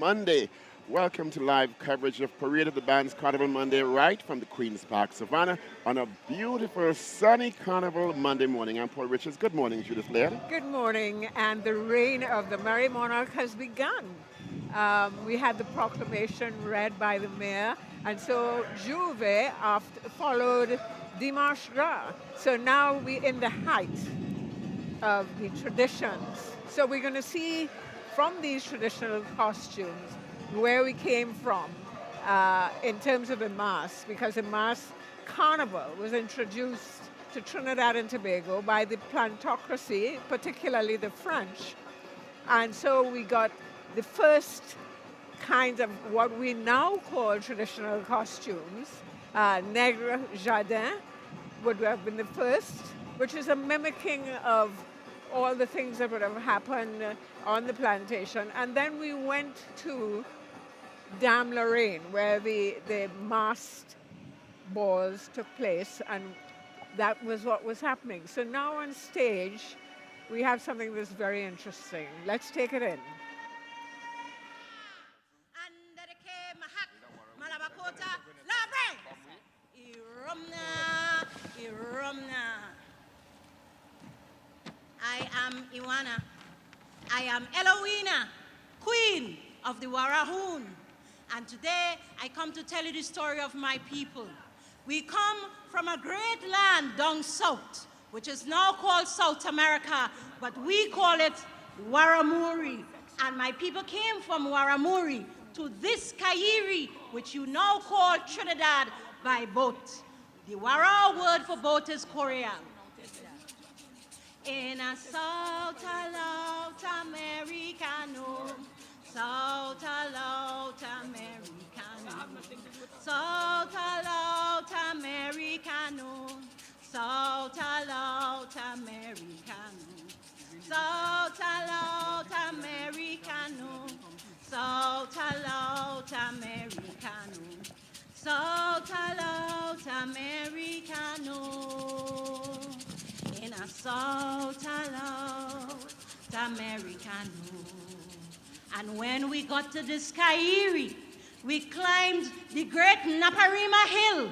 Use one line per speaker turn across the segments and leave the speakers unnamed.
Monday. Welcome to live coverage of Parade of the Bands Carnival Monday, right from the Queen's Park Savannah on a beautiful sunny Carnival Monday morning. I'm Paul Richards. Good morning, Judith Laird.
Good morning, and the reign of the Merry Monarch has begun. We had the proclamation read by the mayor, and so Juve followed Dimanche Gras. So now we're in the height of the traditions. So we're going to see from these traditional costumes where we came from in terms of the mass, because the mass carnival was introduced to Trinidad and Tobago by the plantocracy, particularly the French. And so we got the first kinds of what we now call traditional costumes. Negre Jardin would have been the first, which is a mimicking of all the things that would have happened on the plantation. And then we went to Dame Lorraine, where the masked balls took place, and that was what was happening. So now on stage, we have something that's very interesting. Let's take it in.
I am Iwana. I am Eloina, Queen of the Warahun. And today I come to tell you the story of my people. We come from a great land down south, which is now called South America, but we call it Waramuri. And my people came from Waramuri to this Kairi, which you now call Trinidad, by boat. The Wara word for boat is Korea. In a South Americano, South Americano, South Americano, South Americano, South Americano, South Americano, South Americano, in a South Americano. And when we got to this Kairi, we climbed the great Naparima Hill,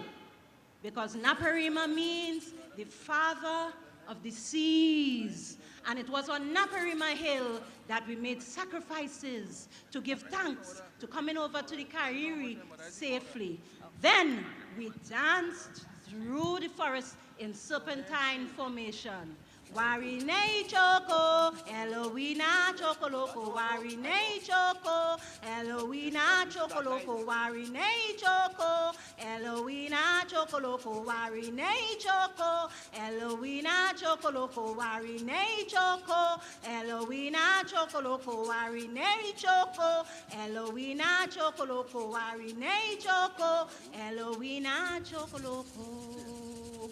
because Naparima means the father of the seas. And it was on Naparima Hill that we made sacrifices to give thanks to coming over to the Kairi safely. Then we danced through the forest in serpentine formation. Warine Choco, Eloina Chocoloco, Warine Choco, Eloina Chocoloco, Warine Choco, Eloina Chocoloco, Warine Choco, Eloina Chocoloco, Warine Choco, Eloina Chocoloco, Warine Choco, Eloina Chocoloco, Warine Choco, Eloina Chocoloco.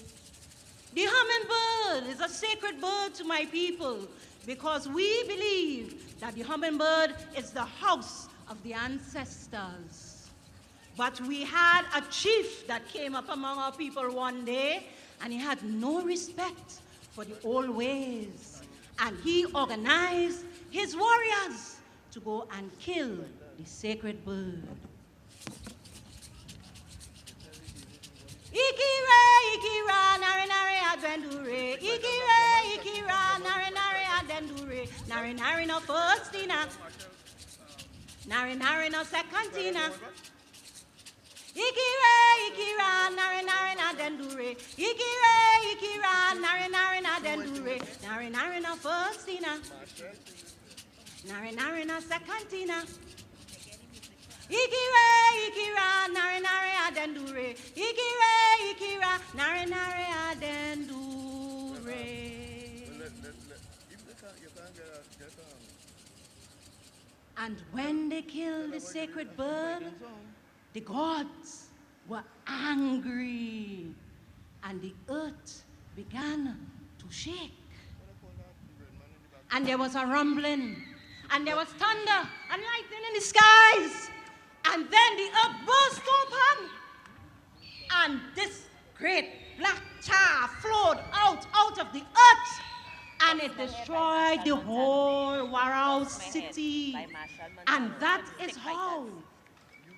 The hummingbird is a sacred bird to my people, because we believe that the hummingbird is the house of the ancestors. But we had a chief that came up among our people one day, and he had no respect for the old ways. And he organized his warriors to go and kill the sacred bird. Ikira, nare nare advendure. Ikira, nare nare advendure. Nare nare no firstina. Nare nare no secondina. Ikira, nare nare advendure. Ikira, nare nare advendure. Nare nare no firstina. Nare nare no secondina. Ikira, nare nare adendure. Ikira, nare nare adendure. And when they killed the sacred bird, the gods were angry, and the earth began to shake. And there was a rumbling, and there was thunder and lightning in the skies. And then the earth burst open, and this great black tar flowed out of the earth, and it destroyed the whole Warhouse city. And that is how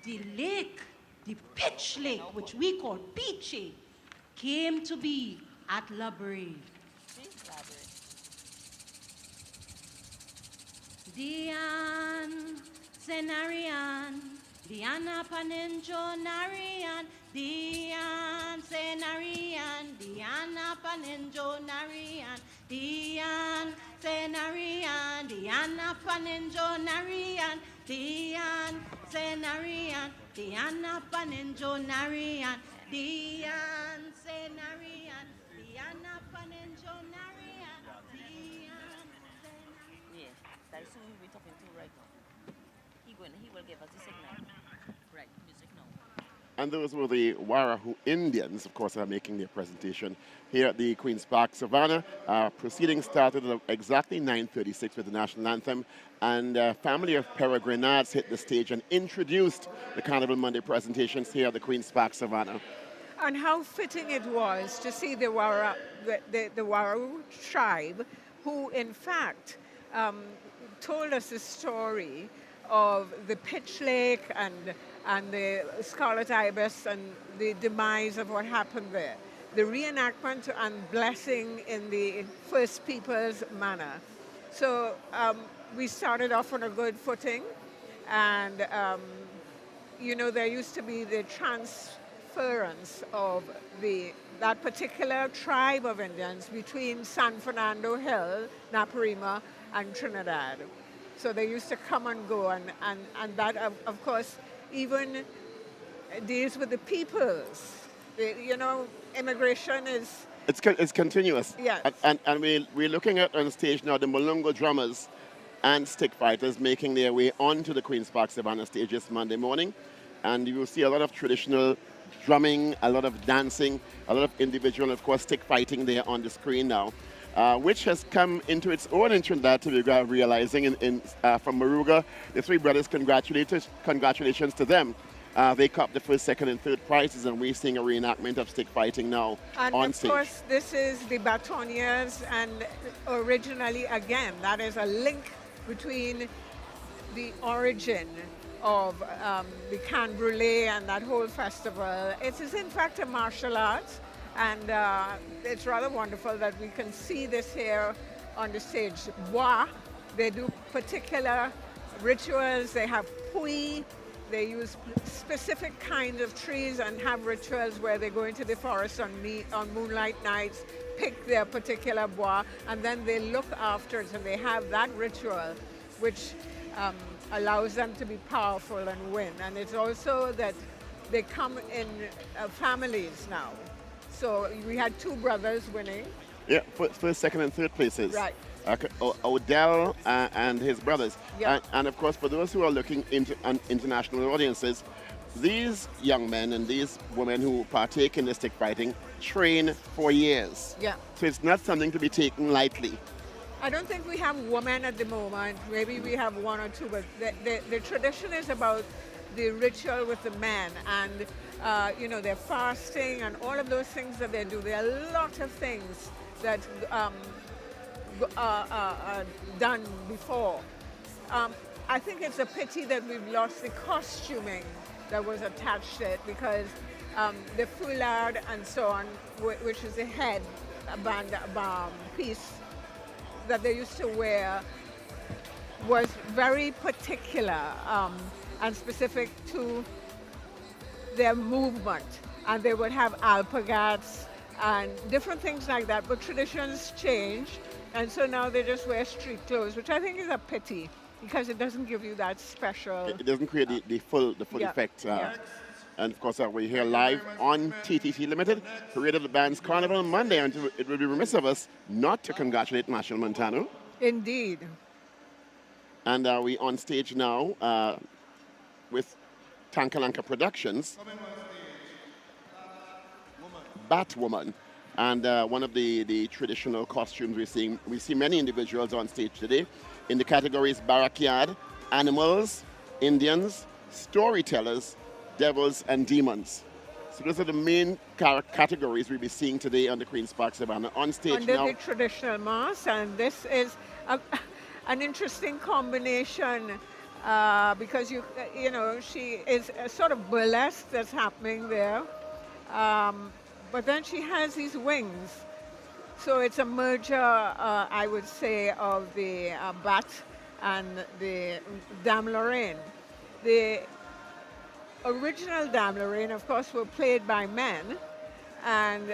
the lake, the pitch lake, which we call Peachy, came to be at La Brea. Dian, Senarian, Diana Paninjo Narian, Dian, Senarian, Diana Paninjo Narian, Dian, Senarian, Diana Paninjo Narian, Dian, Senarian, Diana Paninjo Narian, Dian, Senarian, Diana Paninjo Narian, Dian,
Yeah, that's who we're talking to right now. He will give us the signal. Right, music now.
And those were the Warahu Indians, of course, are making their presentation here at the Queen's Park Savannah. Proceedings started at exactly 9:36 with the national anthem, and a family of peregrinades hit the stage and introduced the Carnival Monday presentations here at the Queen's Park Savannah.
And how fitting it was to see the Warahu tribe, who in fact told us the story of the Pitch Lake and the Scarlet Ibis and the demise of what happened there. The reenactment and blessing in the First Peoples manner. So we started off on a good footing, and you know, there used to be the transference of that particular tribe of Indians between San Fernando Hill, Naparima, and Trinidad. So they used to come and go, and that, of course, even deals with the peoples. You know, immigration is...
It's continuous.
Yes.
And we're looking at on stage now the Mulungu drummers and stick fighters making their way onto the Queen's Park Savannah stage this Monday morning. And you will see a lot of traditional drumming, a lot of dancing, a lot of individual, of course, stick fighting there on the screen now, which has come into its own in Trinidad, Tobago, realizing from Moruga, the three brothers, congratulations to them. They copped the first, second, and third prizes, and we're seeing a reenactment of stick fighting now on stage.
And of course, this is the Batoniers, and originally, again, that is a link between the origin of the Can Brûlée and that whole festival. It is, in fact, a martial arts, and it's rather wonderful that we can see this here on the stage. Bois, they do particular rituals. They have pui. They use specific kinds of trees and have rituals where they go into the forest on moonlight nights, pick their particular bois, and then they look after it, and they have that ritual, which allows them to be powerful and win. And it's also that they come in families now. So we had two brothers winning.
Yeah, first, second, and third places.
Right.
Odell and his brothers.
Yeah.
And of course, for those who are looking into international audiences, these young men and these women who partake in the stick fighting train for years.
Yeah.
So it's not something to be taken lightly.
I don't think we have women at the moment. Maybe we have one or two, but the tradition is about the ritual with the men, and you know, they're fasting and all of those things that they do. There are a lot of things that done before. I think it's a pity that we've lost the costuming that was attached to it, because the foulard and so on, which is the head band piece that they used to wear, was very particular and specific to their movement. And they would have alpargates and different things like that, but traditions change. And so now they just wear street clothes, which I think is a pity, because it doesn't give you that special...
It doesn't create the full
Yeah.
effect.
Yeah.
And of course, we're here live on TTT Limited, Parade of the Band's Carnival Monday, and it would be remiss of us not to congratulate Marshall Montano.
Indeed.
And we on stage now with Tankalanka Productions, Batwoman. And one of the traditional costumes we see many individuals on stage today in the categories backyard, animals, Indians, storytellers, devils, and demons. So those are the main categories we'll be seeing today on the Queen's Park Savannah. On stage
Under
now,
the traditional mask, and this is an interesting combination because you know, she is a sort of burlesque that's happening there, but then she has these wings. So it's a merger, I would say, of the bat and the Dame Lorraine. The original Dame Lorraine, of course, were played by men and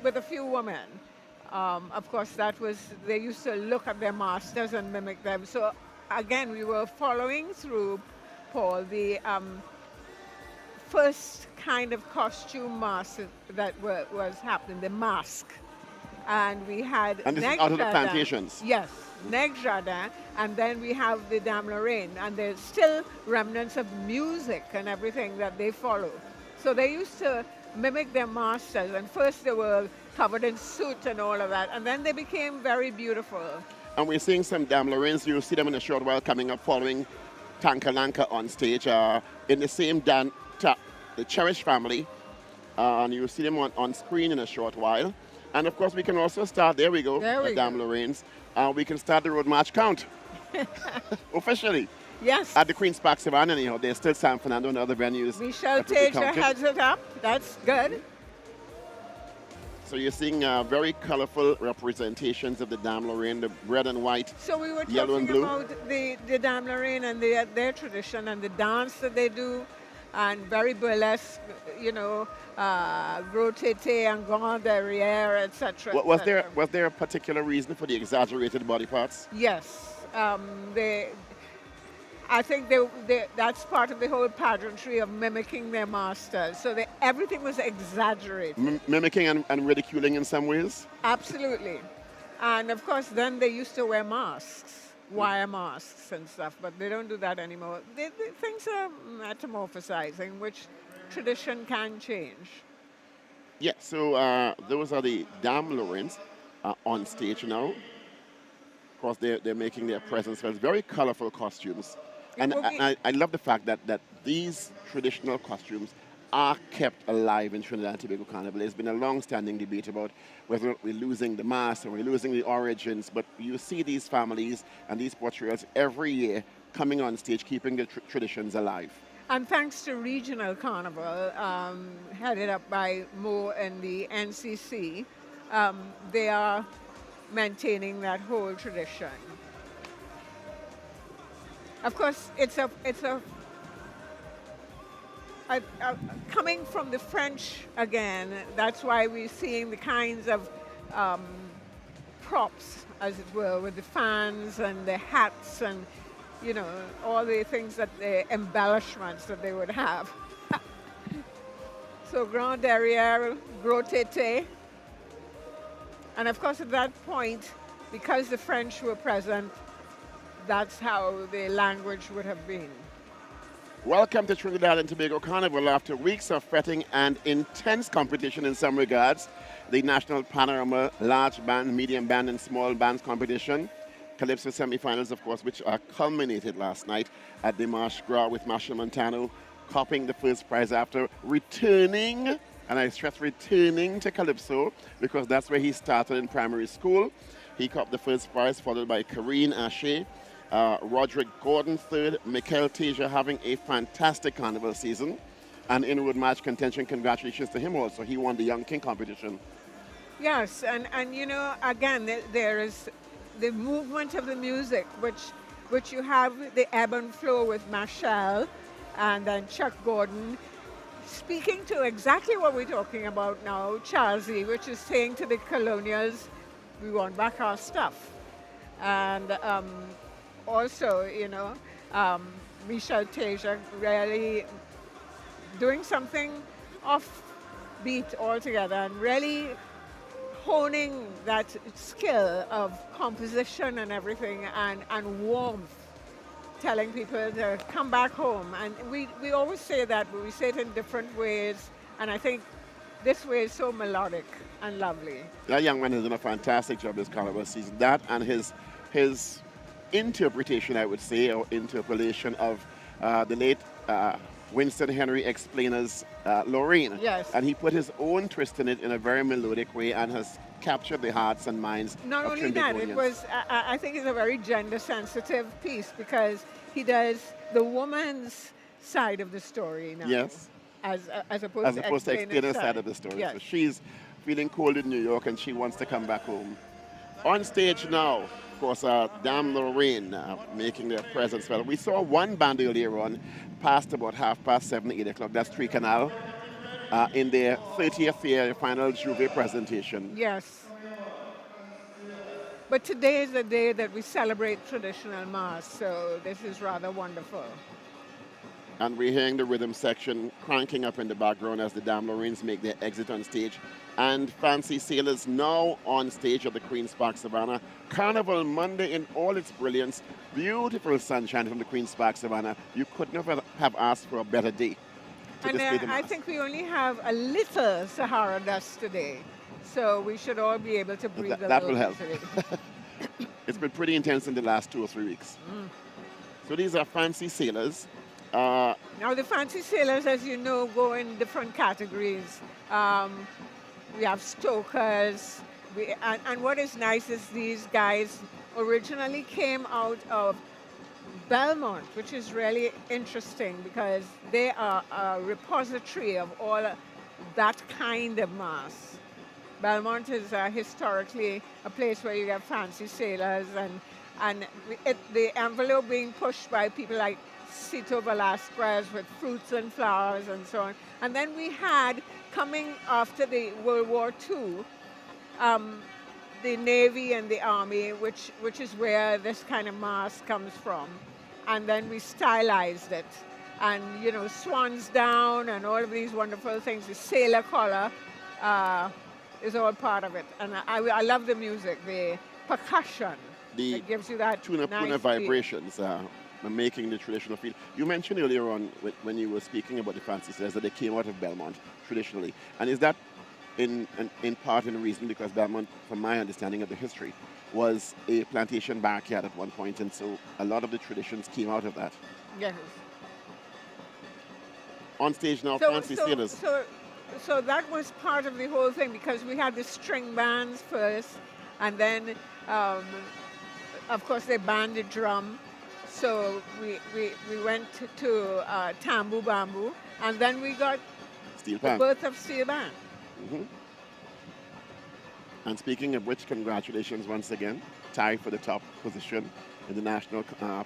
with a few women. Of course, that was, they used to look at their masters and mimic them. So again, we were following through, Paul, the first kind of costume mask that was happening, the mask. And we had
and this is out of the
Jardin.
plantations.
Yes, Neg Jardin, and then we have the Dame Lorraine, and there's still remnants of music and everything that they follow. So they used to mimic their masters, and first they were covered in soot and all of that, and then they became very beautiful.
And we're seeing some Dame Lorraines. You'll see them in a short while coming up following Tankalanka on stage in the same the Cherish family. And you'll see them on screen in a short while. And of course, we can also start, there we go, the Dame Lorraines. We can start the road march count officially.
Yes.
At the Queen's Park Savannah, anyhow. There's still San Fernando and other venues.
Michelle
that will be
Tager
counted.
heads it up. That's good.
So you're seeing very colorful representations of the Dame Lorraine, the red and white,
So we were
yellow and
talking
blue.
about the Dame Lorraine and their tradition and the dance that they do, and very burlesque, you know, gros tété and grand derrière, etc.
Was there a particular reason for the exaggerated body parts?
Yes. I think that's part of the whole pageantry of mimicking their masters. So everything was exaggerated.
Mimicking and ridiculing in some ways?
Absolutely. And of course, then they used to wear masks, wire masks and stuff, but they don't do that anymore. Things are metamorphosizing, which tradition can change.
Yeah, so those are the Dame Lorraines on stage now. Of course, they're making their presence felt. Very colorful costumes. And I love the fact that these traditional costumes are kept alive in Trinidad and Tobago Carnival. There's been a long-standing debate about whether we're losing the mask or we're losing the origins, but you see these families and these portrayals every year coming on stage, keeping the traditions alive.
And thanks to Regional Carnival, headed up by Mo and the NCC, they are maintaining that whole tradition. Of course, it's coming from the French again. That's why we're seeing the kinds of props, as it were, with the fans and the hats and, you know, all the things that the embellishments that they would have. So grand derrière, gros tété. And of course, at that point, because the French were present, that's how the language would have been.
Welcome to Trinidad and Tobago Carnival. After weeks of fretting and intense competition in some regards, the National Panorama Large Band, Medium Band and Small Bands competition, Calypso semi-finals, of course, which culminated last night at the Marsh Gras with Marshall Montano copping the first prize after returning, and I stress returning to Calypso because that's where he started in primary school. He copped the first prize, followed by Karine Ashe, Roderick Gordon third, Michael Tager having a fantastic carnival season, and in road match contention, congratulations to him also. He won the Young King competition.
Yes, and you know, again, there is the movement of the music, which you have the ebb and flow with Machel and then Chuck Gordon, speaking to exactly what we're talking about now, Charlesy, which is saying to the colonials, we want back our stuff. And also, you know, Michel Tager really doing something offbeat altogether and really honing that skill of composition and everything and warmth, telling people to come back home. And we always say that, but we say it in different ways. And I think this way is so melodic and lovely.
That young man has done a fantastic job this carnival season. That and his interpretation, I would say, or interpolation of the late Winston Henry explainer's Lorraine.
Yes.
And he put his own twist in it in a very melodic way and has captured the hearts and minds
Not
of
only that, it
Trinidadians.
was, I think it's a very gender sensitive piece because he does the woman's side of the story now.
Yes.
As opposed
As opposed to
explain
explain her
its
side of the story.
Yes.
So she's feeling cold in New York and she wants to come back home. On stage now, of course, Dame Lorraine making their presence felt. We saw one band earlier on, past about 7:30, 8 o'clock. That's Three Canal, in their 30th year final Juve presentation.
Yes. But today is the day that we celebrate traditional mass, so this is rather wonderful.
And we're hearing the rhythm section cranking up in the background as the Dame Lorraines make their exit on stage. And Fancy Sailors now on stage at the Queen's Park Savannah. Carnival Monday in all its brilliance. Beautiful sunshine from the Queen's Park Savannah. You could never have asked for a better day to
And
display the
I
mass.
think we only have a little Sahara dust today, so we should all be able to breathe a
That
little
will help.
easily.
It's been pretty intense in the last 2 or 3 weeks. So these are Fancy Sailors.
Now the Fancy Sailors, as you know, go in different categories. We have stokers, and what is nice is these guys originally came out of Belmont, which is really interesting because they are a repository of all that kind of mass. Belmont is historically a place where you have fancy sailors and the envelope being pushed by people like Cito Velasquez with fruits and flowers and so on. And then we had, coming after the World War II, the Navy and the Army, which is where this kind of mask comes from. And then we stylized it. And, you know, swans down and all of these wonderful things. The sailor collar is all part of it. And I love the music, the percussion. It gives you that
Puna
nice
Puna
feel.
vibrations making the traditional feel. You mentioned earlier on when you were speaking about the Fancy Sailors that they came out of Belmont traditionally. And is that in part in the reason because Belmont, from my understanding of the history, was a plantation backyard at one point, and so a lot of the traditions came out of that.
Yes.
On stage now, Fancy Sailors.
So that was part of the whole thing because we had the string bands first, and then, of course, they banded drum. So we went to Tambu Bamboo, and then we got
Steel
the
Pan.
birth of Steel Band.
And speaking of which, congratulations once again. Tie for the top position in the National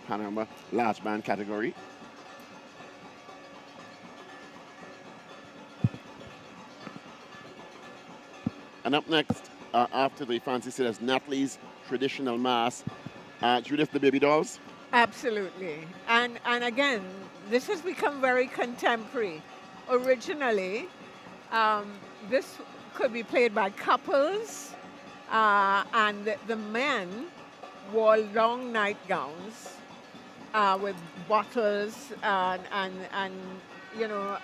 Panorama Large Band category. And up next, after the Fancy Sailors, Natalie's Traditional Mass, Judith the Baby Dolls.
Absolutely. And again, this has become very contemporary. Originally, this could be played by couples, and the men wore long nightgowns with bottles and you know,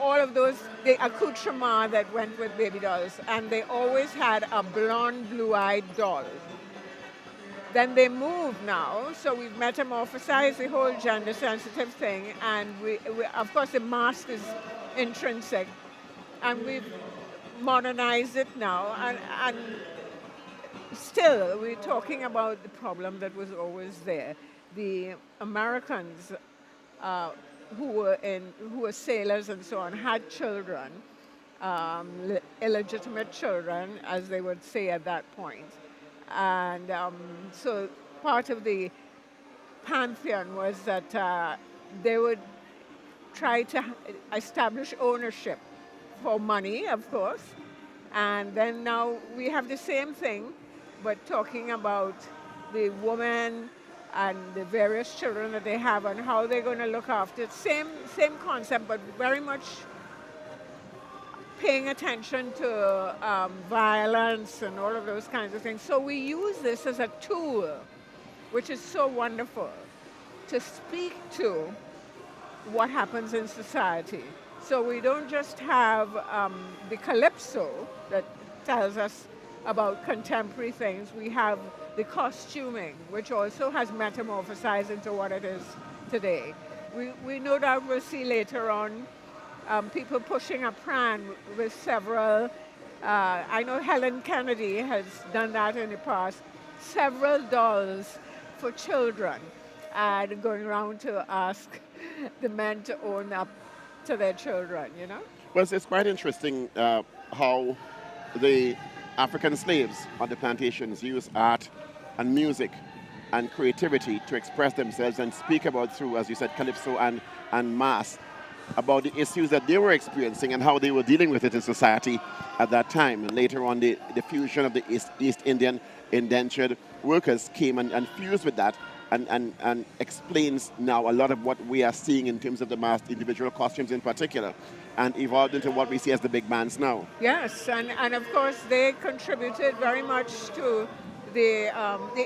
all of those, the accoutrement that went with baby dolls. And they always had a blonde, blue-eyed doll. Then they moved now, so we've metamorphosized the whole gender-sensitive thing, and we, of course, the mask is intrinsic, and we've modernized it now, and still we're talking about the problem that was always there. The Americans who were sailors and so on had children, illegitimate children, as they would say at that point. And so part of the pantheon was that they would try to establish ownership for money, of course. And then now we have the same thing, but talking about the woman and the various children that they have and how they're going to look after it. Same concept, but very much paying attention to violence and all of those kinds of things. So we use this as a tool, which is so wonderful, to speak to what happens in society. So we don't just have the calypso that tells us about contemporary things. We have the costuming, which also has metamorphosized into what it is today. we no doubt will see later on people pushing a pram with several, I know Helen Kennedy has done that in the past, several dolls for children and going around to ask the men to own up to their children, you know?
Well, it's quite interesting how the African slaves on the plantations used art and music and creativity to express themselves and speak about through, as you said, calypso and mass, about the issues that they were experiencing and how they were dealing with it in society at that time. And later on, the fusion of the East Indian indentured workers came and fused with that and explains now a lot of what we are seeing in terms of the mass individual costumes in particular, and evolved into what we see as the big bands now.
Yes, and of course they contributed very much to the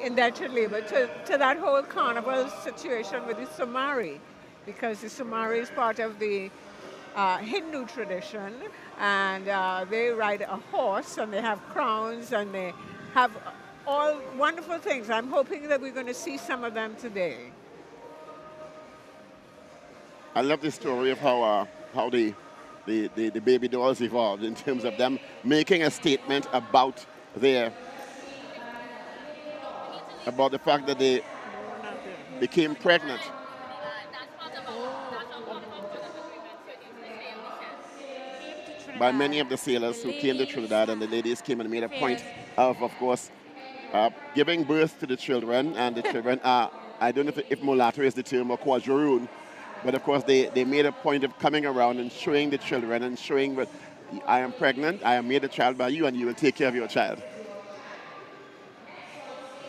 indentured labor, to that whole carnival situation with the Sumari, because the Sumari is part of the Hindu tradition, and they ride a horse and they have crowns and they have all wonderful things. I'm hoping that we're going to see some of them today.
I love the story of how the baby dolls evolved in terms of them making a statement about the fact that they became pregnant. By many of the sailors who came to Trinidad, and the ladies came and made a point of course, giving birth to the children, and the children are, I don't know if mulatto is the term or quadroon, but of course they made a point of coming around and showing the children and showing that I am pregnant, I am made a child by you, and you will take care of your child.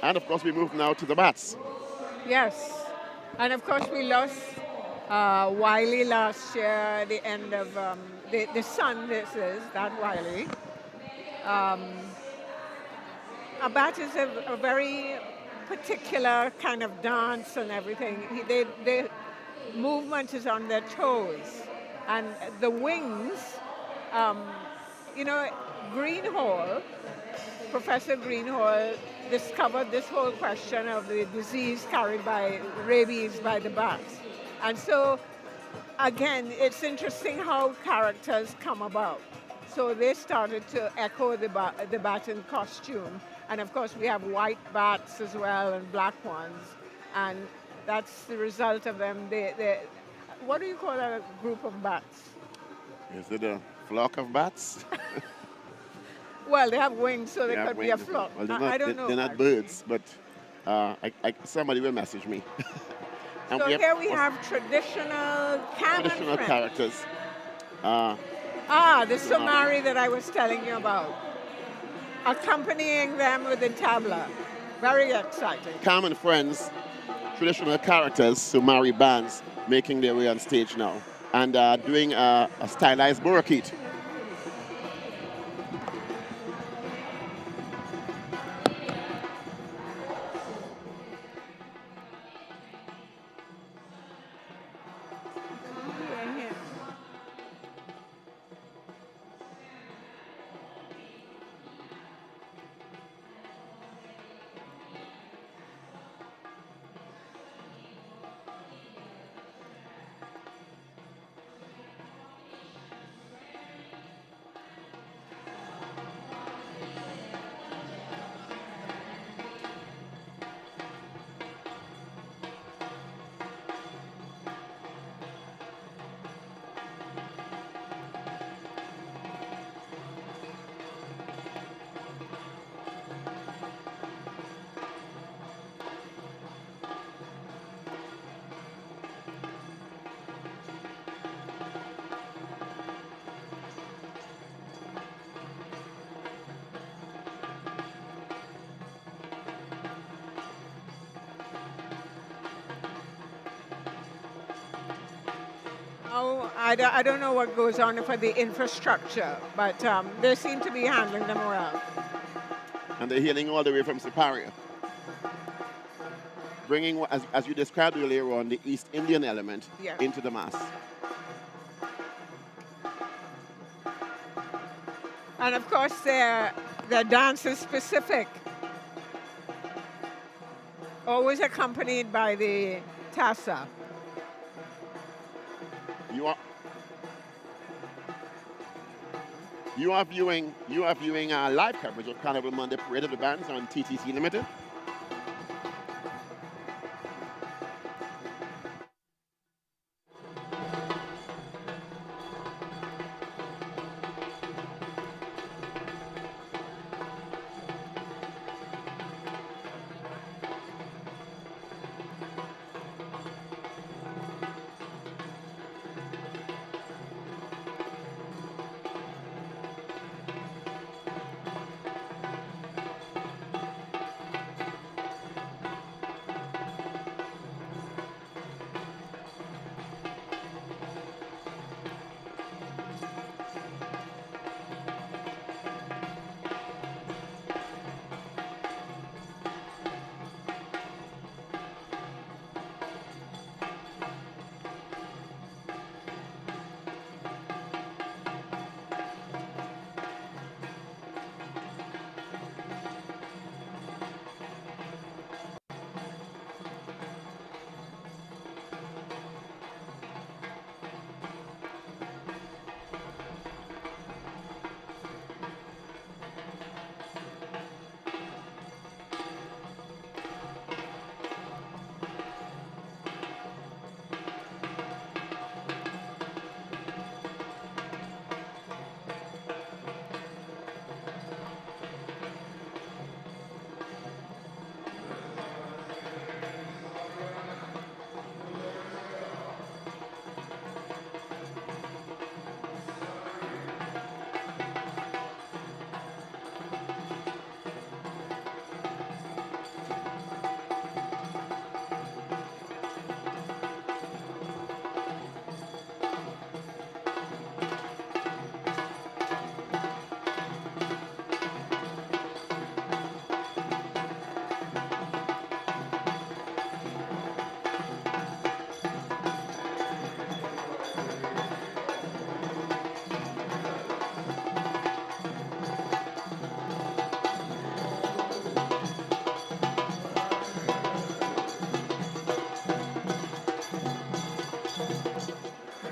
And of course we move now to the bats.
Yes, and of course we lost Wiley last year at the end of the son, this is, that Wiley. A bat is a very particular kind of dance and everything. Their movement is on their toes. And the wings, you know, Greenhall, Professor Greenhall discovered this whole question of the disease carried by rabies by the bats. And so, again, it's interesting how characters come about. So they started to echo the bat in costume. And of course, we have white bats as well and black ones. And that's the result of them. What do you call a group of bats?
Is it a flock of bats?
Well, they have wings, so they could be a flock.
Well,
I don't know.
They're not birds, but somebody will message me.
So here we have traditional
characters.
The Sumari that I was telling you about. Accompanying them with the tabla. Very exciting.
Common friends, traditional characters, Sumari bands, making their way on stage now. And doing a stylized burakeet.
I don't know what goes on for the infrastructure, but they seem to be handling them well.
And they're healing all the way from Siparia. Bringing, as you described earlier on, the East Indian element into the mass.
And of course, their dance is specific. Always accompanied by the tassa.
You are viewing live coverage of Carnival Monday Parade of the Bands on TTC Limited.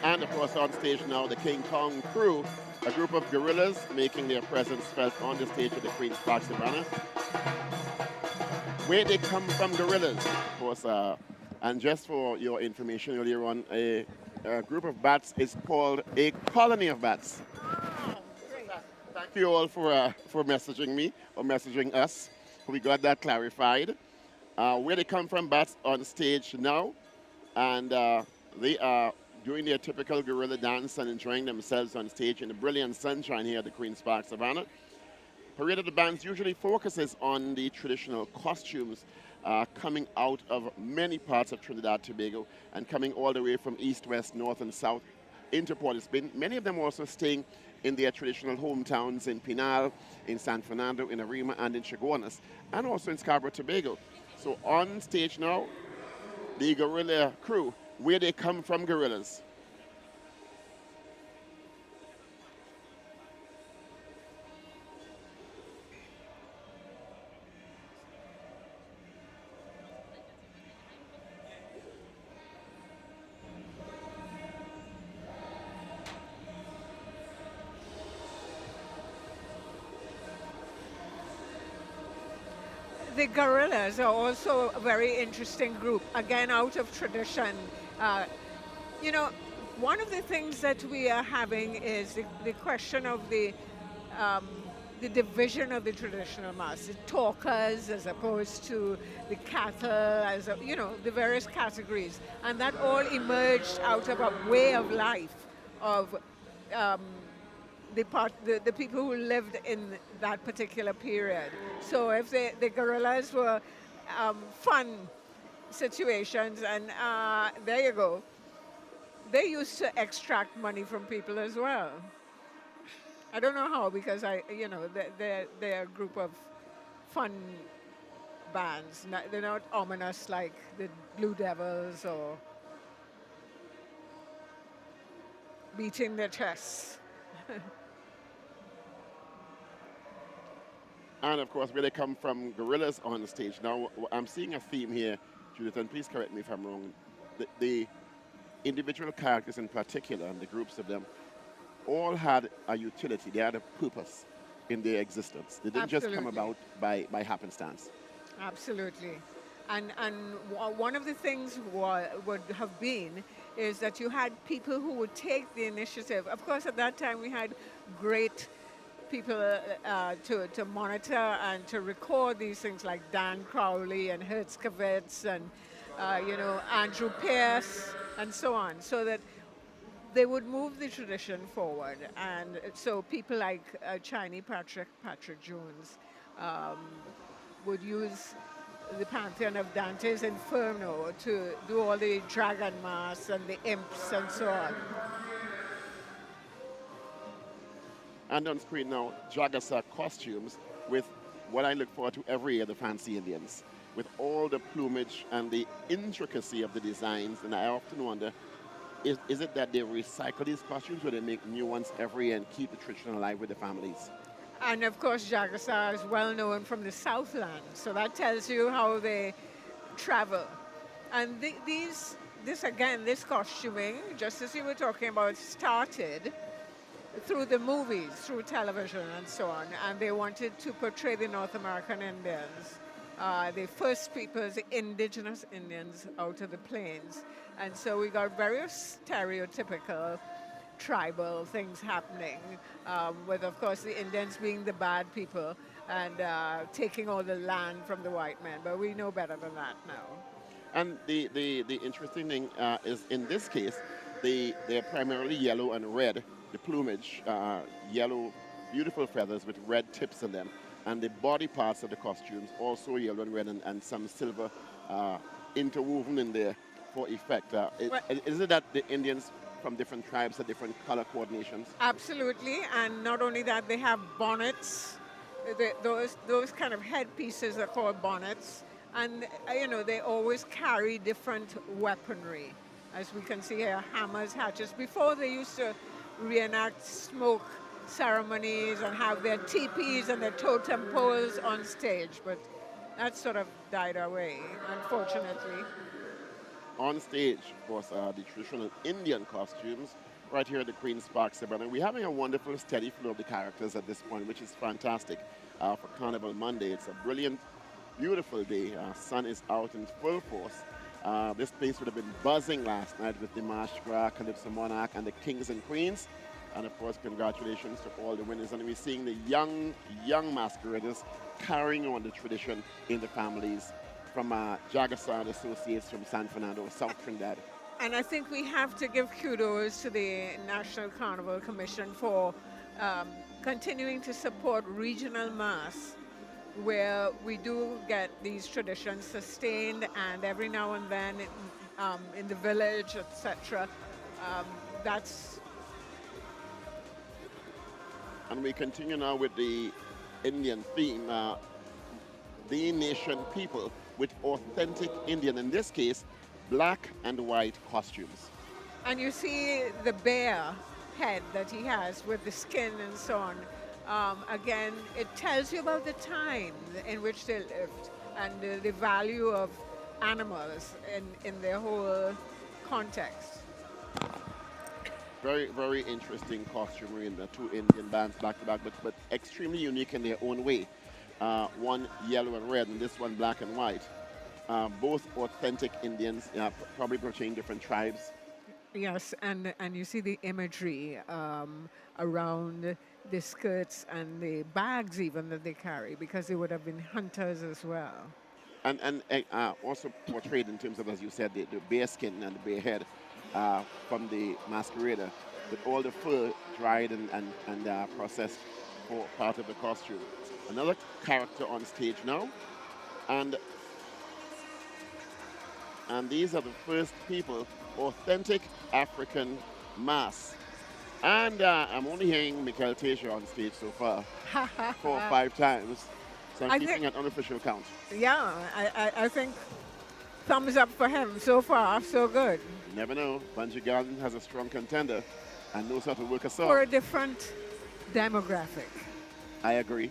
And of course on stage now, the King Kong crew, a group of gorillas making their presence felt on the stage at the Queen's Park Savannah. Where they come from, gorillas, of course. And just for your information earlier on, a group of bats is called a colony of bats. Thank you all for messaging me or messaging us. We got that clarified. Where they come from, bats on stage now, and they are doing their typical gorilla dance and enjoying themselves on stage in the brilliant sunshine here at the Queen's Park Savannah. Parade of the Bands usually focuses on the traditional costumes coming out of many parts of Trinidad and Tobago and coming all the way from east, west, north, and south into Port-of-Spain. Many of them also staying in their traditional hometowns in Pinal, in San Fernando, in Arima, and in Chaguanas, and also in Scarborough, Tobago. So on stage now, the gorilla crew, where they come from, gorillas.
The gorillas are also a very interesting group, again, out of tradition. You know, one of the things that we are having is the question of the division of the traditional mass, the talkers as opposed to the cattle, you know, the various categories. And that all emerged out of a way of life of the people who lived in that particular period. So if the gorillas were fun situations, and there you go, they used to extract money from people as well. I don't know how, because you know, they're a group of fun bands. They're not ominous like the Blue Devils or beating their chests.
And of course, where they come from, gorillas on the stage. Now, I'm seeing a theme here, Judith, and please correct me if I'm wrong. The individual characters in particular, and the groups of them, all had a utility. They had a purpose in their existence. They didn't just come
Absolutely.
about by happenstance.
Absolutely. And one of the things would have been is that you had people who would take the initiative. Of course, at that time we had great people to monitor and to record these things like Dan Crowley and Hertzkovitz and Andrew Pierce and so on, so that they would move the tradition forward. And so people like Chinese Patrick Jones um, would use the pantheon of Dante's Inferno to do all the dragon masks and the imps and so on.
And on screen now, Jagasa costumes with what I look forward to every year, the Fancy Indians, with all the plumage and the intricacy of the designs. And I often wonder, is it that they recycle these costumes or they make new ones every year and keep the tradition alive with the families?
And of course, Jagasa is well known from the Southland, so that tells you how they travel. And this costuming, just as you were talking about, started through the movies, through television and so on, and they wanted to portray the North American Indians, the first peoples, the indigenous Indians out of the plains. And so we got very stereotypical tribal things happening, with, of course, the Indians being the bad people and taking all the land from the white men. But we know better than that now.
And the interesting thing is, in this case, they're primarily yellow and red. The plumage, yellow, beautiful feathers with red tips in them. And the body parts of the costumes also yellow and red and some silver interwoven in there for effect. Is it that the Indians from different tribes have different color coordinations?
Absolutely, and not only that, they have bonnets. Those kind of headpieces are called bonnets, and they always carry different weaponry. As we can see here, hammers, hatchets. Before they used to reenact smoke ceremonies and have their teepees and their totem poles on stage, but that sort of died away, unfortunately.
On stage, of course, the traditional Indian costumes right here at the Queen's Park Sabrina. We're having a wonderful steady flow of the characters at this point, which is fantastic for Carnival Monday. It's a brilliant, beautiful day. Sun is out in full force. This place would have been buzzing last night with the March Gras, Calypso Monarch, and the Kings and Queens. And of course, congratulations to all the winners. And we're seeing the young masqueraders carrying on the tradition in the families from Jagasa and Associates from San Fernando, South Trinidad.
And I think we have to give kudos to the National Carnival Commission for continuing to support regional mass, where we do get these traditions sustained, and every now and then in the village, etc. That's.
And we continue now with the Indian theme, the nation people with authentic Indian, in this case, black and white costumes.
And you see the bear head that he has with the skin and so on. Again, it tells you about the time in which they lived and the value of animals in their whole context.
Very, very interesting costumery in the two Indian bands back to back, but extremely unique in their own way. One yellow and red, and this one black and white. Both authentic Indians, probably portraying different tribes.
Yes, and you see the imagery around the skirts and the bags even that they carry, because they would have been hunters as well.
And also portrayed in terms of, as you said, the bear skin and the bear head from the masquerader, with all the fur dried and processed for part of the costume. Another character on stage now, and these are the first people, authentic African mass. And I'm only hearing Michael Tasha on stage so far, 4 or 5 times. So I'm keeping an unofficial count.
Yeah, I think thumbs up for him. So far, so good.
You never know. Bunji Garden has a strong contender and knows how to work a song.
For a different demographic.
I agree.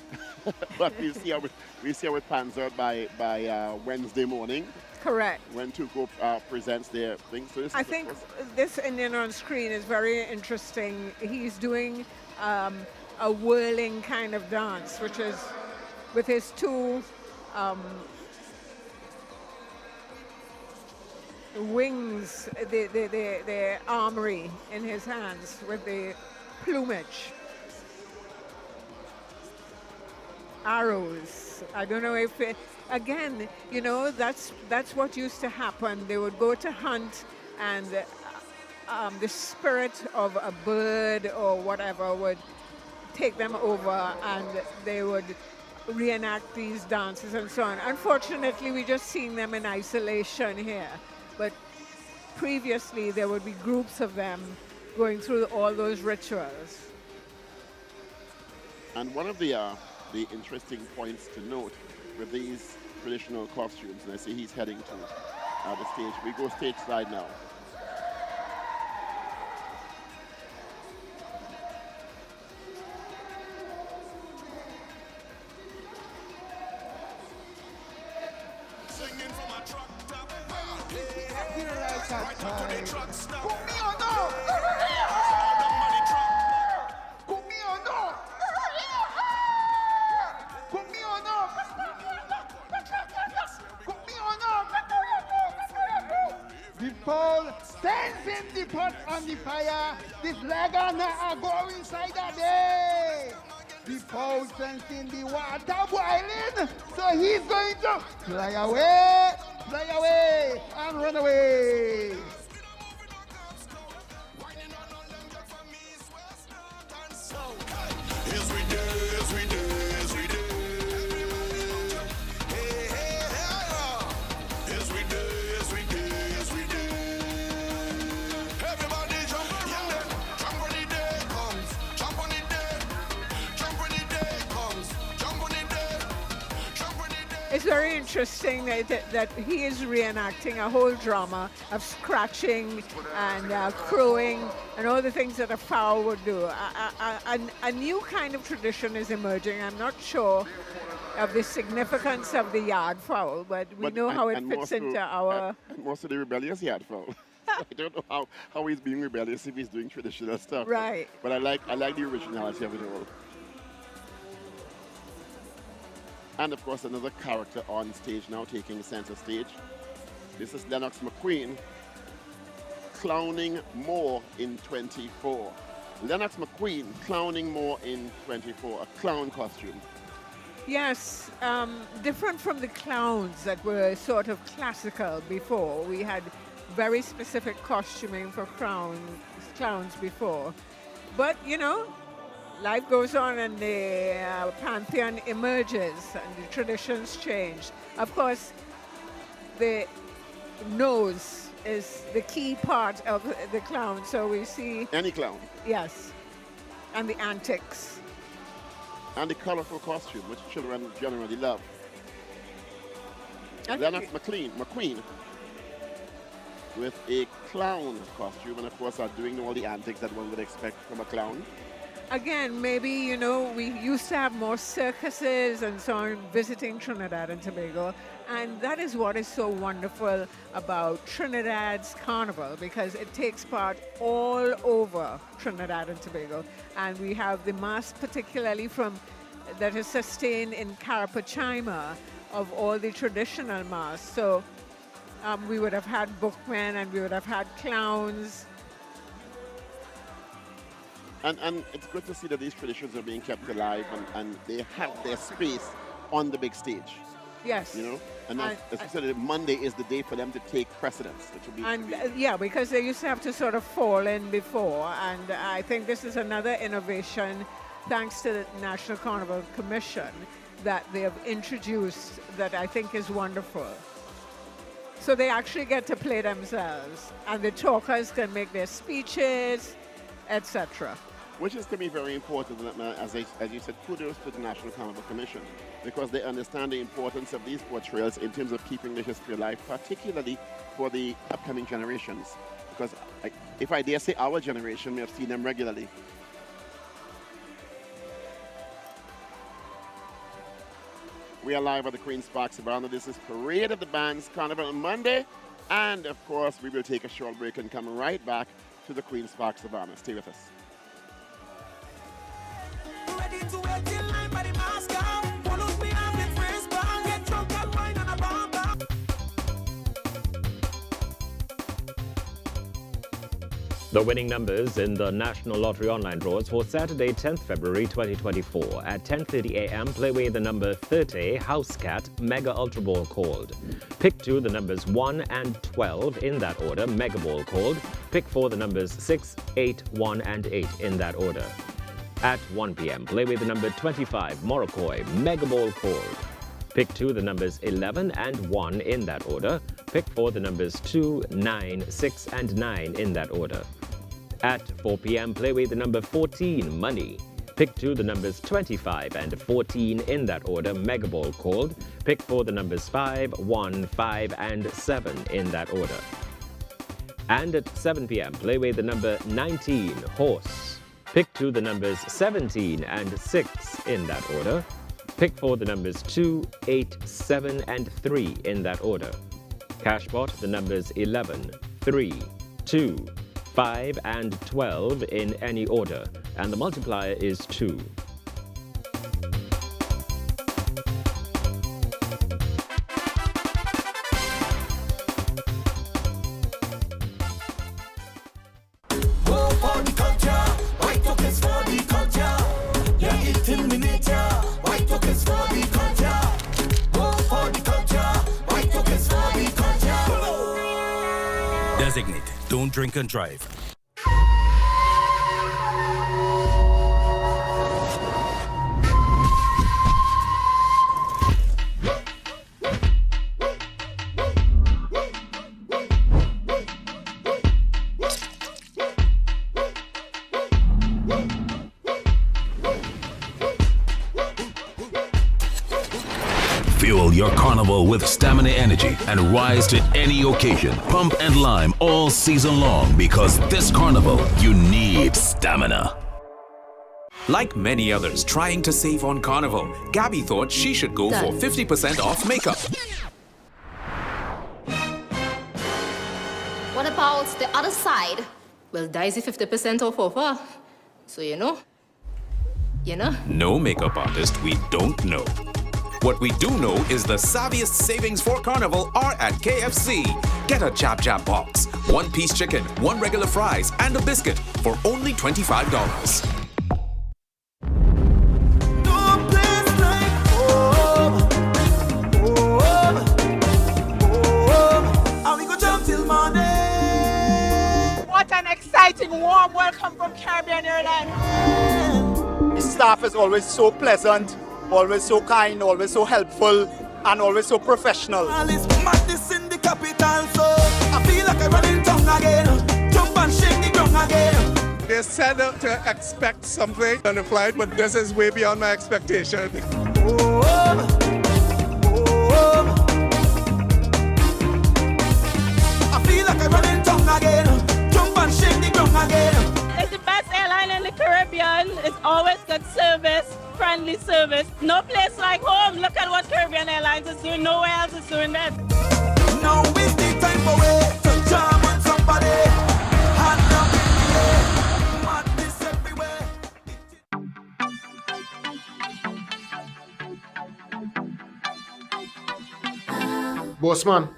But we'll see how it pans out by Wednesday morning.
Correct.
when Tuco presents their things. So this
I
is, of
think
course,
this Indian on screen is very interesting. He's doing a whirling kind of dance, which is with his two wings, the armory in his hands with the plumage. Arrows. I don't know if again, you know, that's what used to happen. They would go to hunt, and the spirit of a bird or whatever would take them over, and they would reenact these dances and so on. Unfortunately, we're just seeing them in isolation here, but previously there would be groups of them going through all those rituals.
and one of the interesting points to note with these traditional costumes, and I see he's heading to the stage. We go stage side now.
Singing from a truck top.
Here like a
To the
time.
truck stop.
Conmigo no.
Down by the truck.
Conmigo no. Conmigo no. Conmigo no. The pole stands in the pot on the fire. This lagana are go inside the day. The pole stands in the water boiling. So he's going to fly away, and run away.
Yes, we do, yes, we do, yes, we do. Hey, hey, hey, yes, we do, yes, we do, yes, we do. Everybody jump around it. Jump when the day comes. Jump when the day. Jump when the day comes. Jump when the day. Jump when the day.
It's very interesting that he is reenacting a whole drama of scratching and crowing and all the things that a fowl would do. A new kind of tradition is emerging. I'm not sure of the significance of the yard fowl, but we know how it fits into our...
And most of the rebellious yard fowl. I don't know how he's being rebellious if he's doing traditional stuff.
Right.
But I like the originality of it all. And of course, another character on stage now taking center stage. This is Lennox McQueen, clowning more in 24. Lennox McQueen clowning more in 24, a clown costume.
Yes, different from the clowns that were sort of classical before. We had very specific costuming for clowns before. But, you know, life goes on and the pantheon emerges and the traditions change. Of course, the nose is the key part of the clown. So we see,
Any clown.
yes, and the antics.
And the colorful costume, which children generally love.
I think
Lennox McQueen with a clown costume, and of course are doing all the antics that one would expect from a clown.
Again, maybe, you know, we used to have more circuses and so on visiting Trinidad and Tobago, and that is what is so wonderful about Trinidad's Carnival, because it takes part all over Trinidad and Tobago, and we have the mass particularly that is sustained in Carapachima of all the traditional mass. So we would have had bookmen and we would have had clowns.
And it's good to see that these traditions are being kept alive and they have their space on the big stage,
Yes.
you know? And as you said, Monday is the day for them to take precedence. It should be,
And yeah, because they used to have to sort of fall in before, and I think this is another innovation, thanks to the National Carnival Commission, that they have introduced that I think is wonderful. So they actually get to play themselves, and the talkers can make their speeches, etc.
which is to me very important. As you said, kudos to the National Carnival Commission, because they understand the importance of these portrayals in terms of keeping the history alive, particularly for the upcoming generations. Because if I dare say our generation may have seen them regularly. We are live at the Queen's Park Savannah. This is Parade of the Bands Carnival on Monday. And of course, we will take a short break and come right back to the Queen's Park Savannah. Stay with us.
Ready to wait in line by the mask out. Follow me up with first bang. Get drunk and wine on a bomb.
The winning numbers in the National Lottery online draws for Saturday, 10th February 2024. At 10:30 a.m., play away the number 30, House Cat, Mega Ultra Ball called. Pick 2, the numbers 1 and 12 in that order, Mega Ball called. Pick 4, the numbers 6, 8, 1 and 8 in that order. At 1 p.m., play away the number 25, Moroccoy, Mega Ball called. Pick 2, the numbers 11 and 1 in that order. Pick 4, the numbers 2, 9, 6 and 9 in that order. At 4 p.m., play away the number 14, Money. Pick 2, the numbers 25 and 14 in that order, Mega Ball called. Pick 4, the numbers 5, 1, 5 and 7 in that order. And at 7 p.m., play away the number 19, Horse. Pick 2, the numbers 17 and 6 in that order. Pick 4, the numbers 2, 8, 7 and 3 in that order. Cashpot, the numbers 11, 3, 2, 5 and 12 in any order, and the multiplier is 2.
Go for the culture, white tokens for the culture. Yeah, eating miniature, white tokens for the culture. Go for the culture, white tokens for the culture.
Designate. Don't drink and drive. Fuel your carnival with stamina energy and rise to any occasion. Pump and lime all season long because this carnival, you need stamina.
Like many others trying to save on Carnival, Gabby thought she should go for 50% off makeup.
What about the other side? Well, Daisy 50% off offer. So you know.
No makeup artist we don't know. What we do know is the savviest savings for Carnival are at KFC. Get a Jab Jab box, 1-piece chicken, 1 regular fries, and a biscuit for only $25.
What an exciting, warm welcome from Caribbean Airlines.
The staff is always so pleasant, always so kind, always so helpful, and always so professional.
Madness in the capital, so I feel like I'm running tongue again. Jump and shake the ground again.
They said to expect something on the flight, but this is way beyond my expectation.
I feel like I'm running tongue again. Jump and shake the ground again.
It's the best airline in the Caribbean. It's always good service, friendly service. No place like home. Look at what Caribbean Airlines is doing. Nowhere else is doing that.
Now is the time for way to jam on somebody. Hand up in the air. Madness everywhere.
Boss man,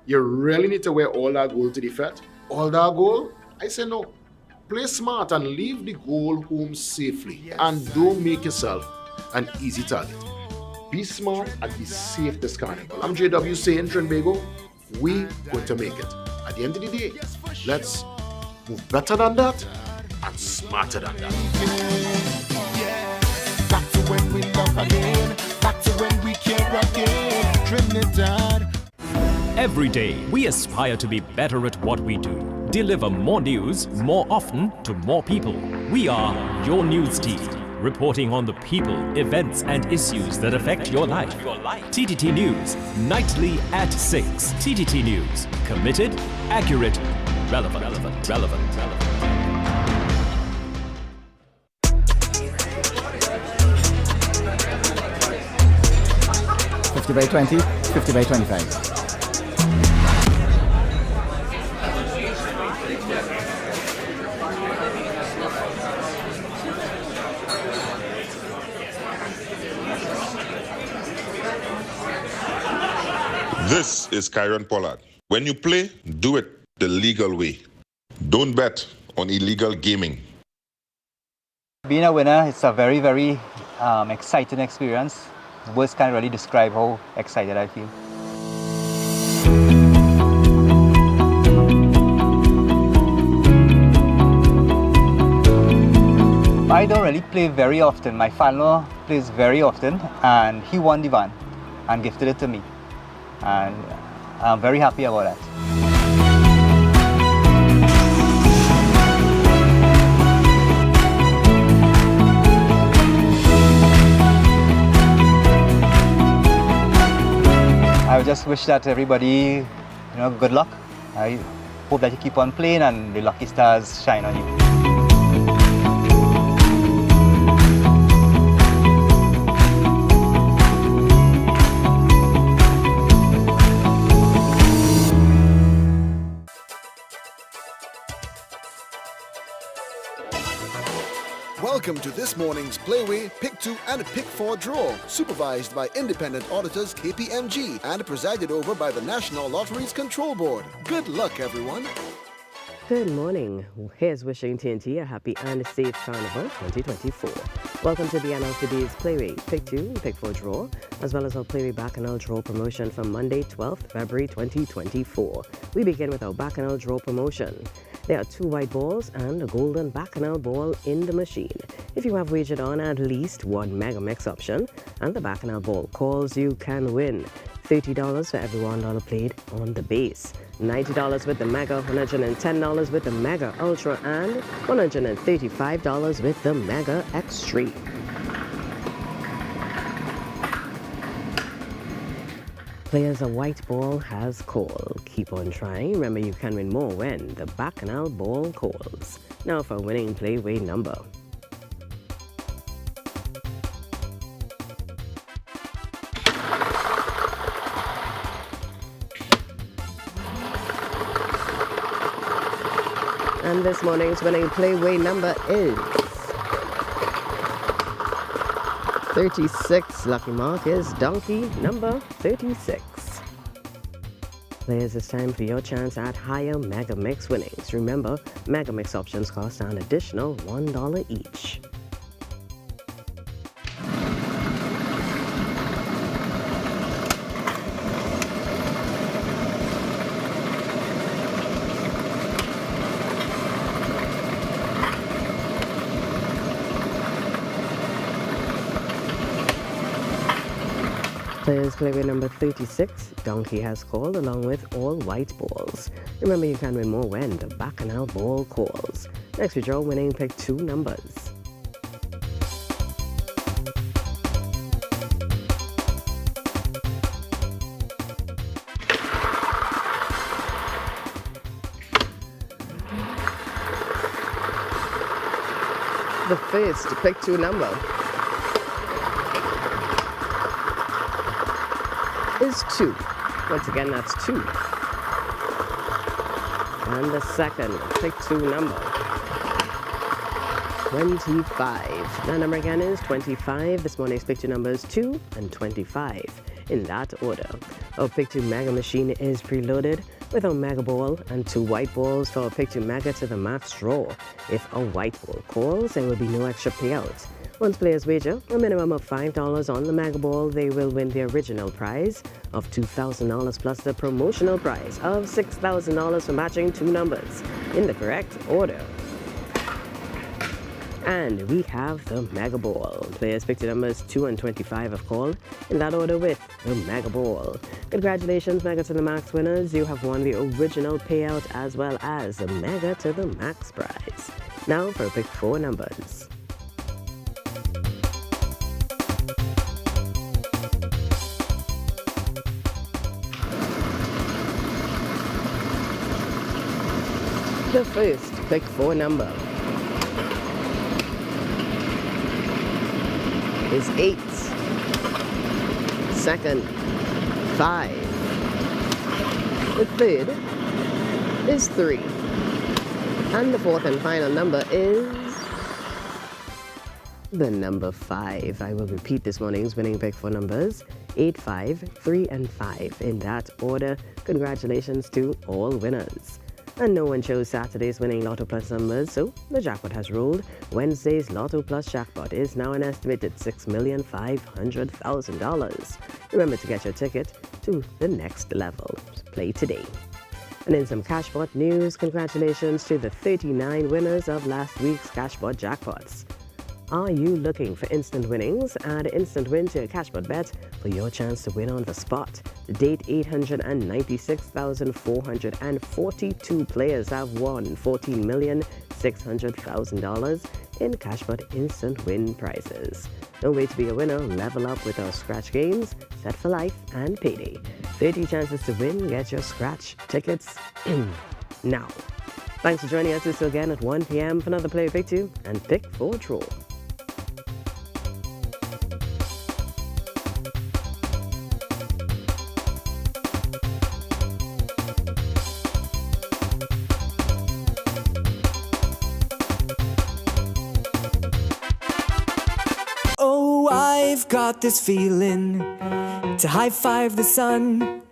you really need to wear all that gold to the fete? All that gold? I say no. Play smart and leave the gold home safely. Yes, and don't make yourself an easy target. Be smart and be safe this carnival. I'm JW saying Trinbago, we going to make it. At the end of the day, let's move better than that and smarter than that.
Back to when we love again. Back to when we care again. Trinidad.
Every day, we aspire to be better at what we do. Deliver more news, more often, to more people. We are your news team, reporting on the people, events, and issues that affect your life. TTT News, nightly at 6. TTT News, committed, accurate, relevant.
50 by 20, 50 by 25.
This is Kyron Pollard. When you play, do it the legal way. Don't bet on illegal gaming.
Being a winner, it's a very, very exciting experience. Words can't really describe how excited I feel. I don't really play very often. My father plays very often, and he won the van and gifted it to me. And I'm very happy about that. I just wish that everybody, good luck. I hope that you keep on playing and the lucky stars shine on you.
Welcome to this morning's Playway Pick 2 and Pick 4 draw, supervised by independent auditors KPMG and presided over by the National Lotteries Control Board. Good luck, everyone.
Good morning. Here's wishing TNT a happy and safe Carnival 2024. Welcome to the NLCB's Playway Pick 2 and Pick 4 draw, as well as our Playway Bacchanal draw promotion for Monday, 12th February 2024. We begin with our Bacchanal draw promotion. There are 2 white balls and a golden Bacchanal ball in the machine. If you have wagered on at least one Mega Mix option and the Bacchanal ball calls, you can win $30 for every $1 played on the base, $90 with the Mega, $110 with the Mega Ultra, and $135 with the Mega Extreme. Players, a white ball has called. Keep on trying. Remember, you can win more when the Bacchanal ball calls. Now for winning Playway number. And this morning's winning Playway number is 36. Lucky mark is donkey number 36. Players, it's time for your chance at higher Mega Mix winnings. Remember, Mega Mix options cost an additional $1 each. Players, Playway number 36, donkey has called along with all white balls. Remember, you can win more when the Bacchanal ball calls. Next we draw winning pick 2 numbers. The first pick 2 number is 2. Once again, that's 2. And the second pick 2 number, 25. That number again is 25. This morning's pick 2 numbers 2 and 25 in that order. Our pick 2 Mega machine is preloaded with a Mega ball and 2 white balls for our pick 2 Mega to the max draw. If a white ball calls, there will be no extra payout. Once players wager a minimum of $5 on the Mega Ball, they will win the original prize of $2,000 plus the promotional prize of $6,000 for matching 2 numbers in the correct order. And we have the Mega Ball. Players picked the numbers 2 and 25 have called in that order with the Mega Ball. Congratulations, Mega to the Max winners. You have won the original payout as well as the Mega to the Max prize. Now for pick 4 numbers. The first pick 4 number is 8. second, 5. The third is 3. And the fourth and final number is the number 5. I will repeat this morning's winning pick for numbers 8, 5, 3, and 5. In that order, congratulations to all winners. And no one chose Saturday's winning Lotto Plus numbers, so the jackpot has rolled. Wednesday's Lotto Plus jackpot is now an estimated $6,500,000. Remember to get your ticket to the next level. Play today. And in some Cashpot news, congratulations to the 39 winners of last week's Cashpot jackpots. Are you looking for instant winnings? Add instant win to your Cashpot bet for your chance to win on the spot. To date, 896,442 players have won $14,600,000 in Cashpot instant win prizes. Don't wait to be a winner. Level up with our scratch games, Set for Life and Payday. 30 chances to win. Get your scratch tickets now. Thanks for joining us this again at 1 p.m. for another Play Pick 2 and Pick 4 Draw.
Oh, I've got this feeling to high-five the sun,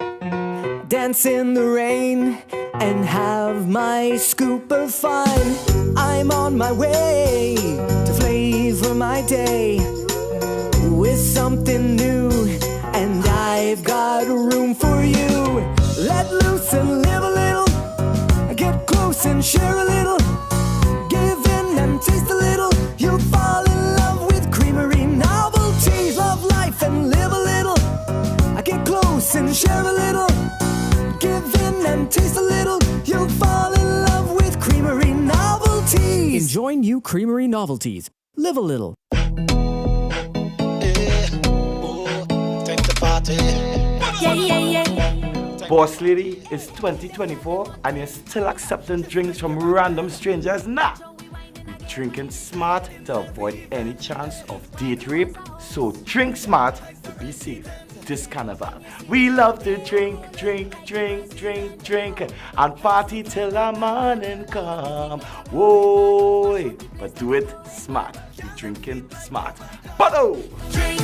dance in the rain, and have my scoop of fun. I'm on my way to flavor my day with something new, and I've got room for you. Let loose and live a little, get close and share a little, give in and taste a little. You'll fall in love with Creamery novelties. Love life and live a little, get close and share a little, give in and taste a little. You'll fall in love with Creamery novelties.
Enjoy new Creamery novelties. Live a little.
Time to party.
Yeah.
Boss lady, it's 2024 and you're still accepting drinks from random strangers? Nah! We're drinking smart to avoid any chance of date rape, so drink smart to be safe this carnival. We love to drink, and party till the morning come. Whoa, but do it smart. We're drinking smart. Bottle!
Drink,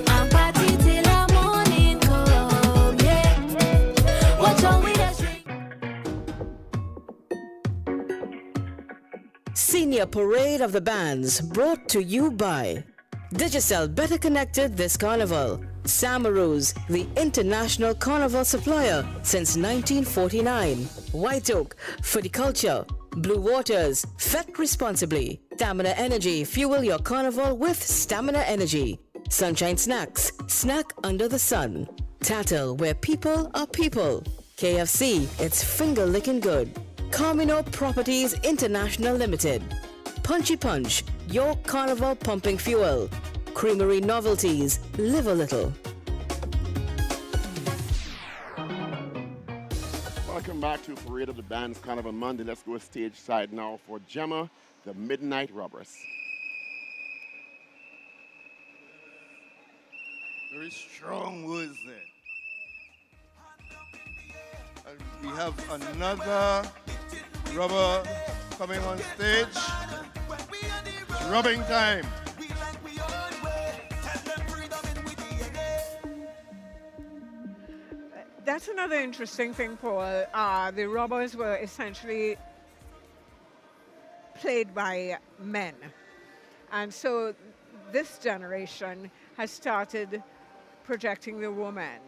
and party till the morning come. Yeah. What's wrong with us?
Senior Parade of the Bands, brought to you by Digicel, better connected this carnival. Samaroos, the international carnival supplier since 1949. White Oak, Fruticulture. Blue Waters, fet responsibly. Stamina Energy, fuel your carnival with Stamina Energy. Sunshine Snacks, snack under the sun. Tattle, where people are people. KFC, it's finger licking good. Carmino Properties International Limited. Punchy Punch, your carnival pumping fuel. Creamery Novelties, live a little.
Welcome back to Parade of the Bands Carnival Monday. Let's go stage side now for Gemma, the Midnight Robbers.
Very strong words there. And we have another rubber coming on stage. It's rubbing time.
That's another interesting thing, Paul. The robbers were essentially played by men. And so this generation has started projecting the woman.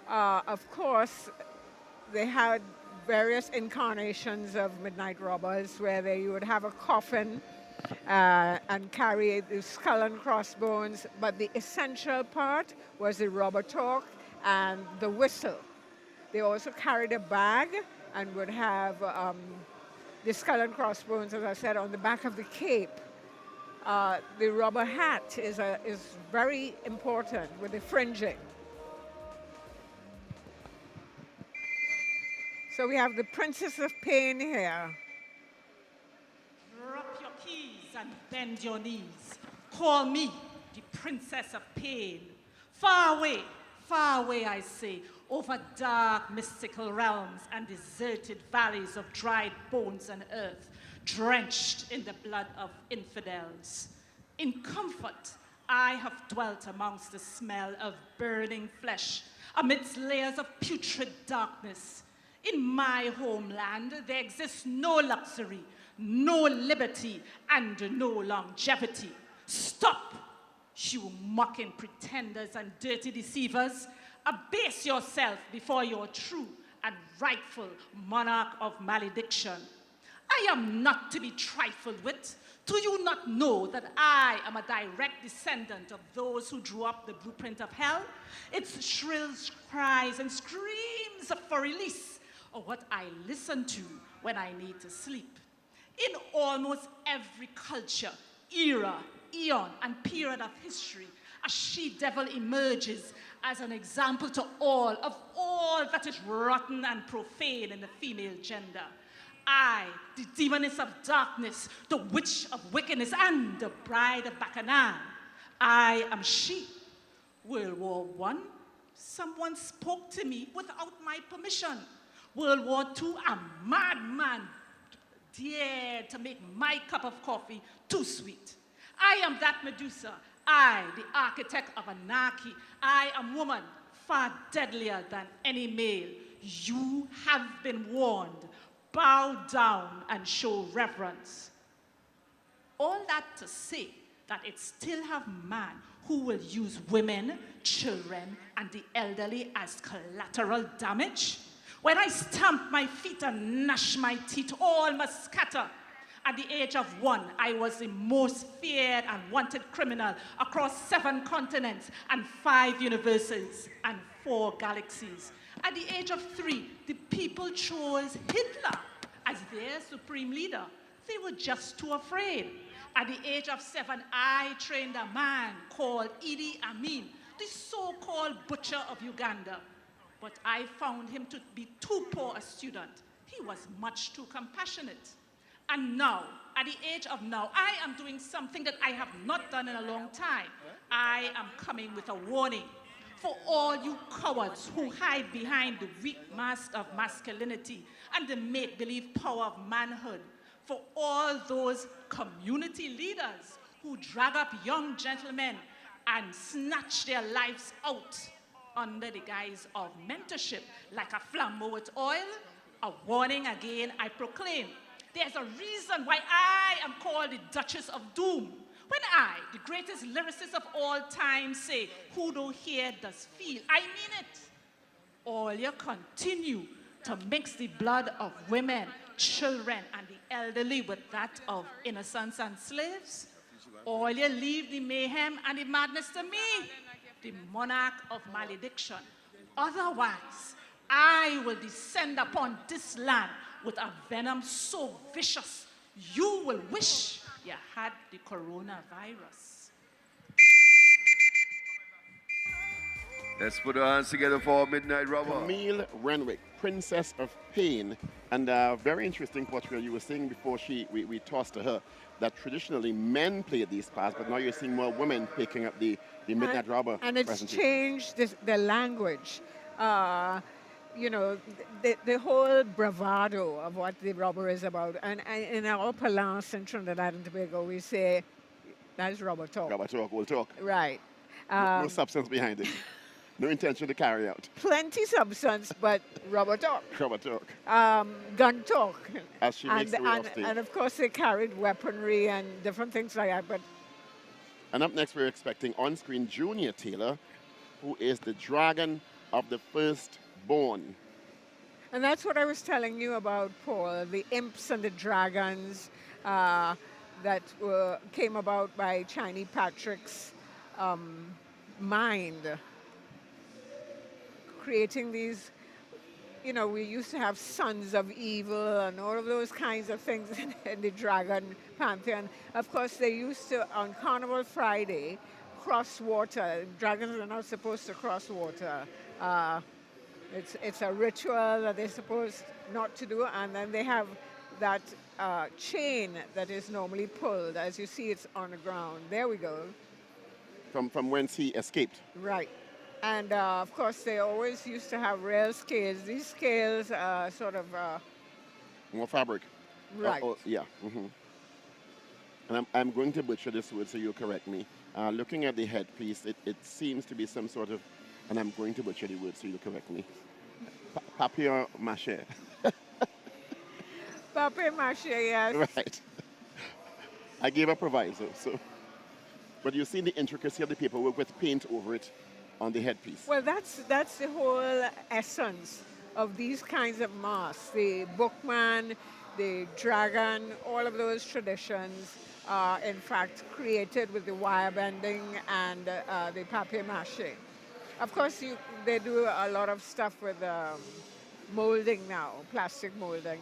Of course, they had various incarnations of Midnight Robbers where you would have a coffin and carry the skull and crossbones, but the essential part was the robber talk and the whistle. They also carried a bag and would have the skull and crossbones, as I said, on the back of the cape. The robber hat is very important with the fringing. So we have the Princess of Pain here.
Drop your keys and bend your knees. Call me the Princess of Pain, Far away, I say, over dark mystical realms and deserted valleys of dried bones and earth, drenched in the blood of infidels. In comfort, I have dwelt amongst the smell of burning flesh, amidst layers of putrid darkness. In my homeland, there exists no luxury, no liberty, and no longevity. Stop, you mocking pretenders and dirty deceivers. Abase yourself before your true and rightful monarch of malediction. I am not to be trifled with. Do you not know that I am a direct descendant of those who drew up the blueprint of hell? Its shrill cries and screams for release are what I listen to when I need to sleep. In almost every culture, era, eon, and period of history, a she-devil emerges as an example to all that is rotten and profane in the female gender. I, the demoness of darkness, the witch of wickedness, and the bride of Bacchanal, I am she. World War I, someone spoke to me without my permission. World War II, a madman dared to make my cup of coffee too sweet. I am that Medusa, I, the architect of anarchy. I am woman, far deadlier than any male. You have been warned. Bow down and show reverence. All that to say that it still have man who will use women, children, and the elderly as collateral damage. When I stamp my feet and gnash my teeth, all must scatter. At the age of 1, I was the most feared and wanted criminal across 7 continents and 5 universes and 4 galaxies. At the age of 3, the people chose Hitler as their supreme leader. They were just too afraid. At the age of 7, I trained a man called Idi Amin, the so-called butcher of Uganda. But I found him to be too poor a student. He was much too compassionate. And now, at the age of now, I am doing something that I have not done in a long time. I am coming with a warning for all you cowards who hide behind the weak mask of masculinity and the make-believe power of manhood. For all those community leaders who drag up young gentlemen and snatch their lives out under the guise of mentorship like a flambeau with oil, a warning again I proclaim. There's a reason why I am called the Duchess of Doom. When I, the greatest lyricist of all time, say, who don't hear does feel, I mean it. All you continue to mix the blood of women, children, and the elderly with that of innocents and slaves. All you leave the mayhem and the madness to me, the monarch of malediction. Otherwise, I will descend upon this land with a venom so vicious, you will wish you had the coronavirus.
Let's put our hands together for Midnight Rubber.
Camille Renwick, Princess of Pain. And very interesting what you were saying before we tossed to her, that traditionally men played these parts, but now you're seeing more women picking up the Midnight Rubber.
And it's changed the language. You know, the whole bravado of what the rubber is about. And in our parlance in Trinidad and Tobago, we say, that's rubber talk.
Rubber talk, we'll talk.
Right.
No substance behind it. No intention to carry out.
Plenty substance, but rubber talk.
Rubber talk.
Gun talk.
As she makes the way off stage.
And of course they carried weaponry and different things like that. But
and up next we're expecting on-screen Junior Taylor, who is the dragon of the firstborn.
And that's what I was telling you about, Paul, the imps and the dragons that came about by Chinese Patrick's mind. Creating these, you know, we used to have sons of evil and all of those kinds of things in the dragon pantheon. Of course, they used to, on Carnival Friday, cross water. Dragons are not supposed to cross water. It's a ritual that they're supposed not to do, and then they have that chain that is normally pulled. As you see, it's on the ground. There we go.
From whence he escaped.
Right. And of course, they always used to have real scales. These scales are sort of
More fabric.
right.
Yeah. And I'm going to butcher this word, so you'll correct me. Looking at the headpiece, it seems to be some sort of, and I'm going to butcher the word, so you'll correct me. Papier mâché.
Papier mache, yes.
Right. I gave a proviso, so. But you see the intricacy of the paperwork with paint over it on the headpiece.
Well, that's the whole essence of these kinds of masks. The bookman, the dragon, all of those traditions are in fact created with the wire bending and the papier mache. Of course, they do a lot of stuff with molding now, plastic molding.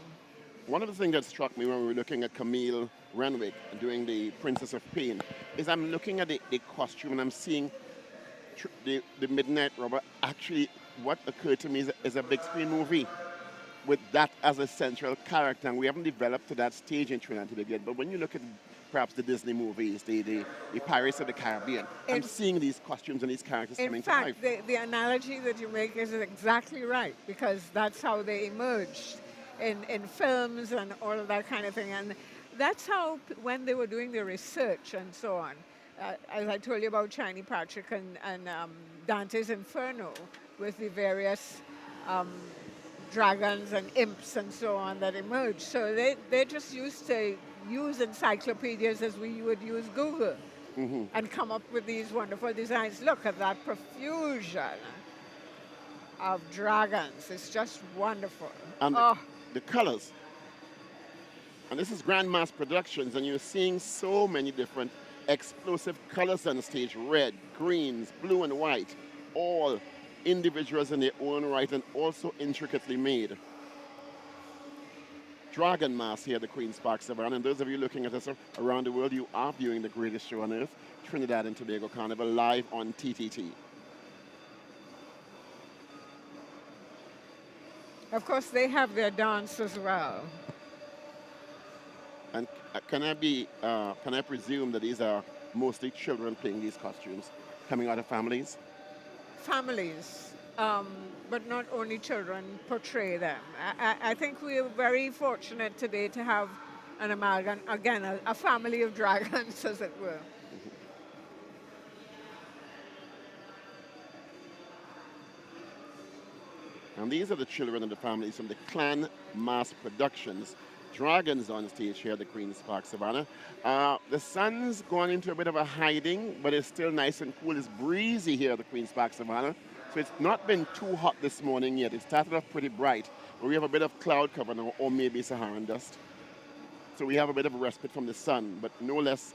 One of the things that struck me when we were looking at Camille Renwick doing the Princess of Pain is I'm looking at the costume and I'm seeing the Midnight Robber. Actually, what occurred to me is a big screen movie with that as a central character, and we haven't developed to that stage in Trinidad and Tobago yet. But when you look at perhaps the Disney movies, the Pirates of the Caribbean, I'm seeing these costumes and these characters coming to life.
In fact, the analogy that you make is exactly right, because that's how they emerged in films and all of that kind of thing. And that's how, when they were doing the research and so on, as I told you about Chiny Patrick and Dante's Inferno, with the various dragons and imps and so on that emerged. So they just used to use encyclopedias as we would use Google and come up with these wonderful designs. Look at that profusion of dragons. It's just wonderful.
And the colors. And this is Grand Mass Productions, and you're seeing so many different explosive colors on the stage. Red, greens, blue and white, all individuals in their own right and also intricately made. Dragon Mass here at the Queen's Park Savannah. And those of you looking at us around the world, you are viewing the greatest show on earth, Trinidad and Tobago Carnival, live on TTT.
Of course, they have their dance as well.
And can I presume that these are mostly children playing these costumes, coming out of families?
Families, but not only children portray them. I think we're very fortunate today to have an amalgam, again, a family of dragons, as it were.
And these are the children of the families from the Clan Mass Productions. Dragons on stage here at the Queen's Park Savannah. The sun's gone into a bit of a hiding, but it's still nice and cool. It's breezy here at the Queen's Park Savannah. So it's not been too hot this morning yet. It started off pretty bright, but we have a bit of cloud cover now, or maybe Saharan dust. So we have a bit of a respite from the sun, but no less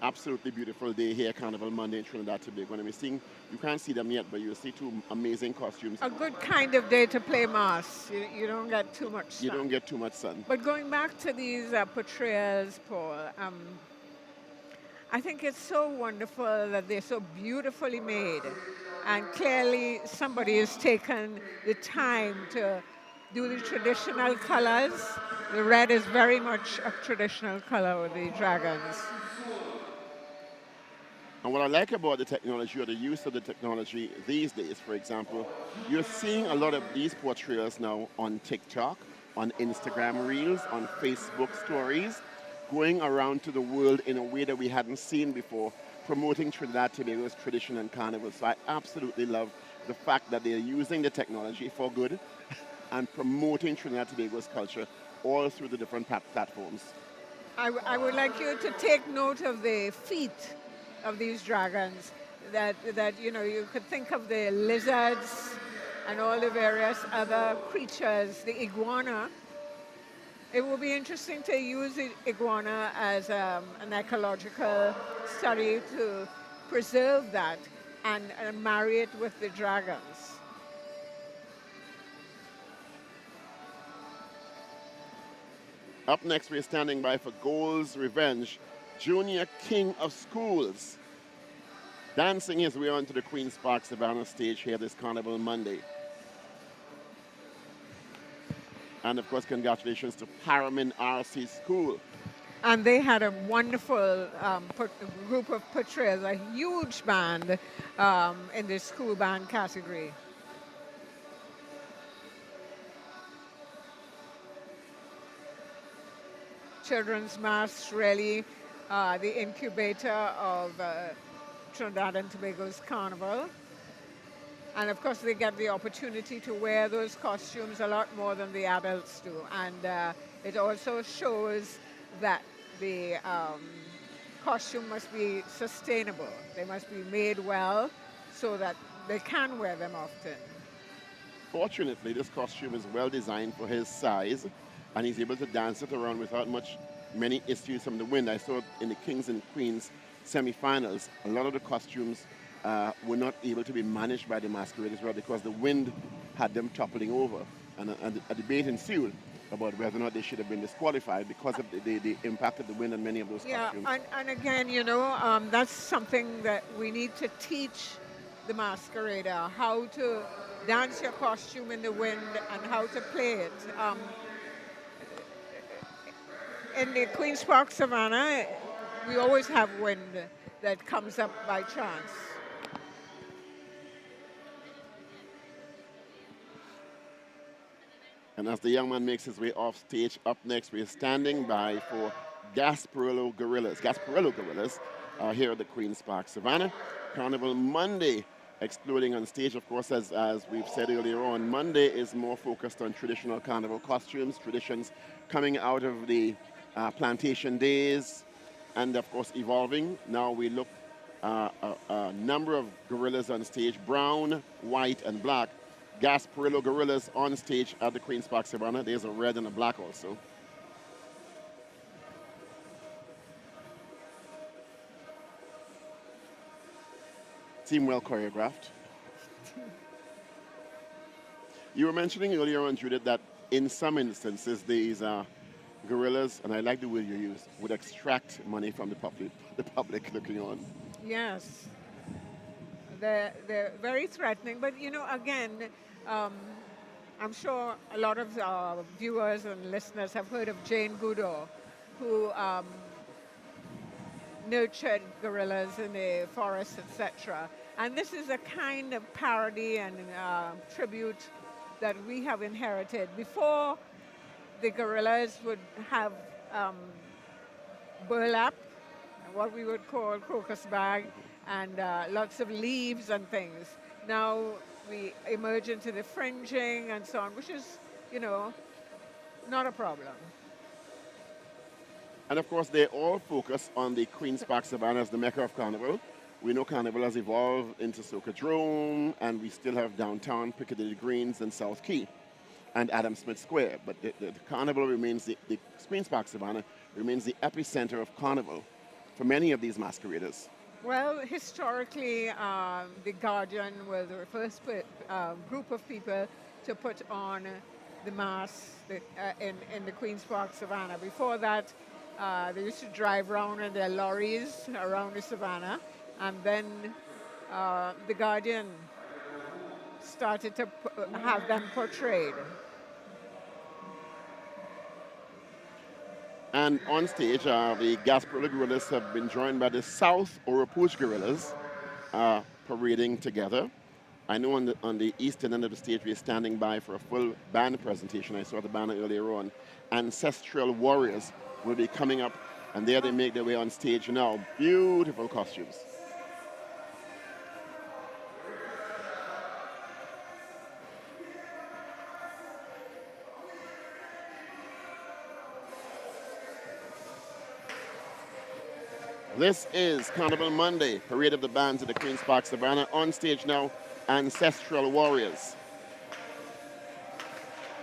absolutely beautiful day here, Carnival Monday in Trinidad and Tobago. And we're seeing, you can't see them yet, but you'll see two amazing costumes.
A good kind of day to play mass. You don't get too much sun.
You don't get too much sun.
But going back to these portrayals, Paul, I think it's so wonderful that they're so beautifully made. And clearly somebody has taken the time to do the traditional colors. The red is very much a traditional color with the dragons.
And what I like about the technology, or the use of the technology these days, for example, you're seeing a lot of these portrayals now on TikTok, on Instagram Reels, on Facebook Stories, going around to the world in a way that we hadn't seen before, promoting Trinidad and Tobago's tradition and carnival. So I absolutely love the fact that they're using the technology for good and promoting Trinidad and Tobago's culture all through the different platforms.
I would like you to take note of the feet of these dragons, that you could think of the lizards and all the various other creatures, the iguana. It will be interesting to use the iguana as an ecological study to preserve that and marry it with the dragons.
Up next, we're standing by for Gold's Revenge, Junior King of Schools, dancing his way onto the Queen's Park Savannah stage here this Carnival Monday. And of course, congratulations to Paramin RC School
And they had a wonderful group of portrayals, a huge band in the school band category. Children's Mass, really the incubator of Trinidad and Tobago's Carnival. And of course, they get the opportunity to wear those costumes a lot more than the adults do. And it also shows that the costume must be sustainable. They must be made well so that they can wear them often.
Fortunately, this costume is well designed for his size, and he's able to dance it around without many issues from the wind. I saw in the Kings and Queens semi-finals, a lot of the costumes were not able to be managed by the masqueraders because the wind had them toppling over. And a debate ensued about whether or not they should have been disqualified because of the impact of the wind on many of those costumes.
And again, you know, that's something that we need to teach the masquerader, how to dance your costume in the wind and how to play it. In the Queen's Park Savannah, we always have wind that comes up by chance.
And as the young man makes his way off stage, up next we're standing by for Gasparillo Gorillas. Gasparillo Gorillas are here at the Queen's Park Savannah. Carnival Monday exploding on stage. Of course, as we've said earlier on, Monday is more focused on traditional carnival costumes, traditions coming out of the plantation days, and of course evolving. Now we look a number of gorillas on stage, brown, white, and black. Gasparillo Gorillas on stage at the Queen's Park Savannah. There's a red and a black also. Seem well choreographed. You were mentioning earlier on, Judith, that in some instances these gorillas, and I like the word you use, would extract money from the public looking on.
Yes. They're very threatening, but you know, again, I'm sure a lot of viewers and listeners have heard of Jane Goodall, who nurtured gorillas in the forest, etc. And this is a kind of parody and tribute that we have inherited. Before, the gorillas would have burlap, what we would call crocus bag, and lots of leaves and things. Now we emerge into the fringing and so on, which is, you know, not a problem.
And of course, they all focus on the Queen's Park Savannah as the mecca of Carnival. We know Carnival has evolved into Socadrome, and we still have downtown Piccadilly Greens and South Key and Adam Smith Square. But the Carnival remains, the Queen's Park Savannah remains the epicenter of Carnival for many of these masqueraders.
Well, historically, the Guardian was the first group of people to put on the mass in the Queen's Park Savannah. Before that, they used to drive around in their lorries around the Savannah, and then the Guardian started to have them portrayed.
And on stage, the Gasparillo Gorillas have been joined by the South Oropouche Gorillas parading together. I know on the eastern end of the stage, we're standing by for a full band presentation. I saw the banner earlier on. Ancestral Warriors will be coming up, and there they make their way on stage now. Beautiful costumes. This is Carnival Monday, Parade of the Bands at the Queen's Park Savannah. On stage now, Ancestral Warriors.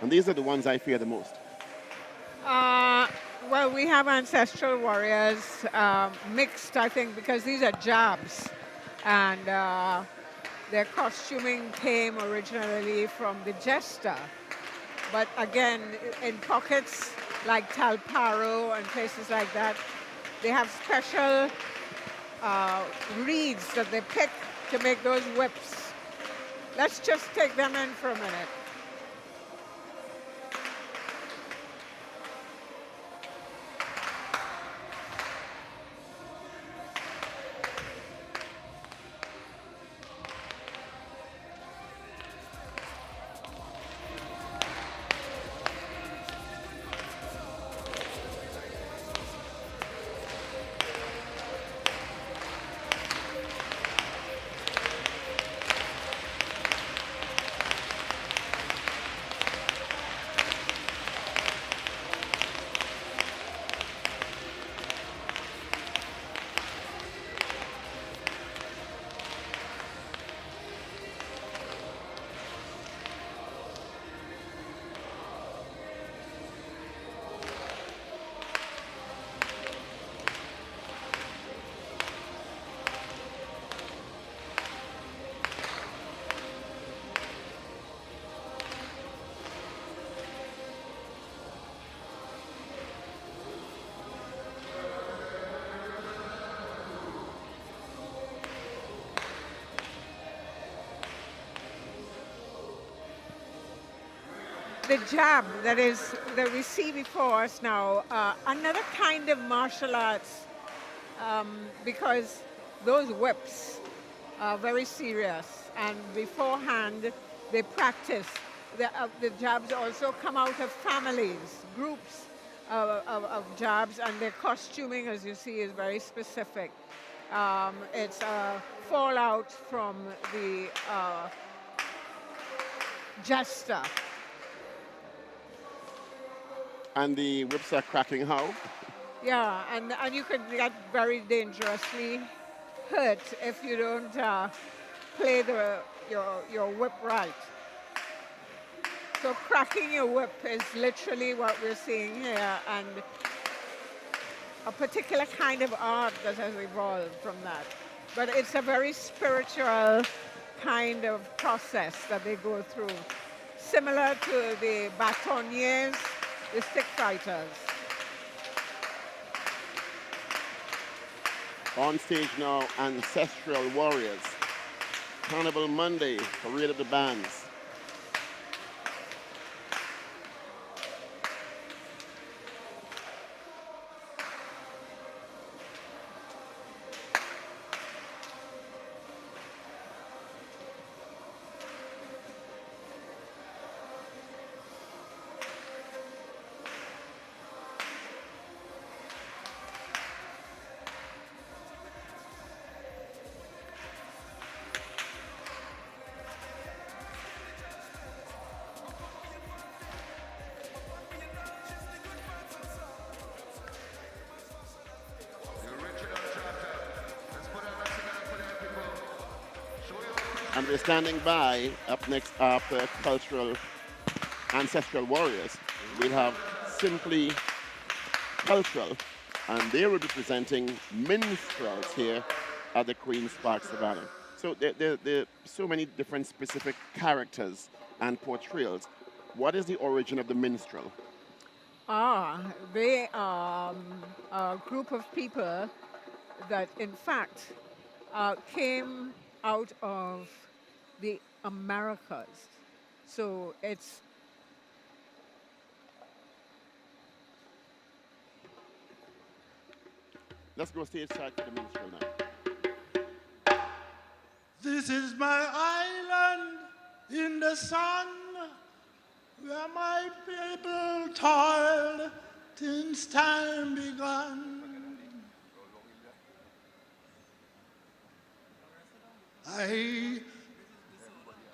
And these are the ones I fear the most.
Well, we have Ancestral Warriors mixed, I think, because these are jabs. And their costuming came originally from the Jester. But again, in pockets like Talparo and places like that, they have special reeds that they pick to make those whips. Let's just take them in for a minute. the jab that we see before us now, another kind of martial arts, because those whips are very serious, and beforehand they practice. The jabs also come out of families, groups of jabs, and their costuming, as you see, is very specific. It's a fallout from the jester.
And the whips are cracking how?
Yeah, and you could get very dangerously hurt if you don't play your whip right. So cracking your whip is literally what we're seeing here, and a particular kind of art that has evolved from that. But it's a very spiritual kind of process that they go through, similar to the batoniers, the stick fighters.
On stage now, Ancestral Warriors. Carnival Monday, Parade of the Bands. And we're standing by. Up next after cultural Ancestral Warriors, we have Simply Cultural, and they will be presenting minstrels here at the Queen's Park Savannah. So there are so many different specific characters and portrayals. What is the origin of the minstrel?
They are a group of people that, in fact, came out of the Americas. So it's
Let's go stage side for the minstrel now.
This is my island in the sun, where my people toiled since time begun. I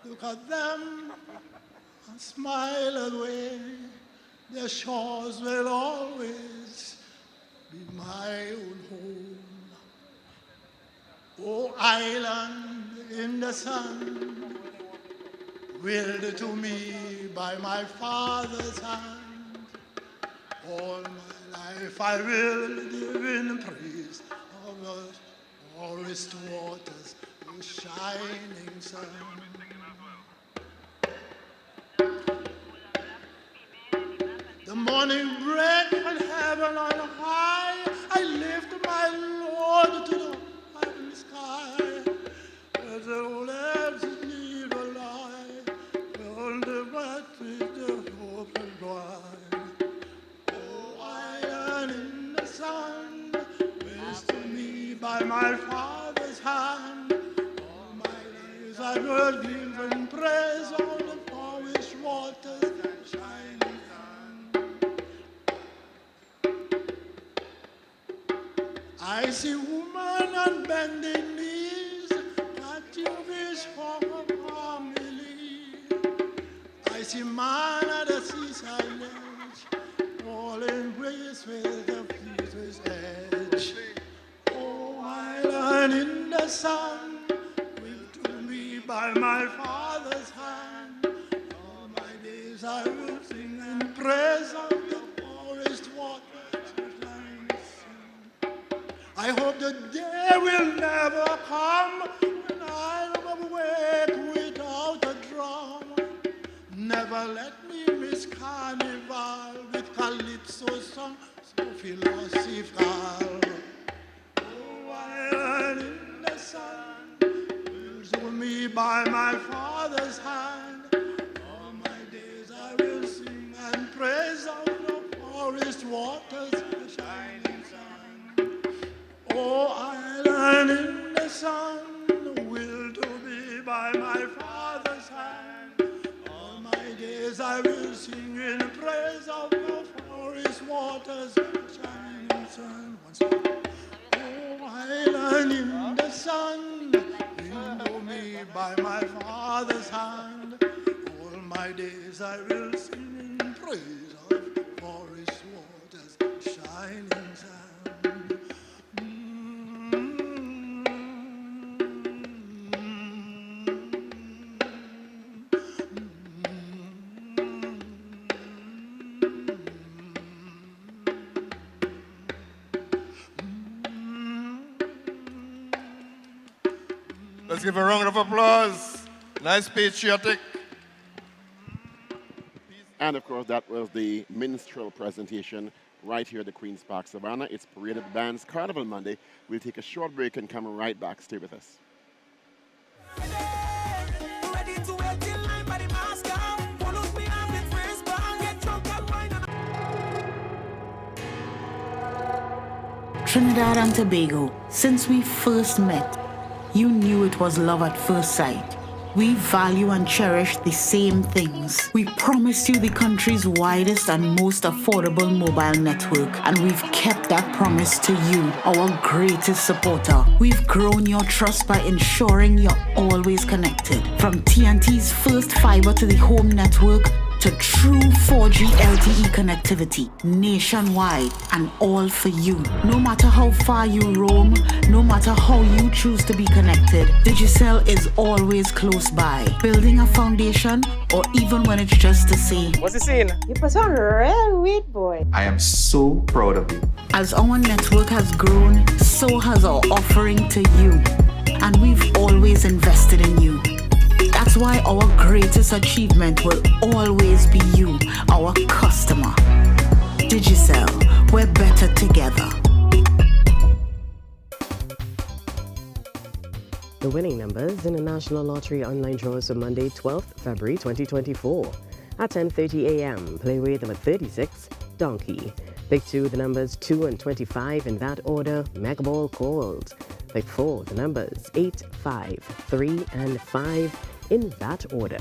look at them and smile away. Their shores will always be my own home. Oh, island in the sun, willed to me by my father's hand. All my life I will live in praise of the forest waters, the shining sun. The morning break from heaven on high, I lift my Lord to the heavenly sky. As the old earth need a lie, on the earth is the open wide. Oh, iron in the sun, raised to me by my Father's hand. All my days I will give and praise all the forest waters that shine. I see woman on bending knees, that you wish for her family. I see man at the seaside edge, all embraced with the fleetest edge. Oh, island in the sun, will to me by my Father's hand. All my days I will sing and praise of the forest waters. I hope the day will never come when I'm awake without a drum. Never let me miss Carnival with Calypso song so philosophical. Oh, island in the sun, will to me by my Father's hand. All my days I will sing waters, the shining sun. Oh, island in the sun, will to be by my Father's hand. All my days I will sing in praise of the forest waters, the shining sun. Once more. Oh, island in the sun, will to me by my Father's hand. All my days I will sing in praise of forest waters, shining sun.
Let's give a round of applause. Nice patriotic.
And of course, that was the minstrel presentation right here at the Queen's Park Savannah. It's Parade of the Bands Carnival Monday. We'll take a short break and come right back. Stay with us.
Trinidad and Tobago, since we first met, you knew it was love at first sight. We value and cherish the same things. We promised you the country's widest and most affordable mobile network, and we've kept that promise to you, our greatest supporter. We've grown your trust by ensuring you're always connected. From TNT's first fiber to the home network, to true 4G LTE connectivity nationwide, and all for you. No matter how far you roam, no matter how you choose to be connected, Digicel is always close by, building a foundation, or even when it's just to say,
what's the scene? You put on real weed, boy.
I am so proud of you. As our network has grown, so has our offering to you, and we've always invested in you. That's why our greatest achievement will always be you, our customer. Digicel, we're better together.
The winning numbers in the National Lottery online draws for Monday, 12th February 2024. At 10:30 a.m., play with number 36, Donkey. Pick 2, the numbers 2 and 25 in that order, Mega Ball called. Pick 4, the numbers 8, 5, 3, and 5 in that order.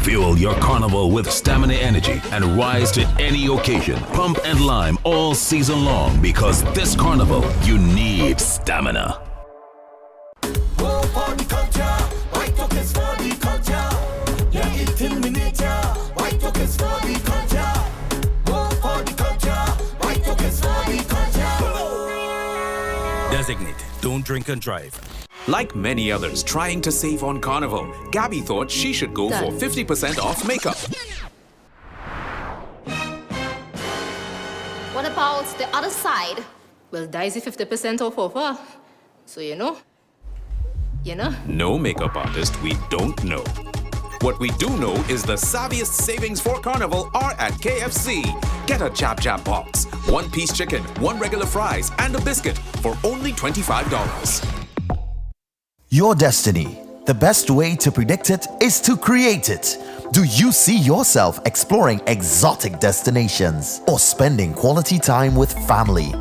Fuel your carnival with stamina energy and rise to any occasion. Pump and lime all season long because this carnival, you need stamina.
Designated. Don't drink and drive. Like many others trying to save on Carnival, Gabby thought she should go for 50% off makeup.
What about the other side? Well, Daisy 50% off offer. So you know.
No makeup artist we don't know. What we do know is the savviest savings for Carnival are at KFC. Get a Jab Jab box, 1-piece chicken, 1 regular fries, and a biscuit for only $25.
Your destiny. The best way to predict it is to create it. Do you see yourself exploring exotic destinations or spending quality time with family?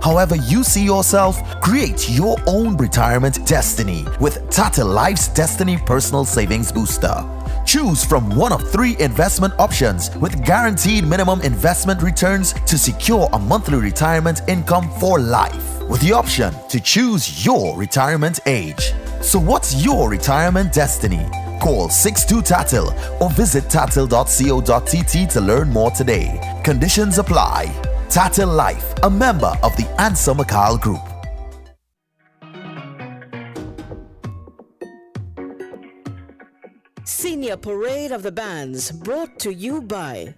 However you see yourself, create your own retirement destiny with Tata Life's Destiny Personal Savings Booster. Choose from one of 3 investment options with guaranteed minimum investment returns to secure a monthly retirement income for life, with the option to choose your retirement age. So what's your retirement destiny? Call 62TATIL or visit tatil.co.tt to learn more today. Conditions apply. Tatil Life, a member of the Ansa Makal Group.
Senior Parade of the Bands brought to you by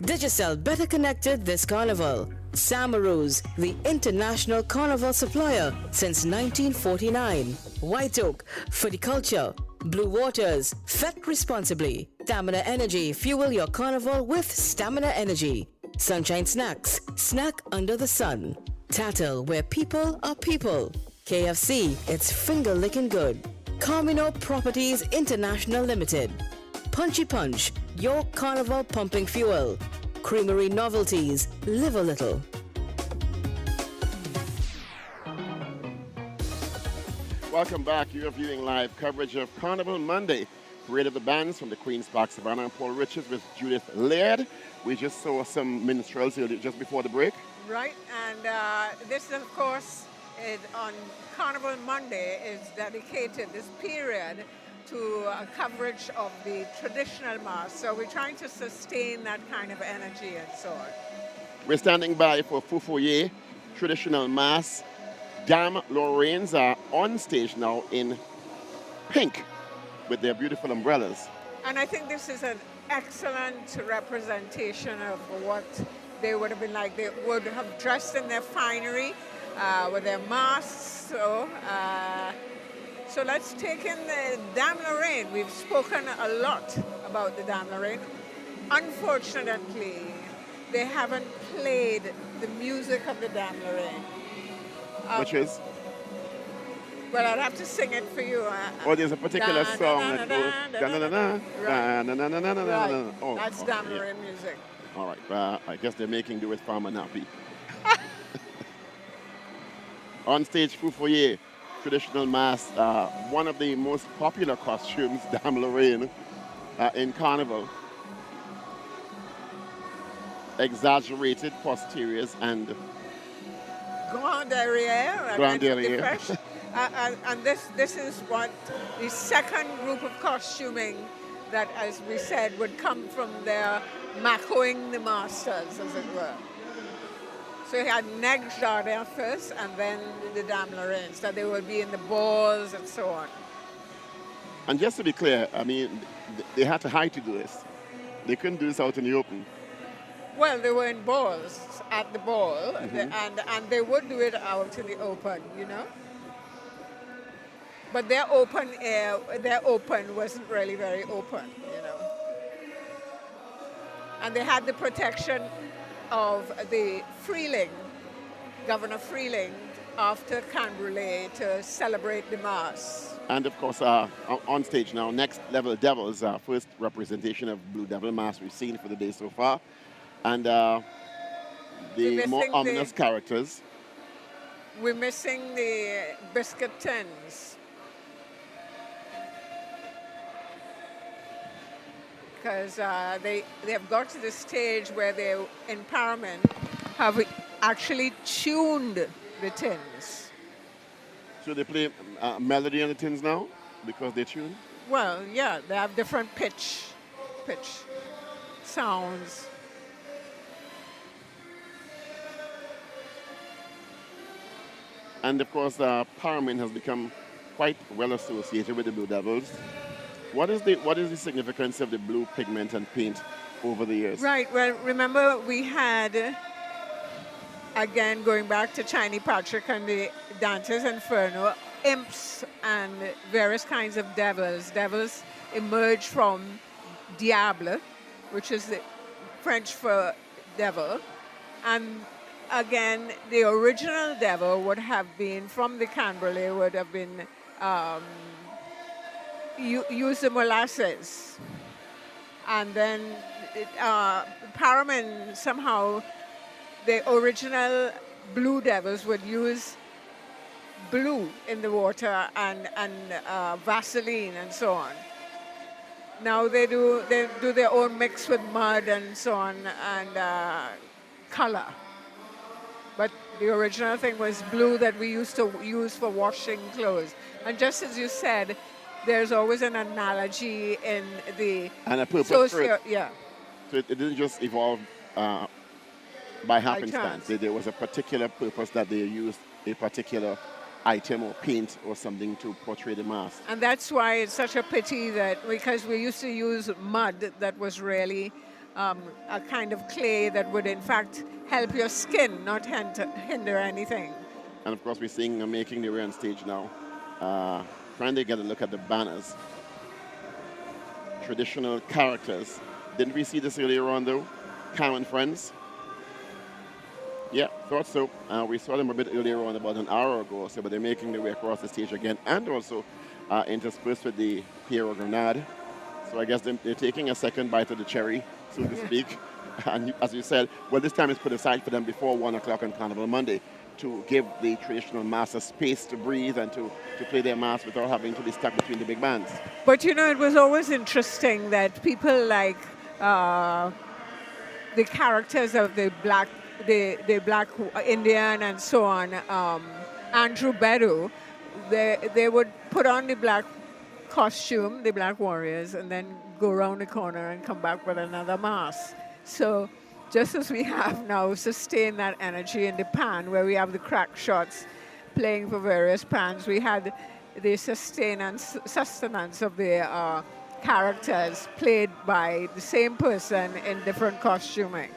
Digicel better connected this carnival. Samaroos, the international carnival supplier since 1949. White Oak, for the culture. Blue Waters, fet responsibly. Stamina Energy, fuel your carnival with Stamina Energy. Sunshine Snacks, snack under the sun. Tattle, where people are people. KFC, it's finger licking good. Carmino Properties International Limited. Punchy Punch, your carnival pumping fuel. Creamery Novelties, live a little.
Welcome back. You are viewing live coverage of Carnival Monday. Parade of the Bands from the Queen's Park Savannah and Paul Richards with Judith Laird. We just saw some minstrels here just before the break.
Right, and this, of course, is on Carnival Monday is dedicated, this period, to coverage of the traditional mass. So we're trying to sustain that kind of energy and so on.
We're standing by for Fufoye traditional mass. Dame Lorraines are on stage now in pink with their beautiful umbrellas.
And I think this is an excellent representation of what they would have been like. They would have dressed in their finery with their masks. So let's take in the Dame Lorraine. We've spoken a lot about the Dame Lorraine. Unfortunately, they haven't played the music of the Dame Lorraine.
Which is?
Well, I'd have to sing it for you.
Oh, there's a particular song that goes...
Right. That's Dame Lorraine music.
All right, I guess they're making do with Farmer Nappy. On stage, Fufoye, traditional mass, one of the most popular costumes, Dame Lorraine, in Carnival. Exaggerated posteriors and...
Grand derrière.
Grand derrière.
And this is what the second group of costuming that, as we said, would come from their macoing the masters, as it were. So you had Neg Jardin first, and then the Dame Lorraine. So they would be in the balls and so on.
And just to be clear, I mean, they had to hide to do this. They couldn't do this out in the open.
Well, they were in balls at the ball, and they would do it out in the open, you know. But their open wasn't really very open, you know. And they had the protection of the Freeling, Governor Freeling, after Canbrulé to celebrate the Mass.
And of course, on stage now, Next Level Devils, first representation of Blue Devil Mass we've seen for the day so far. And the more ominous characters.
We're missing the biscuit tins. Because they have got to the stage where they, in Paramount, have actually tuned the tins.
So they play melody on the tins now because they tune?
Well, yeah, they have different pitch sounds.
And of course, Paramount has become quite well associated with the Blue Devils. What is the significance of the blue pigment and paint over the years?
Right. Well, remember we had, again, going back to Chinese Patrick and the Dante's Inferno, imps and various kinds of devils. Devils emerged from diable, which is the French for devil. And again, the original devil would have been, from the Canbrulé, would have been use the molasses. And then Paramount, somehow, the original blue devils would use blue in the water and Vaseline and so on. Now they do their own mix with mud and so on and color. But the original thing was blue that we used to use for washing clothes. And just as you said, there's always an analogy in the...
And a purpose for it.
Yeah.
So it didn't just evolve by happenstance. There was a particular purpose that they used a particular item or paint or something to portray the mask.
And that's why it's such a pity that, because we used to use mud that was really a kind of clay that would in fact help your skin, not hinder anything.
And of course, we're seeing them making their way on stage now. Trying to get a look at the banners. Traditional characters. Didn't we see this earlier on though? Cam and Friends. Yeah, thought so. We saw them a bit earlier on, about an hour ago or so, but they're making their way across the stage again, and also interspersed with the Piero Grenade. So I guess they're taking a second bite of the cherry, so to speak. And as you said, well, this time it's put aside for them before 1 o'clock on Carnival Monday to give the traditional mass a space to breathe and to play their mass without having to be stuck between the big bands.
But you know, it was always interesting that people like the characters of the black Indian and so on, Andrew Bedu, they would put on the black costume, the Black Warriors, and then go around the corner and come back with another mask. So just as we have now sustained that energy in the pan, where we have the crack shots playing for various pans, we had the sustenance of the characters played by the same person in different costuming.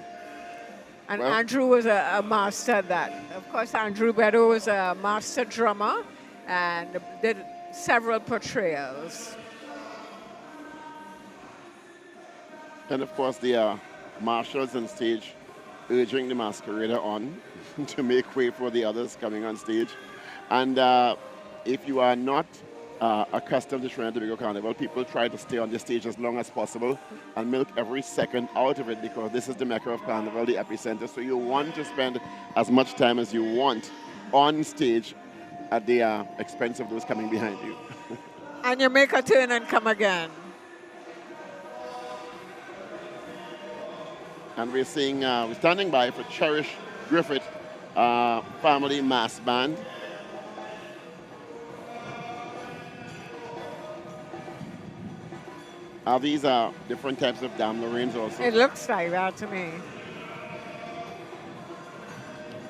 And well, Andrew was a master at that. Of course, Andrew Bedu was a master drummer and did several portrayals.
And of course, the marshals on stage urging the masquerader on to make way for the others coming on stage. And if you are not accustomed to Trinidad and Tobago Carnival, people try to stay on the stage as long as possible and milk every second out of it, because this is the Mecca of Carnival, the epicenter. So you want to spend as much time as you want on stage at the expense of those coming behind you.
And you make a turn and come again.
And we're seeing, we're standing by for Cherish Griffith Family Mass Band. These are different types of Dame Lorraines also.
It looks like that to me.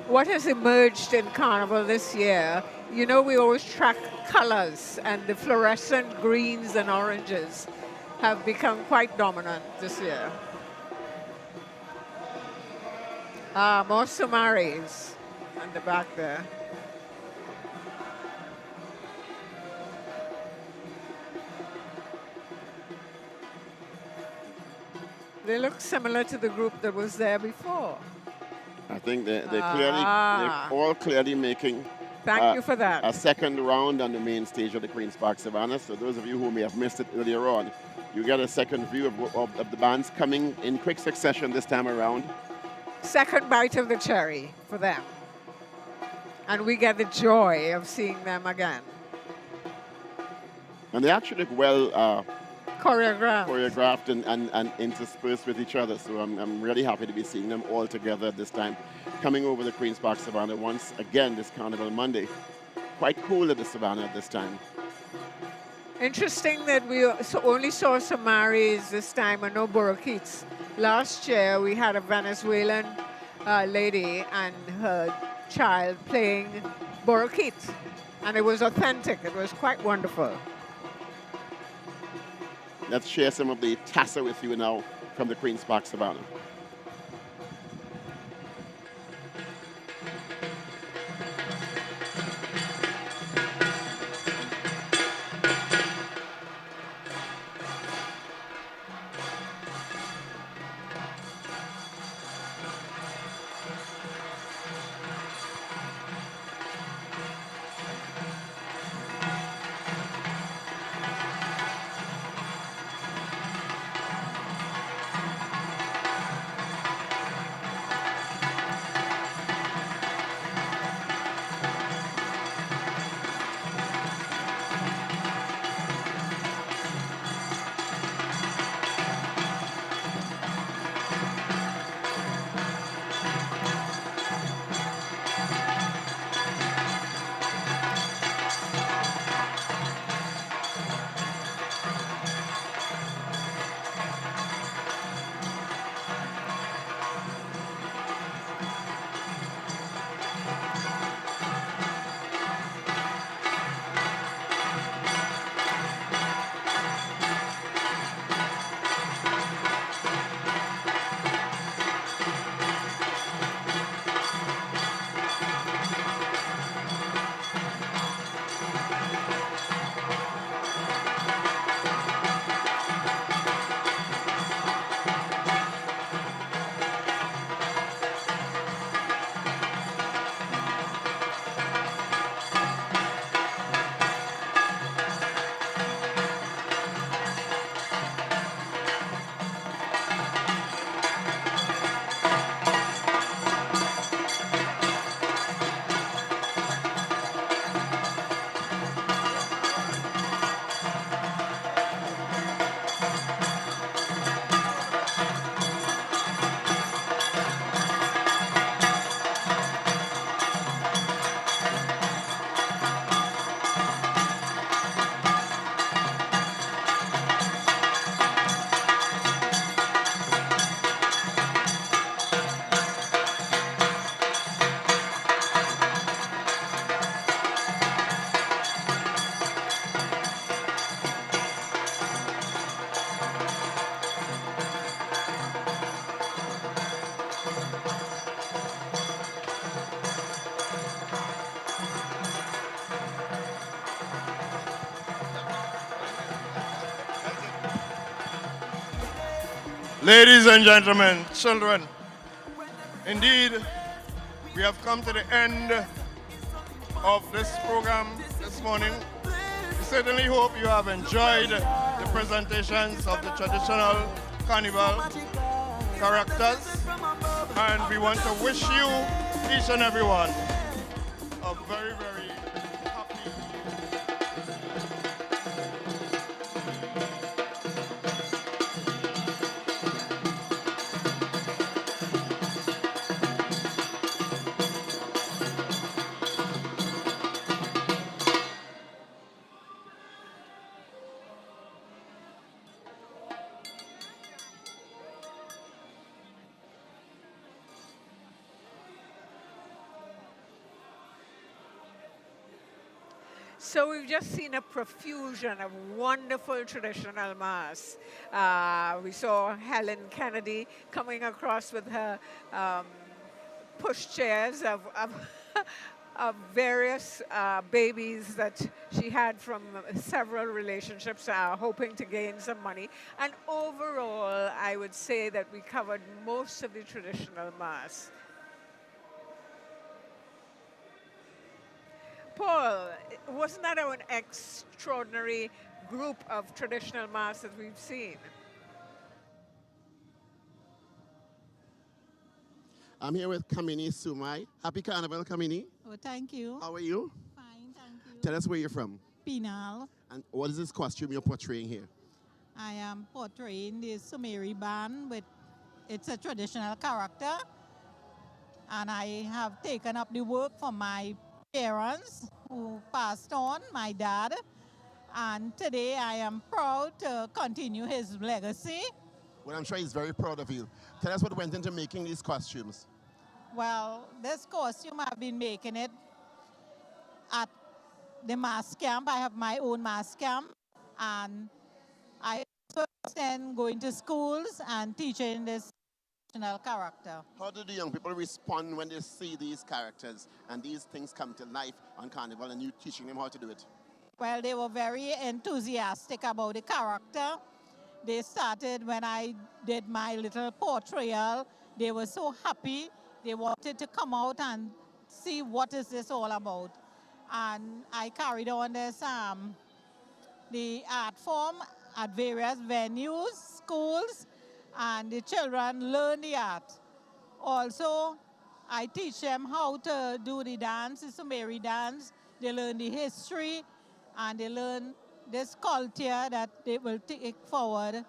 What has emerged in Carnival this year, you know, we always track colors, and the fluorescent greens and oranges have become quite dominant this year. More Somaris on the back there. They look similar to the group that was there before.
I think they're all clearly making
Thank you for that.
A second round on the main stage of the Queen's Park Savannah. So those of you who may have missed it earlier on, you get a second view of the bands coming in quick succession this time around.
Second bite of the cherry for them. And we get the joy of seeing them again.
And they actually look well
choreographed
and interspersed with each other. So I'm really happy to be seeing them all together this time, coming over the Queen's Park Savannah once again this Carnival Monday. Quite cool at the Savannah at this time.
Interesting that we only saw Somaris this time and no Borokites. Last year we had a Venezuelan lady and her child playing Borokit, and it was authentic. It was quite wonderful.
Let's share some of the tassa with you now from the Queen's Park Savannah.
Ladies and gentlemen, children, indeed, we have come to the end of this program this morning. We certainly hope you have enjoyed the presentations of the traditional Carnival characters, and we want to wish you, each and every one, a very, very happy.
So we've just seen a profusion of wonderful traditional mass. We saw Helen Kennedy coming across with her pushchairs of various babies that she had from several relationships, hoping to gain some money. And overall, I would say that we covered most of the traditional mass. Paul, wasn't that an extraordinary group of traditional mass that we've seen?
I'm here with Kamini Sumai. Happy Carnival, Kamini.
Oh, thank you.
How are you?
Fine, thank you.
Tell us where you're from.
Penal.
And what is this costume you're portraying here?
I am portraying the Sumeri band with, it's a traditional character. And I have taken up the work from my parents who passed on, my dad. And today I am proud to continue his legacy.
Well, I'm sure he's very proud of you. Tell us what went into making these costumes.
Well, this costume, I've been making it at the mass camp. I have my own mass camp. And I also then going to schools and teaching this traditional character.
How do the young people respond when they see these characters and these things come to life on Carnival and you teaching them how to do it?
Well, they were very enthusiastic about the character. They started when I did my little portrayal. They were so happy. They wanted to come out and see what is this all about. And I carried on this, the art form at various venues, schools, and the children learn the art. Also, I teach them how to do the dance, the Sumeri dance. They learn the history, and they learn this culture that they will take forward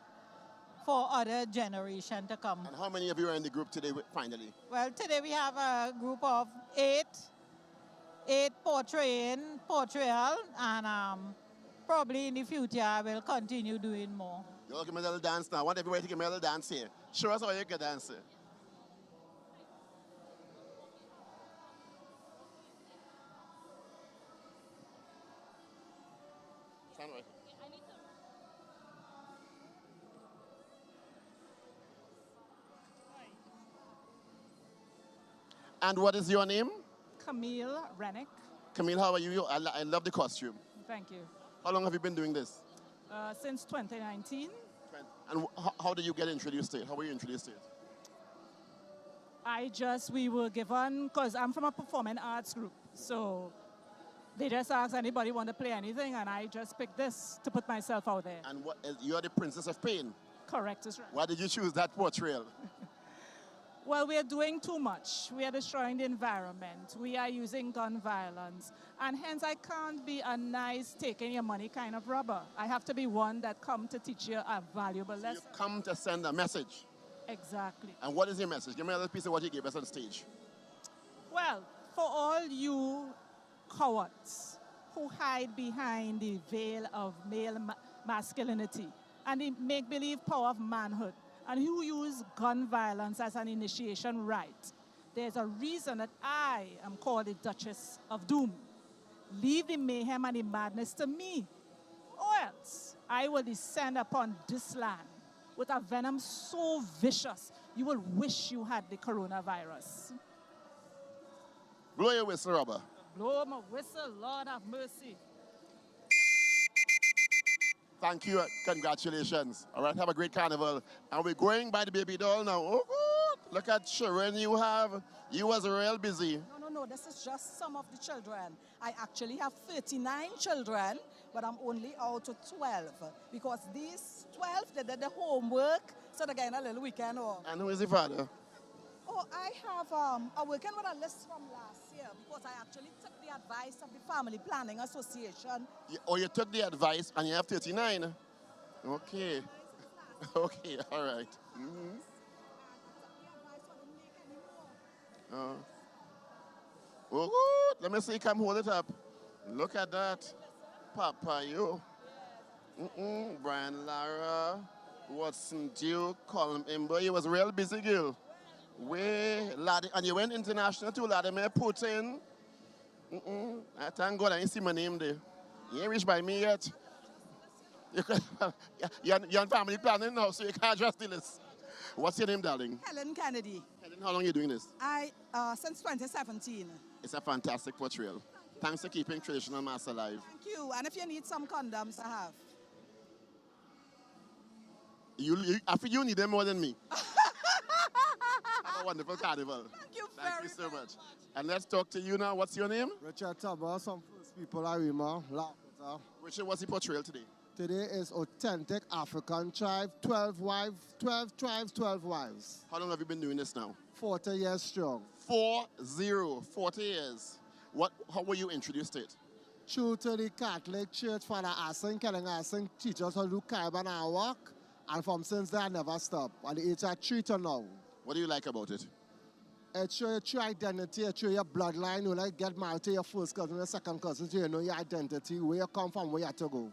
for other generation to come.
And how many of you are in the group today, finally?
Well, today we have a group of eight portrayal, and probably in the future I will continue doing more.
You'll give me a little dance now. I want everybody to give me a little dance here. Show us how you can dance here. Stand right. And what is your name?
Camille Rennick.
Camille, how are you? I love the costume.
Thank you.
How long have you been doing this?
Since 2019.
And how did you get introduced to it? How were you introduced to it?
We were given, because I'm from a performing arts group, so they just asked anybody want to play anything, and I just picked this to put myself out there.
And you're the Princess of Pain?
Correct, is right.
Why did you choose that portrayal?
Well, we are doing too much. We are destroying the environment. We are using gun violence. And hence, I can't be a nice, taking your money kind of robber. I have to be one that come to teach you a valuable lesson.
You come to send a message.
Exactly.
And what is your message? Give me another piece of what you gave us on stage.
Well, for all you cowards who hide behind the veil of male masculinity and the make-believe power of manhood, and who use gun violence as an initiation rite, there's a reason that I am called the Duchess of Doom. Leave the mayhem and the madness to me, or else I will descend upon this land with a venom so vicious you will wish you had the coronavirus.
Blow your whistle, Robert.
Blow my whistle, Lord have mercy.
Thank you. Congratulations. All right, have a great carnival. And we're going by the baby doll now. Oh, good. Look at Sharon you have. You was real busy.
No, this is just some of the children. I actually have 39 children, but I'm only out of 12 because these 12, they did the homework, so they're getting a little weekend off.
And who is the father?
Oh, I have a working with a list from last year because I actually took the advice of the Family Planning Association.
You took the advice and you have 39? Okay. Okay, all right. Mm-hmm. Oh, good. Let me see, come hold it up. Look at that. Papa, you. Brian Lara, Watson Duke, Colin Imber. You was a real busy girl. Laddie, and you went international too, Laddie. May put in. I thank God I didn't see my name there. You ain't reached by me yet. You're on family planning now, so you can't just do this. What's your name, darling?
Helen Kennedy.
Helen, how long are you doing this?
Since 2017.
It's a fantastic portrayal. Thanks for keeping traditional mass alive.
Thank you. And if you need some condoms, I have.
I think you need them more than me. Have a wonderful carnival.
Thank you
so much. And let's talk to you now. What's your name?
Richard Taba, some first people Arima, Lakota.
Richard, what's the portrayal today?
Today is authentic African tribe, 12 tribes, 12 wives.
How long have you been doing this now?
40 years strong.
40 years. How were you introduced to it?
Through to the Catholic Church, Father Asing, Kelly Asing, teach us how to do carbon and walk. And from since then, I never stopped. At the age of 3 to now.
What do you like about it?
It shows your true identity, it shows your bloodline. You like get married to your first cousin, your second cousin, so you know your identity, where you come from, where you have to go.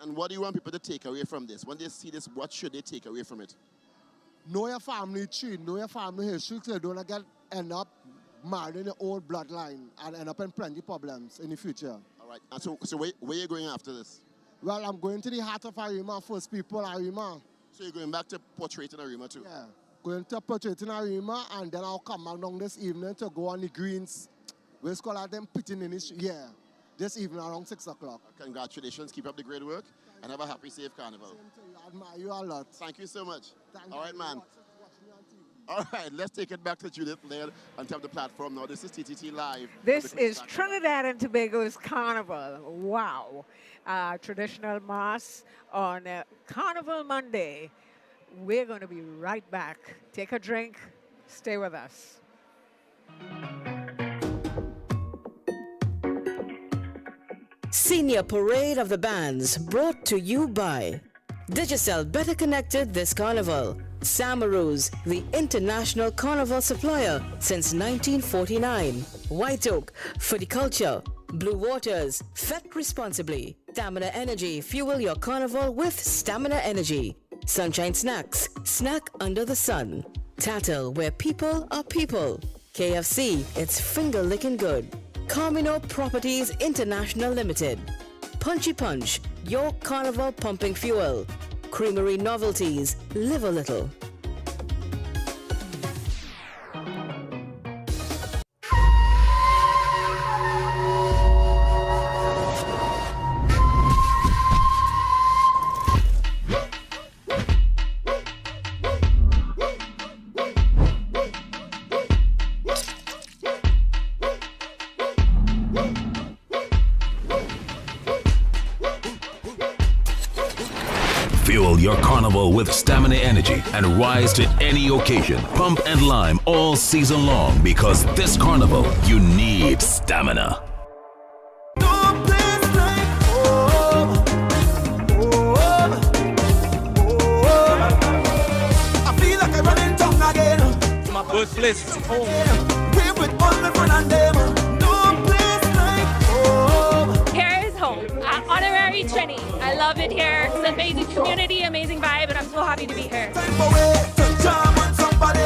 And what do you want people to take away from this? When they see this, what should they take away from it?
Know your family tree, know your family history, so you don't end up married in your own bloodline and end up in plenty problems in the future.
All right. And so where are you going after this?
Well, I'm going to the heart of Arima, first people Arima.
So you're going back to portrait in Arima too?
Yeah. Going to portrait in Arima, and then I'll come back down this evening to go on the greens. We'll call them pitting in this, this evening around 6 o'clock.
Congratulations. Keep up the great work and have a happy, safe carnival.
I admire you a lot.
Thank you so much. All right, man. All right, let's take it back to Judith Laird on top of the platform now. This is TTT Live.
This is Trinidad and Tobago's Carnival. Wow. Traditional mass on Carnival Monday. We're going to be right back. Take a drink. Stay with us.
Senior Parade of the Bands brought to you by Digicel, better connected this carnival. Samaroos, the international carnival supplier since 1949. White Oak, for the culture. Blue Waters, fet responsibly. Stamina Energy, fuel your carnival with Stamina Energy. Sunshine Snacks, snack under the sun. Tattle, where people are people. KFC, it's finger licking good. Carmino Properties International Limited. Punchy Punch, your carnival pumping fuel. Creamery Novelties, live a little.
Fuel your carnival with Stamina Energy and rise to any occasion. Pump and lime all season long because this carnival, you need stamina.
I feel like I'm running tongue again.
My birthplace is home.
We're with all my friends and them. No place like home.
Here is home. Honorary Trini. I love it here. It's an amazing community, amazing vibe, and I'm so happy to be here.
Time away to jam on somebody.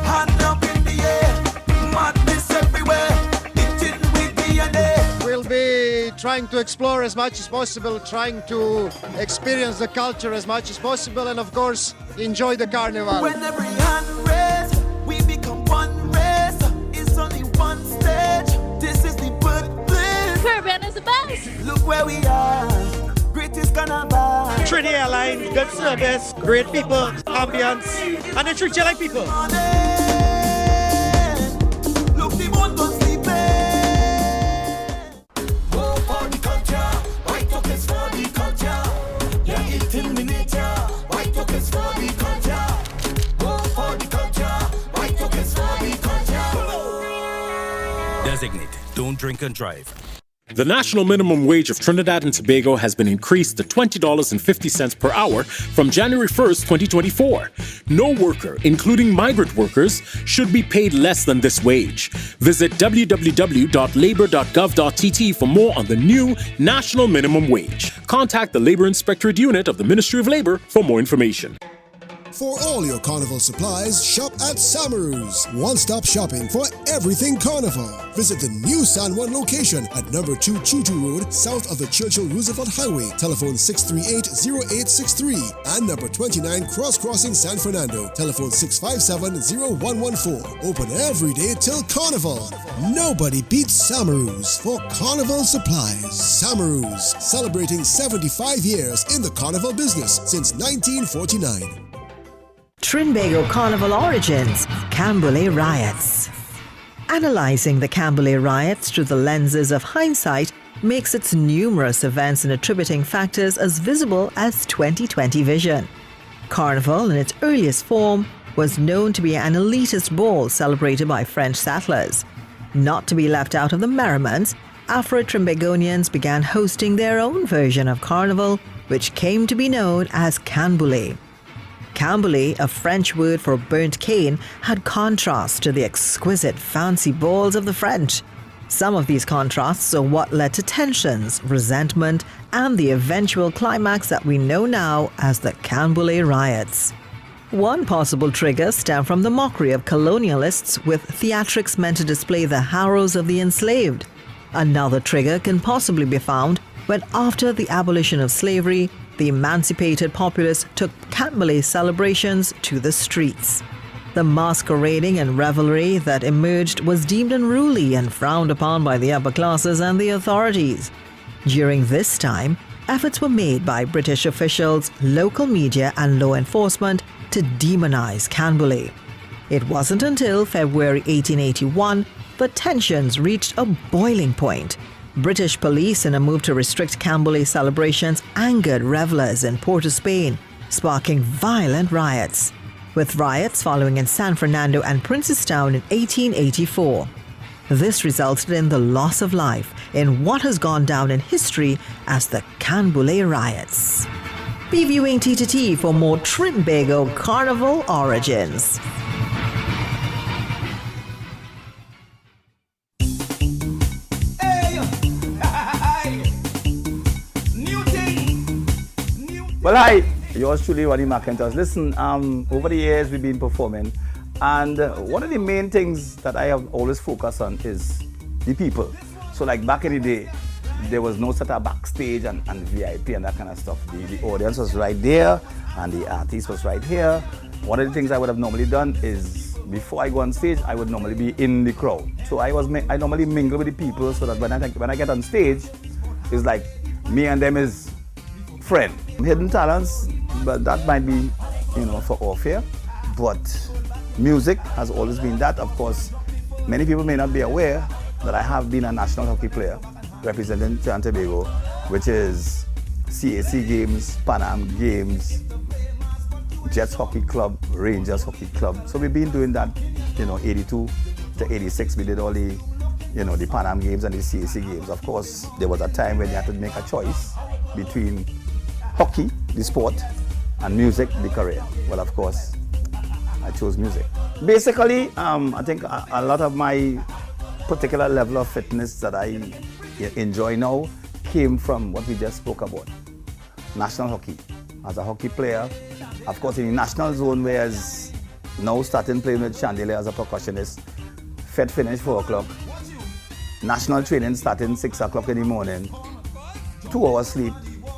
Hand up in the air. Madness everywhere. It's in with DNA.
We'll be trying to explore as much as possible, trying to experience the culture as much as possible, and of course, enjoy the carnival.
When every hand raised, we become one race. It's only one stage. This is the birthplace.
Caribbean is the best.
Look where we are. Greatest Carnival.
Trinity Airlines, good service, great people, ambience, and they treat you like people.
Look, the moon don't sleep. Go for the culture, white tokens for the culture. Yeah, eating miniature, white tokens for the culture. Go for the culture, white tokens for the culture.
Designate, don't drink and drive.
The national minimum wage of Trinidad and Tobago has been increased to $20.50 per hour from January 1st, 2024. No worker, including migrant workers, should be paid less than this wage. Visit www.labor.gov.tt for more on the new national minimum wage. Contact the Labor Inspectorate Unit of the Ministry of Labor for more information.
For all your Carnival supplies, shop at Samaru's. One-stop shopping for everything Carnival. Visit the new San Juan location at number 2 Chuchu Road, south of the Churchill Roosevelt Highway. Telephone 638-0863 and number 29 Cross Crossing San Fernando. Telephone 657-0114. Open every day till Carnival. Nobody beats Samaru's for Carnival supplies. Samaru's, celebrating 75 years in the Carnival business since 1949.
Trinbago Carnival origins, Cambule riots. Analyzing the Cambule riots through the lenses of hindsight makes its numerous events and attributing factors as visible as 2020 vision. Carnival, in its earliest form, was known to be an elitist ball celebrated by French settlers. Not to be left out of the merriments, Afro-Trimbagonians began hosting their own version of Carnival, which came to be known as Cambule. Cambule, a French word for burnt cane, had contrasts to the exquisite fancy balls of the French. Some of these contrasts are what led to tensions, resentment, and the eventual climax that we know now as the Cambule riots. One possible trigger stemmed from the mockery of colonialists with theatrics meant to display the harrows of the enslaved. Another trigger can possibly be found when, after the abolition of slavery, the emancipated populace took Cambule celebrations to the streets. The masquerading and revelry that emerged was deemed unruly and frowned upon by the upper classes and the authorities. During this time, efforts were made by British officials, local media and law enforcement to demonize Cambule. It wasn't until February 1881 that tensions reached a boiling point. British police, in a move to restrict Cambule celebrations, angered revelers in Port of Spain, sparking violent riots, with riots following in San Fernando and Princestown in 1884. This resulted in the loss of life in what has gone down in history as the Cambule riots. Be viewing T2T for more Trinbago Carnival origins.
Well, hi, yours truly, Ronnie McIntosh. Listen, over the years we've been performing, and one of the main things that I have always focused on is the people. So, like back in the day, there was no sort of backstage and VIP and that kind of stuff. The audience was right there, and the artist was right here. One of the things I would have normally done is, before I go on stage, I would normally be in the crowd. So I normally mingle with the people, so that when I get on stage, it's like me and them is friend. Hidden talents, but that might be, for off here. But music has always been that. Of course, many people may not be aware that I have been a national hockey player representing Trinidad and Tobago, which is CAC Games, Pan Am Games, Jets Hockey Club, Rangers Hockey Club. So we've been doing that, 82 to 86. We did all the, the Pan Am Games and the CAC Games. Of course, there was a time when you had to make a choice between hockey, the sport, and music, the career. Well, of course, I chose music. Basically, I think a lot of my particular level of fitness that I enjoy now came from what we just spoke about. National hockey. As a hockey player, of course, in the national zone, whereas now starting playing with Chandelier as a percussionist, fed finish 4 o'clock, national training starting 6 o'clock in the morning, 2 hours sleep.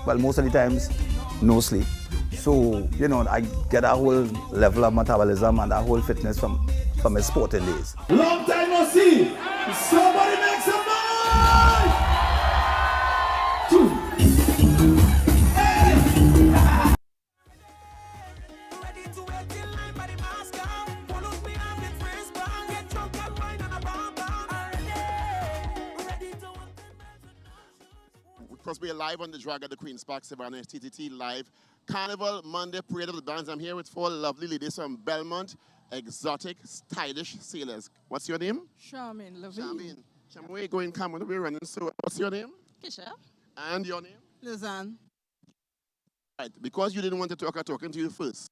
Well, most of the times, no sleep. So, I get a whole level of metabolism and a whole fitness from my sporting days.
Long time no see. Somebody make some noise. 2. Hey.
course, we're live on the drag at the Queen's Park, Savannah, TTT Live. Carnival, Monday, Parade of the Bands. I'm here with 4 lovely ladies from Belmont, exotic, stylish sailors. What's your name?
Charmaine Levine.
Charmaine. Charmaine, where you going? Come on, we're running. So, what's your name?
Kisha.
And your name?
Lizanne.
Right, because you didn't want to talk, I'm talking to you first.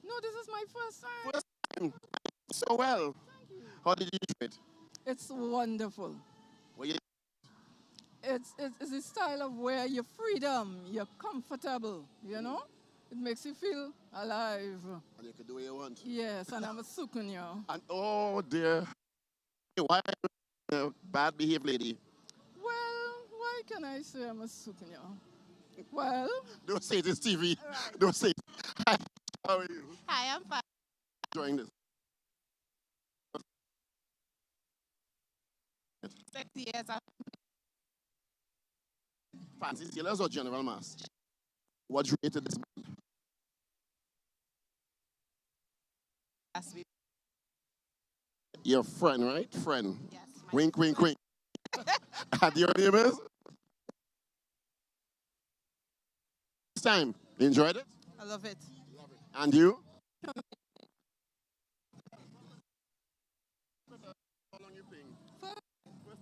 No, this is my first time.
First time. So well. How did you do it?
It's wonderful.
Well, yeah.
It's a style of where you're freedom, you're comfortable, you know? It makes you feel alive.
And you can do what you want.
Yes, and I'm a sukunyo.
And oh dear. Why a bad behaved lady?
Well, why can I say I'm a sukunyo? Well.
Don't say this TV. Right. Don't say it. Hi, how are you?
Hi, I'm fine.
Enjoying this.
6 years.
Fancy sailors or general mass? What rated this band? Your friend, right? Friend. Yes. Wink, wink, wink. And your name is? This time. You enjoyed it?
I love it.
And you?
How
long you playing? First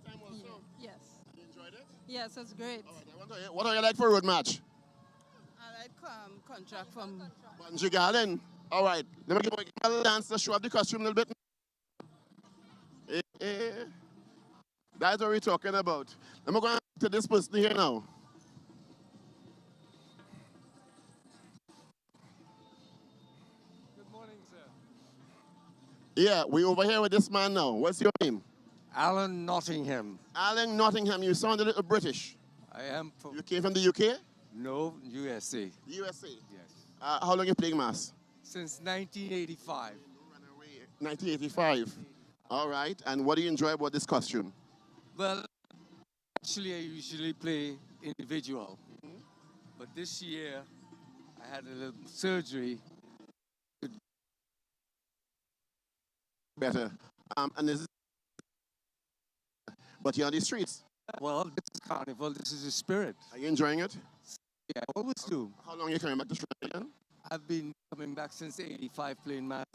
time also?
Yes.
You enjoyed it?
Yes, it's great.
What do you like for a road match?
I like contract from
Bungee Garden. All right. Let me give a little dance to show up the costume a little bit. That's what we're talking about. I'm going to this person here now.
Good morning, sir.
Yeah, we're over here with this man now. What's your name?
Alan Nottingham.
Alan Nottingham. You sound a little British.
I am from...
You came from the UK?
No, USA.
USA?
Yes.
How long you playing mass?
Since 1985.
1985. All right. And what do you enjoy about this costume?
Well, actually, I usually play individual. But this year, I had a little surgery.
Better. And this is... But you're on the streets.
Well, this is Carnival. This is the spirit.
Are you enjoying it?
Yeah, I always do.
How long are you coming back to Sri Lanka?
I've been coming back since 85 playing mass.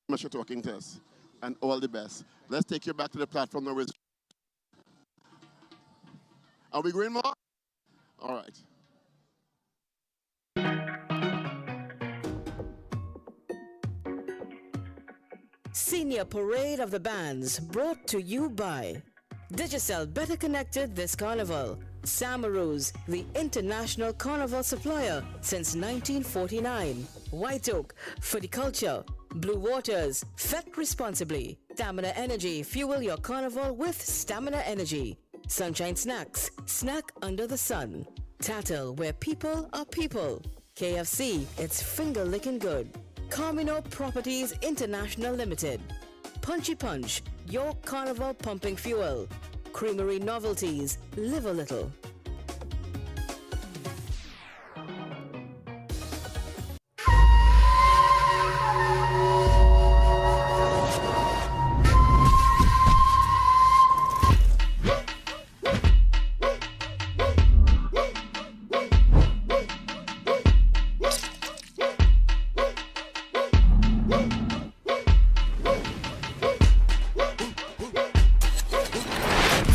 Much for talking to us. And all the best. Let's take you back to the platform now. Are we going more? All right.
Senior Parade of the Bands brought to you by Digicel, better connected this carnival. Samaroos, the international carnival supplier since 1949. White Oak, for the culture. Blue Waters, fet responsibly. Stamina Energy, fuel your carnival with Stamina Energy. Sunshine Snacks, snack under the sun. Tattle, where people are people. KFC, it's finger licking good. Carmino Properties International Limited. Punchy Punch, your carnival pumping fuel. Creamery Novelties, live a little.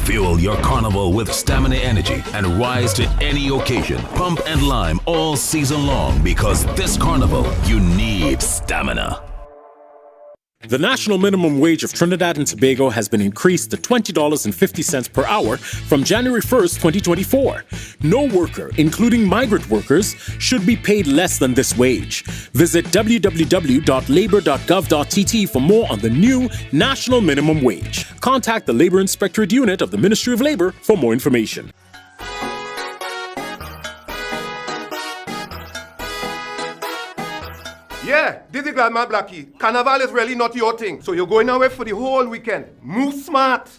Fuel your carnival with Stamina Energy and rise to any occasion. Pump and lime all season long because this carnival, you need stamina.
The national minimum wage of Trinidad and Tobago has been increased to $20.50 per hour from January 1st, 2024. No worker, including migrant workers, should be paid less than this wage. Visit www.labor.gov.tt for more on the new national minimum wage. Contact the Labor Inspectorate Unit of the Ministry of Labor for more information.
Yeah, this is Gladman Blackie. Carnival is really not your thing. So you're going away for the whole weekend. Move smart.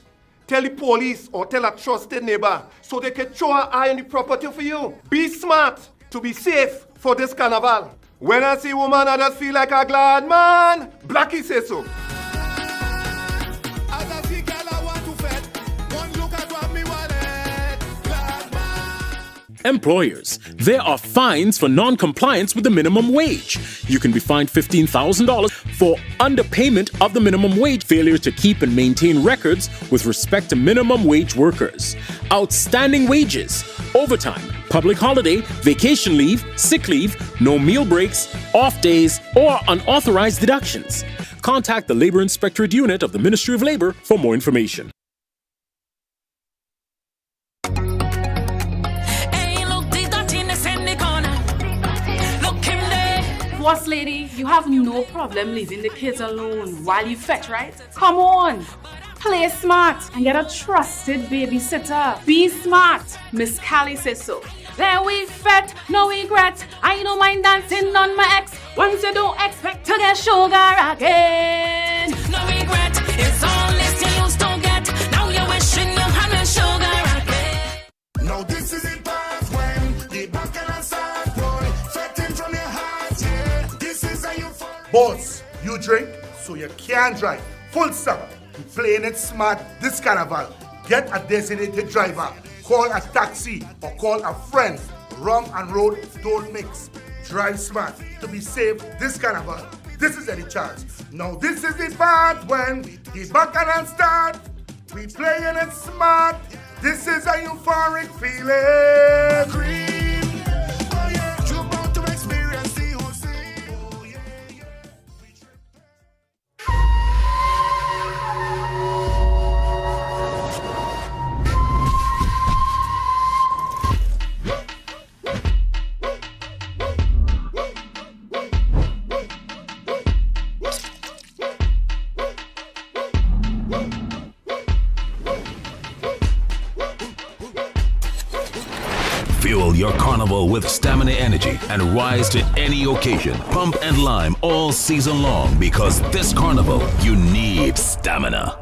Tell the police or tell a trusted neighbor so they can throw an eye on the property for you. Be smart to be safe for this carnival. When I see woman, I just feel like a glad man. Blackie says so.
As I see girl, I want to fed. One look at
Employers, there are fines for non-compliance with the minimum wage. You can be fined $15,000 for underpayment of the minimum wage, failure to keep and maintain records with respect to minimum wage workers, outstanding wages, overtime, public holiday, vacation leave, sick leave, no meal breaks, off days, or unauthorized deductions. Contact the Labor Inspectorate Unit of the Ministry of Labor for more information.
Boss lady, you have no problem leaving the kids alone while you fetch, right? Come on. Play smart and get a trusted babysitter. Be smart. Miss Callie says so. There we fetch, no regret. I don't mind dancing on my ex. Once you don't expect to get sugar again. No regret. It's all this you used to get. Now you're wishing you had a sugar again.
Now this is it part when the bacchanal start boy. Fetting from your heart, yeah. This is how you fall.
Boss, you drink, so you can't drive. Full stop. Playing it smart this carnival. Get a designated driver. Call a taxi or call a friend. Rum and road don't mix. Drive smart to be safe this carnival. This is Eddie Charles. Now this is the part when the bacchanal start. We playing it smart. This is a euphoric feeling.
Fuel your carnival with stamina energy and rise to any occasion. Pump and lime all season long because this carnival, you need stamina.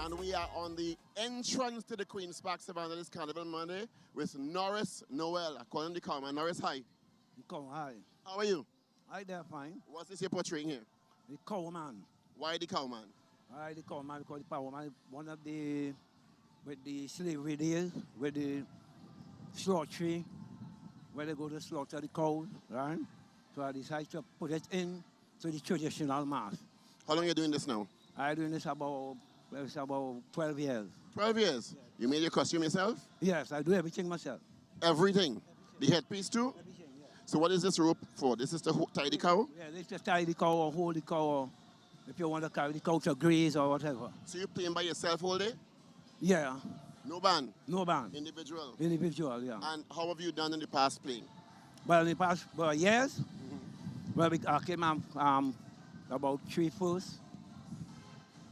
And we are on the entrance to the Queen's Park Savannah this Carnival Monday with Norris Noel. I call him the cowman. Norris, hi.
Hi.
How are you?
Hi there, fine.
What's this you're portraying here?
The cowman.
Why the cowman?
The cowman because the power man, one of the, with the slavery days, with the slaughtering, where they go to slaughter the cow, right? So I decided to put it in to the traditional mass.
How long are you doing this now?
I'm doing this about 12 years.
12 years? Yes. You made your costume yourself?
Yes, I do everything myself.
Everything? The headpiece too? So what is this rope for? This is to tie the cow?
Yeah, this is to tie the cow or hold the cow, or if you want to carry the cow to graze or whatever.
So you're playing by yourself all day?
Yeah.
No band?
No band.
Individual?
Individual, yeah.
And how have you done in the past playing?
Well, in the past years, well, I came about 3 first.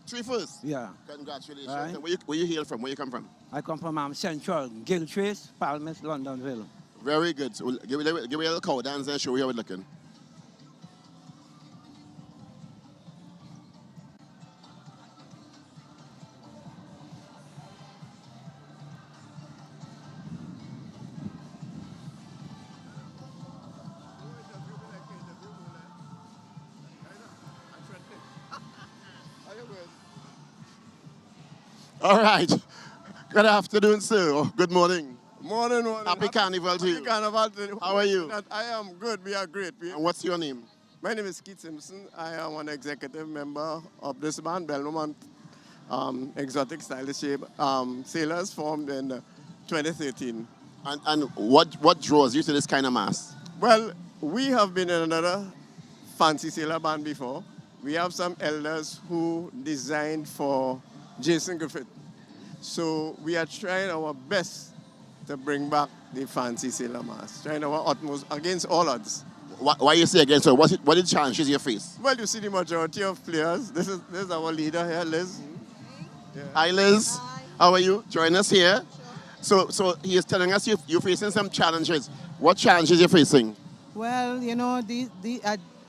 3 first?
Yeah.
Congratulations.
Right.
And where you hail from? Where you come from?
I come from Central, Giltrace, Palmas, Londonville.
Very good. So give me a little cow dance and show you how it's looking. All right. Good afternoon, sir. Or good morning.
Morning.
Happy Carnival to you.
Happy Carnival to you.
How are you?
I am good. We are great.
And what's your name?
My name is Keith Simpson. I am an executive member of this band, Belmont Exotic Stylish Shape. Sailors formed in 2013.
And what draws you to this kind of mass?
Well, we have been in another fancy sailor band before. We have some elders who designed for Jason Griffith. So we are trying our best to bring back the fancy sailor mass, trying our utmost against all odds.
Why you say against her? What the challenges you face?
Well, you see the majority of players. This is our leader here, Liz.
Yeah. Hi, Liz. Hi. How are you? Join us here. So he is telling us you're facing some challenges. What challenges you're facing?
Well, you know,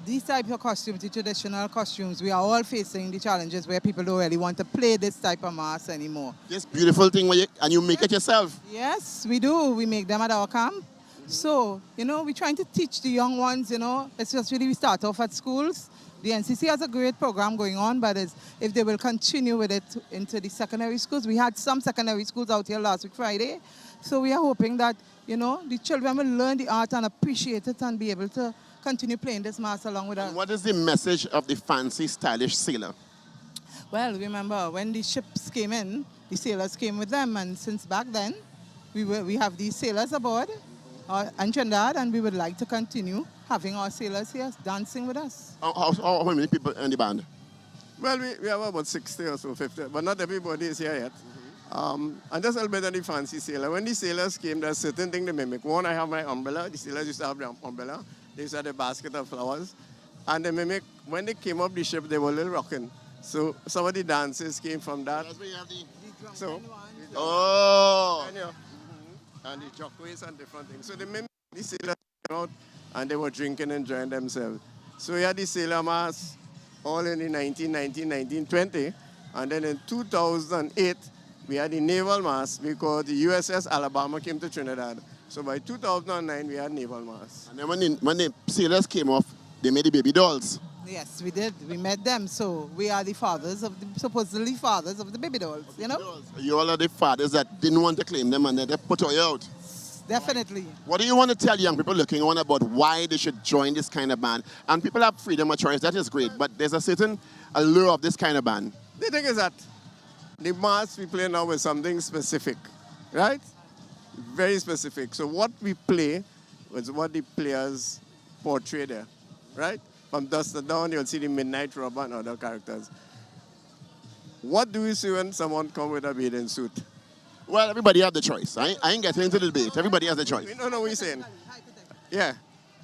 these types of costumes, the traditional costumes, we are all facing the challenges where people don't really want to play this type of mask anymore.
This beautiful thing, and you make it yourself?
Yes, we do. We make them at our camp. So, we're trying to teach the young ones, especially we start off at schools. The NCC has a great program going on, but if they will continue with it into the secondary schools. We had some secondary schools out here last week Friday. So we are hoping that, the children will learn the art and appreciate it and be able to continue playing this mass along with us.
And what is the message of the fancy, stylish sailor?
Well, remember, when the ships came in, the sailors came with them. And since back then, we have these sailors aboard in Trinidad, and we would like to continue having our sailors here dancing with us.
How many people in the band?
Well, we have about 60 or so, 50, but not everybody is here yet. And just a little bit on the fancy sailor. When the sailors came, there's certain things they mimic. One, I have my umbrella. The sailors used to have the umbrella. They used to have the basket of flowers. And they mimic, when they came up the ship, they were a little rocking. So some of the dances came from that. So, and the jockways and different things. So they mimic the sailors came out and they were drinking and enjoying themselves. So we had the sailor mass all in the 1920. And then in 2008, we had the naval mass because the USS Alabama came to Trinidad. So by 2009, we had naval mass.
And then when the sailors came off, they made the baby dolls.
Yes, we did. We met them. So we are the supposedly fathers of the baby dolls,
You all are the fathers that didn't want to claim them and then they put you out.
Definitely.
What do you want to tell young people looking on about why they should join this kind of band? And people have freedom of choice, that is great, but there's a certain allure of this kind of band.
The thing is that the mass we play now is something specific, right? Very specific. So what we play is what the players portray there, right? From dusk to dawn, you'll see the Midnight Robber and other characters. What do we see when someone comes with a bathing suit?
Well, everybody has the choice. I ain't getting into the debate. Everybody has the choice.
We don't know what you're saying. Yeah.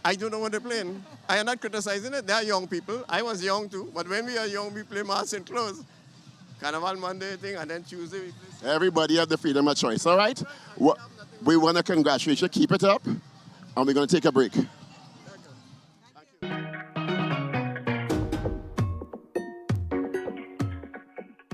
I don't know what they're playing. I am not criticizing it. They are young people. I was young too. But when we are young, we play mass in clothes. Carnival Monday thing, and then Tuesday we play.
Everybody has the freedom of choice, all right? We want to congratulate you. Keep it up. And we're going to take a break.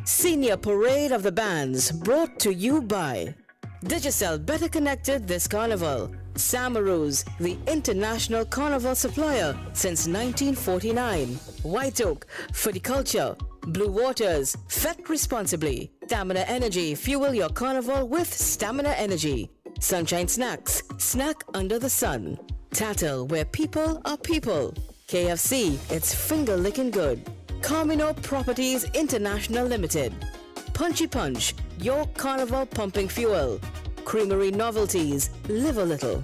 Senior Parade of the Bands, brought to you by Digicel, better connected this carnival. Samaroos, the international carnival supplier since 1949. White Oak, for the culture. Blue Waters, fet responsibly. Stamina Energy, fuel your carnival with Stamina Energy. Sunshine Snacks, snack under the sun. Tattle, where people are people. KFC, it's finger licking good. Carmino Properties International Limited. Punchy Punch, your carnival pumping fuel. Creamery Novelties, live a little.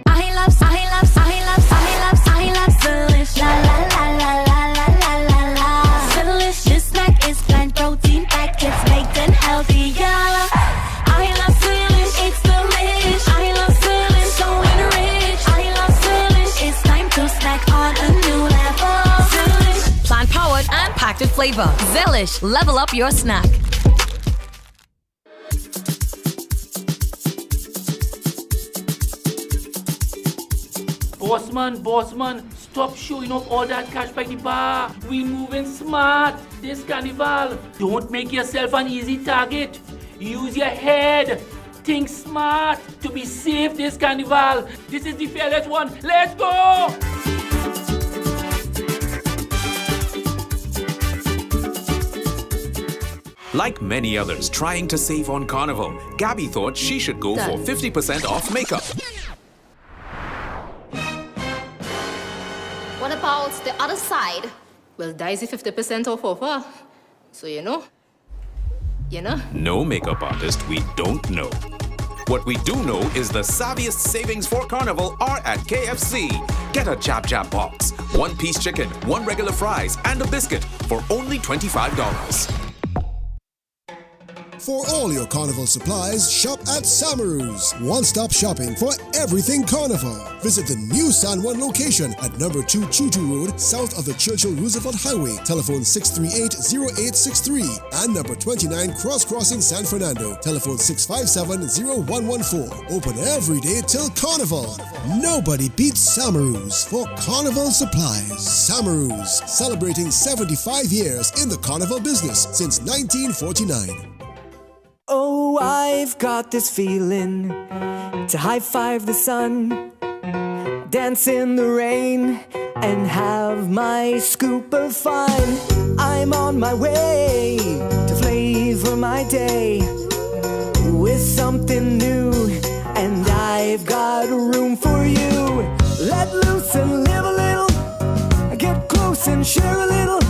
I love Delish. La la la la la la la la la. Delish, this snack is plant protein packed, it's baked and healthier. I love Delish, it's delish. I love Delish, so enriched. I love Delish, it's time to snack on a new level. Delish,
plant powered and packed with flavor. Delish, level up your snack.
Bossman, stop showing off all that cash by the bar. We moving smart this carnival. Don't make yourself an easy target. Use your head. Think smart to be safe this carnival. This is the fearless one. Let's go!
Like many others trying to save on Carnival, Gabby thought she should go for 50% off makeup.
What about the other side? Well, Daisy 50% off offer. So you know.
No makeup artist we don't know. What we do know is the savviest savings for Carnival are at KFC. Get a Jab Jab box, 1-piece chicken, 1 regular fries, and a biscuit for only $25.
For all your Carnival supplies, shop at Samaroos. One-stop shopping for everything Carnival. Visit the new San Juan location at number 2 Chuchu Road, south of the Churchill Roosevelt Highway. Telephone 638-0863. And number 29 Cross Crossing San Fernando. Telephone 657-0114. Open every day till Carnival. Nobody beats Samaroos for Carnival supplies. Samaroos, celebrating 75 years in the Carnival business since 1949.
Oh, I've got this feeling to high five the sun, dance in the rain, and have my scoop of fun. I'm on my way to flavor my day with something new, and I've got room for you. Let loose and live a little, get close and share a little,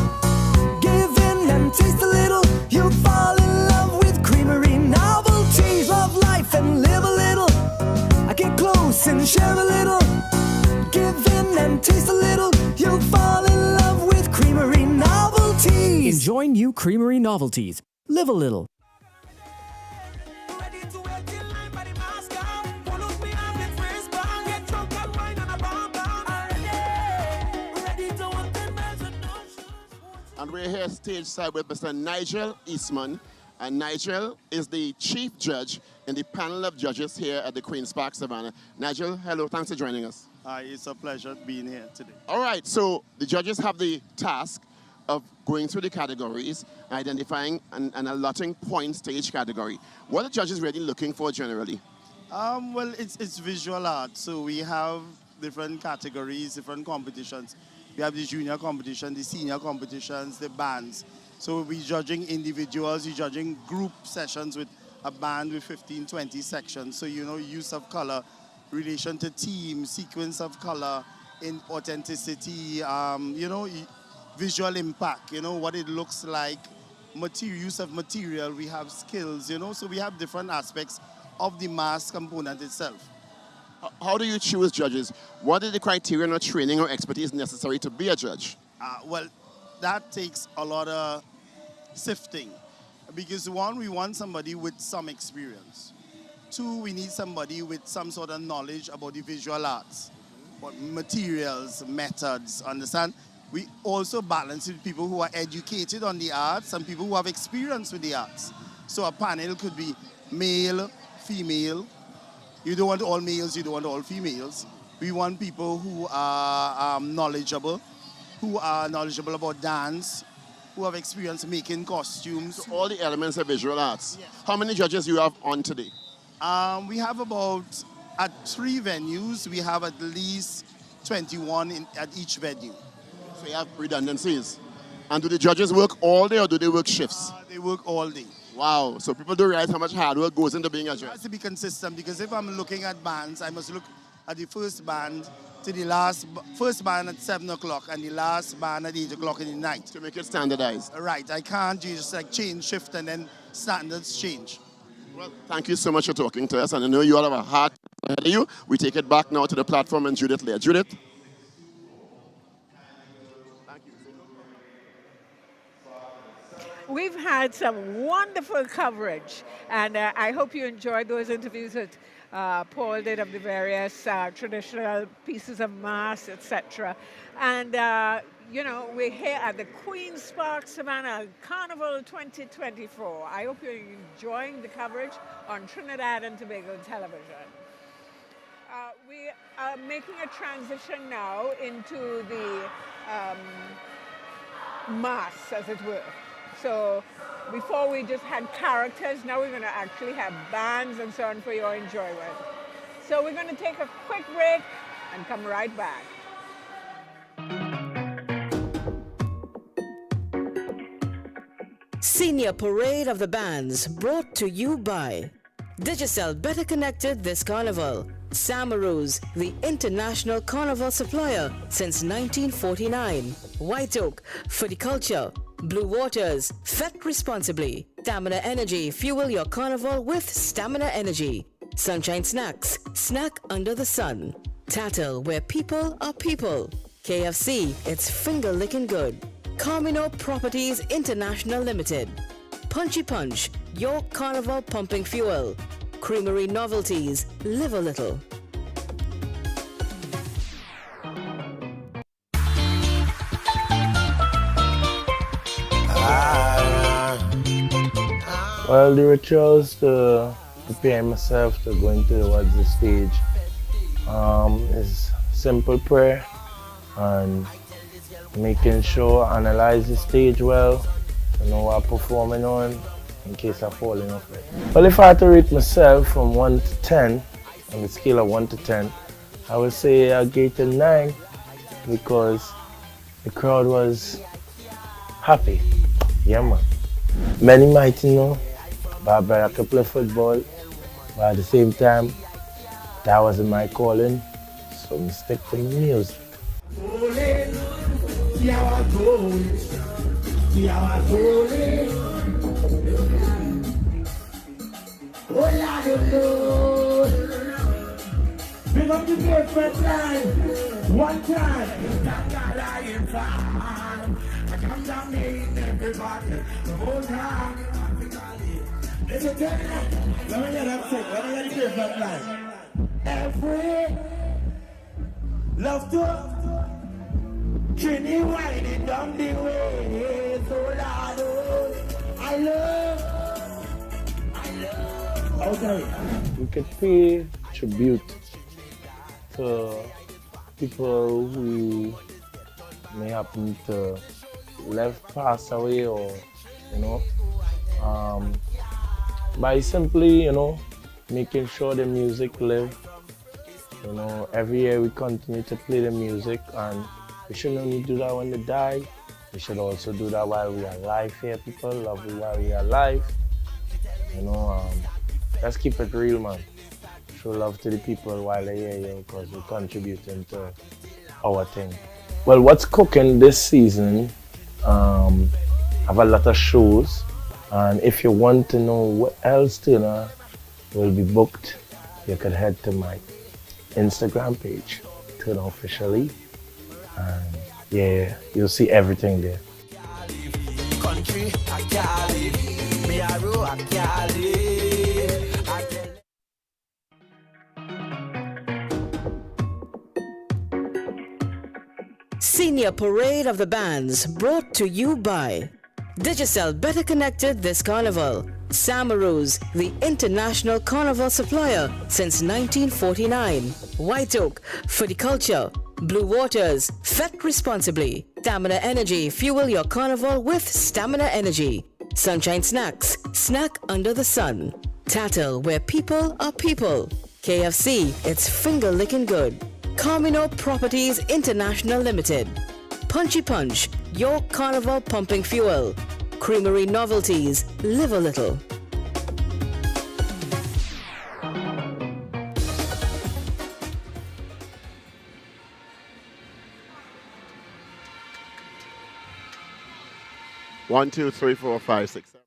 give in and taste a little. You'll fall in love with creamery novelties. Love life and live a little, get close and share a little, give in and taste a little. You'll fall in love with creamery novelties.
Enjoy new creamery novelties. Live a little.
And we're here stage side with Mr. Nigel Eastman. And Nigel is the chief judge in the panel of judges here at the Queen's Park Savannah. Nigel, hello, thanks for joining us.
It's a pleasure being here today.
All right, so the judges have the task of going through the categories, identifying and allotting points to each category. What are the judges really looking for generally?
Well, it's visual art, so we have different categories, different competitions. We have the junior competition, the senior competitions, the bands. So we're judging individuals, we're judging group sessions with a band with 15, 20 sections. So, use of color, relation to team, sequence of color, in authenticity, visual impact, what it looks like, use of material, we have skills, so we have different aspects of the mass component itself.
How do you choose judges? What are the criteria or training or expertise necessary to be a judge?
Well, that takes a lot of sifting. Because one, we want somebody with some experience. Two, we need somebody with some sort of knowledge about the visual arts, what materials, methods, understand? We also balance with people who are educated on the arts and people who have experience with the arts. So a panel could be male, female. You don't want all males, you don't want all females. We want people who are knowledgeable about dance, who have experience making costumes.
So all the elements of visual arts. Yes. How many judges you have on today?
We have at 3 venues, we have at least 21 at each venue.
So you have redundancies. And do the judges work all day or do they work shifts?
They work all day.
Wow, so people don't realize how much hard work goes into being a judge.
It has to be consistent because if I'm looking at bands, I must look at the first band to the last, first band at 7 o'clock and the last band at 8 o'clock in the night.
To make it standardized.
Right, I can't just change shift and then standards change.
Well, thank you so much for talking to us, and I know you all have a heart ahead of you. We take it back now to the platform and Judith there. Judith?
We've had some wonderful coverage, and I hope you enjoyed those interviews that Paul did of the various traditional pieces of mass, etc. And, we're here at the Queen's Park Savannah Carnival 2024. I hope you're enjoying the coverage on Trinidad and Tobago television. We are making a transition now into the mass, as it were. So before we just had characters, now we're going to actually have bands and so on for your enjoyment. So we're going to take a quick break and come right back.
Senior Parade of the Bands, brought to you by Digicel, better connected this carnival. Samaroos, the international carnival supplier since 1949. White Oak, for the culture. Blue Waters, fet responsibly. Stamina Energy, fuel your carnival with Stamina Energy. Sunshine Snacks, snack under the sun. Tattle, where people are people. KFC, it's finger licking good. Carmino Properties International Limited. Punchy Punch, your carnival pumping fuel. Creamery Novelties, live a little.
Well, the rituals to prepare myself to going towards the stage is simple prayer and making sure I analyze the stage well, to know what I'm performing on, in case of falling off it. Well, if I had to rate myself from 1 to 10, on the scale of 1 to 10, I would say I gave it a 9 because the crowd was happy. Yeah, man. Many might know, but I could play football, but at the same time, that wasn't my calling, so I stick to the music.
Pick up the first line, one time. Come down everybody, the whole time. Listen to me. Let me hear that sing. Let me hear the first line. Every love to Trini winding down the way. So loud, I love. Okay.
We could pay tribute to people who may happen to pass away, or by simply making sure the music live. Every year we continue to play the music, and we should only do that when they die. We should also do that while we are alive here. People love it while we are alive. Let's keep it real, man. Show love to the people while they're here, because we're contributing to our thing. Well, what's cooking this season? Have a lot of shows, and if you want to know what else will be booked, you can head to my Instagram page, Turner Officially, and yeah, you'll see everything there.
Country, I can't live. Me a row, I can't live.
Senior Parade of the Bands, brought to you by Digicel, better connected this carnival. Samaroos, the international carnival supplier since 1949. White Oak, for the culture. Blue Waters, fet responsibly. Stamina Energy, fuel your carnival with Stamina Energy. Sunshine Snacks, snack under the sun. Tattle, where people are people. KFC, it's finger licking good. Carmino Properties International Limited. Punchy Punch, your carnival pumping fuel. Creamery Novelties, live a little.
One, two, three, four, five, six, seven.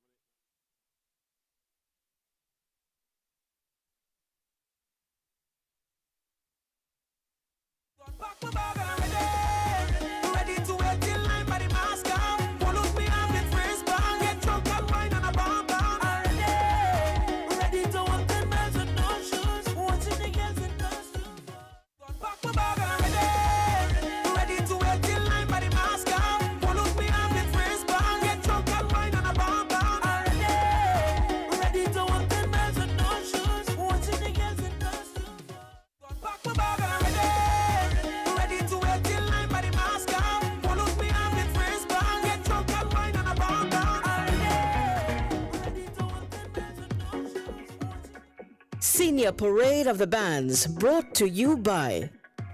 Senior Parade of the Bands, brought to you by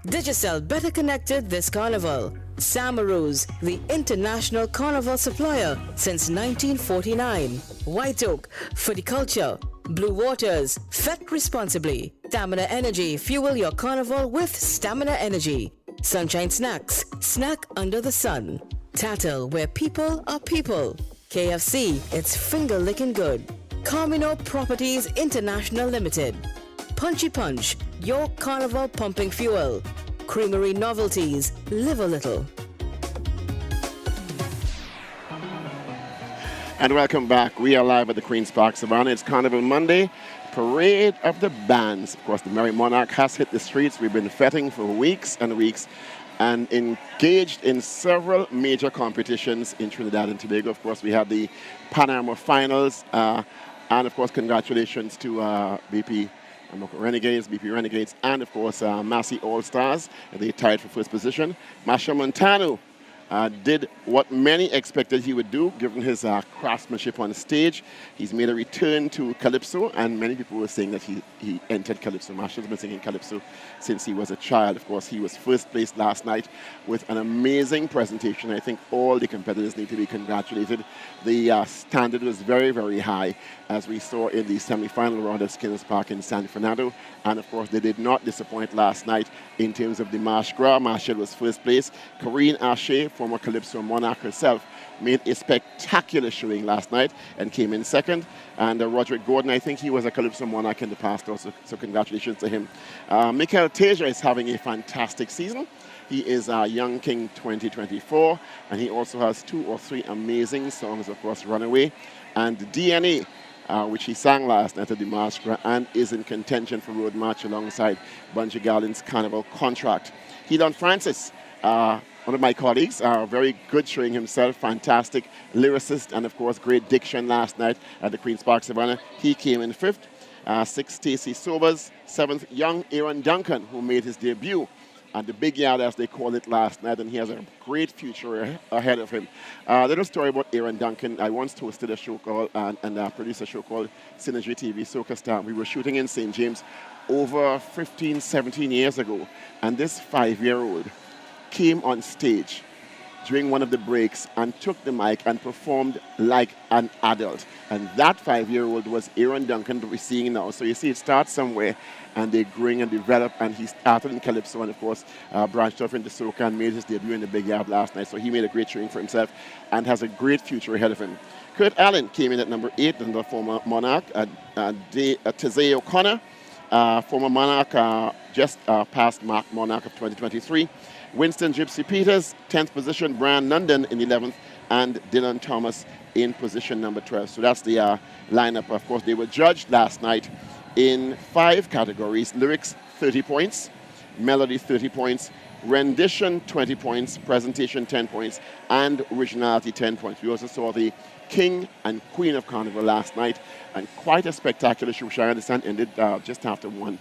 Digicel, better connected this carnival. Samaroos, the international carnival supplier since 1949. White Oak, for the culture. Blue Waters, fet responsibly. Stamina Energy, fuel your carnival with Stamina Energy. Sunshine Snacks, snack under the sun. Tattle, where people are people. KFC, it's finger licking good. Carmino Properties International Limited. Punchy Punch, your carnival pumping fuel. Creamery Novelties, live a little.
And welcome back. We are live at the Queen's Park Savannah. It's Carnival Monday, Parade of the Bands. Of course, the Merry Monarch has hit the streets. We've been fetting for weeks and weeks and engaged in several major competitions in Trinidad and Tobago. Of course, we had the Panorama Finals. And, of course, congratulations to BP Renegades, and, of course, Massey All-Stars. They tied for first position. Masha Montano did what many expected he would do, given his craftsmanship on stage. He's made a return to Calypso, and many people were saying that he entered Calypso. Marshall's been singing Calypso since he was a child. Of course, he was first place last night with an amazing presentation. I think all the competitors need to be congratulated. The standard was very, very high, as we saw in the semi-final round at Skinners Park in San Fernando. And of course, they did not disappoint last night in terms of the Marche Gras. Marshall was first place. Corinne Ashe, former Calypso monarch herself, made a spectacular showing last night and came in second. And Roderick Gordon, I think he was a Calypso monarch in the past also, so congratulations to him. Michael Teja is having a fantastic season. He is Young King 2024, and he also has 2 or 3 amazing songs, of course, Runaway and DNA, which he sang last night at the Marche Gras and is in contention for Road March alongside Bunji Garlin's Carnival Contract. Hedon Francis, one of my colleagues, very good showing himself, fantastic lyricist, and of course great diction last night at the Queen's Park Savannah. He came in 5th. 6th, Stacey Sobers. 7th, young Aaron Duncan, who made his debut at the Big Yard, as they called it last night, and he has a great future ahead of him. Little story about Aaron Duncan. I once hosted a show called, and produced a show called Synergy TV Soca Star. We were shooting in St. James over 15, 17 years ago, and this 5-year-old came on stage during one of the breaks and took the mic and performed like an adult. And that 5-year-old was Aaron Duncan that we're seeing now. So you see, it starts somewhere, and they're growing and develop, and he started in Calypso and, of course, branched off into Soca and made his debut in the Big Yard last night. So he made a great showing for himself and has a great future ahead of him. Kurt Allen came in at number 8, under former Monarch. Tazay O'Connor, former Monarch, just past Monarch of 2023. Winston Gypsy Peters, 10th position. Brian London in 11th. And Dylan Thomas in position number 12. So that's the lineup. Of course, they were judged last night in 5 categories. Lyrics, 30 points. Melody, 30 points. Rendition, 20 points. Presentation, 10 points. And originality, 10 points. We also saw the King and Queen of Carnival last night. And quite a spectacular show, which I understand ended just after 1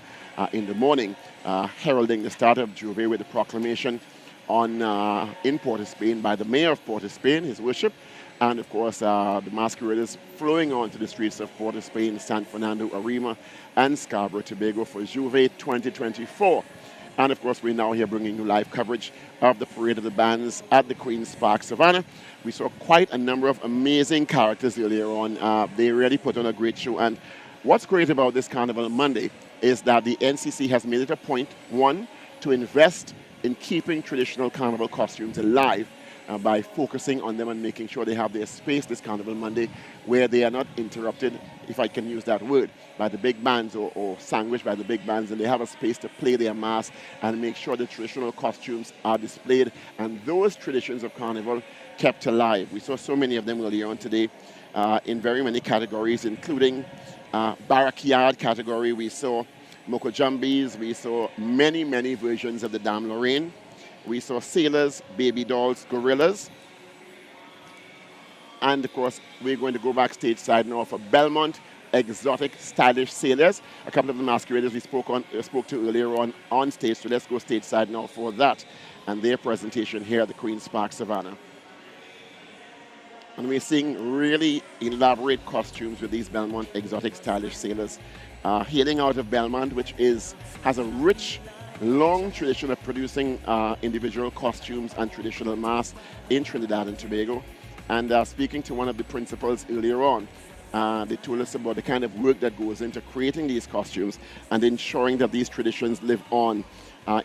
in the morning, heralding the start of Juve with the proclamation in Port of Spain by the Mayor of Port of Spain, his worship, and of course the masqueraders flowing onto the streets of Port of Spain, San Fernando, Arima, and Scarborough, Tobago for Juve 2024. And of course, we're now here bringing you live coverage of the Parade of the Bands at the Queen's Park Savannah. We saw quite a number of amazing characters earlier on. They really put on a great show. And what's great about this Carnival Monday is that the NCC has made it a point, 1, to invest in keeping traditional Carnival costumes alive by focusing on them and making sure they have their space this Carnival Monday, where they are not interrupted, if I can use that word, by the big bands or sandwiched by the big bands, and they have a space to play their mass and make sure the traditional costumes are displayed and those traditions of Carnival kept alive. We saw so many of them earlier on today in very many categories, including Backyard category. We saw Moko Jumbies. We saw many, many versions of the Dame Lorraine. We saw sailors, baby dolls, gorillas. And of course, we're going to go backstage side now for Belmont exotic, stylish sailors. A couple of the masqueraders we spoke to earlier on stage. So let's go stage side now for that and their presentation here at the Queen's Park Savannah. And we're seeing really elaborate costumes with these Belmont exotic, stylish sailors. Hailing out of Belmont, which has a rich, long tradition of producing individual costumes and traditional masks in Trinidad and Tobago. And speaking to one of the principals earlier on, they told us about the kind of work that goes into creating these costumes and ensuring that these traditions live on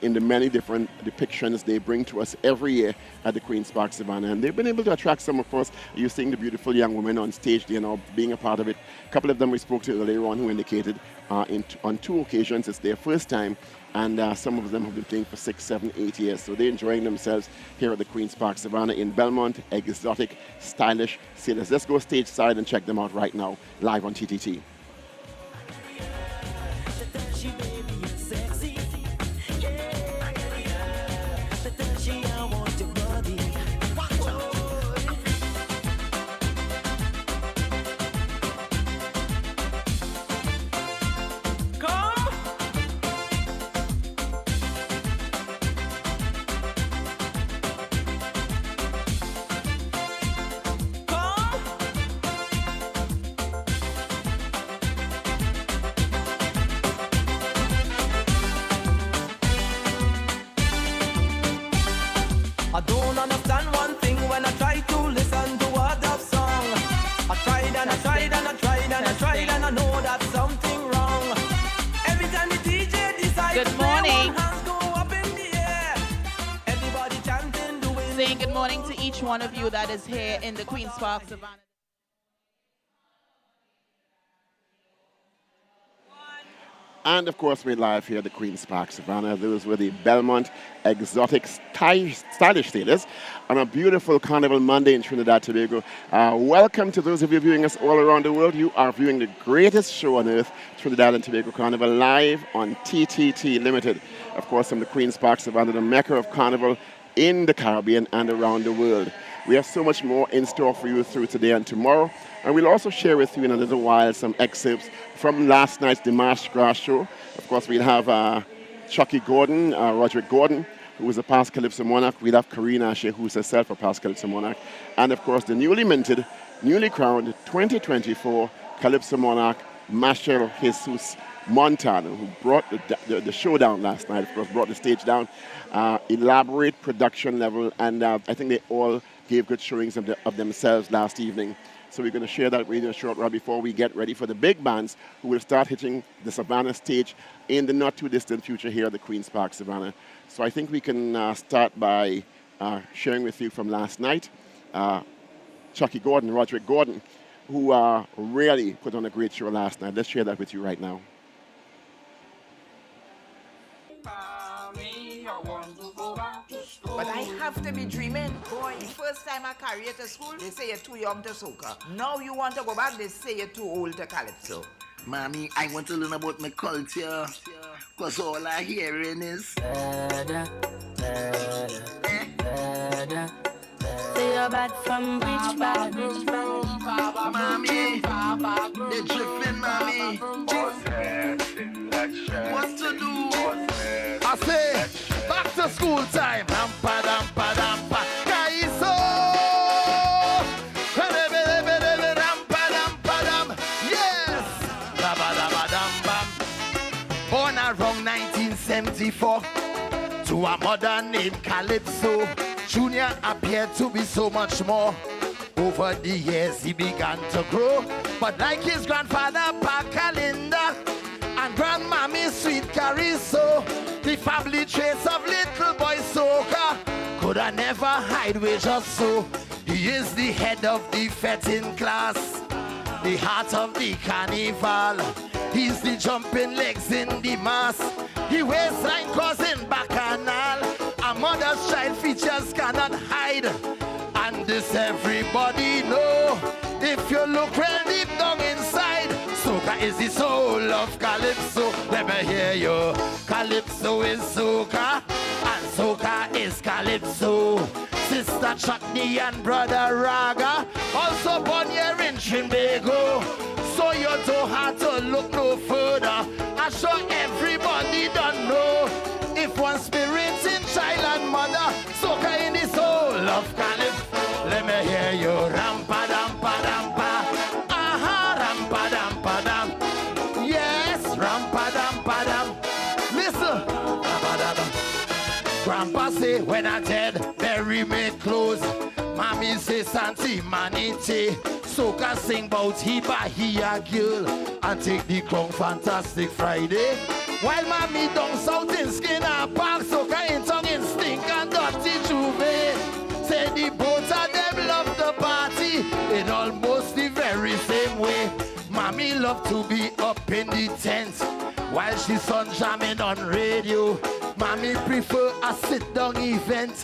in the many different depictions they bring to us every year at the Queen's Park Savannah. And they've been able to attract some, of course. You're seeing the beautiful young women on stage, being a part of it. A couple of them we spoke to earlier on who indicated on 2 occasions it's their first time, and some of them have been playing for 6, 7, 8 years. So they're enjoying themselves here at the Queen's Park Savannah in Belmont, exotic, stylish sailors. Let's go stage side and check them out right now, live on TTT.
I don't understand one thing when I try to listen to what that song. I tried and I tried and I tried and I tried and I know that's something wrong. Every time the DJ decides
Good
to play,
morning.
one hands go up in the air. Everybody chanting, doing.
Saying good morning to each one of you that is here in the Queen's Park Savannah.
And of course, we're live here at the Queen's Park Savannah. Those were the Belmont Exotic Stylish Sailors on a beautiful Carnival Monday in Trinidad Tobago. Welcome to those of you viewing us all around the world. You are viewing the greatest show on earth, Trinidad and Tobago Carnival, live on TTT Limited. Of course, from the Queen's Park Savannah, the mecca of Carnival in the Caribbean and around the world. We have so much more in store for you through today and tomorrow. And we'll also share with you in a little while some excerpts from last night's Dimash Grass show. Of course, we'll have Chucky Gordon, Roderick Gordon, who was a past Calypso Monarch. We'll have Karina Ashe, who's herself a past Calypso Monarch. And of course, the newly minted, newly crowned 2024 Calypso Monarch, Machel Jesus Montano, who brought the show down last night, of course, brought the stage down. Elaborate production level, and I think they all gave good showings of themselves last evening. So we're going to share that with you in a short while before we get ready for the big bands who will start hitting the Savannah stage in the not too distant future here at the Queen's Park Savannah. So I think we can start by sharing with you from last night, Chucky Gordon, Roderick Gordon, who really put on a great show last night. Let's share that with you right now.
But I have to be dreaming. Boy, the first time I carry you to school, they say you're too young to soca. Now you want to go back, they say you're too old to calypso.
Mommy, I want to learn about my culture. Because all I hearing is...
Say you're back from which bad
Mommy, they're drifting, mommy. What to do? I say, back to school time. Rampa, dampa, dampa. Kaiso. Rampa, dampa, dam. Yes. Dabba, dabba, dam, bam. Born around 1974 to a mother named Calypso. Junior appeared to be so much more. Over the years he began to grow, but like his grandfather Pa Kalinda and grandmammy Sweet Cariso, the family traits of little boy soca could I never hide with just so. He is the head of the fetting class, the heart of the carnival. He's the jumping legs in the mass. He waistline causing bacchanal. A mother's child features cannot hide, and this everybody know. If you look real deep down inside, soca is the soul of Calypso. Let me hear you. Calypso is soca, and soca is Calypso. Sister Chutney and brother Raga, also born here in Trinbago. So you don't have to look no further. I sure everybody don't know. If one spirit's in child and mother, soca in the soul of Calypso. Let me hear you. Rampa dampa dampa. Aha, rampa dampa dam. Yes, rampa dampa dam. Listen. Rampa dam. Grandpa say when I dead, bury me close. Mommy say Santi Maniti. Soca sing bout he by he a girl and take the crown Fantastic Friday. While mommy down south in Skinner Park, soca in tongue in stink and dirty juve. Say the both of them love the party in almost the very same way. Mommy love to be up in the tent while she sun jamming on radio. Mommy prefer a sit down event.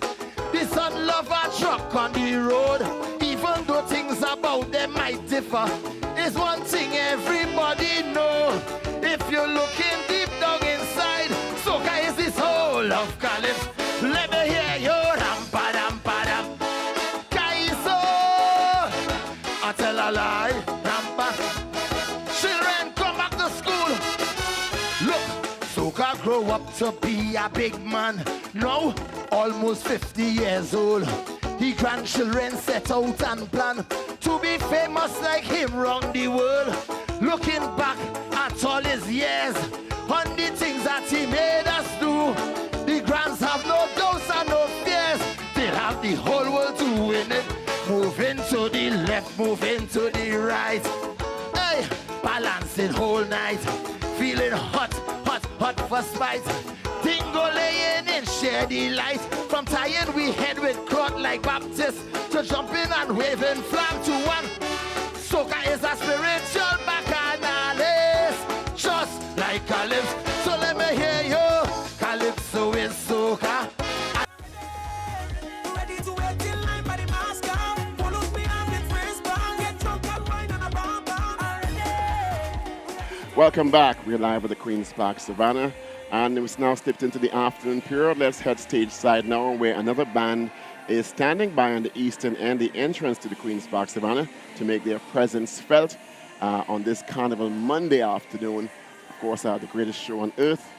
The son love a truck on the road. Even though things about them might differ, is one thing everybody know. If you're looking deep down inside, soca is the soul of Calypso. Let me hear you. Rampa dampa dam. Kaiso. I tell a lie. Rampa. Children come back to school. Look, soca grow up to be a big man. Now, almost 50 years old. His grandchildren set out and plan to be famous like him round the world. Looking back at all his years, on the things that he made us do, the grands have no doubts and no fears. They'll have whole night. Feeling hot, hot, hot for spite. Dingo laying in sheer delight. From tired we head with crowd like Baptists to jumping and waving flag to one. Soca is a spiritual bacchanal, just like Calypso. So let me hear you. Calypso is soca.
Welcome back. We're live at the Queen's Park Savannah, and it's now slipped into the afternoon period. Let's head stage side now, where another band is standing by on the eastern end, the entrance to the Queen's Park Savannah, to make their presence felt on this Carnival Monday afternoon. Of course, the greatest show on earth.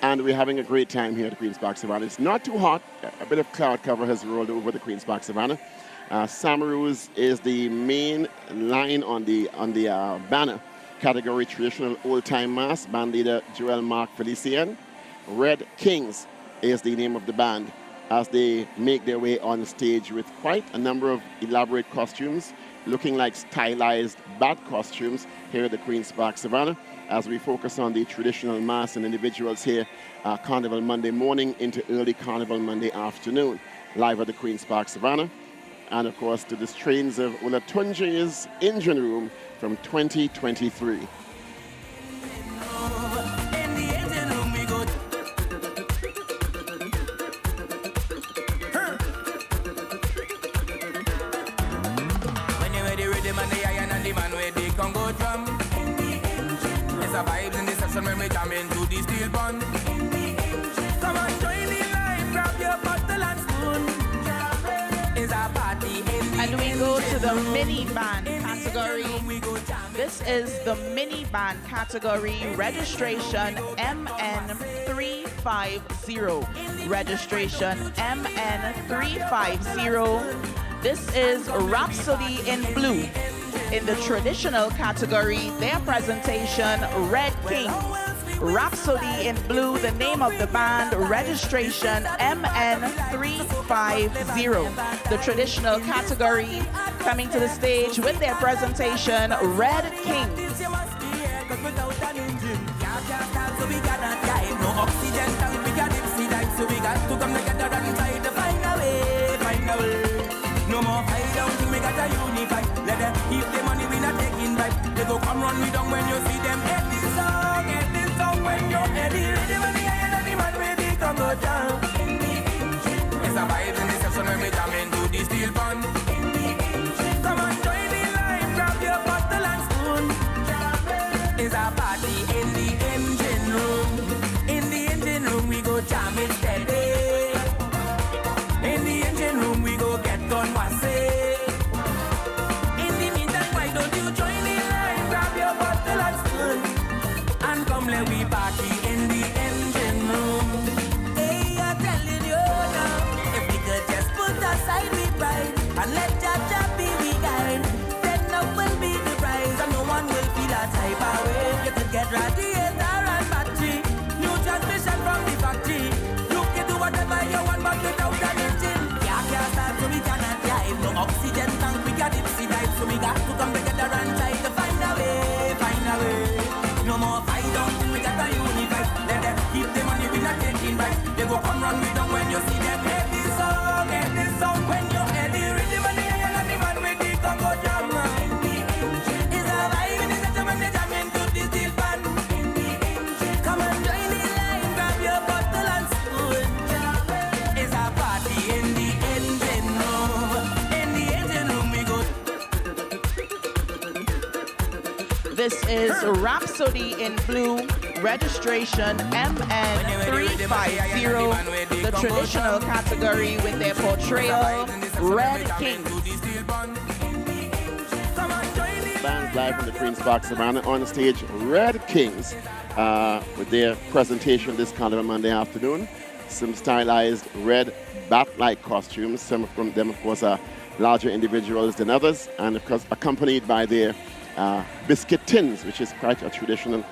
And we're having a great time here at the Queen's Park Savannah. It's not too hot. A bit of cloud cover has rolled over the Queen's Park Savannah. Samaroos is the main line on the banner. Category traditional old-time mass. Band leader Joel Mark Felicien. Red Kings is the name of the band, as they make their way on stage with quite a number of elaborate costumes, looking like stylized bat costumes here at the Queen's Park Savannah, as we focus on the traditional mass and individuals here Carnival Monday morning into early Carnival Monday afternoon, live at the Queen's Park Savannah. And of course to the strains of Olatunji's Engine Room from 2023.
There's a vibe in the session when we jam into the steel bun. Come on, join the line, grab your bottle and spoon. It's a party in the
And we go to the mini band category. This is the mini band category, registration MN350. Registration MN350. This is Rhapsody in Blue. In the traditional category, their presentation, Red Kings. Rhapsody in Blue, the name of the band, registration MN350. The traditional category, coming to the stage with their presentation, Red Kings.
No oxygen tank, we got dipsy dive, so we got to come together and try to find a way, find a way. No more fight down, we got to unify. Let them keep the money, we not taking back. They go come run me down when you see them. Head this song when you're ready. Ready when the iron and the man ready, come go down. It's a vibe in the session when we jam into the steel bun. Come on, join the line, grab your bottle and spoon. It's a party in the engine room. In the engine room, we go jam it steady. In the engine room, we go get on wassy. In the meantime, why don't you join the line, grab your bottle and spoon, and come let we party in the engine room. Hey, I'm telling you now, if we could just put aside we pride and let Jaja be we guide, then love will be the prize and no one will feel a type of way. You could get radiator and battery, new transmission from the factory. You can do whatever you want, but without an engine, can't start so we cannot drive. No oxygen tank, we got dipsy dive, so we got to come together and try to find a way, find a way. No more fight down, we got a unify. Let them keep the money, we not taking back. They go come run me down when you see them. Head this song when you're ready. Rhythm and the iron and the man with the Congo drum. It's a vibe in the session when they jam into the steel band. Come on, join the line, grab your bottle and spoon. It's a party in the engine room. In the engine room we go.
This is Rhapsody in Blue, registration MN350, the traditional category with their portrayal, Red Kings.
Bands live from the Queen's Park Savannah, on the stage, Red Kings, with their presentation this Carnival Monday afternoon. Some stylized red bat-like costumes, some of them of course are larger individuals than others, and of course accompanied by their biscuit tins, which is quite a traditional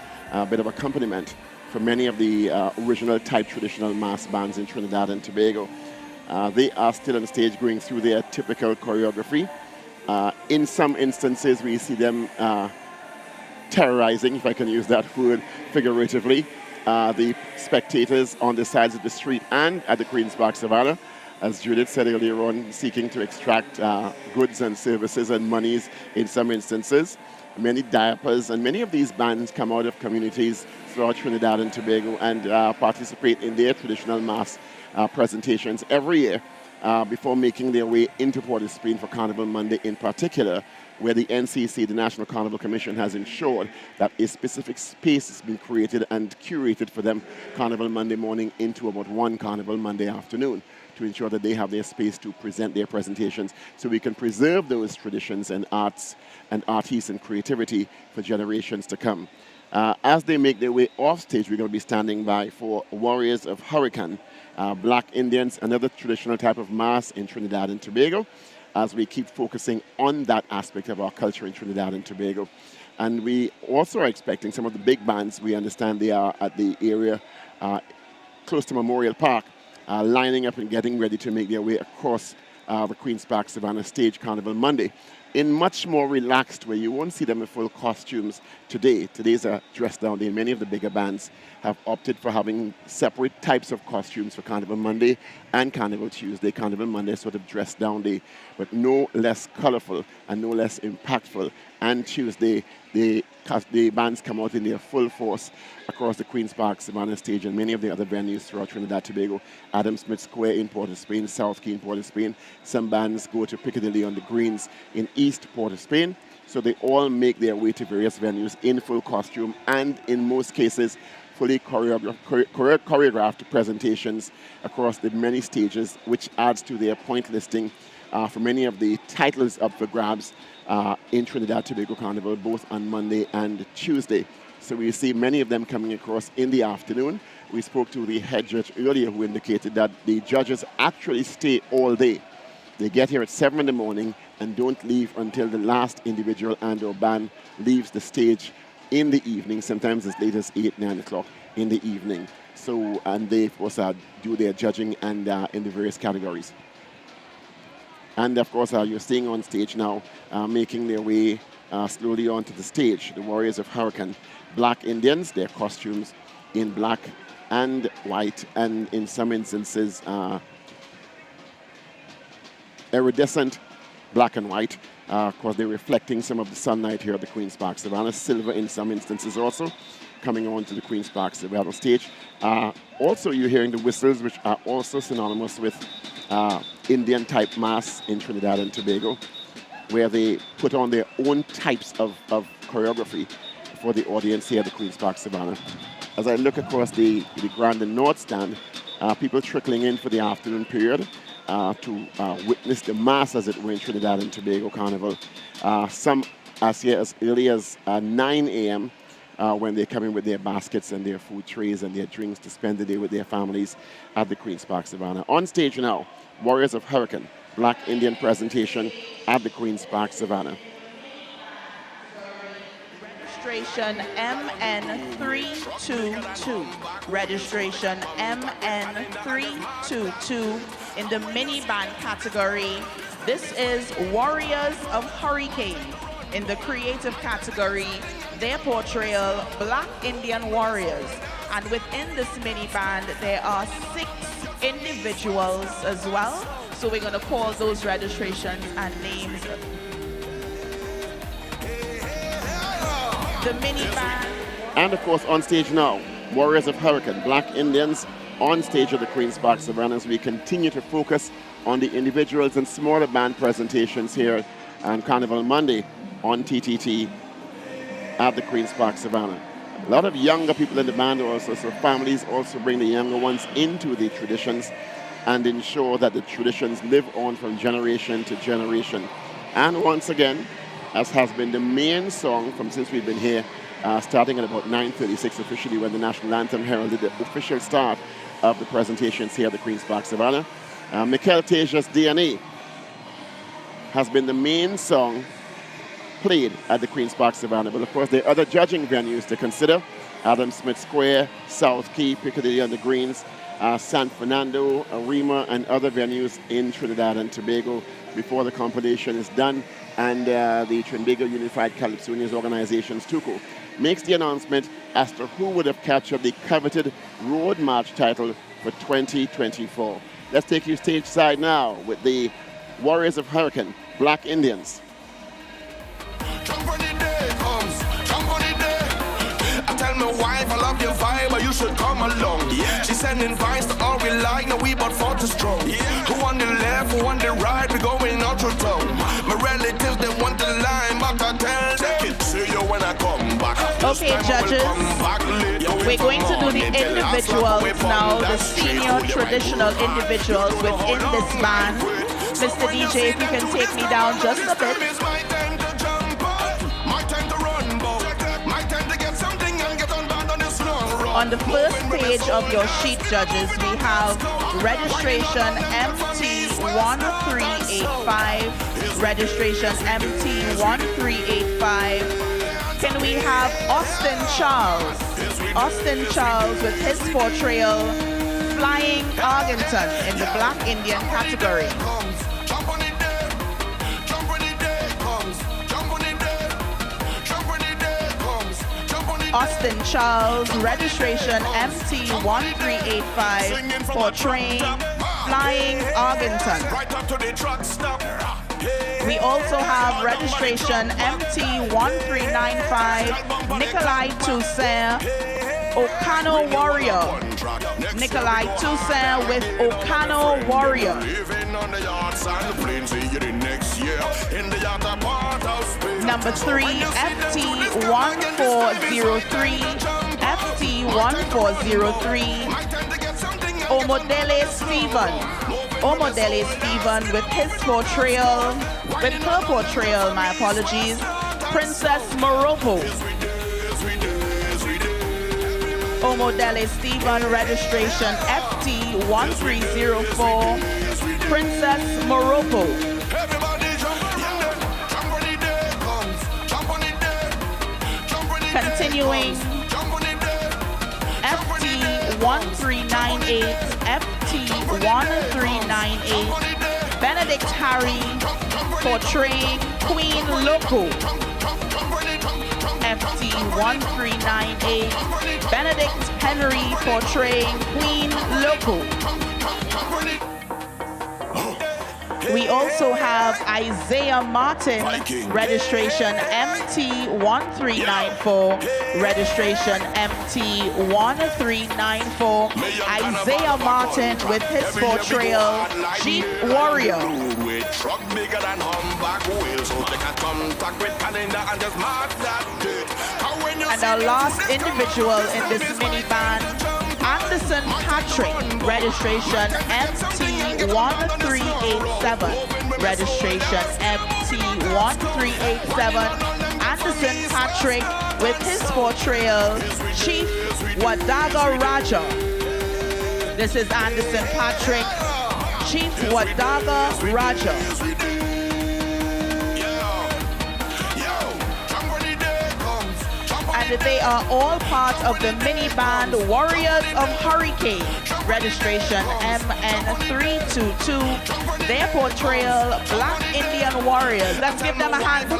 bit of accompaniment for many of the original type traditional mass bands in Trinidad and Tobago. They are still on stage going through their typical choreography. In some instances, we see them terrorizing, if I can use that word figuratively, the spectators on the sides of the street and at the Queen's Park Savannah. As Judith said earlier on, seeking to extract goods and services and monies in some instances. Many diapers, and many of these bands come out of communities throughout Trinidad and Tobago and participate in their traditional mass presentations every year before making their way into Port-of-Spain for Carnival Monday in particular, where the NCC, the National Carnival Commission, has ensured that a specific space has been created and curated for them Carnival Monday morning into about 1 Carnival Monday afternoon, to ensure that they have their space to present their presentations, so we can preserve those traditions and arts and artists and creativity for generations to come. As they make their way off stage, we're going to be standing by for Warriors of Hurricane, Black Indians, another traditional type of mass in Trinidad and Tobago, as we keep focusing on that aspect of our culture in Trinidad and Tobago. And we also are expecting some of the big bands. We understand they are at the area close to Memorial Park, lining up and getting ready to make their way across the Queen's Park Savannah stage Carnival Monday in much more relaxed way. You won't see them in full costumes today. Today's a dress-down day. Many of the bigger bands have opted for having separate types of costumes for Carnival Monday and Carnival Tuesday. Carnival Monday is sort of dress-down day, but no less colorful and no less impactful. And Tuesday, the bands come out in their full force across the Queen's Park Savannah stage and many of the other venues throughout Trinidad Tobago. Adam Smith Square in Port-of-Spain, South Key in Port-of-Spain. Some bands go to Piccadilly on the Greens in East Port-of-Spain. So they all make their way to various venues in full costume and in most cases fully choreographed presentations across the many stages, which adds to their point listing for many of the titles up for grabs in Trinidad Tobago Carnival, both on Monday and Tuesday. So we see many of them coming across in the afternoon. We spoke to the head judge earlier who indicated that the judges actually stay all day. They get here at 7 in the morning and don't leave until the last individual and or band leaves the stage in the evening, sometimes as late as 8, 9 o'clock in the evening. So, and they, of course, do their judging and in the various categories. And, of course, you're seeing on stage now, making their way slowly onto the stage, the Warriors of Hurricane. Black Indians, their costumes in black and white, and in some instances, iridescent black and white. Of course, they're reflecting some of the sunlight here at the Queen's Park Savannah. Silver in some instances also, coming on to the Queen's Park Savannah stage. Also, you're hearing the whistles, which are also synonymous with Indian-type mass in Trinidad and Tobago, where they put on their own types of choreography for the audience here at the Queen's Park Savannah. As I look across the Grand and North stand, people trickling in for the afternoon period to witness the mass, as it were, in Trinidad and Tobago Carnival. Some as here as early as 9 a.m. When they come in with their baskets and their food trays and their drinks to spend the day with their families at the Queen's Park Savannah. On stage now, Warriors of Hurricane, Black Indian presentation at the Queen's Park Savannah.
Registration MN322. Registration MN322 in the mini band category. This is Warriors of Hurricane. In the creative category, their portrayal, Black Indian Warriors. And within this mini band, there are 6 individuals as well. So we're going to call those registrations and names. The mini band.
And of course, on stage now, Warriors of Hurricane, Black Indians on stage at the Queen's Park Savannah, as we continue to focus on the individuals and smaller band presentations here on Carnival Monday on TTT at the Queen's Park Savannah. A lot of younger people in the band also, so families also bring the younger ones into the traditions and ensure that the traditions live on from generation to generation. And once again, as has been the main song from since we've been here, starting at about 9:36 officially when the national anthem heralded the official start of the presentations here at the Queen's Park Savannah. Mikel Tejas's DNA has been the main song played at the Queen's Park Savannah. But of course, there are other judging venues to consider. Adam Smith Square, South Key, Piccadilly on the Greens, San Fernando, Arima, and other venues in Trinidad and Tobago before the compilation is done and the Trinbago Unified Calypso News Organization's TUCO, makes the announcement as to who would have captured the coveted Road March title for 2024. Let's take you stage side now with the Warriors of Hurricane, Black Indians.
I tell my wife I love your vibe, but you should come along. Yeah. She sending vibes to all we like, now we about 40 strong. Yeah. Who on the left, who on the right, we going out through town. My relatives, they want the line, but I tell them, see you when I come back.
Okay, judges, we're going to do the individuals now, the senior traditional individuals within this band. Mr. DJ, if you can take me down just a bit. On the first page of your sheet, judges, we have registration MT1385, registration MT1385. Can we have Austin Charles? Austin Charles with his portrayal, Flying Arlington in the Black Indian category. Austin Charles, registration MT1385, portraying Flying Arlington. We also have registration MT1395, Nikolai Toussaint, Okano Warrior. Nikolai Toussaint with Okano Warrior. Number 3, FT1403, FT1403, Omodele Stephen. Omodele Stephen with his portrayal, with her portrayal, my apologies, Princess Morocco. Omodele Stephen, registration FT1304, Princess Morocco. Continuing, FT1398, FT1398, Benedict Harry portraying Queen Loco. FT1398, Benedict Henry portraying Queen Loco. We also have Isaiah Martin, registration MT1394, registration MT1394. Isaiah Martin with his portrayal, Chief Warrior. And our last individual in this mini band, Anderson Patrick, registration MT1387, registration MT1387, Anderson Patrick with his portrayal, Chief Wadaga Raja. This is Anderson Patrick, Chief Wadaga Raja. And they are all part of the mini band Warriors of Hurricane, registration MN322, their portrayal Black Indian Warriors. Let's give them a hand.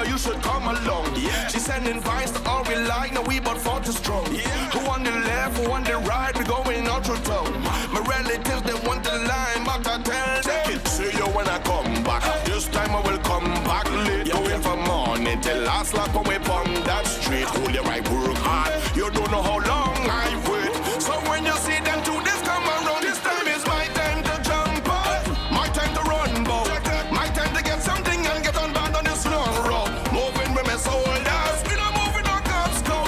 You should come along. She's sending vibes to all we like, now we about 40 strong. Who on the left, who on the right, we going out through town. My relatives, they want the line, but I tell them, see you when I come back. This time I will come back late, going from morning till last lap away from that street. Hold your right, work hard. You don't know how long I wait. So when you see them two days come around, this time is my time to jump up, my time to run, bow, my time to get something and get on band on this long road. Moving with my soldiers, we don't move with no cops go.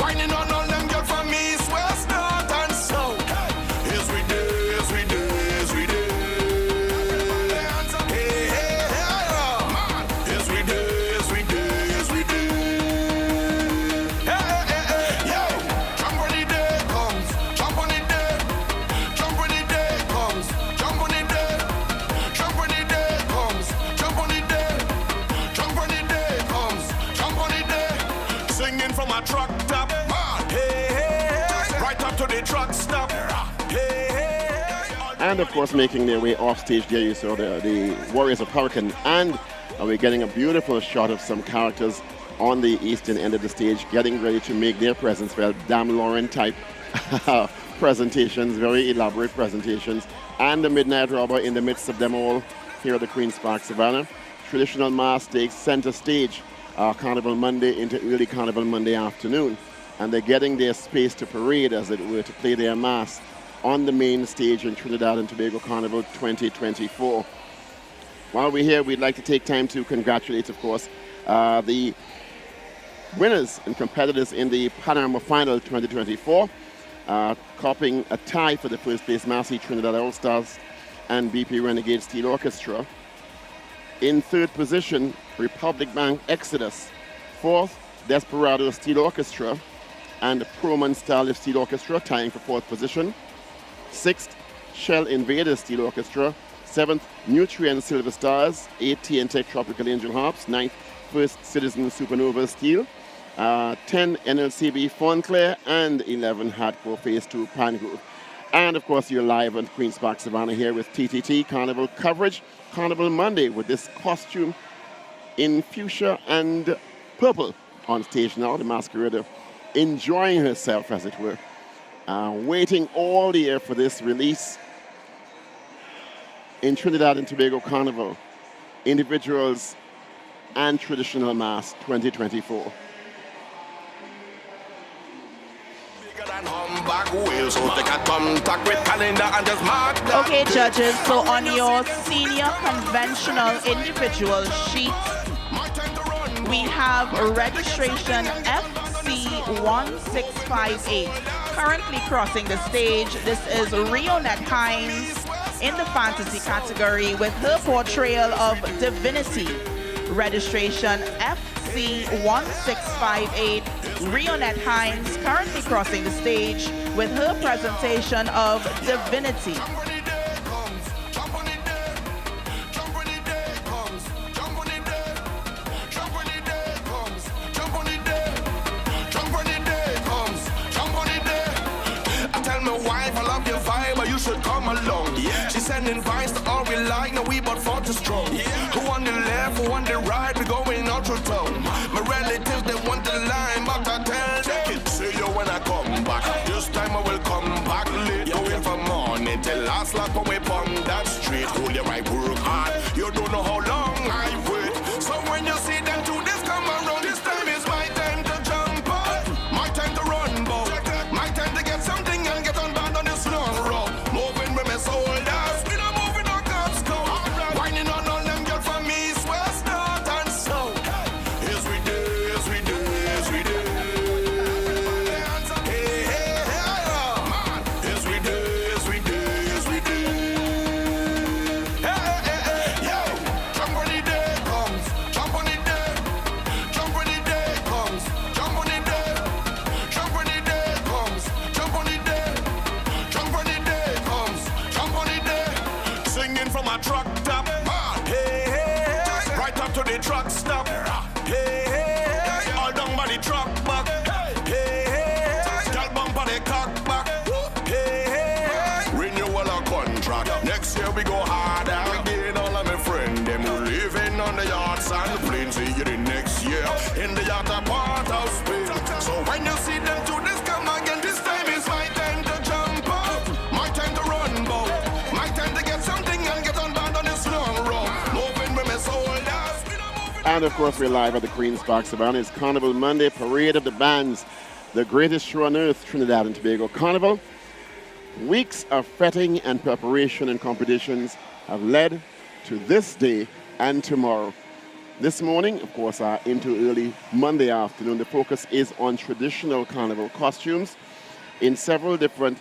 Whining on all them girls from east, west, north and south. Yes we do, yes we do, yes we do. Hey, hey, hey, man. Yes we do, yes we do, yes we do. Hey, hey, hey, yo. Jump when the day comes, jump when the day, jump when the day comes, jump when the day, jump when the day comes, jump when the day, jump when the day comes, jump when the day. Singing from a truck top, man. Hey, hey, hey. Right up to the truck stop. Hey, hey.
And of course, making their way off stage, there you saw the Warriors of Hurricane and And we're getting a beautiful shot of some characters on the eastern end of the stage, getting ready to make their presence. Well, Dam Lauren type presentations, very elaborate presentations. And the Midnight Robber in the midst of them all here at the Queen's Park Savannah. Traditional mass takes center stage Carnival Monday into early Carnival Monday afternoon. And they're getting their space to parade, as it were, to play their mass on the main stage in Trinidad and Tobago Carnival 2024. While we're here, we'd like to take time to congratulate, of course, the winners and competitors in the Panorama Final 2024, copying a tie for the first place, Massey Trinidad All-Stars and BP Renegade Steel Orchestra. In third position, Republic Bank Exodus. Fourth, Desperado Steel Orchestra and Proman Style Steel Orchestra tying for fourth position. Sixth, Shell Invader Steel Orchestra. Seventh, Nutrient Silver Stars. 8th, TNTech Tropical Angel Harps. 9th, First Citizen Supernova Steel. 10, NLCB Fauntclair. And 11, Hardcore Phase 2 Pangrove. And of course, you're live on Queen's Park Savannah here with TTT Carnival coverage. Carnival Monday with this costume in fuchsia and purple on stage now. The masquerader enjoying herself, as it were. Waiting all year for this release in Trinidad and Tobago Carnival, individuals and traditional mass 2024.
Okay, judges, so on your senior conventional individual sheet, we have registration FC1658. Currently crossing the stage, this is Rionette Hines in the fantasy category with her portrayal of Divinity. Registration FC1658. Rionette Hines currently crossing the stage with her presentation of Divinity.
Should come along. Yeah. She's sending vibes to all we like. Now we but 40 strong. Yeah. Who on the left, who on the right? We going out through town. My relatives, they want the line, but I tell them, see you when I come back. This time I will come back late. Yeah. Going from morning till last lap when we on that street. Hold your right, work hard. You don't know how long I wait. So when you see them do this come around, this time is my time to jump up. My time to run, boy. My time to get something and get on band on this long road. Soldiers, we not moving on cops go. Whining on all them girls from east, west, north and south. Yes we do, yes we do, yes we do. Hey, hey, hey, man. Yes we do, yes we do, yes we do. Hey, hey, hey, yo. Jump when the day comes, jump when the day, jump when the day comes, jump when the day, jump when the day comes, jump when the day, jump when the day comes. Singing from a truck top, hey, hey, hey. Right up to the truck stop, hey, hey, hey. All down by the truck back, hey, hey, hey. Girl bump on the cock back, hey, hey, hey. Renewal of contract, next year we go harder. Again, all of my friends, them who living on the yachts and the planes, see you the next year in the yacht part of Spain. So when you see them do this, come again, this time is my time to jump up, my time to run, boat. My time to get something and get on band on this long road. Moving with my soldiers.
And of course, we're live at the Queen's Park Savannah. It's Carnival Monday, Parade of the Bands, the greatest show on earth, Trinidad and Tobago Carnival. Weeks of fretting and preparation and competitions have led to this day and tomorrow. This morning, of course, into early Monday afternoon, the focus is on traditional carnival costumes in several different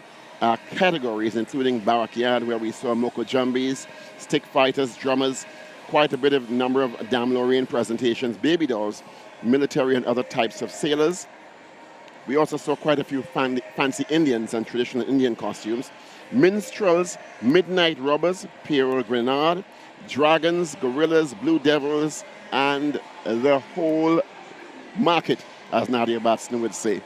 categories, including Backyard, where we saw Moko Jumbies, stick fighters, drummers, quite a bit of number of Dame Lorraine presentations, baby dolls, military and other types of sailors. We also saw quite a few fancy Indians and traditional Indian costumes, minstrels, midnight robbers, Pierrot Grenade, dragons, gorillas, blue devils, and the whole market, as Nadia Batson would say.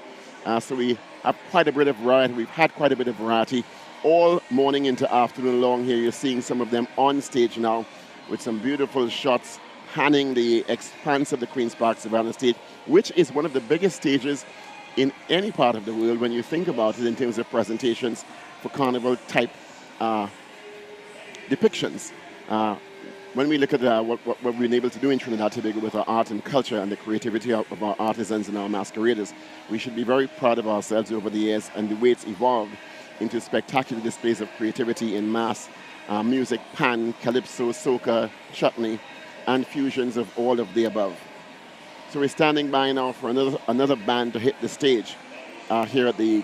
So we have quite a bit of variety. We've had quite a bit of variety all morning into afternoon long here. You're seeing some of them on stage now with some beautiful shots panning the expanse of the Queen's Park Savannah stage, which is one of the biggest stages in any part of the world when you think about it in terms of presentations for carnival type depictions. When we look at what we've been able to do in Trinidad and Tobago with our art and culture and the creativity of our artisans and our masqueraders, we should be very proud of ourselves over the years and the way it's evolved into spectacular displays of creativity in mass music, pan, calypso, soca, chutney, and fusions of all of the above. So we're standing by now for another band to hit the stage here at the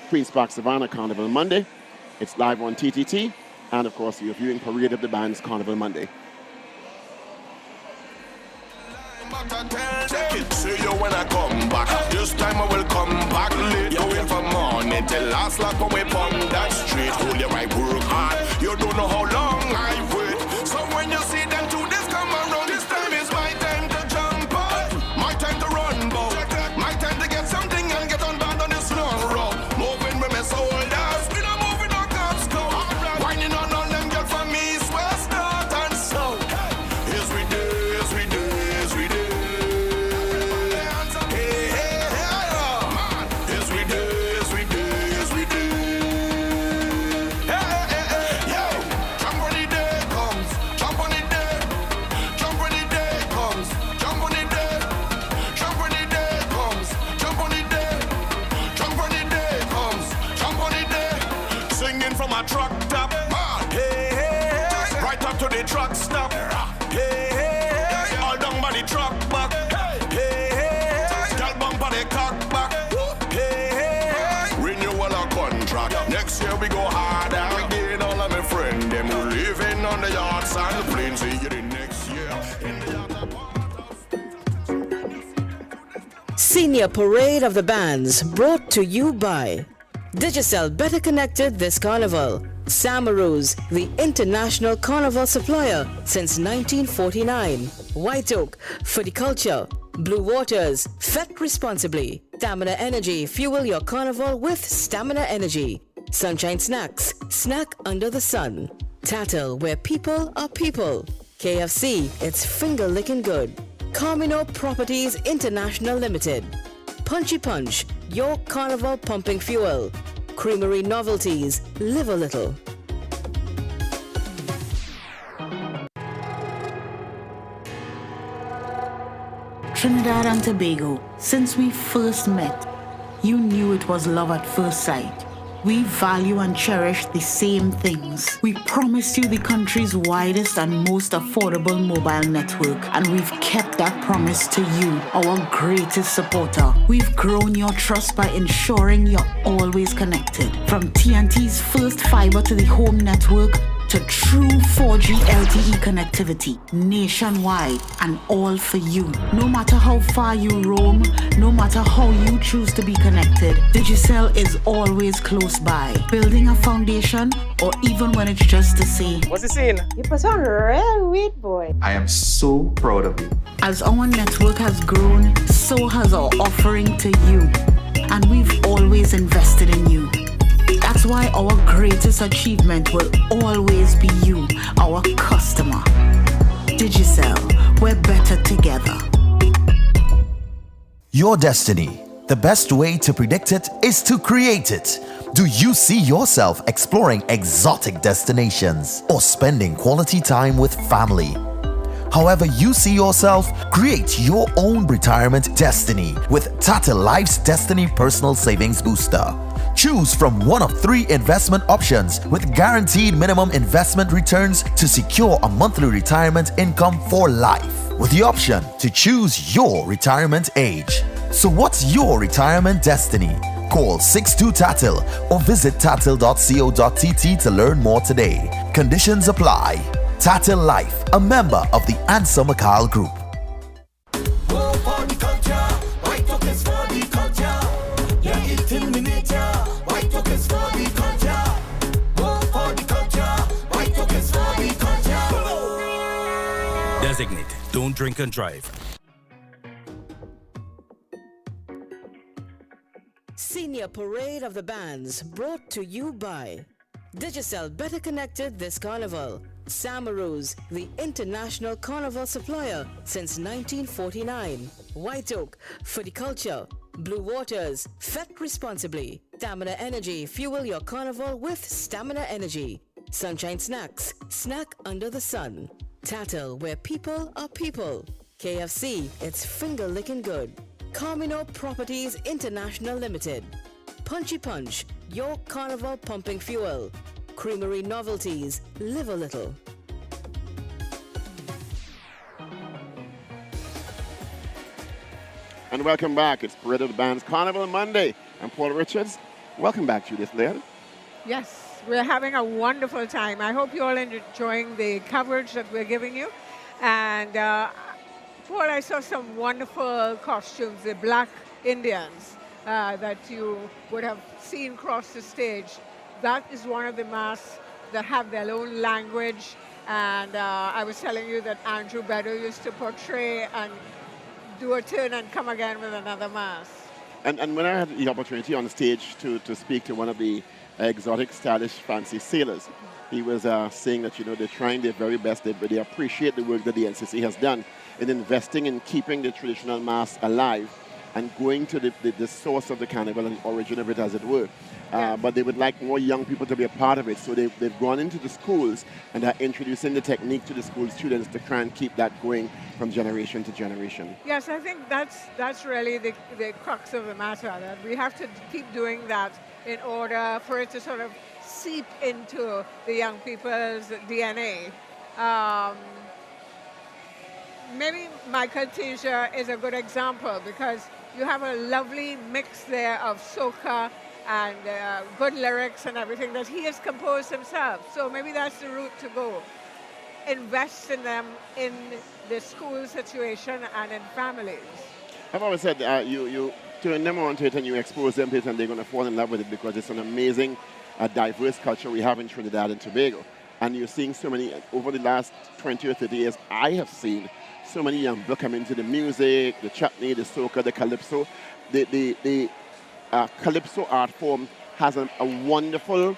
Queen's Park Savannah Carnival Monday. It's live on TTT, and of course you're viewing Parade of the Bands Carnival Monday.
Check it, see you when I come back. This time I will come back late. Going from morning till last like when we pump that street. Hold your right, work hard. You don't know how long I wait. So when you see them two days come around, this time is my time to jump out. My time to run, bow. My time to get something and get on band on this long road. Moving with my soldiers, we not moving our cops go. Whining on all them girls from east, west, north and south. Yes we do, yes we do, yes we do. From a truck top, hey, hey, right up to the truck stop, hey, hey, all down by the truck back, hey, hey, girl bump on the cock back, hey, hey, renewal of contract. Next year we go harder. Again, all of my friends, them who living on the yachts and the planes. See you the next year.
Senior Parade of the Bands, brought to you by Digicel, better connected this carnival. Samaroos, the international carnival supplier since 1949. White Oak, for the culture. Blue Waters, fet responsibly. Stamina Energy, fuel your carnival with Stamina Energy. Sunshine Snacks, snack under the sun. Tattle, where people are people. KFC, it's finger licking good. Carmino Properties International Limited. Punchy Punch, your carnival pumping fuel. Creamery Novelties, live a little.
Trinidad and Tobago, since we first met, you knew it was love at first sight. We value and cherish the same things. We promised you the country's widest and most affordable mobile network, and we've kept that promise to you, our greatest supporter. We've grown your trust by ensuring you're always connected. From TNT's first fiber to the home network, to true 4G LTE connectivity nationwide, and all for you. No matter how far you roam, no matter how you choose to be connected, Digicel is always close by, building a foundation, or even when it's just to say,
what's the scene?
You put on real weight, boy.
I am so proud of you.
As our network has grown, so has our offering to you, and we've always invested in you. That's why our greatest achievement will always be you, our customer. Digicel, we're better together.
Your destiny. The best way to predict it is to create it. Do you see yourself exploring exotic destinations or spending quality time with family? However you see yourself, create your own retirement destiny with Tata Life's Destiny Personal Savings Booster. Choose from one of 3 investment options with guaranteed minimum investment returns to secure a monthly retirement income for life, with the option to choose your retirement age. So what's your retirement destiny? Call 62-TATTLE or visit tattle.co.tt to learn more today. Conditions apply. Tattle Life, a member of the Ansa Makal Group.
Designated. Don't drink and drive.
Senior Parade of the Bands, brought to you by Digicel, better connected this carnival. Samaroos, the international carnival supplier since 1949. White Oak, for the culture. Blue Waters, fet responsibly. Stamina Energy, fuel your carnival with Stamina Energy. Sunshine Snacks, snack under the sun. Tattle, where people are people. KFC, it's finger licking good. Carmino Properties International Limited. Punchy Punch, your carnival pumping fuel. Creamery Novelties, live a little.
And welcome back. It's Parade of the Bands Carnival Monday. I'm Paul Richards. Welcome back, Judith Laird.
Yes, we're having a wonderful time. I hope you're all enjoying the coverage that we're giving you. And Paul, I saw some wonderful costumes, the black Indians that you would have seen cross the stage. That is one of the masks that have their own language. And I was telling you that Andrew Beddoe used to portray and do a turn and come again with another mask.
And when I had the opportunity on stage to speak to one of the exotic, stylish, fancy sailors, he was saying that, they're trying their very best. They appreciate the work that the NCC has done in investing in keeping the traditional mask alive and going to the source of the carnival and the origin of it, as it were. But they would like more young people to be a part of it. So they've gone into the schools and are introducing the technique to the school students to try and keep that going from generation to generation.
Yes, I think that's really the crux of the matter, that we have to keep doing that in order for it to sort of seep into the young people's DNA. Maybe Michael Teja is a good example because you have a lovely mix there of soca and good lyrics and everything that he has composed himself. So maybe that's the route to go. Invest in them in the school situation and in families.
I've always said you turn them on to it and you expose them to it and they're going to fall in love with it because it's an amazing, diverse culture we have in Trinidad and Tobago. And you're seeing so many, over the last 20 or 30 years, I have seen so many young people come into the music, the chutney, the soca, the calypso. The calypso art form has a wonderful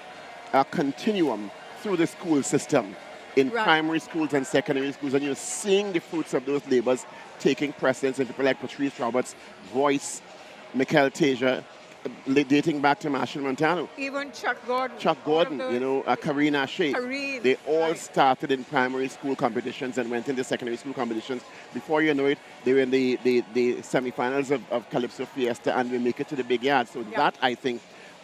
continuum through the school system in primary schools and secondary schools, and you're seeing the fruits of those labors taking precedence in people like Patrice Roberts' voice, Michael Teja, dating back to Marshall Montano.
Even Chuck Gordon.
Karina Shea.
Karine,
they all started in primary school competitions and went into secondary school competitions. Before you know it, they were in the semifinals of Calypso Fiesta and we make it to the big yard. So that, I think,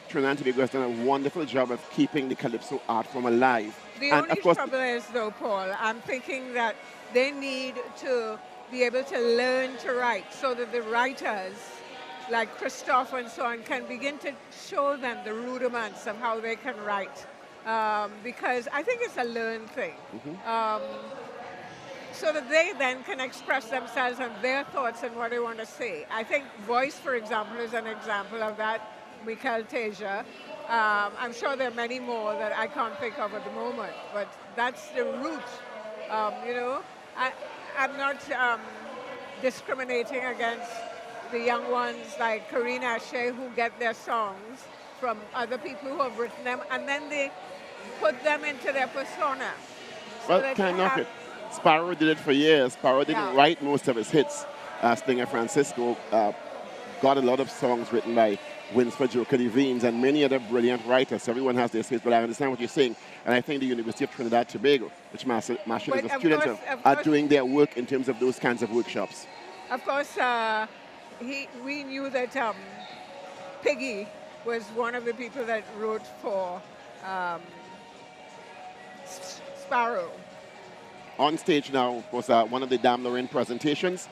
Trinidad and Tobago has done a wonderful job of keeping the Calypso art form alive.
The only trouble is, though, Paul, I'm thinking that they need to be able to learn to write so that the writers like Christoph and so on can begin to show them the rudiments of how they can write. Because I think it's a learned thing. So that they then can express themselves and their thoughts and what they want to say. I think voice, for example, is an example of that. Michael Teja. I'm sure there are many more that I can't think of at the moment, but that's the root. I'm not discriminating against the young ones like Karina Shea who get their songs from other people who have written them, and then they put them into their persona.
Well, can't knock it. Sparrow did it for years. Sparrow didn't write most of his hits. Stinger Francisco got a lot of songs written by Winsford Joker Devines and many other brilliant writers. So everyone has their space, but I understand what you're saying. And I think the University of Trinidad and Tobago, which Marshall is a student of, are doing their work in terms of those kinds of workshops.
Of course, we knew that Piggy was one of the people that wrote for Sparrow.
On stage now was one of the Dame Lorraine presentations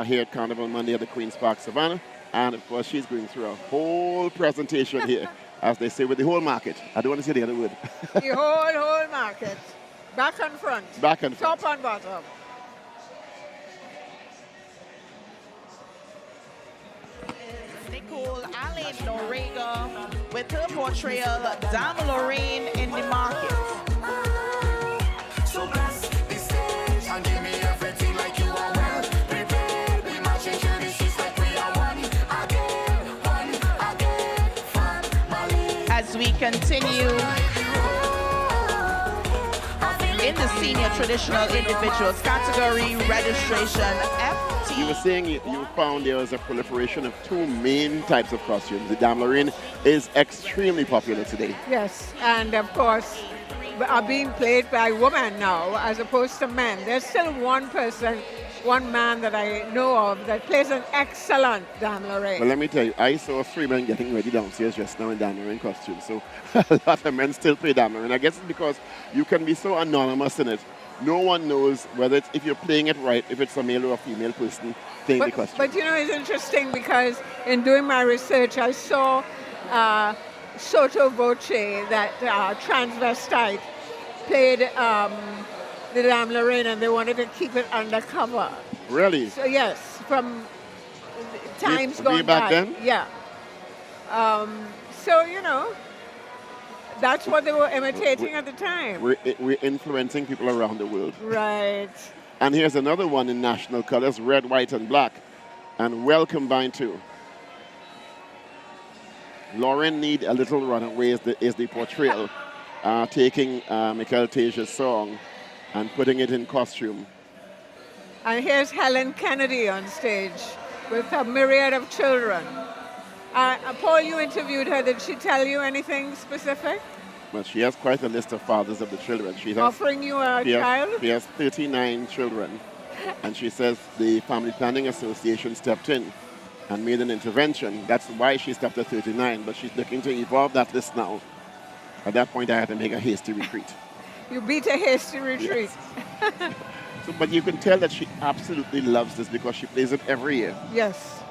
here at Carnival Monday at the Queen's Park Savannah. And of course, she's going through a whole presentation here, as they say, with the whole market. I don't want to say the other word.
The whole market. Back and front.
Back and front.
Top and bottom.
Nicole Allen Norega with her portrayal Dame Lorraine in the market.
So bless the stage and give me everything like you are well prepared. We marching through the streets like we are one again, family.
As we continue In the senior traditional individuals category, registration FT.
You were saying you found there was a proliferation of two main types of costumes. The Dame Lorraine is extremely popular today.
Yes, and of course, are being played by women now as opposed to men. There's still one man that I know of that plays an excellent Dame Lorraine.
Well, let me tell you, I saw 3 men getting ready downstairs just now in Dame Lorraine costumes. So a lot of men still play Dame Lorraine. I guess it's because you can be so anonymous in it. No one knows whether it's, if you're playing it right, if it's a male or a female person playing the costume.
But you know, it's interesting because in doing my research, I saw Soto Voce, that transvestite, played the Dame Lorraine, and they wanted to keep it undercover.
Really?
So yes, from times
Way
gone
back
by.
then?
Yeah. So you know, that's what they were imitating at the time.
We're influencing people around the world.
Right.
And here's another one in national colors, red, white, and black, and well combined too. Lauren Need a Little Runaway is the portrayal, taking Michael Tasia's song and putting it in costume.
And here's Helen Kennedy on stage with a myriad of children. Paul, you interviewed her. Did she tell you anything specific?
Well, she has quite a list of fathers of the children. She has,
Offering you a child?
She has 39 children. And she says the Family Planning Association stepped in and made an intervention. That's why she stopped at 39, but she's looking to evolve that list now. At that point, I had to make a hasty retreat.
You beat a hasty retreat.
Yes. But you can tell that she absolutely loves this because she plays it every year.
Yes.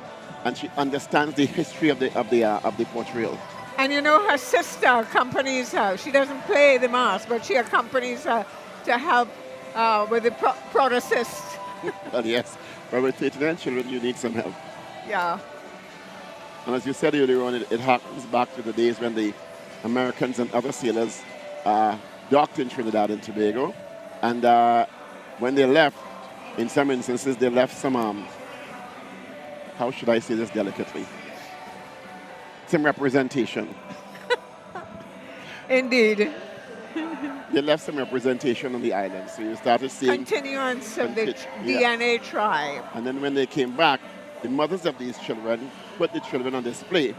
And she understands the history of the portrayal.
And you know, her sister accompanies her. She doesn't play the mass, but she accompanies her to help with the process.
Well, yes. But with 39 children, you need some help.
Yeah.
And as you said earlier on, it harkens back to the days when the Americans and other sailors docked in Trinidad and Tobago. And when they left, in some instances, they left some, how should I say this delicately? Some representation.
Indeed.
They left some representation on the island. So you started seeing...
Continuance of the DNA tribe.
And then when they came back, the mothers of these children put the children on display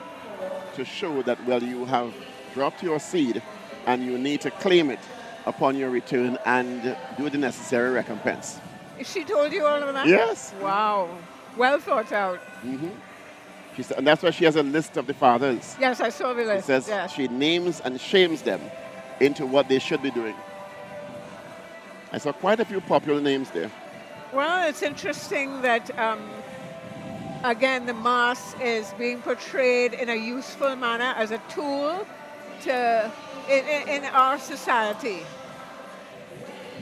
to show that, well, you have dropped your seed and you need to claim it upon your return and do the necessary recompense.
She told you all of that?
Yes.
Wow. Well thought out.
Mm-hmm. She said, and that's why she has a list of the fathers.
Yes, I saw the list.
She says
yes.
She names and shames them into what they should be doing. I saw quite a few popular names there.
Well, it's interesting that, again, the mass is being portrayed in a useful manner as a tool in our society.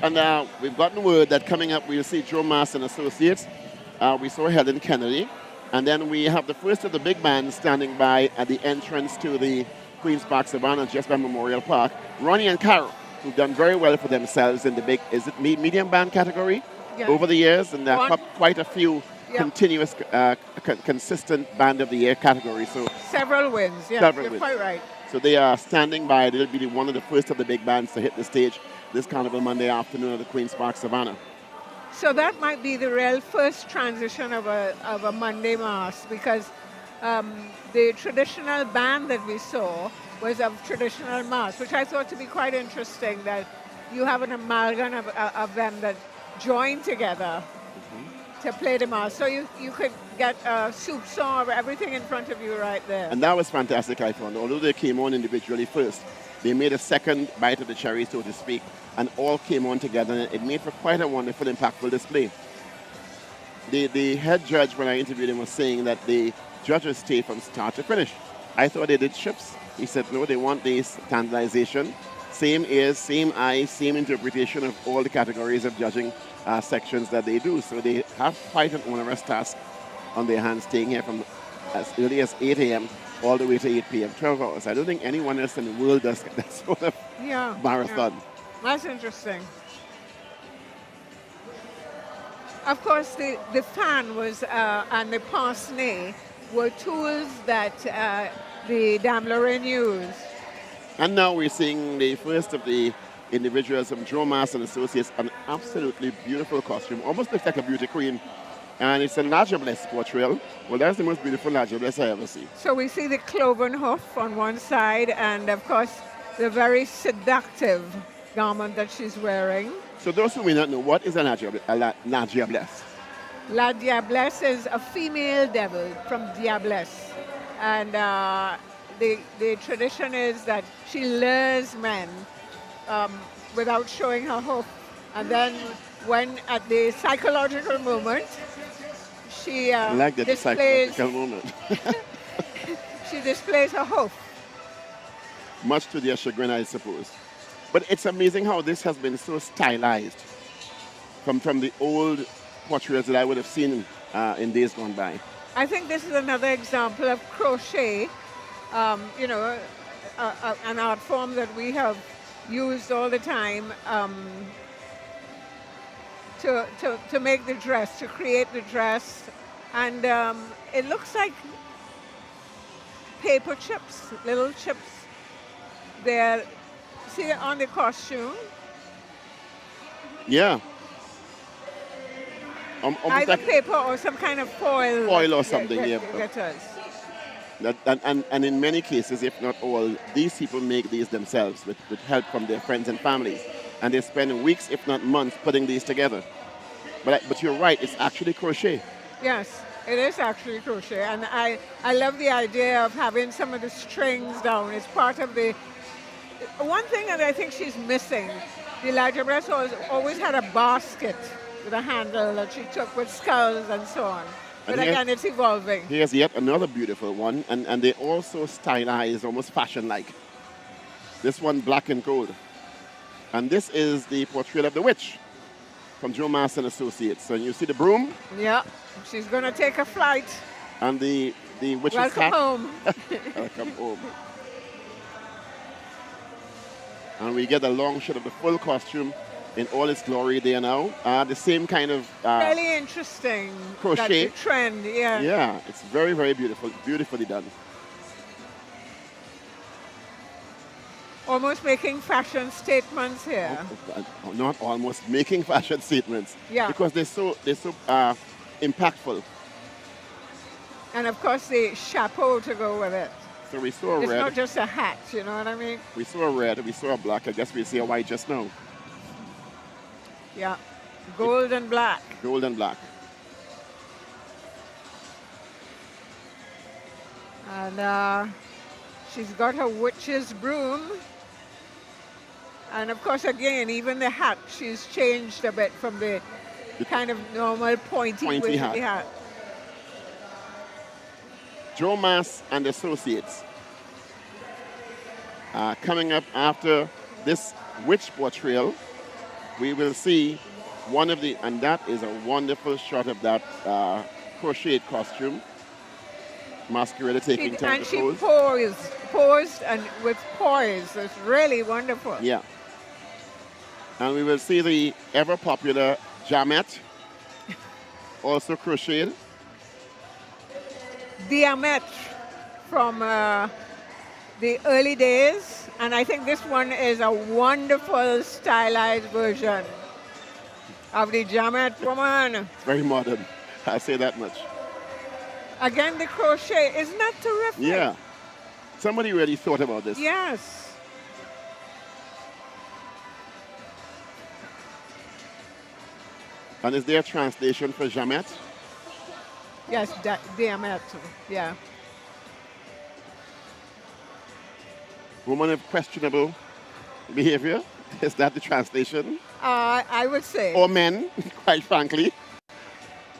And we've gotten word that coming up we'll see Joe Mass and Associates. We saw Helen Kennedy. And then we have the first of the big bands standing by at the entrance to the Queen's Park Savannah, just by Memorial Park. Ronnie and Carol, who've done very well for themselves in the big, is it medium band category? Yeah. Over the years, and quite a few continuous, consistent band of the year categories. So
several wins, yes,
several
you're
wins.
Quite right.
So they are standing by. They'll be one of the first of the big bands to hit the stage this Carnival Monday afternoon at the Queen's Park Savannah.
So that might be the real first transition of a Monday Mass, because the traditional band that we saw was of traditional Mass, which I thought to be quite interesting, that you have an amalgam of them that join together to play the Mass. So you could get a soup song of everything in front of you right there.
And that was fantastic, I found. Although they came on individually first, they made a second bite of the cherry, so to speak, and all came on together, and it made for quite a wonderful, impactful display. The head judge, when I interviewed him, was saying that the judges stay from start to finish. I thought they did shifts. He said, no, they want the standardization, same ears, same eyes, same interpretation of all the categories of judging sections that they do. So they have quite an onerous task on their hands, staying here from as early as 8 a.m. all the way to 8 p.m., 12 hours. I don't think anyone else in the world does that sort of marathon.
Yeah. That's interesting. Of course, the fan was and the pince-nez were tools that the Dame Lorraine used.
And now we're seeing the first of the individuals from Joe Mass and Associates, an absolutely beautiful costume, almost looks like a beauty queen. And it's a Lajabless portrayal. Well, that's the most beautiful Lajabless I ever see.
So we see the cloven hoof on one side, and of course, the very seductive garment that she's wearing.
So those who may not know, what is a Lajabless?
La Diablesse is a female devil from Diablesse. And the tradition is that she lures men without showing her hoof. And then when at the psychological moment, she
I like that
displays,
psychological moment.
she displays her hoof.
Much to their chagrin, I suppose. But it's amazing how this has been so stylized from the old portraits that I would have seen in days gone by.
I think this is another example of crochet, you know, an art form that we have used all the time to make the dress, to create the dress. And it looks like paper chips, little chips. They're, see it on the costume?
Yeah.
Either
like
paper or some kind of foil.
Foil or something, yeah.
Getters.
And in many cases, if not all, these people make these themselves with help from their friends and families. And they spend weeks, if not months, putting these together. But you're right, it's actually crochet.
Yes, it is actually crochet. And I love the idea of having some of the strings down. It's part of the... One thing that I think she's missing, the Lajablesse always had a basket with a handle that she took with skulls and so on. But again, it's evolving.
Here's yet another beautiful one, and they also stylized, almost fashion-like. This one, black and gold. And this is the portrait of the witch from Joe Mass and Associates. And you see the broom?
Yeah, she's going to take a flight.
And the witch's
Welcome
hat.
home.
Welcome home. And we get a long shot of the full costume in all its glory there now. The same kind of...
really interesting.
Crochet.
That trend, yeah.
Yeah, it's very, very beautiful. Beautifully done.
Almost making fashion statements here.
Not almost, making fashion statements.
Yeah.
Because they're so impactful.
And of course the chapeau to go with it.
So we saw a
It's
red.
not just a hat, you know what I mean?
We saw a red, we saw a black. I guess we see a white just now.
Yeah, gold and black.
Gold and black.
And she's got her witch's broom. And of course, again, even the hat, she's changed a bit from the kind of normal pointy hat.
Joe Mass and Associates. Coming up after this witch portrayal, we will see one of the, and that is a wonderful shot of that crocheted costume. Masquerade taking time
and
to
she
pose.
posed and with poise. It's really wonderful.
Yeah. And we will see the ever popular Jamet, also crocheted.
Diamet from the early days. And I think this one is a wonderful stylized version of the Jamet woman.
It's very modern. I'll say that much.
Again, the crochet. Isn't that terrific?
Yeah. Somebody really thought about this.
Yes.
And is there a translation for Jamet?
Yes, Diamet. Yeah.
Woman of questionable behavior. Is that the translation?
I would say.
Or men, quite frankly.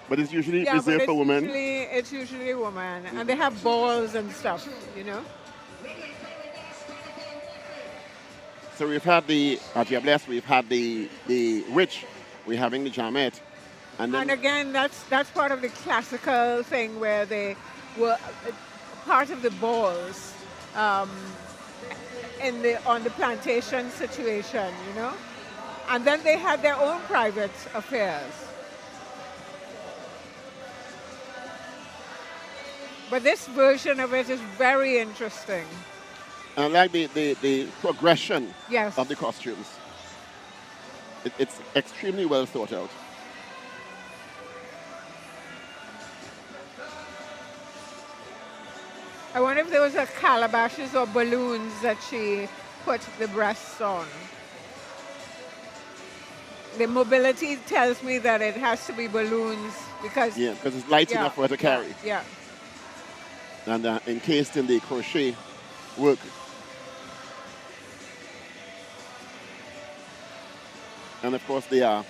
But it's usually reserved for women.
It's usually a woman. And they have balls and stuff, you know?
So we've had the Diablesse, we've had the witch, we're having the Jamet. And
again, that's part of the classical thing where they were part of the balls on the plantation situation, you know? And then they had their own private affairs. But this version of it is very interesting.
I like the progression
Yes.
of the costumes. It's extremely well thought out.
I wonder if there was a calabashes or balloons that she put the breasts on. The mobility tells me that it has to be balloons because
it's light enough for her to carry.
Yeah.
And encased in the crochet work. And of course they are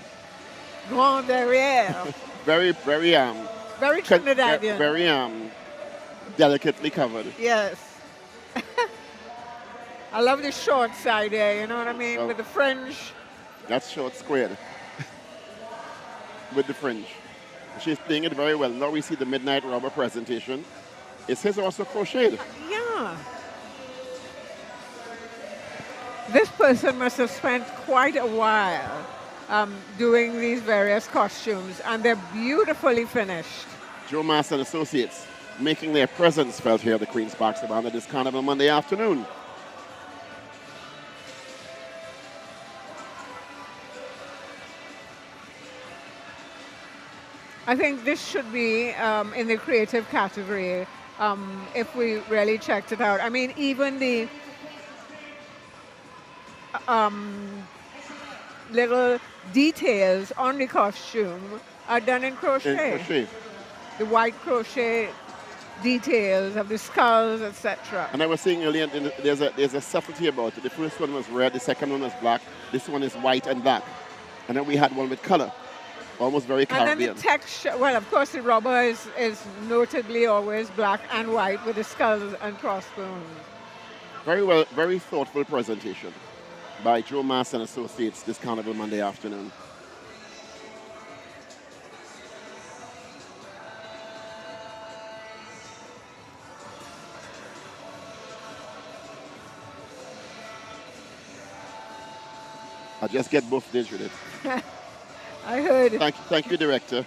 Grand derrière.
very
Trinidadian.
very delicately covered.
Yes. I love the short side there, you know what I mean?
Oh.
With the fringe.
That's short squared with the fringe. She's playing it very well. Now we see the Midnight Robber presentation. Is his also crocheted?
Yeah. This person must have spent quite a while doing these various costumes, and they're beautifully finished.
Joe Mass and Associates making their presence felt here at the Queen's Park Savannah this Carnival Monday afternoon.
I think this should be in the creative category if we really checked it out. I mean, even the little details on the costume are done in crochet. The white crochet details of the skulls, etc.
And I was saying earlier, there's a subtlety about it. The first one was red, the second one was black, this one is white and black. And then we had one with color, almost very Caribbean.
And then the texture, well, of course, the rubber is notably always black and white with the skulls and crossbones.
Very thoughtful presentation by Joe Mass and Associates this Carnival Monday afternoon. I just get buffed into it.
I heard.
Thank you, Director.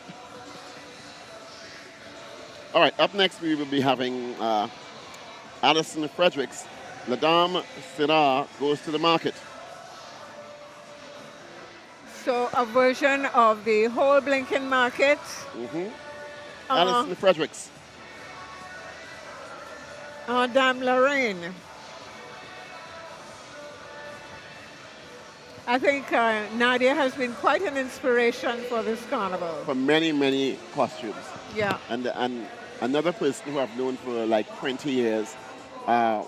All right, up next we will be having Alison Fredericks. La Dame Syrah goes to the market.
So a version of the whole Blinken market.
Alison Fredericks.
Dame Lorraine. I think Nadia has been quite an inspiration for this carnival.
For many, many costumes.
Yeah.
And another person who I've known for like 20 years,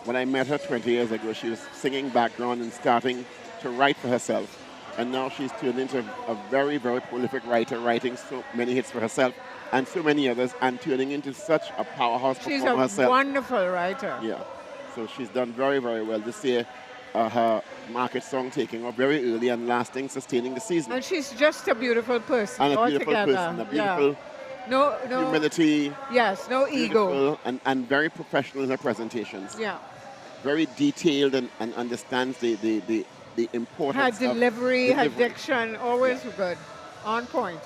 when I met her 20 years ago, she was singing background and starting to write for herself. And now she's turned into a very, very prolific writer, writing so many hits for herself and so many others, and turning into such a powerhouse performer herself.
She's a wonderful writer.
Yeah. So she's done very, very well this year. Her market song taking off very early and lasting, sustaining the season.
And she's just a beautiful person
And a beautiful
altogether.
person, a beautiful
no
humility.
Yes, no ego.
And very professional in her presentations.
Yeah.
Very detailed and understands the importance
Her delivery,
of
her diction, always good, on point.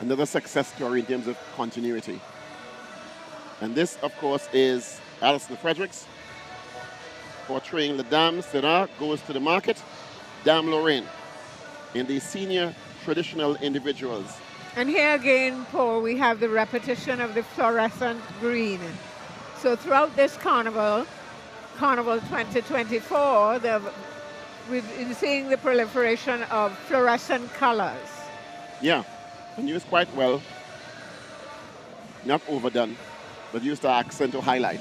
Another success story in terms of continuity. And this, of course, is Alison Fredericks portraying La Dame Syrah goes to the market, Dame Lorraine in the senior traditional individuals.
And here again, Paul, we have the repetition of the fluorescent green. So throughout this Carnival 2024, we've been seeing the proliferation of fluorescent colors.
Yeah, and used quite well. Not overdone, but used to accent or highlight.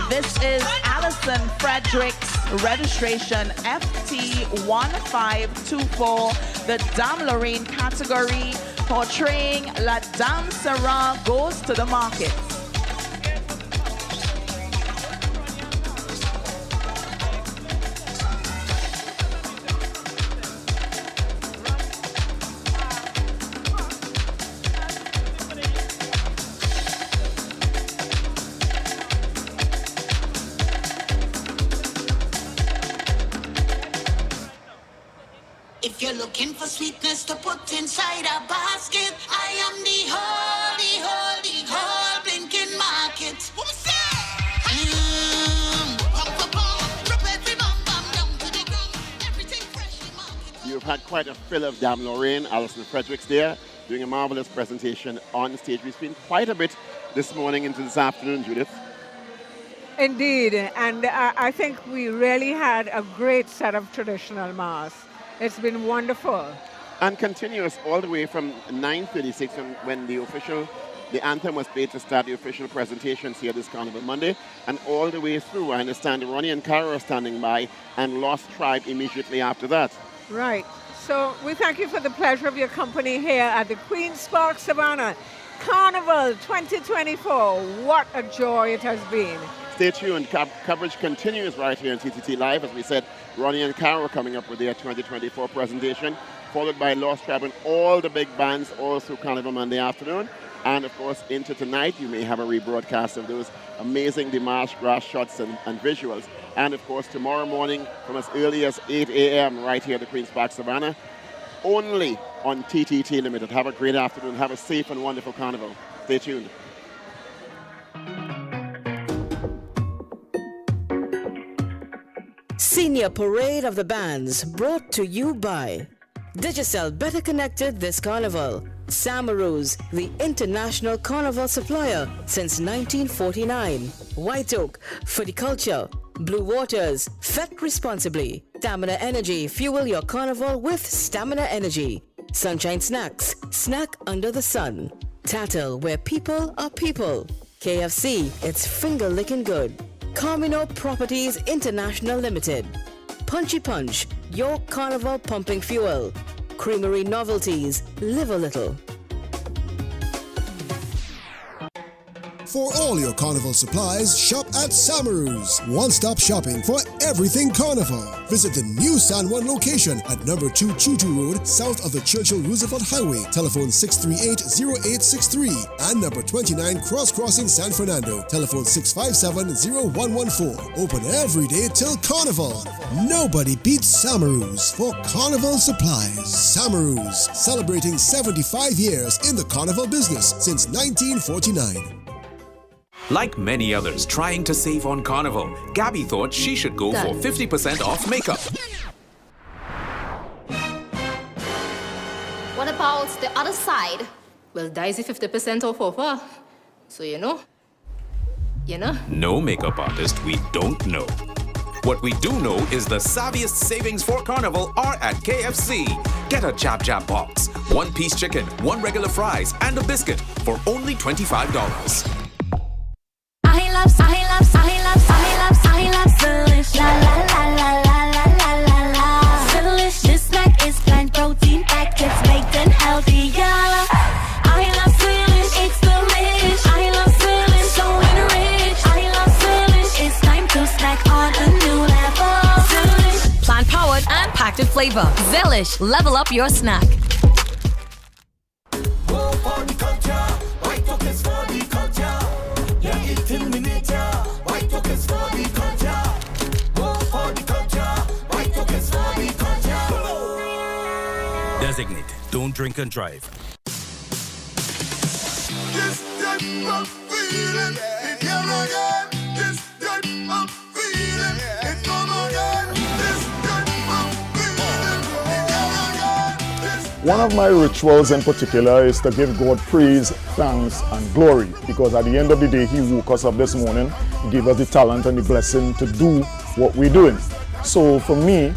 This is Alison Fredericks, registration FT1524, the Dame Lorraine category, portraying La Dame Syrah goes to the market.
You're looking for sweetness to put inside a basket. I am the whole blinking market. What was that?
You've had quite a fill of Dame Lorraine, Alison Fredericks there, doing a marvelous presentation on stage. We've seen quite a bit this morning into this afternoon, Judith.
Indeed, and I think we really had a great set of traditional mass. It's been wonderful.
And continuous all the way from 9:36 when the anthem was played to start the official presentations here this Carnival Monday, and all the way through. I understand Ronnie and Cara are standing by, and Lost Tribe immediately after that.
Right. So we thank you for the pleasure of your company here at the Queen's Park Savannah Carnival 2024. What a joy it has been.
Stay tuned. Coverage continues right here on TTT Live. As we said, Ronnie and Cara are coming up with their 2024 presentation, followed by Lost Tribe and all the big bands all through Carnival Monday afternoon. And of course, into tonight, you may have a rebroadcast of those amazing Dimash grass shots and visuals. And of course, tomorrow morning from as early as 8 a.m. right here at the Queen's Park Savannah, only on TTT Limited. Have a great afternoon. Have a safe and wonderful Carnival. Stay tuned.
Senior Parade of the Bands, brought to you by Digicel, better connected this Carnival. Samaroos, the international carnival supplier since 1949. White Oak, Fruticulture. Blue Waters, fet responsibly. Stamina Energy, fuel your carnival with Stamina Energy. Sunshine Snacks, snack under the sun. Tattle, where people are people. KFC, it's finger licking good. Carmino Properties International Limited. Punchy Punch, your carnival pumping fuel. Creamery Novelties, live a little.
For all your Carnival supplies, shop at Samaroos. One-stop shopping for everything Carnival. Visit the new San Juan location at number 2 Chuchu Road, south of the Churchill Roosevelt Highway. Telephone 638-0863 and number 29 Cross Crossing San Fernando. Telephone 657-0114. Open every day till Carnival. Nobody beats Samaroos for Carnival supplies. Samaroos, celebrating 75 years in the Carnival business since 1949.
Like many others trying to save on Carnival, Gabby thought she should go for 50% off makeup.
What about the other side? Well, Daisy 50% off offer. So you know.
No makeup artist we don't know. What we do know is the savviest savings for Carnival are at KFC. Get a Jab Jab box, 1-piece chicken, 1 regular fries, and a biscuit for only $25.
I love Delish. La la la la la la la la la. Delish, this snack is plant protein packed, it's baked and healthier. I love Delish, it's delish. I love Delish, so enriched. I love Delish, it's time to snack on a new level. Delish,
plant powered and packed with flavor. Delish, level up your snack.
Go for the culture, white tokens for the culture. Yeah, it's in miniature. White tokens for the culture. Go for the culture. White tokens for the culture.
Designate. Don't drink and drive.
This type of feeling, it come again. This type of feeling, it come again. This type of feeling, it come again.
One of my rituals in particular is to give God praise, thanks, and glory, because at the end of the day, He woke us up this morning, He gave us the talent and the blessing to do what we're doing. So for me,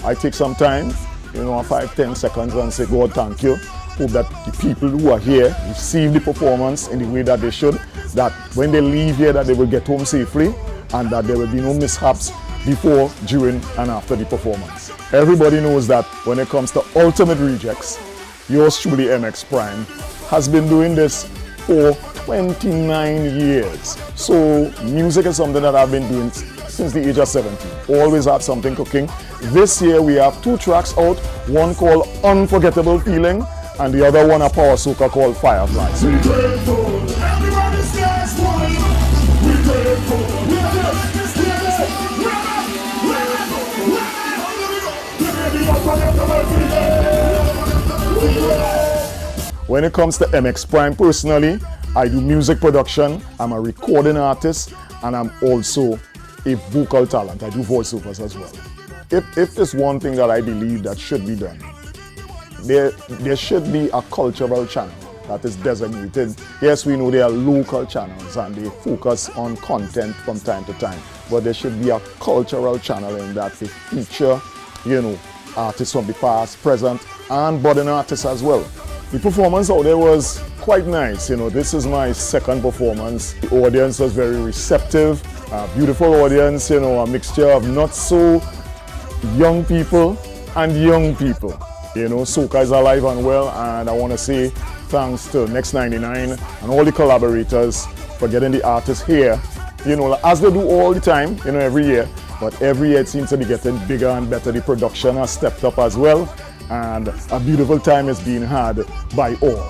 I take some time, 5-10 seconds and say, God, thank you. Hope that the people who are here receive the performance in the way that they should, that when they leave here, that they will get home safely, and that there will be no mishaps before, during, and after the performance. Everybody knows that when it comes to Ultimate Rejects, yours truly, MX Prime, has been doing this for 29 years. So music is something that I've been doing since the age of 17. Always had something cooking. This year we have 2 tracks out, one called Unforgettable Feeling, and the other one a power soaker called Fireflies.
We grateful, everybody stands one. We grateful, we grateful, we grateful.
When it comes to MX Prime personally, I do music production, I'm a recording artist, and I'm also a vocal talent. I do voiceovers as well. If there's one thing that I believe that should be done, there should be a cultural channel that is designated. Yes, we know there are local channels and they focus on content from time to time, but there should be a cultural channel in that they feature, artists from the past, present, and budding artists as well. The performance out there was quite nice. This is my second performance. The audience was very receptive, a beautiful audience, a mixture of not so young people and young people. Soca is alive and well, and I want to say thanks to Next 99 and all the collaborators for getting the artists here, as they do all the time, every year. But every year it seems to be getting bigger and better. The production has stepped up as well, and a beautiful time is being had by all.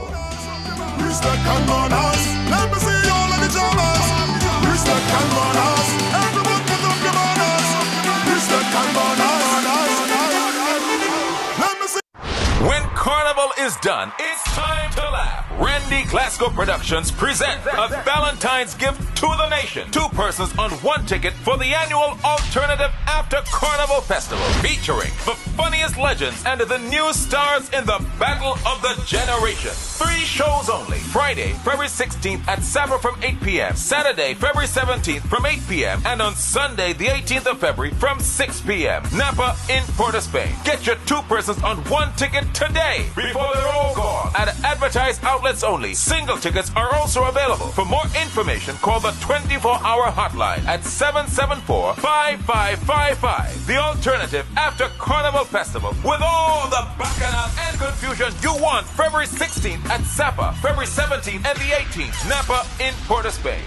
When Carnival is done, it's time to laugh. Randy Glasgow Productions present a Valentine's gift to the nation. 2 persons on 1 ticket for the annual Alternative After Carnival Festival, featuring the funniest legends and the new stars in the battle of the generation. 3 shows only. Friday, February 16th at Sapa from 8 p.m. Saturday, February 17th from 8 p.m. And on Sunday, the 18th of February from 6 p.m. Napa in Port of Spain. Get your 2 persons on 1 ticket today before they're all gone. At advertised outlets only. Single tickets are also available. For more information, call the 24-hour hotline at 774-5555. The Alternative After Carnival Festival, with all the bacchanal and confusion you want. February 16th at Sapa, February 17th and the 18th, Napa in Port of Spain.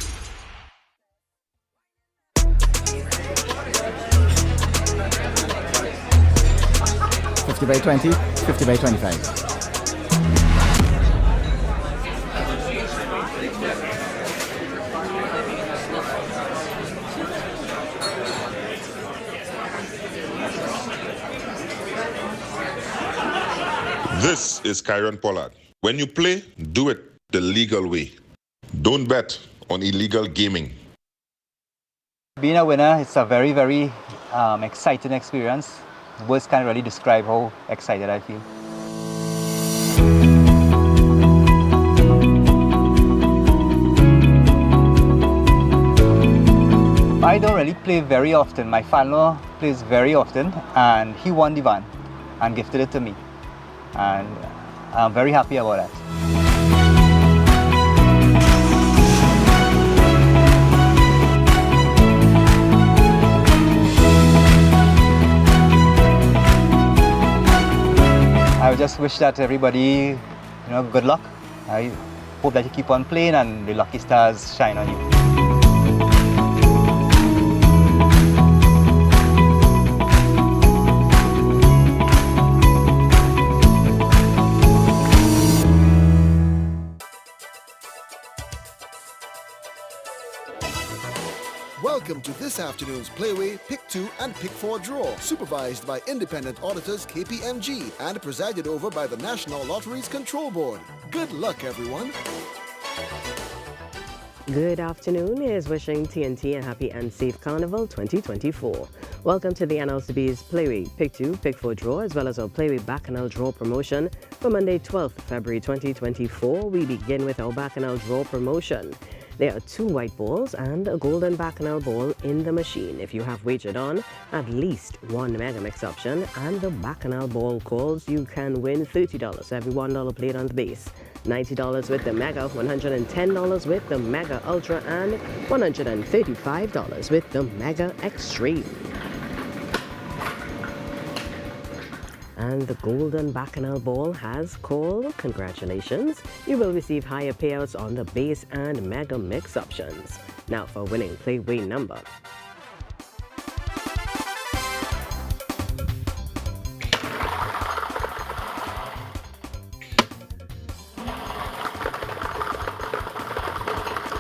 $50 by 20, $50 by 25.
This is Kyron Pollard. When you play, do it the legal way. Don't bet on illegal gaming.
Being a winner, it's a very, very exciting experience. Words can't really describe how excited I feel. I don't really play very often. My father plays very often, and he won the van and gifted it to me. And I'm very happy about that. I just wish that everybody, good luck. I hope that you keep on playing and the lucky stars shine on you.
Welcome to this afternoon's Playway Pick 2 and Pick 4 draw, supervised by independent auditors KPMG and presided over by the National Lotteries Control Board. Good luck, everyone.
Good afternoon. Here's wishing TNT a happy and safe Carnival 2024. Welcome to the NLCB's Playway Pick 2, Pick 4 draw, as well as our Playway Bacchanal draw promotion for Monday, 12th February 2024. We begin with our Bacchanal draw promotion. There are 2 white balls and a golden Bacchanal ball in the machine. If you have wagered on at least 1 Mega Mix option and the Bacchanal ball calls, you can win $30 every $1 played on the base, $90 with the Mega, $110 with the Mega Ultra, and $135 with the Mega Extreme. And the golden Bacchanal ball has called. Congratulations. You will receive higher payouts on the base and Mega Mix options. Now for winning Playway number.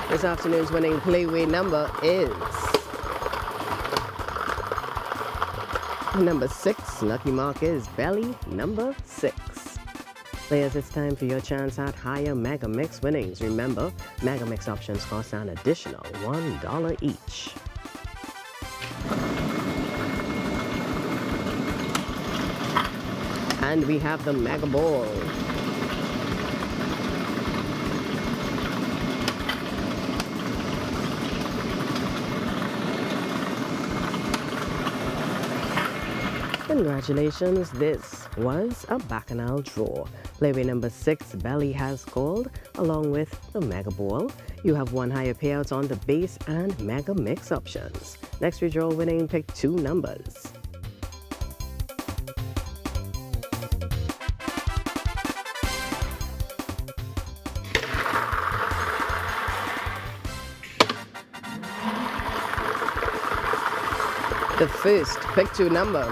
This afternoon's winning Playway number is number 6. Lucky mark is belly number 6. Players, it's time for your chance at higher Mega Mix winnings. Remember, Mega Mix options cost an additional $1 each. And we have the Mega Ball. Congratulations, this was a Bacchanal draw. Playway number 6, Belly has called, along with the Mega Ball. You have one higher payout on the base and Mega Mix options. Next we draw winning pick 2 numbers. The first pick 2 number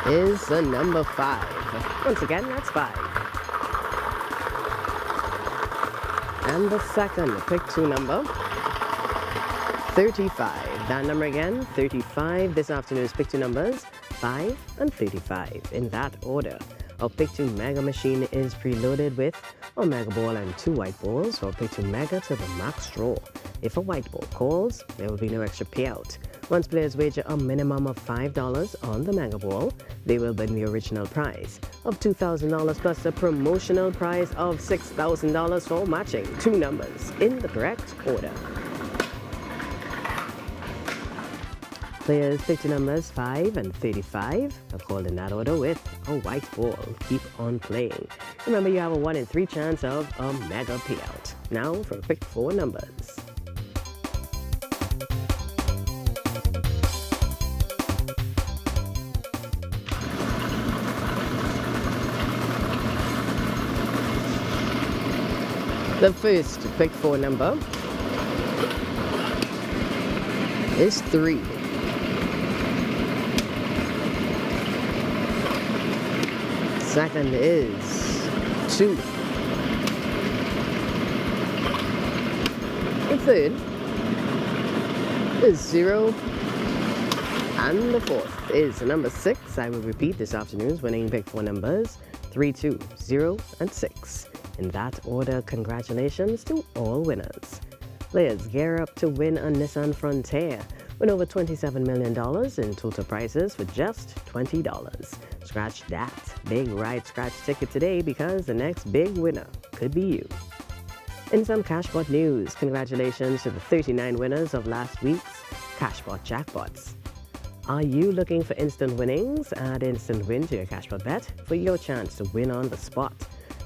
is the number 5. Once again, that's 5. And the second pick 2 number, 35. That number again, 35. This afternoon's pick 2 numbers, 5 and 35. In that order, our pick 2 Mega Machine is preloaded with a Mega Ball and 2 white balls for pick 2 Mega to the max draw. If a white ball calls, there will be no extra payout. Once players wager a minimum of $5 on the Mega Ball, they will win the original prize of $2,000 plus a promotional prize of $6,000 for matching 2 numbers in the correct order. Players pick 2 numbers 5 and 35 are called in that order with a white ball. Keep on playing. Remember, you have a 1 in 3 chance of a mega payout. Now for pick 4 numbers. The first pick 4 number is 3. Second is 2. The third is 0. And the fourth is number 6. I will repeat this afternoon's winning pick 4 numbers 3, 2, 0, and 6. In that order, congratulations to all winners. Players, gear up to win a Nissan Frontier. Win over $27 million in total prizes for just $20. Scratch that big ride scratch ticket today because the next big winner could be you. In some Cashpot news, congratulations to the 39 winners of last week's Cashpot Jackpots. Are you looking for instant winnings? Add instant win to your Cashpot bet for your chance to win on the spot.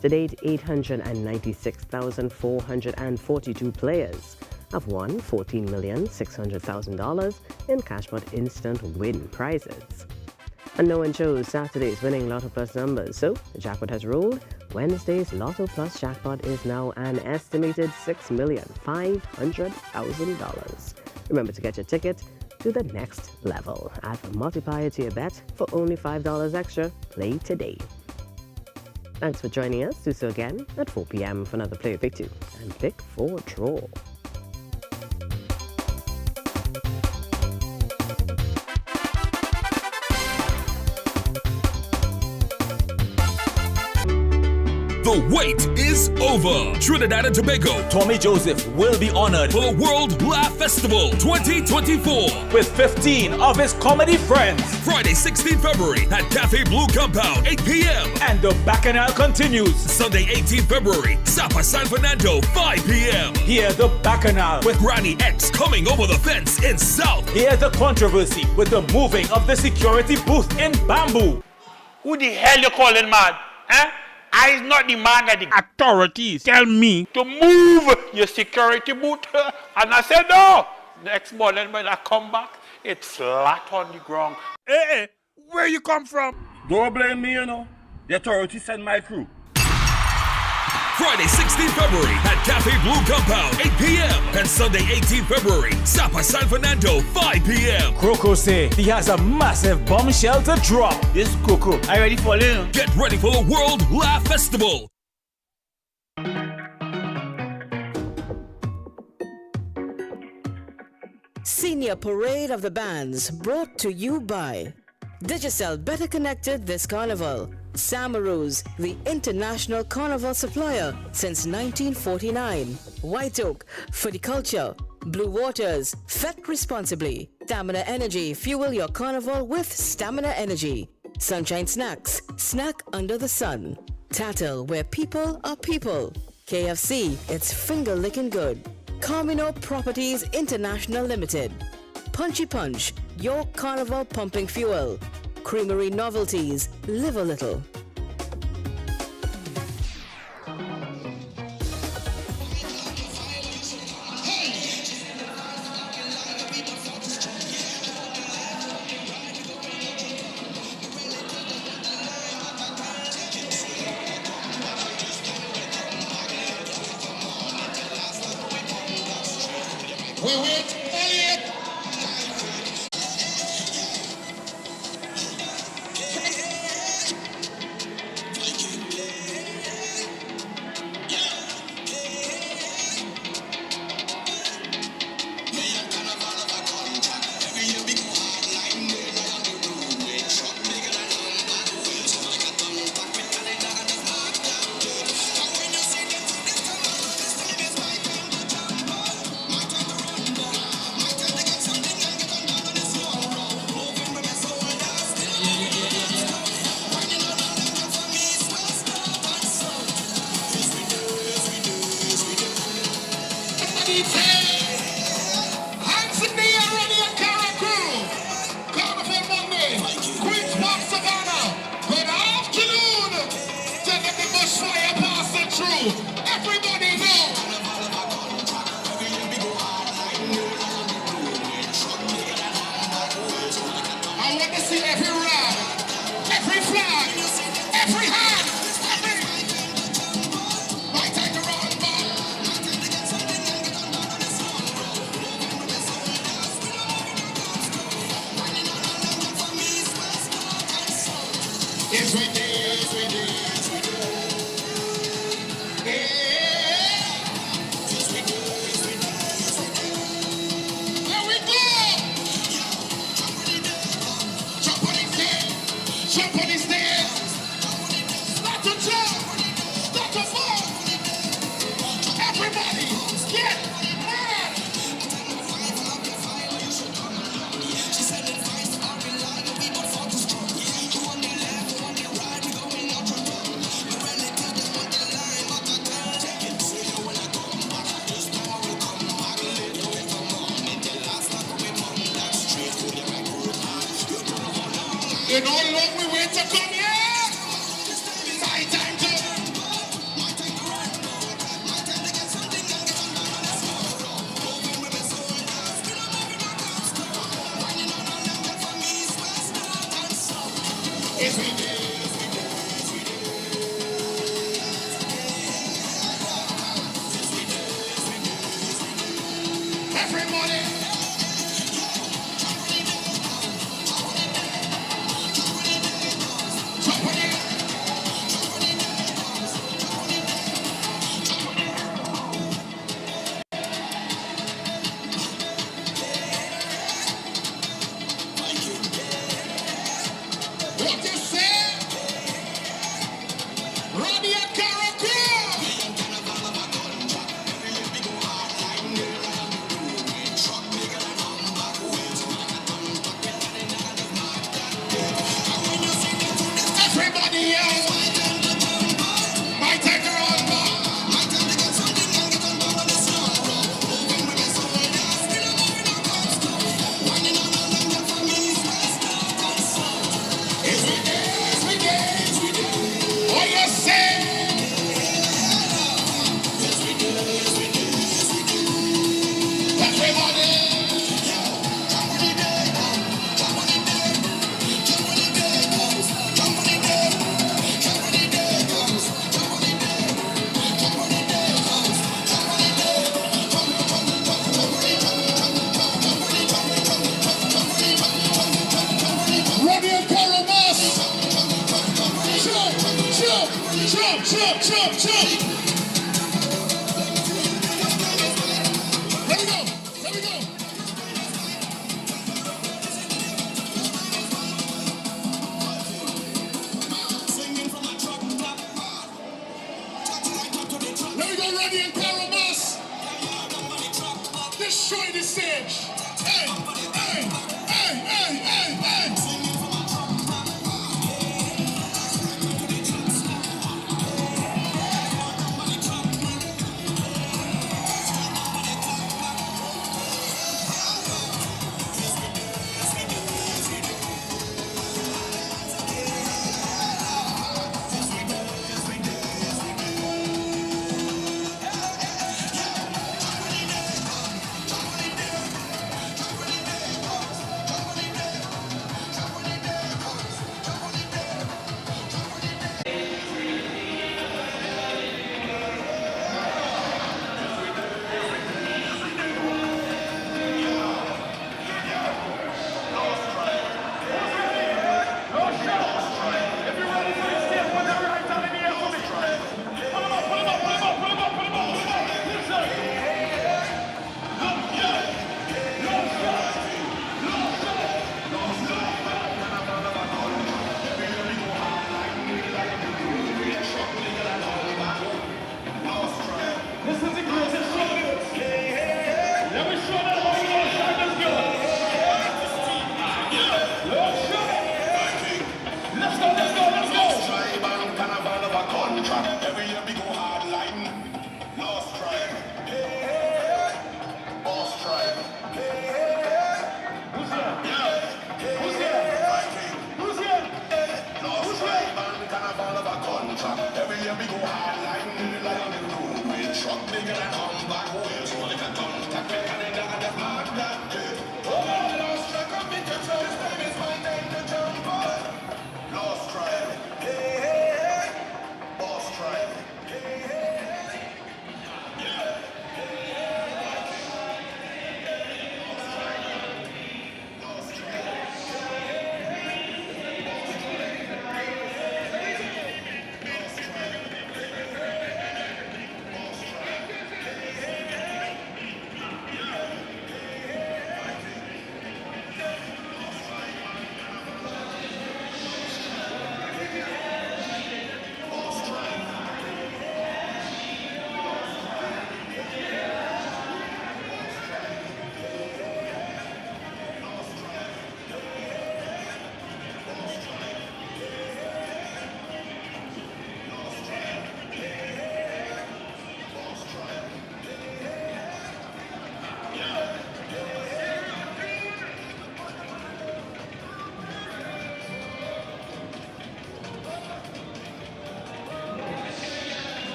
To date, 896,442 players have won $14,600,000 in Cashpot instant win prizes. And no one chose Saturday's winning Lotto Plus numbers, so the jackpot has ruled. Wednesday's Lotto Plus jackpot is now an estimated $6,500,000. Remember to get your ticket to the next level. Add a multiplier to your bet for only $5 extra. Play today. Thanks for joining us. Do so again at 4 p.m. for another Player Pick 2 and Pick 4 draw.
The wait is over. Trinidad and Tobago,
Tommy Joseph will be honored
for the World Laugh Festival 2024
with 15 of his comedy friends.
Friday, 16 February at Cafe Blue Compound, 8 p.m.
And the Bacchanal continues.
Sunday, 18 February, Sapa San Fernando, 5 p.m.
Hear the Bacchanal
with Granny X coming over the fence in South.
Hear the controversy with the moving of the security booth in Bamboo.
Who the hell you calling mad? Eh? I is not the man that the authorities tell me to move your security booth. And I said no. Next morning when I come back, it's flat on the ground. Hey, where you come from?
Don't blame me, you know. The authorities send my crew.
Friday, 16 February at Cafe Blue Compound, 8 p.m. And Sunday, 18 February, Sapa San Fernando, 5 p.m.
Croco say he has a massive bombshell to drop.
This Coco, are you ready for it?
Get ready for the World Laugh Festival.
Senior Parade of the Bands brought to you by Digicel better connected this carnival. Samaroos, the international carnival supplier since 1949. White Oak, for the culture. Blue Waters, fet responsibly. Stamina Energy, fuel your carnival with Stamina Energy. Sunshine Snacks, snack under the sun. Tattle, where people are people. KFC, it's finger licking good. Carmino Properties International Limited. Punchy Punch, your carnival pumping fuel. Creamery Novelties, live a little.
You know how long we wait to come here? My time to. Yes, we do. Everybody. What you say? Roddy and everybody else. My time to run back. Yes, we do. Yes, we do. Yes, we do. What you say? Yes, we do. Yes, we do. Yes, we do. Everybody. Roddy and Caramas. Jump. Let me go. Let me go.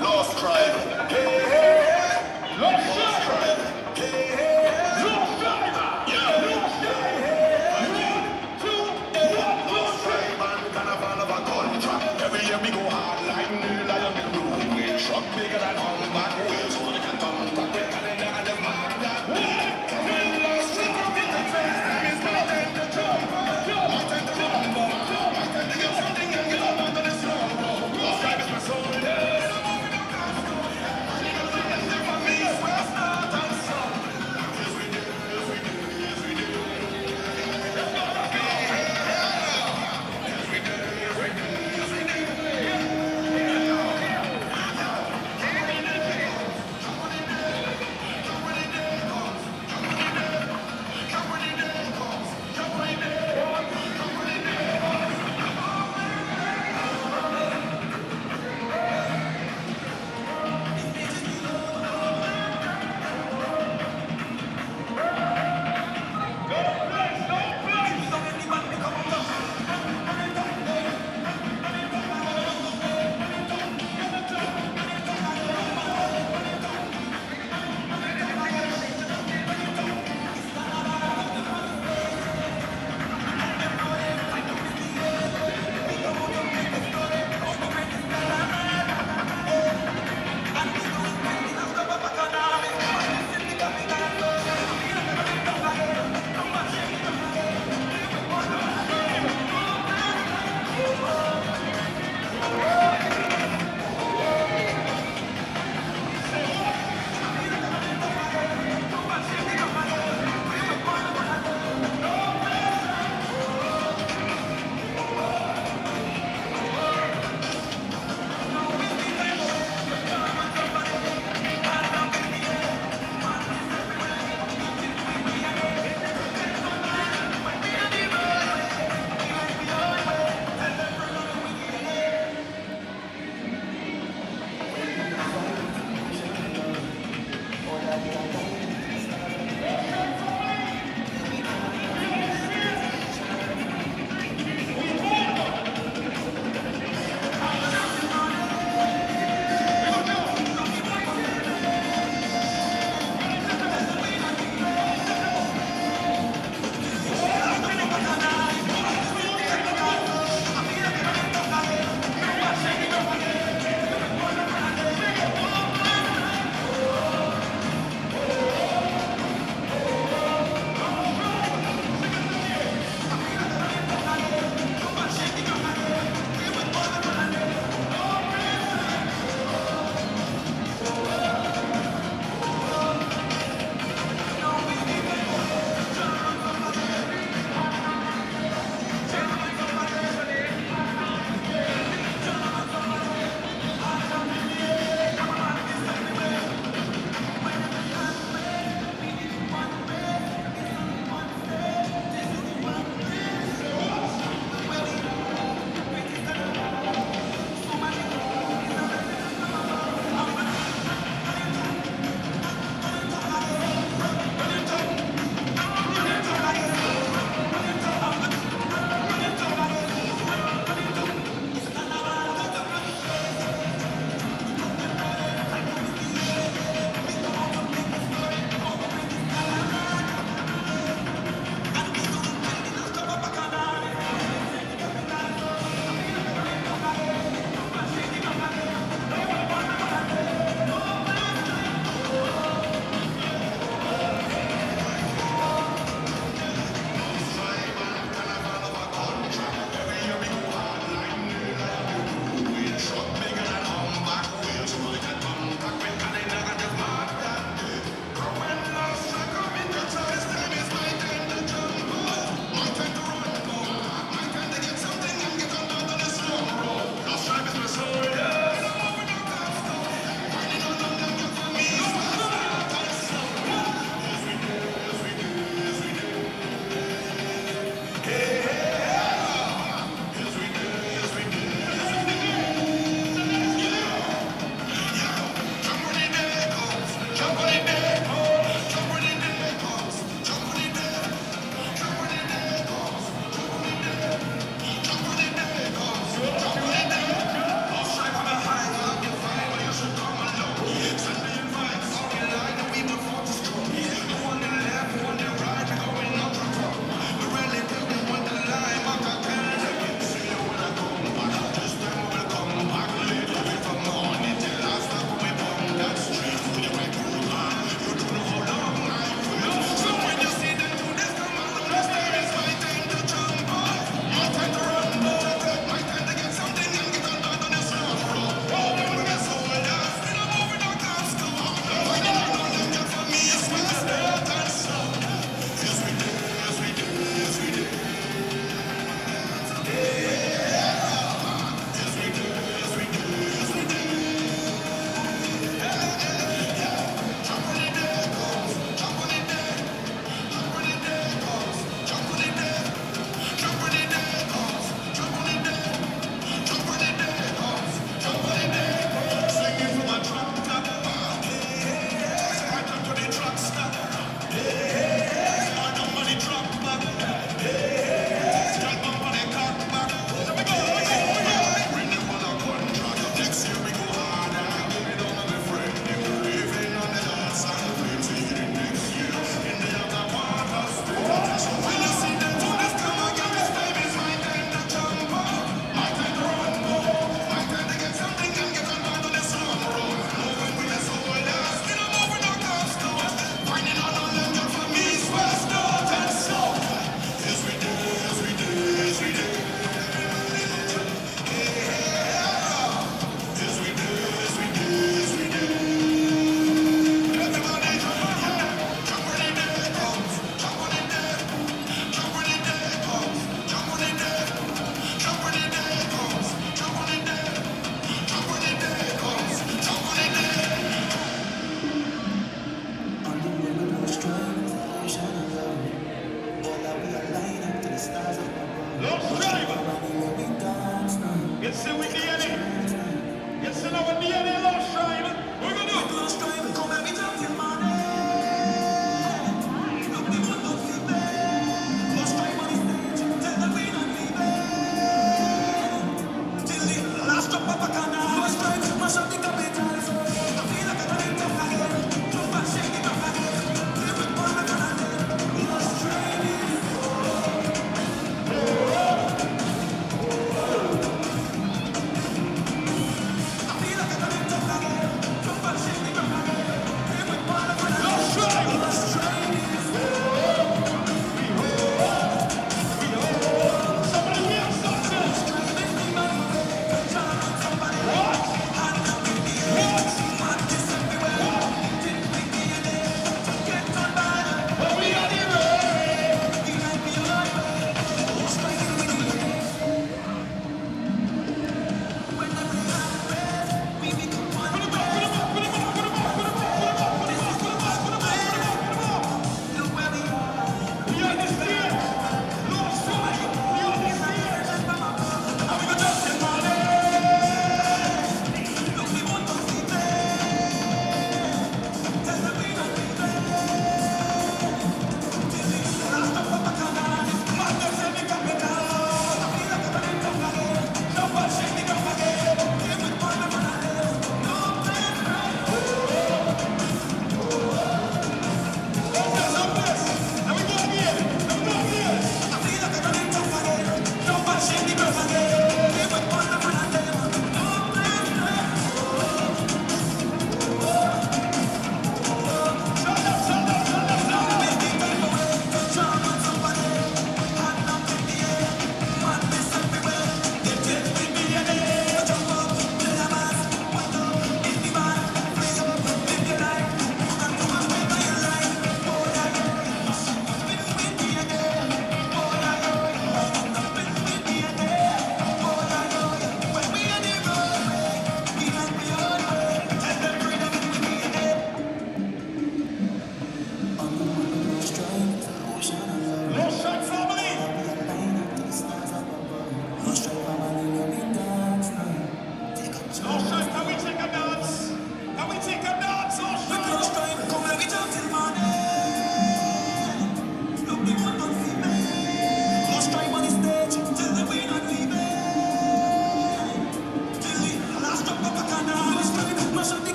Lost tribe. Hey, hey, hey. Lost tribe. Hey, hey, hey. Lost tribe. Yeah. Lost tribe and Carnival of a contract. Every year we go hard like new lion in the room. We truck bigger than humpback whales. So they can come back with Canada and the mark that we. Lost tribe. It's not time to jump. Not time to rumble. Not time to get something and get up under the snow. Lost tribe is my soul.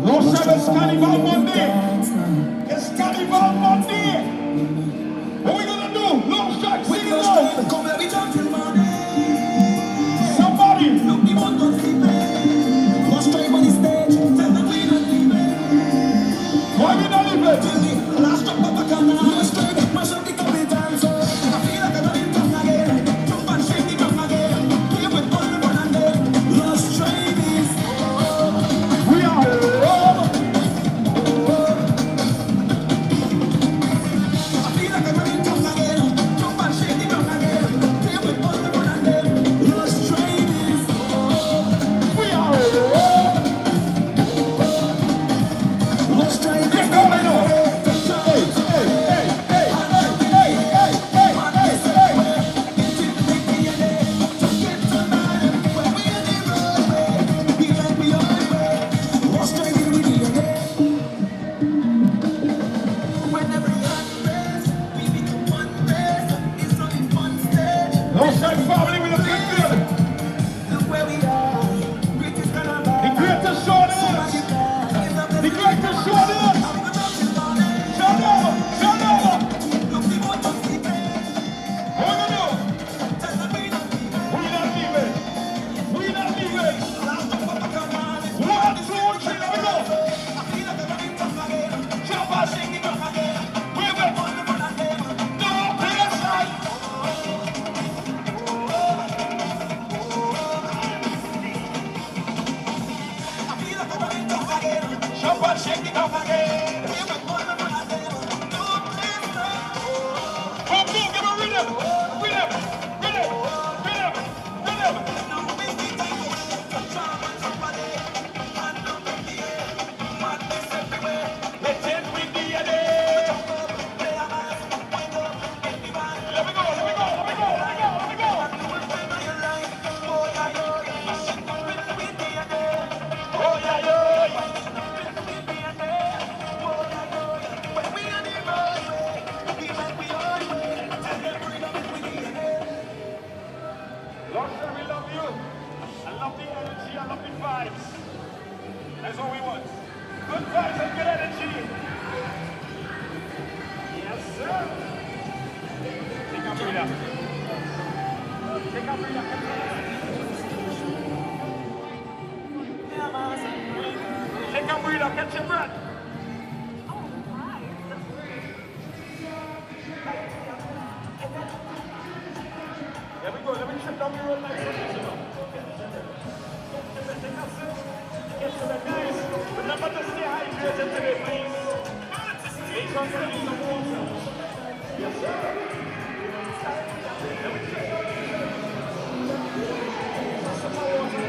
No Shabbos Carnival Monday. It's Carnival Monday. What we gonna do? No strike, sing it loud. Come every time till morning. Somebody. Look, the one don't sleep. No strike on the stage. Tell them we don't leave it. Why we not leave it? Till the last drop of a cannon. No strike, mash up the capital. So I feel like I'm running tongue again. Jump and shake the drum again. Play with all the fun and then. Lost train is. We are over.
Take a breather, catch your breath. There we go, let me trip down the road like this. Get to the guys. Remember to stay hydrated today, please. Make sure to drink some water. Yes, sir. Let me trip down the road. Some more water.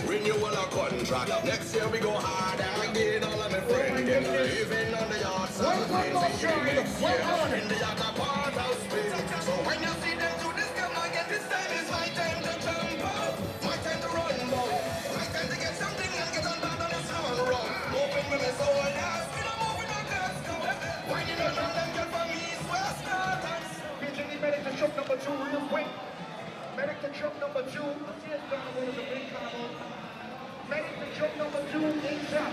Renewal of contract. Next year we go hard again. All of my friends them living on the yard side. Next year in the yard apart house space. So when you see them do this, come on, get this time is my time to jump up. My time to run, boy. My time to get something and get on bad on the sound run. Open with my soul, yes. We don't move with no guts. Winding on them, get from east, west, north, and south. Pitching the medic to truck number 2 real quick. Medic to truck number 2. Let's see if Carnival is a big Carnival. Medic to truck number 2, ASAP.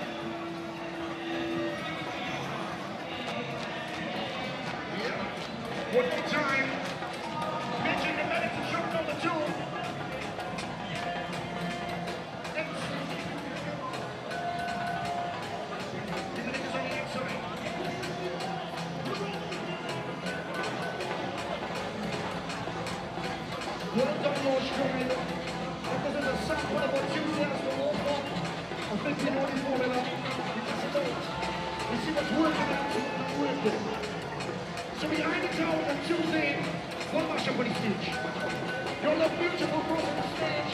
One more time. Pitching the medic to truck number 2. The medic is on the inside. So behind the tower on Tuesday, one mash up on the stage. You'll look beautiful across the stage.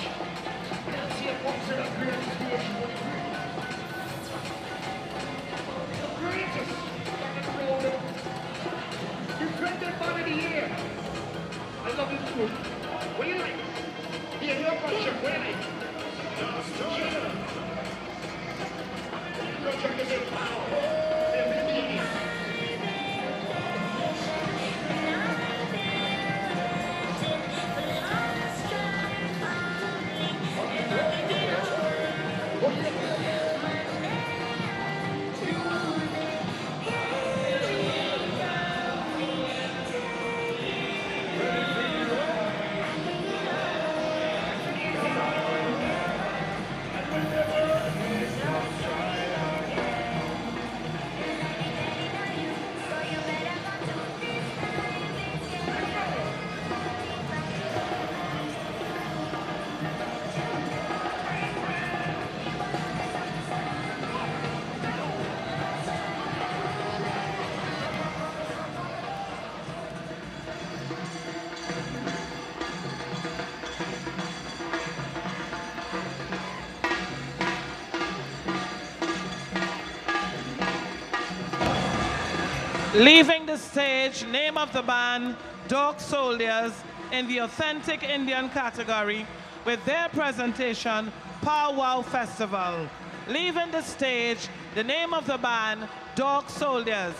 I'll see a boxer that great on the stage. The greatest on the road. Defended man of the year. I love you too. What do you like? Here, your culture, what do you like? Go check this out.
Leaving the stage, name of the band, Dog Soldiers, in the authentic Indian category with their presentation, Pow Wow Festival. Leaving the stage, the name of the band, Dog Soldiers.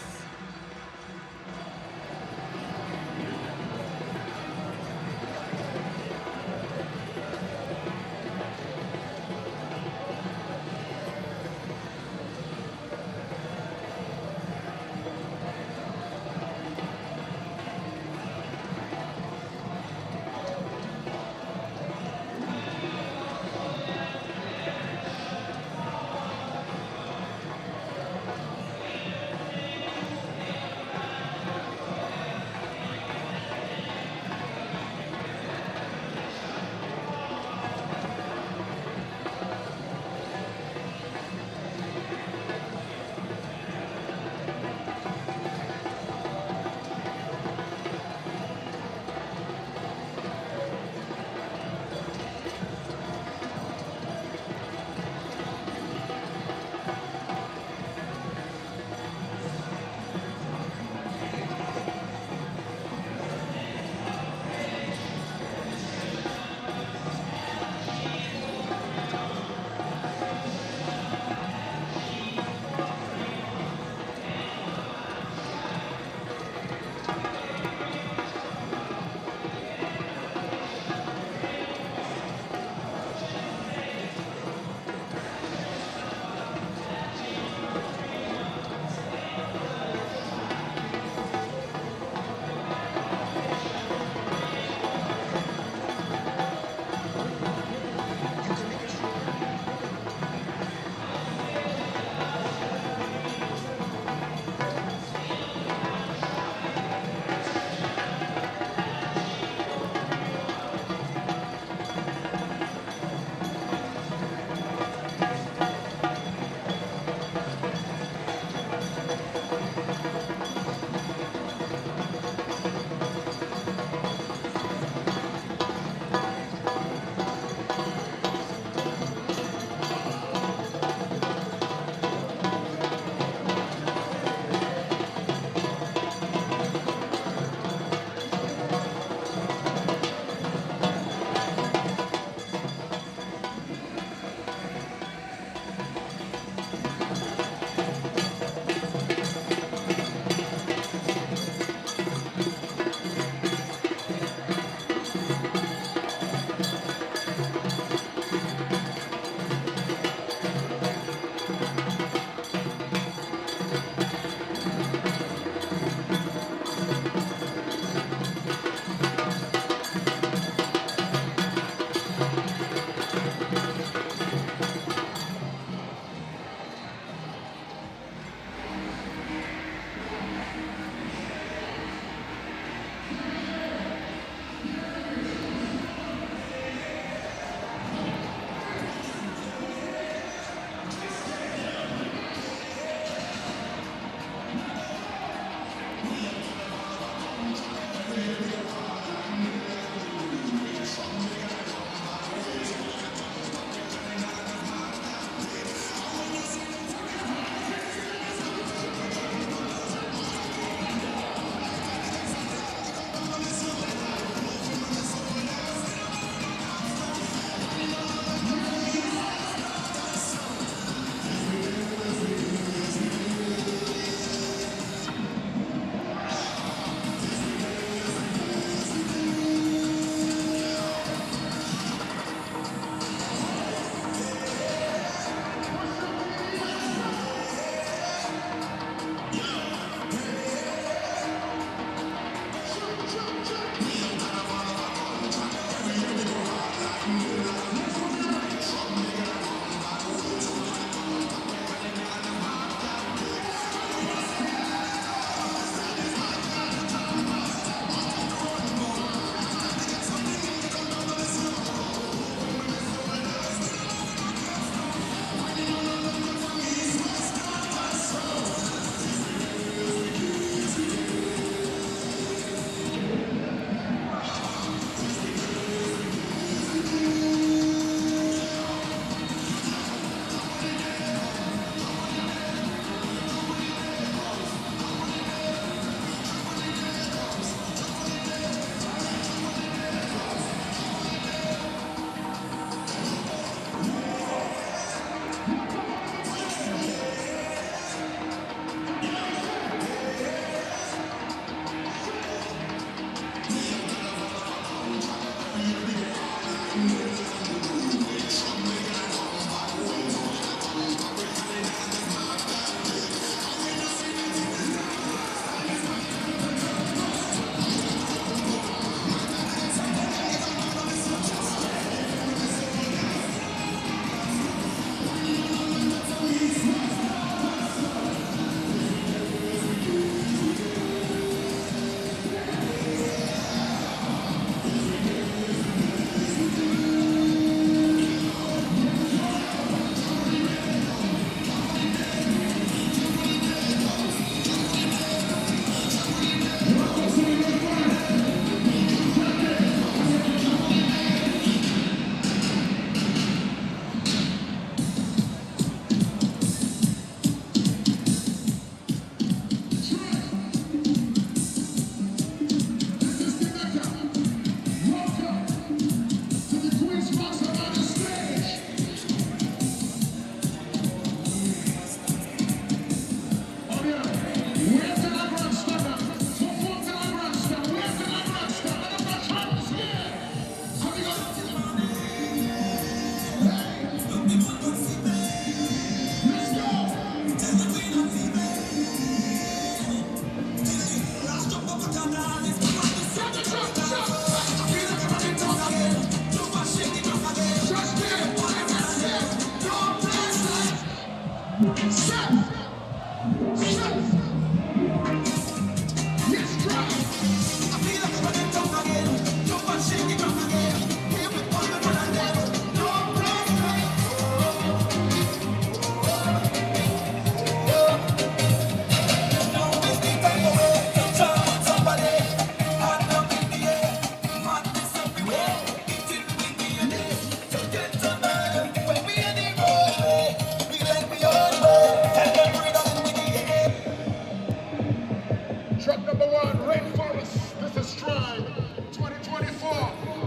Truck number 1, Rainforest. This is Stride 2024.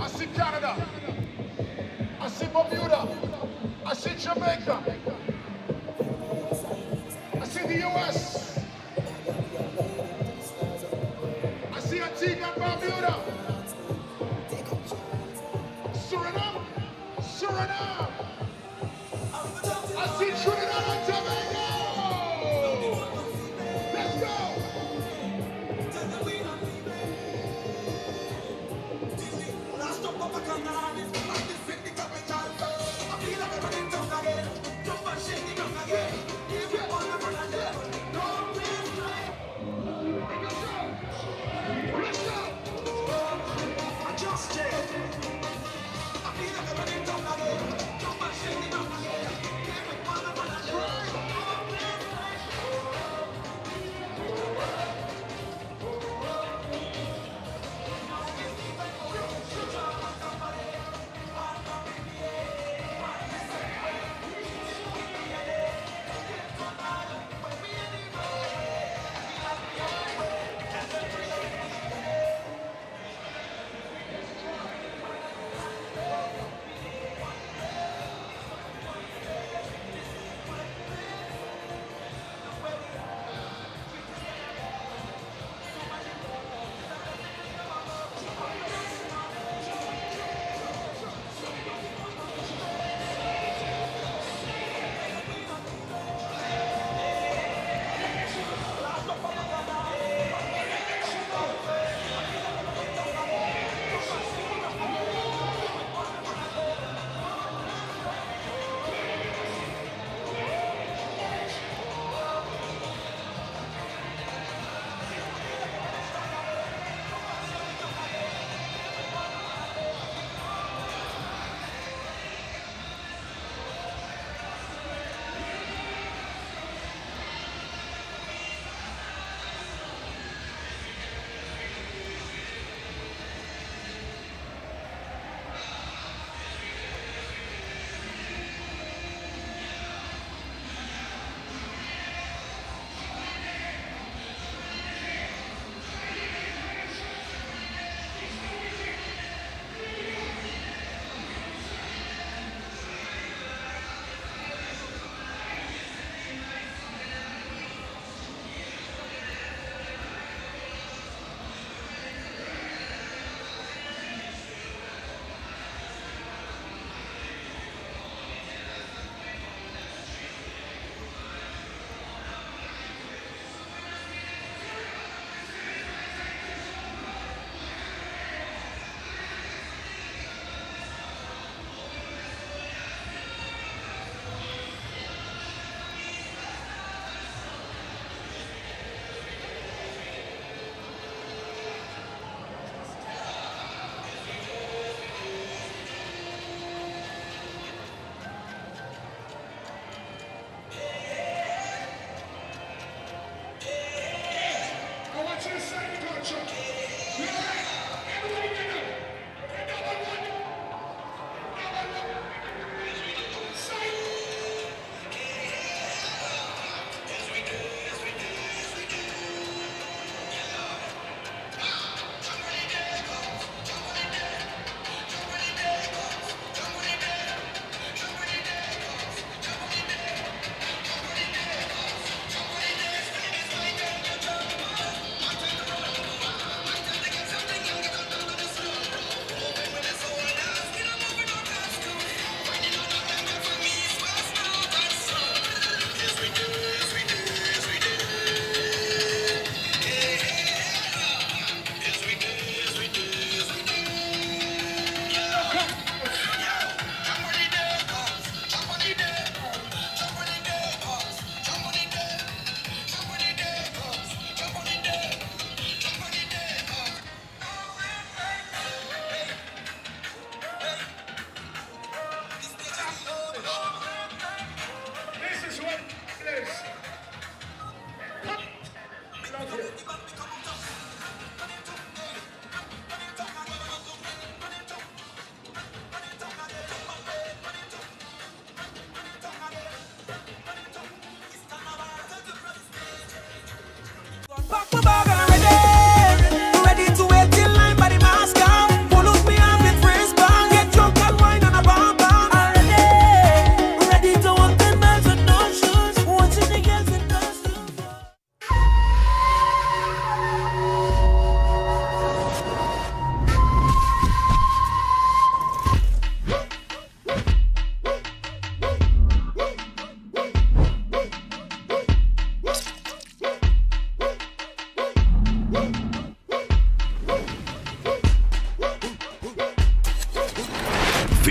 I see Canada. I see Bermuda. I see Jamaica. I see the US. I see Antigua and Bermuda. Suriname. Suriname. I see Trinidad and Tobago. Let's go.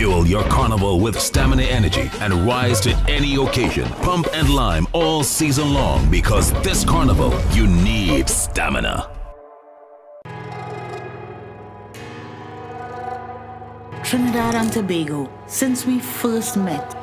Fuel your carnival with stamina energy and rise to any occasion. Pump and lime all season long because this carnival, you need stamina.
Trinidad and Tobago, since we first met,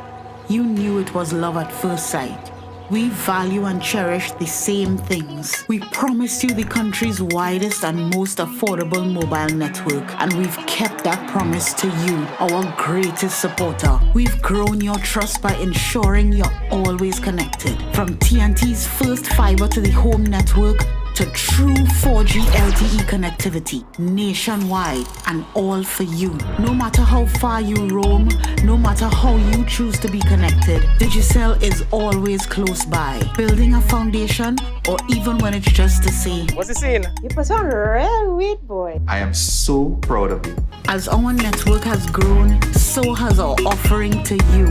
you knew it was love at first sight. We value and cherish the same things. We promised you the country's widest and most affordable mobile network, and we've kept that promise to you, our greatest supporter. We've grown your trust by ensuring you're always connected. From TNT's first fiber to the home network, to true 4G LTE connectivity nationwide and all for you. No matter how far you roam, no matter how you choose to be connected, Digicel is always close by, building a foundation or even when it's just to say,
what's the scene? You put on real weight, boy.
I am so proud of you.
As our network has grown, so has our offering to you.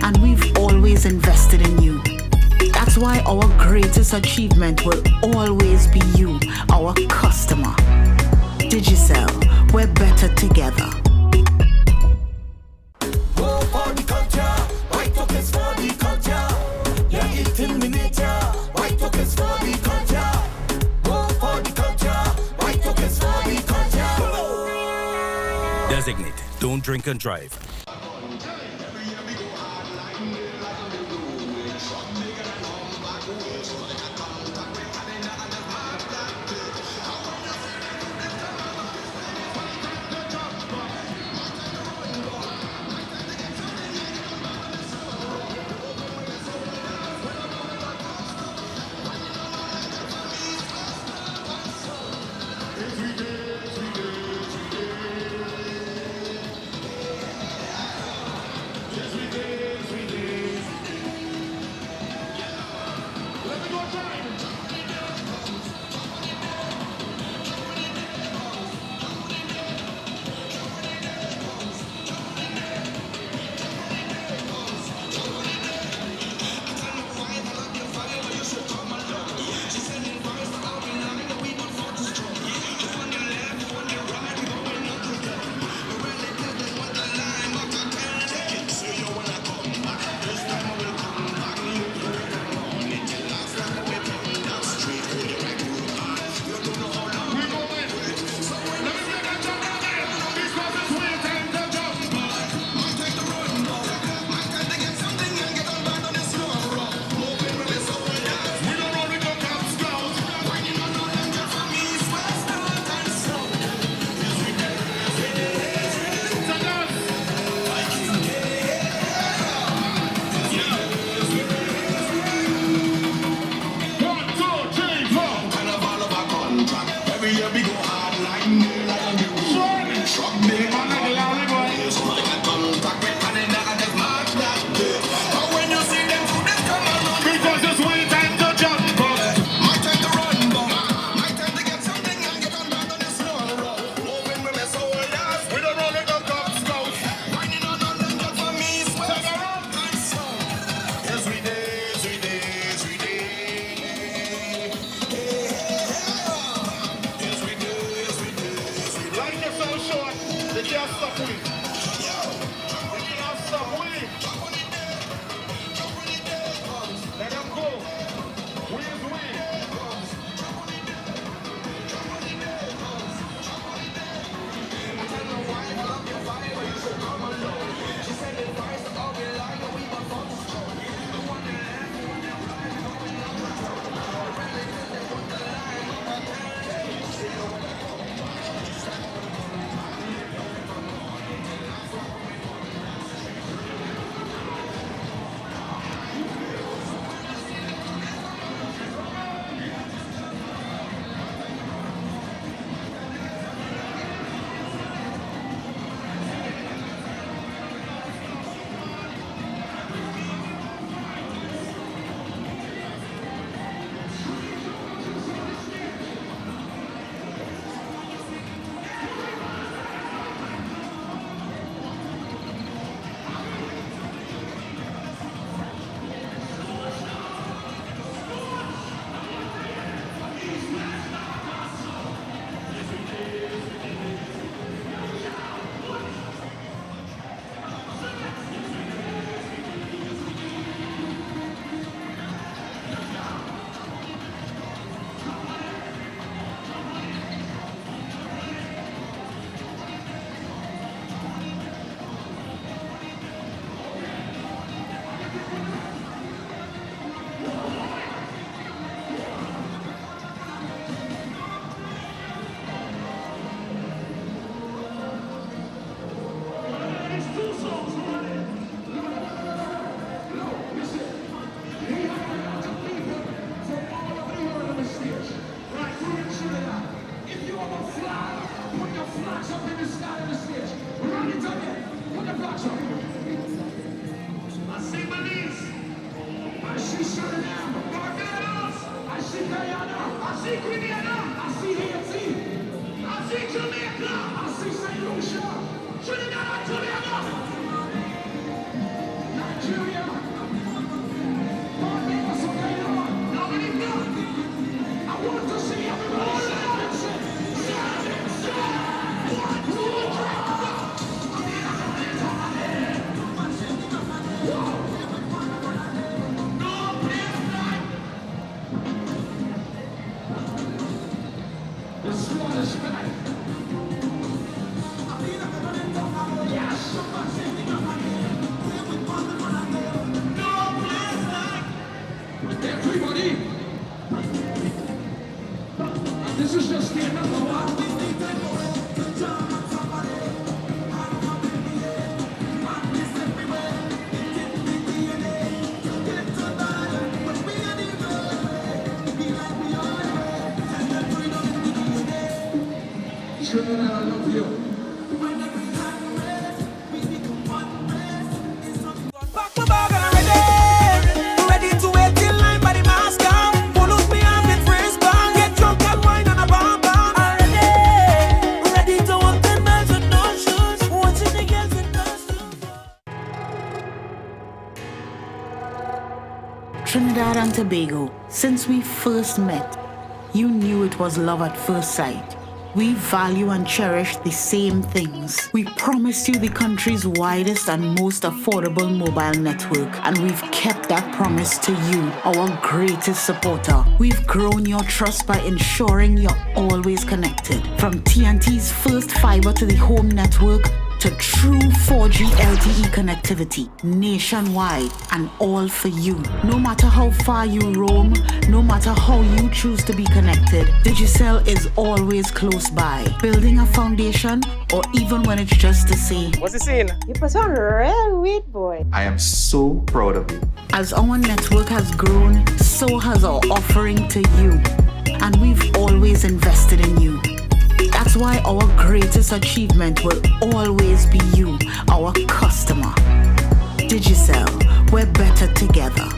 And we've always invested in you. That's why our greatest achievement will always be you, our customer. Digicel, we're better together.
Designated. Don't drink and drive.
see Grenada, I see Haiti, I see Jamaica, I see St. Lucia, Trinidad and Tobago, Nigeria, Barbados, Dominica. I want to see everybody say, everybody, this is just the number one. Trinidad, I love you.
Ready to wait in line by the mask down. Follows me on the first bang. Get drunk and wine on a bomb bomb. Ready to walk 10 miles with no shoes. Watching the girls in costumes.
Trinidad and Tobago, since we first met, you knew it was love at first sight. We value and cherish the same things. We promised you the country's widest and most affordable mobile network, and we've kept that promise to you, our greatest supporter. We've grown your trust by ensuring you're always connected. From TNT's first fiber to the home network, to true 4G LTE connectivity nationwide, and all for you. No matter how far you roam, no matter how you choose to be connected, Digicel is always close by, building a foundation, or even when it's just to say,
What's the scene? You put on real weed, boy.
I am so proud of you.
as our network has grown, so has our offering to you, and we've always invested in you. That's why our greatest achievement will always be you, our customer. Digicel, we're better together.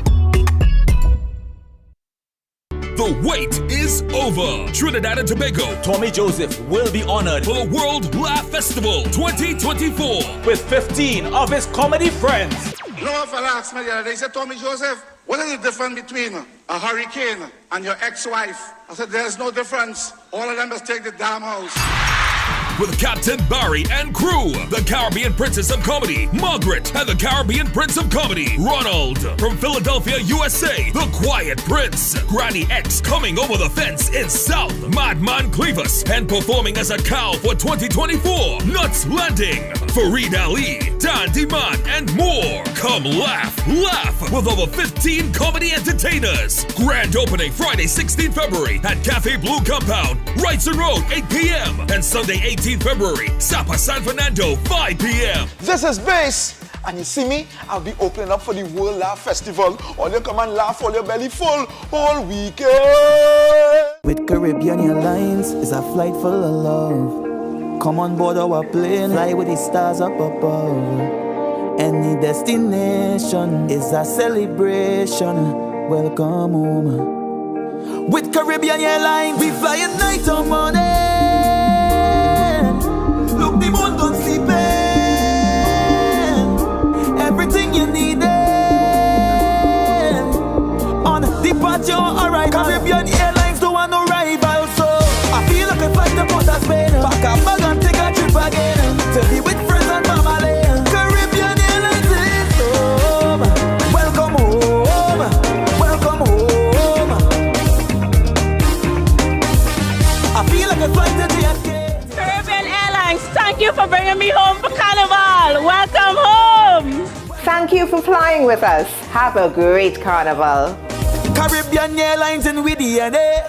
The wait is over. Trinidad and Tobago,
Tommy Joseph will be honored
for the World Laugh Festival 2024
with 15 of his comedy friends.
You know what, fella asked me the other day, he said, Tommy Joseph, what is the difference between a hurricane and your ex-wife? I said, there's no difference. All of them must take the damn house.
with Captain Barry and crew, the Caribbean Princess of Comedy, Margaret, and the Caribbean Prince of Comedy, Ronald. From Philadelphia, USA, the Quiet Prince, Granny X coming over the fence in South, Madman Clevis, and performing as a cow for 2024, Nuts Landing, Fareed Ali, Dan Diman, and more. Come laugh with over 15 comedy entertainers. Grand opening Friday, 16th February at Cafe Blue Compound, Wrightson Road, 8 p.m. and Sunday, 18th February, Sapa San Fernando, 5 p.m.
This is Bass, and you see me, I'll be opening up for the World Laugh Festival. All you come and laugh all your belly full all weekend.
With Caribbean Airlines, it's a flight full of love. Come on board our plane, fly with the stars up above. Any destination is a celebration. Welcome home. With Caribbean Airlines, we fly at night or morning. Look, the moon don't sleep. Everything you need on departure or arrival. Caribbean Airlines don't want no rival, so I feel like I fight the port of Spain. Pack a bag and take a trip again to be with friends and family. Caribbean Airlines is home. Welcome home. Welcome home. I feel like I fight the JFK.
Caribbean Airlines, thank you for bringing me home for Carnival. Welcome home.
Thank you for flying with us. Have a great carnival.
Caribbean Airlines and with DNA.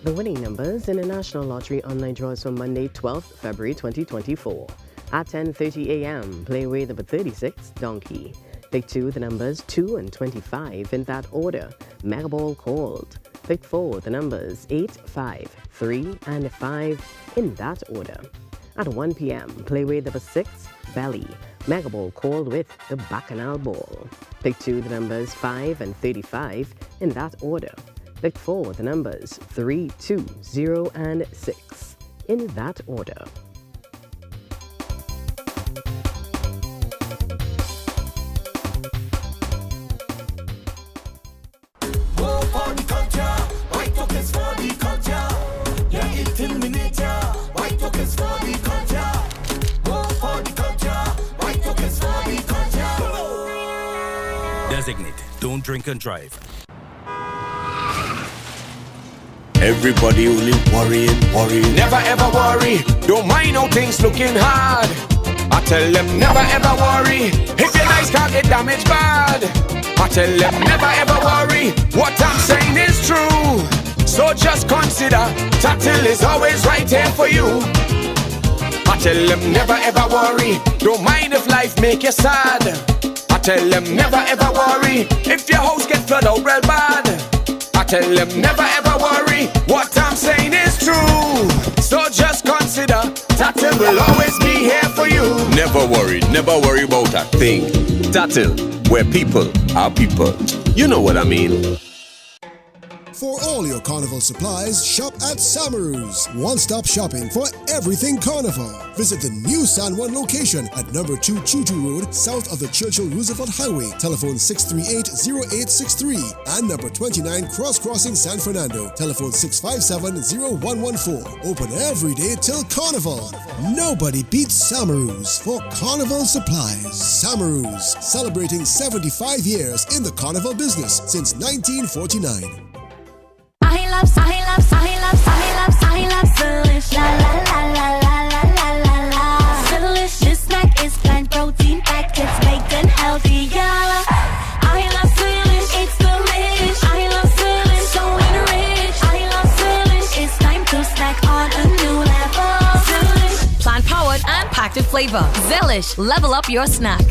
The winning numbers in the National Lottery online draws for Monday, 12th February 2024. At 10:30 a.m., play away number 36, Donkey. Pick 2, the numbers 2 and 25 in that order. Mega Ball called. Pick 4, the numbers 8, 5, 3, and 5 in that order. At 1 p.m., play away number 6, Belly. Mega Ball called with the Bacchanal Ball. Pick 2, the numbers 5 and 35 in that order. Pick 4, the numbers 3, 2, 0, and 6 in that order.
Designated. Don't drink and drive. Everybody only worrying.
Never ever worry. Don't mind how things looking hard. I tell them never ever worry. If your nice can't get damaged bad. I tell them never ever worry. What I'm saying is true. So just consider Tatil is always right here for you. I tell them never ever worry. Don't mind if life make you sad. I tell them never ever worry. If your house get flooded out real bad. I tell them never ever worry. What I'm saying is true. So just consider Tatil will always be here for you.
Never worry about a thing. Tatil, where people are people. You know what I mean.
For all your Carnival supplies, shop at Samaru's. One-stop shopping for everything Carnival. Visit the new San Juan location at number 2 Chuchu Road, south of the Churchill Roosevelt Highway. Telephone 638-0863. And number 29 Cross Crossing San Fernando. Telephone 657-0114. Open every day till Carnival. Nobody beats Samaru's for Carnival supplies. Samaru's, celebrating 75 years in the Carnival business since 1949.
I love Silish. La la la la la la la la la. Silish, this snack is plant protein packed, it's bacon healthier. I love Silish, it's delish. I love Silish, so enriched. I love Silish, it's time to snack on a new level. Silish,
plant powered and packed with flavor. Zelish, level up your snack.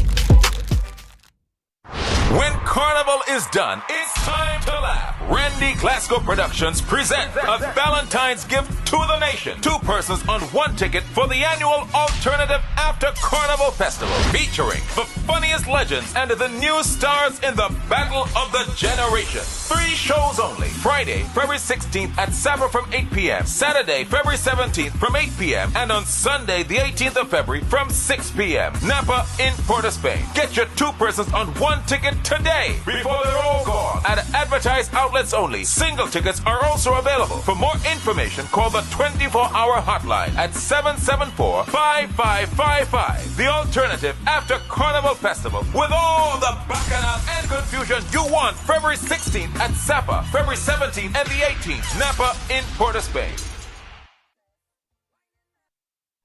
When Carnival is done, it's time to laugh. Randy Glasgow Productions present a Valentine's gift to the nation. 2 persons on 1 ticket for the annual Alternative After Carnival Festival, featuring the funniest legends and the new stars in the Battle of the Generation. 3 shows only. Friday, February 16th at Sapa from 8 p.m. Saturday, February 17th from 8 p.m. And on Sunday, the 18th of February from 6 p.m. Napa in Port of Spain. Get your 2 persons on 1 ticket today before they're all gone. At advertised outlets only. Single tickets are also available. For more information, call the 24-hour hotline at 774-5555. The Alternative After Carnival Festival with all the bacchanal and confusion you want. February 16th at Sapa, February 17th and the 18th, Napa in Port of Spain.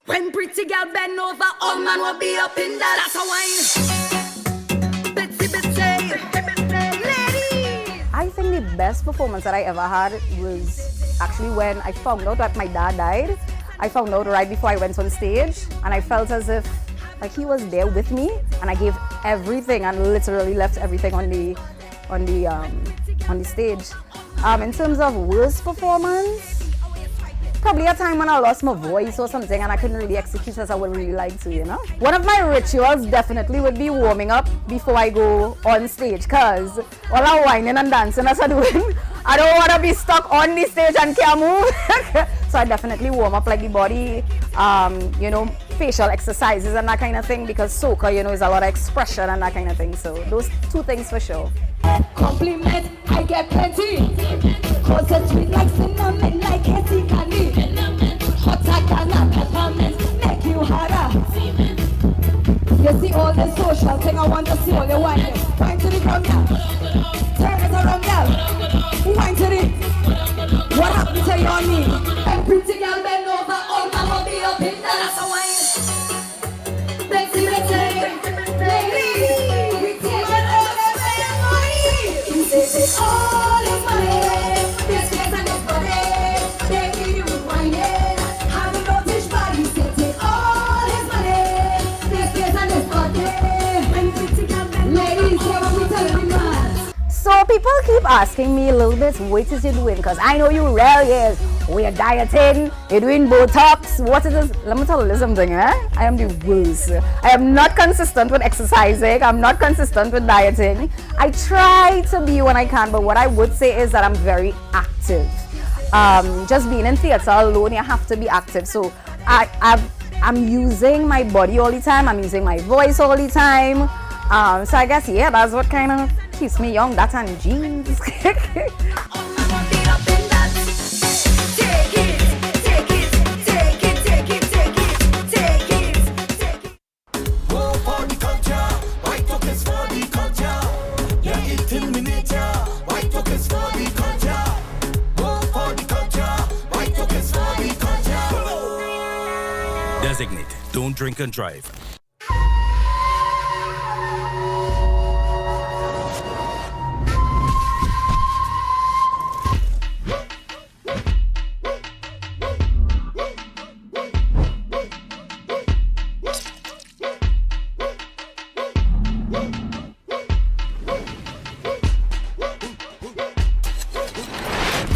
when pretty girl bend over, all man will be up in that. That's a wine.
I think the best performance that I ever had was actually when I found out that my dad died. I found out right before I went on stage, and I felt as if like he was there with me, and I gave everything and literally left everything on the stage. In terms of worst performance, probably a time when I lost my voice or something and I couldn't really execute as I would really like to, you know? One of my rituals definitely would be warming up before I go on stage, because all I'm whining and dancing as I'm doing, I don't want to be stuck on the stage and can't move. So I definitely warm up like the body, you know, facial exercises and that kind of thing, because soca, you know, is a lot of expression and that kind of thing. So those 2 things for sure.
Compliment, I get plenty. Cause it's sweet like cinnamon, like Hetty candy. Hotter than a peppermint, make you harder. You see all the social thing, I want to see all the wine. Wine to the ground now. Turn it around now. Wine to the. What happened to your knee? And pretty girl bend over, all man will be up in that. That's a wine. Betsy, ladies. This is all in my head. This place and this body. Baby, you whining. Have a rubbish body. This is all in my head. This place and this body. When pretty girl bend. Ladies, what we telling you, man?
So So people keep asking me a little bit, what is you doing? Because I know you rare years. We're dieting, you're doing Botox. What is this? Let me tell you something, I am the worst. I am not consistent with exercising. I'm not consistent with dieting. I try to be when I can, but what I would say is that I'm very active. Just being in theater alone, you have to be active. So I'm using my body all the time. I'm using my voice all the time. So I guess, yeah, that's what kind of keeps me young. That and jeans.
Designated. Don't drink and drive.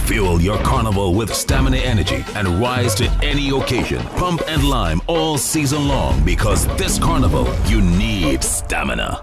Fuel your carnival with stamina energy and rise to any occasion. Pump and lime all season long because this carnival, you need stamina.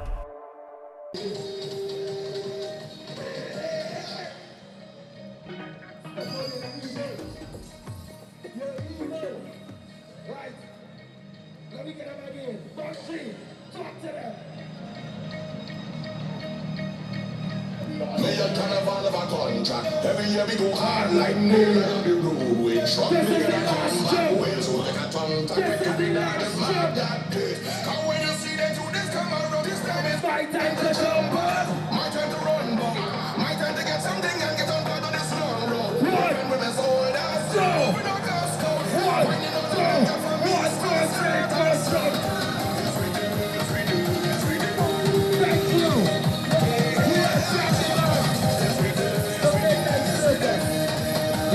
Carnival of a contract. Every year we go hard like nail on the road with truck. We get a combat wheels so like a tongue tap. We can be that as mad that day. Cause when you see them two days come around, this time it's my time to jump up. My time to run back. My time to get something and get on board on this long road. When women sold us, we don't cost out. When you know the matter for me, it's cost straight, cost straight. Yes we do, yes we do, yes we do. Thank you.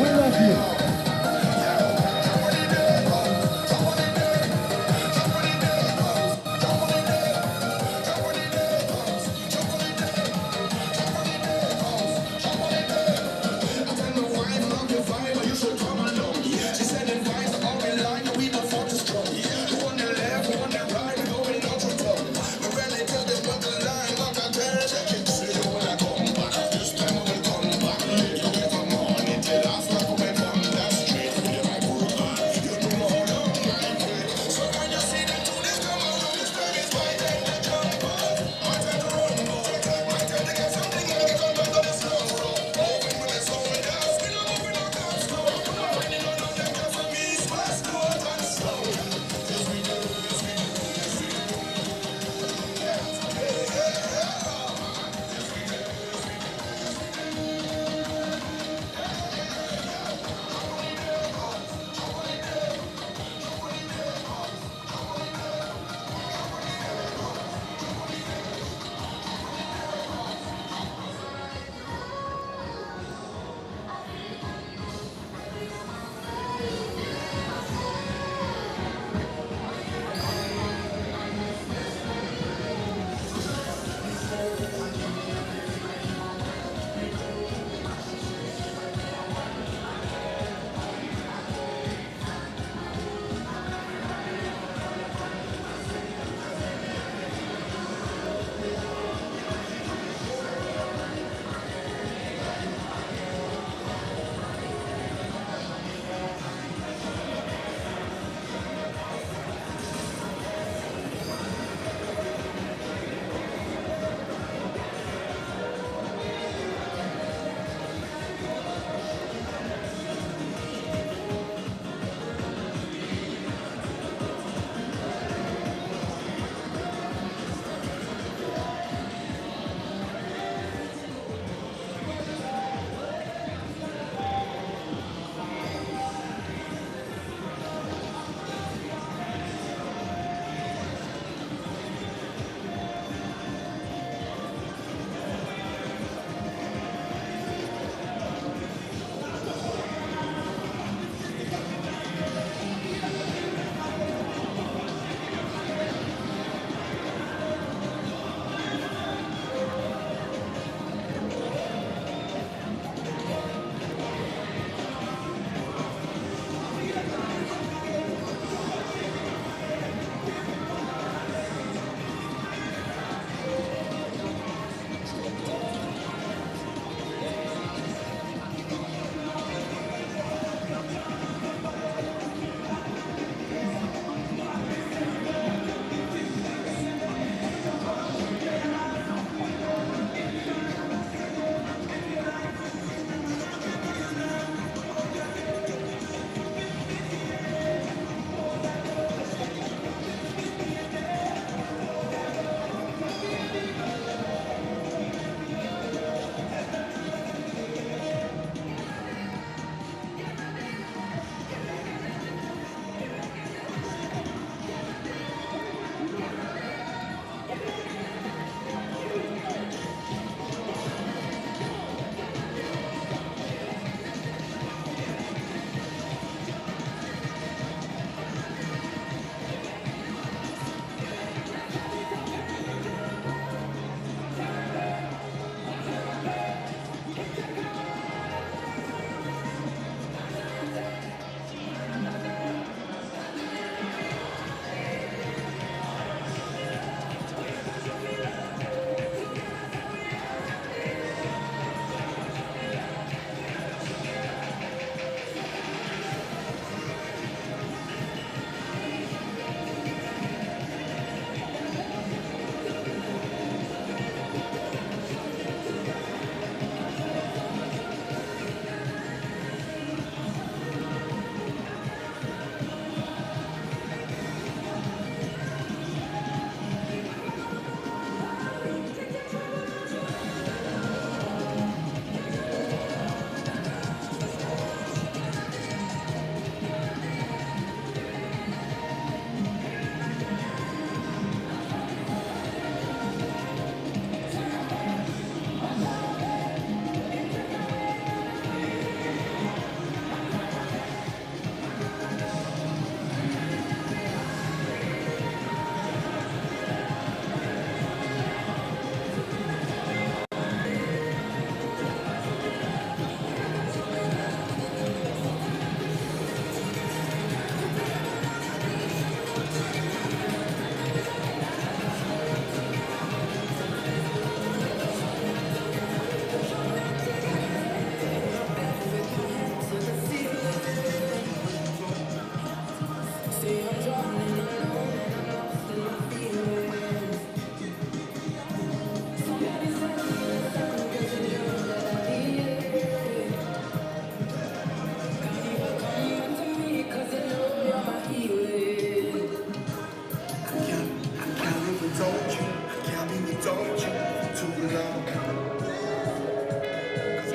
We love you.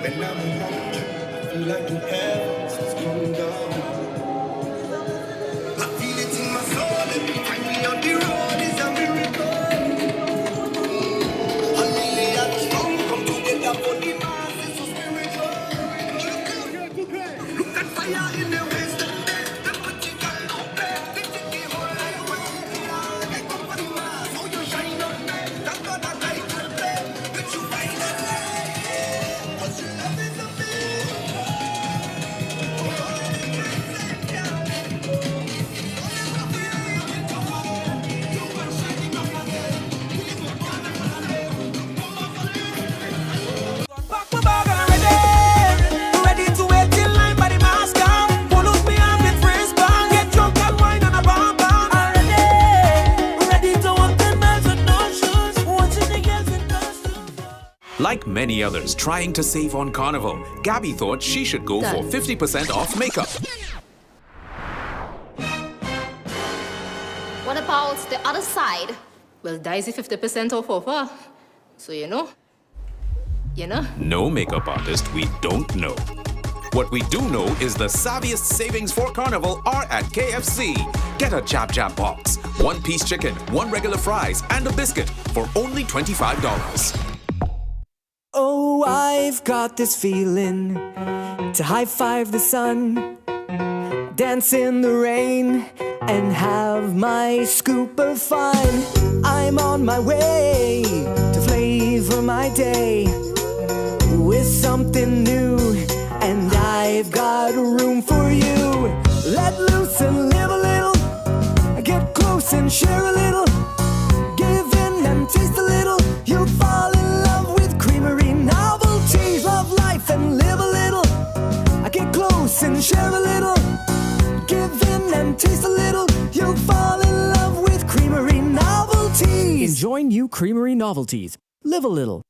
When I'm around you, I feel like the heavens is coming down. I feel it in my soul every time we on the road is a miracle. A million strong come together for the masses so spiritual. Look at fire in the west, the magical out there. They take the whole life away. They come for the mass, how you shine on there. That's what I like to play. Let you find that light. 'Cause your love is a
Like many others trying to save on Carnival, Gabby thought she should go for 50% off makeup.
What about the other side? Well, Daisy 50% off offer. So you know.
No makeup artist we don't know. What we do know is the savviest savings for Carnival are at KFC. Get a Jab Jab box, 1-piece chicken, 1 regular fries, and a biscuit for only $25.
Oh, I've got this feeling to high-five the sun, dance in the rain, and have my scoop of fun. I'm on my way to flavor my day with something new, and I've got room for you. Let loose and live a little, get close and share a little, give in and taste a little, you'll fall in love with creamery novelties. Love life and live a little, get close and share a little, give in and taste a little, you'll fall in love with creamery novelties.
Enjoy new creamery novelties. Live a little.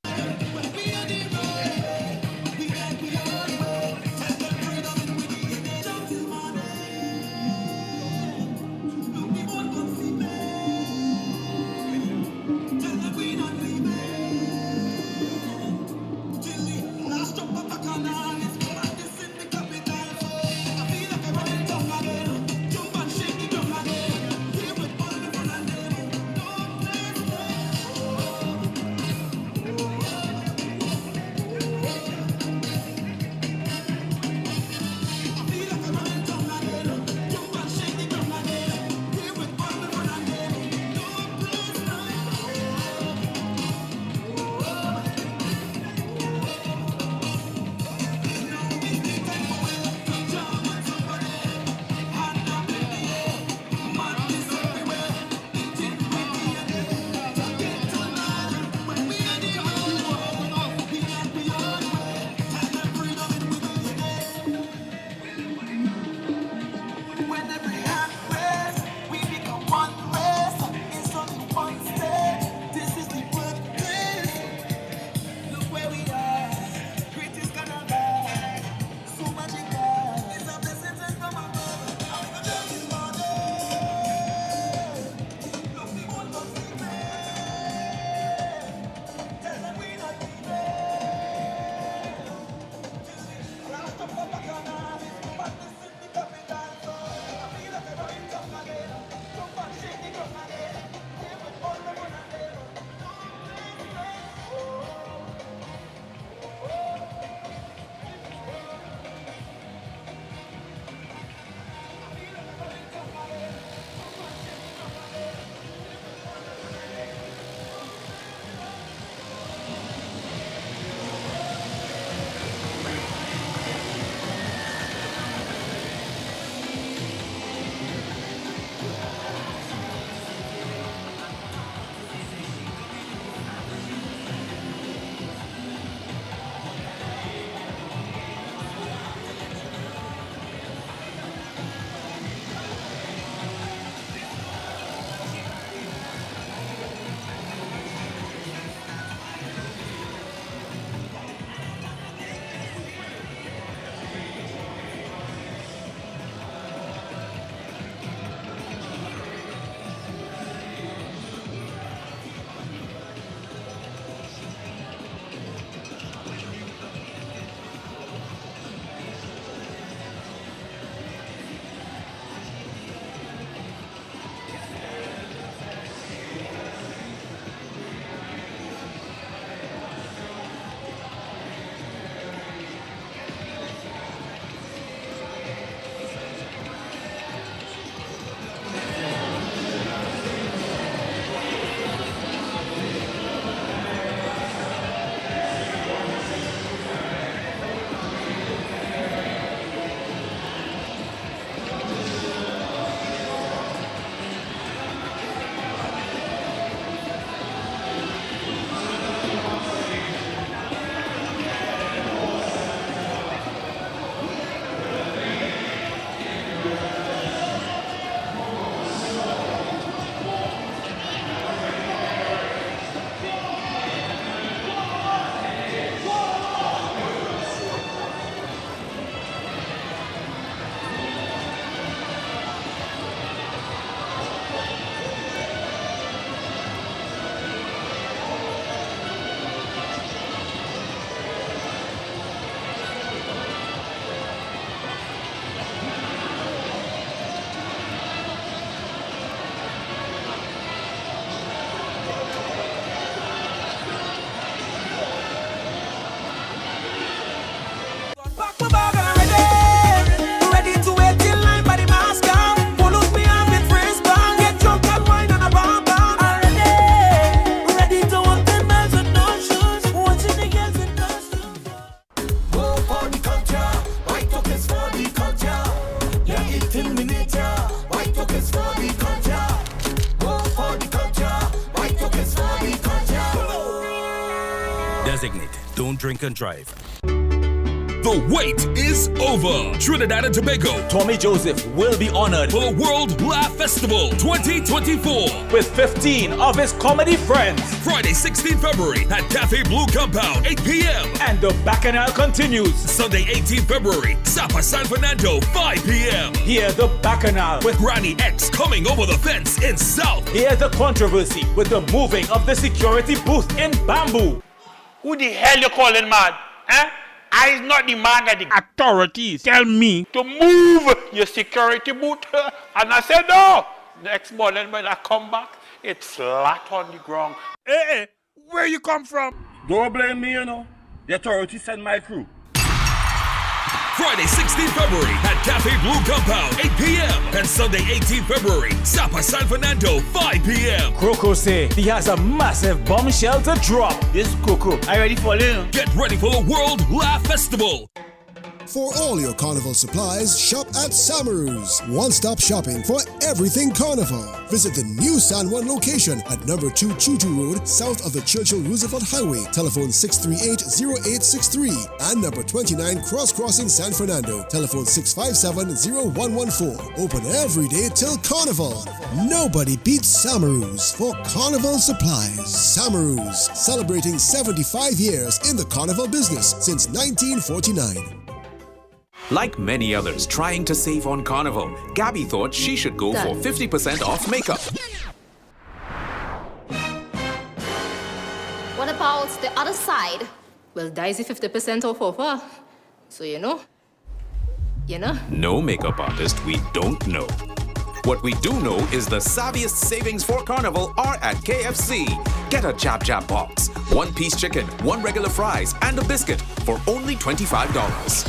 drink and drive. The wait is over. Trinidad and Tobago,
Tommy Joseph will be honored
for the World Laugh Festival 2024
with 15 of his comedy friends.
Friday, 16 February at Cafe Blue Compound, 8 p.m.
And the Bacchanal continues.
Sunday, 18 February, Sapa San Fernando, 5 p.m.
Hear the Bacchanal
with Granny X coming over the fence in South.
Hear the controversy with the moving of the security booth in Bamboo.
Who the hell you calling mad? Eh? I is not the man that the authorities tell me to move your security booth. And I said no. Next morning when I come back, it's flat on the ground. Hey, where you come from?
Don't blame me, you know. The authorities send my crew.
Friday, 16 February at Cafe Blue Compound, 8 p.m. And Sunday, 18 February, Sapa San Fernando, 5 p.m.
Croco say he has a massive bombshell to drop.
This Coco, I ready for you?
Get ready for the World Laugh Festival.
For all your carnival supplies, shop at Samaroo's. One-stop shopping for everything carnival. Visit the new San Juan location at number 2 Chuchu Road, south of the Churchill Roosevelt Highway. Telephone 638-0863. And number 29 Cross Crossing San Fernando. Telephone 657-0114. Open every day till carnival. Nobody beats Samaroo's for carnival supplies. Samaroo's, celebrating 75 years in the carnival business since 1949.
Like many others trying to save on Carnival, Gabby thought she should go for 50% off makeup.
What about the other side? Well, Daisy 50% off offer. So you know.
No makeup artist we don't know. What we do know is the savviest savings for Carnival are at KFC. Get a Jab Jab box, 1-piece chicken, 1 regular fries, and a biscuit for only $25.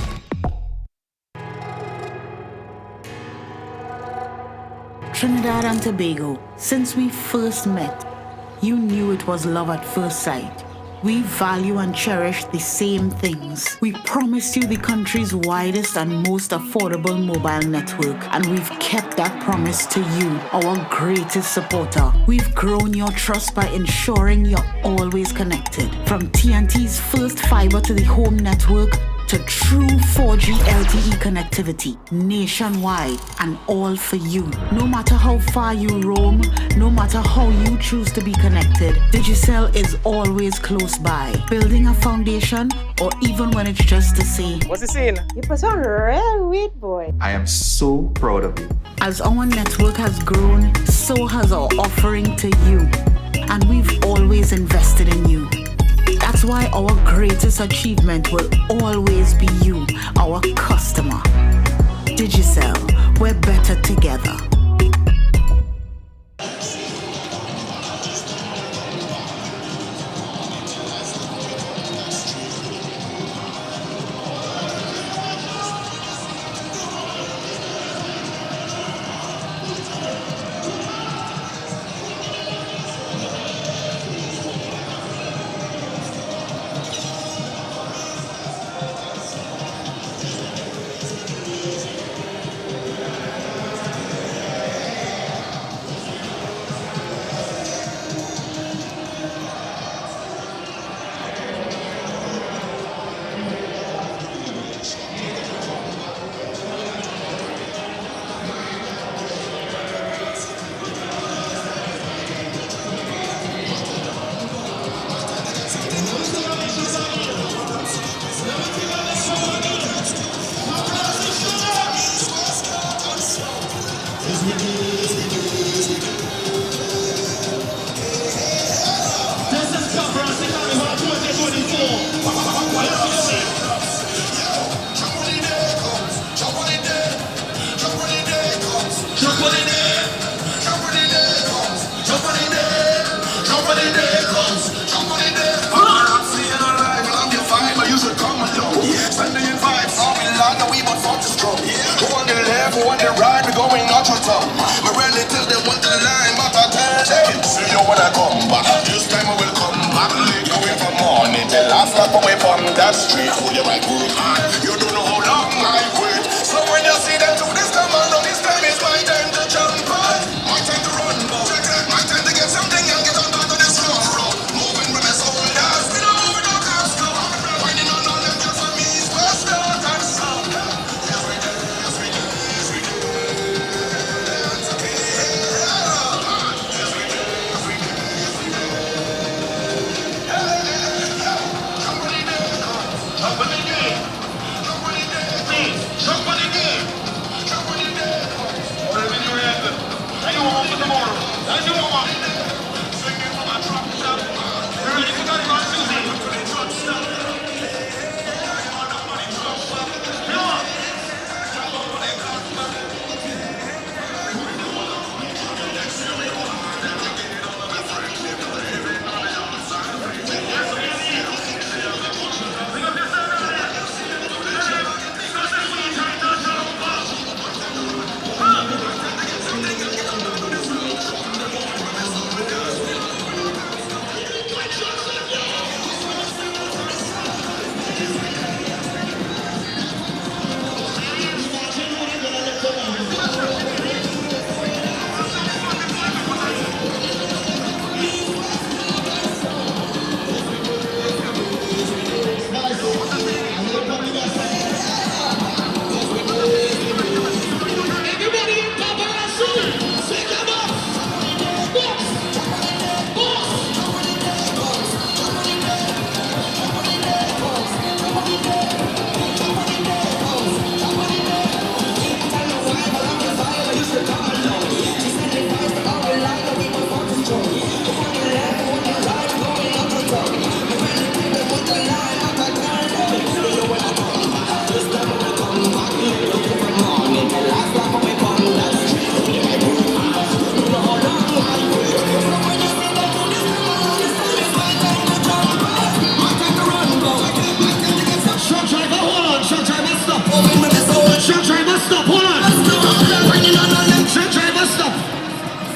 Trinidad and Tobago, since we first met, you knew it was love at first sight. We value and cherish the same things. We promised you the country's widest and most affordable mobile network, and we've kept that promise to you, our greatest supporter. We've grown your trust by ensuring you're always connected. From TNT's first fiber to the home network, to true 4G LTE connectivity nationwide, and all for you. No matter how far you roam, no matter how you choose to be connected, Digicel is always close by, building a foundation, or even when it's just to say,
what's he saying? You put on real weight, boy.
I am so proud of you.
As our network has grown, so has our offering to you, and we've always invested in you. That's why our greatest achievement will always be you, our customer. Digicel, we're better together.
On the ride, we going out your tongue. My relatives, they want the line, but I tell them, see you when I come back. This time I will come back. Late away from morning till I slap away from that street. Hold your right group, man. You don't know how long I wait. So when you see them do this, come on, this time is my time to jump on. My time to run, my time to get something and get on top of this road. Moving with my soldiers, we don't move, we don't cast. When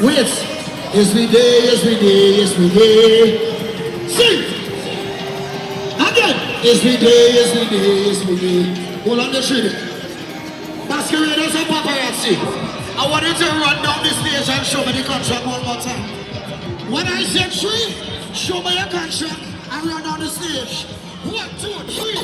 Wait. Yes we did, yes we did, yes we did. Sing! Again! Yes we did, yes we did, yes we did. Hold on the tree. Masqueraders and paparazzi. I want you to run down the stage and show me the contract one more time. When I say three, show me your contract and run down the stage. 1, 2, 3.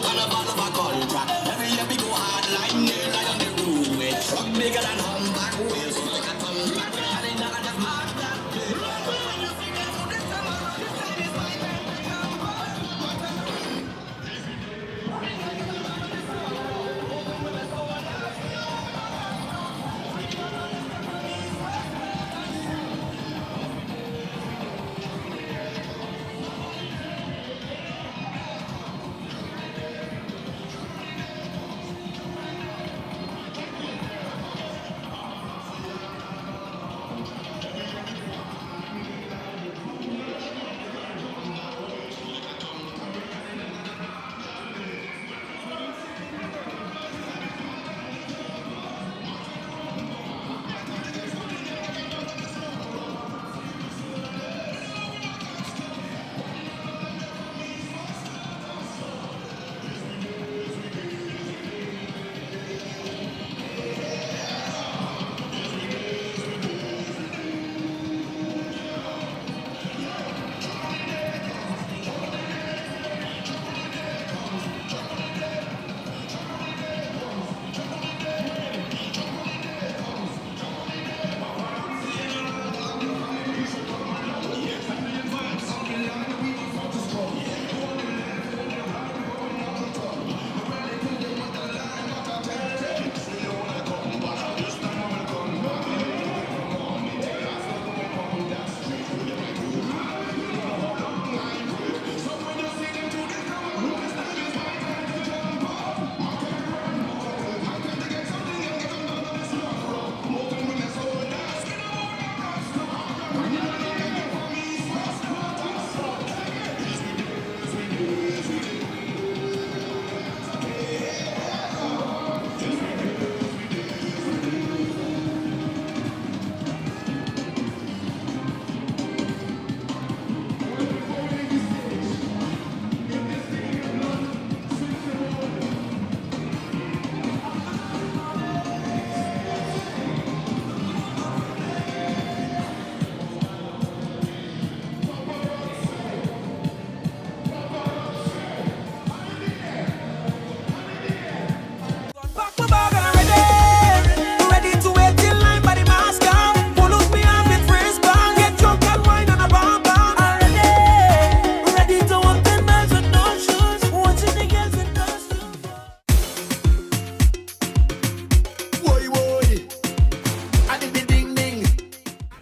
Carnival of a contract. Every year we go hard like nail like on the roadway. Truck bigger than humpback wheels. Like a ton of rock. And in the mark that day.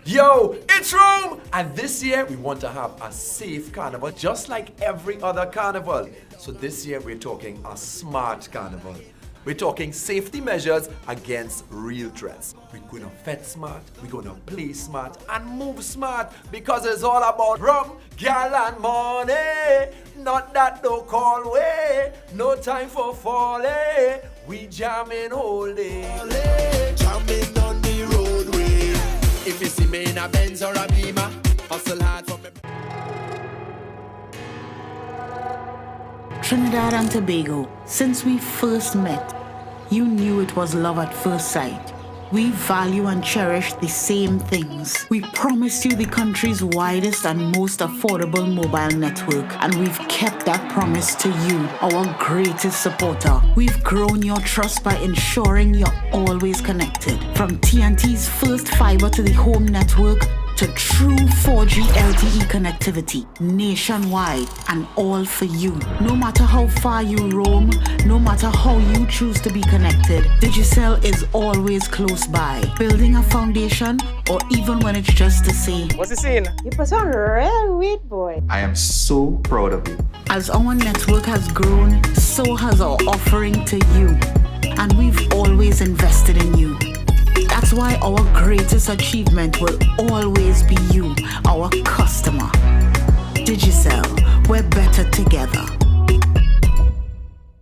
Yo, it's Rome! And this year we want to have a safe carnival just like every other carnival. So this year we're talking a smart carnival. We're talking safety measures against real threats. We're gonna fet smart, we're gonna play smart, and move smart because it's all about rum, gal, and money. Not that no call way, no time for folly. We jamming whole day.
Jamming on the roadway. If you see me in a Benz or a Beamer, hustle hard for me.
Trinidad and Tobago, since we first met, you knew it was love at first sight. We value and cherish the same things. We promised you the country's widest and most affordable mobile network, and we've kept that promise to you, our greatest supporter. We've grown your trust by ensuring you're always connected. From TNT's first fiber to the home network, to true 4G LTE connectivity nationwide, and all for you. No matter how far you roam, no matter how you choose to be connected, Digicel is always close by, building a foundation, or even when it's just to say,
What's the scene? You put on real weed, boy.
I am so proud of you.
As our network has grown, so has our offering to you. And we've always invested in you. That's why our greatest achievement will always be you, our customer. Digicel, we're better together.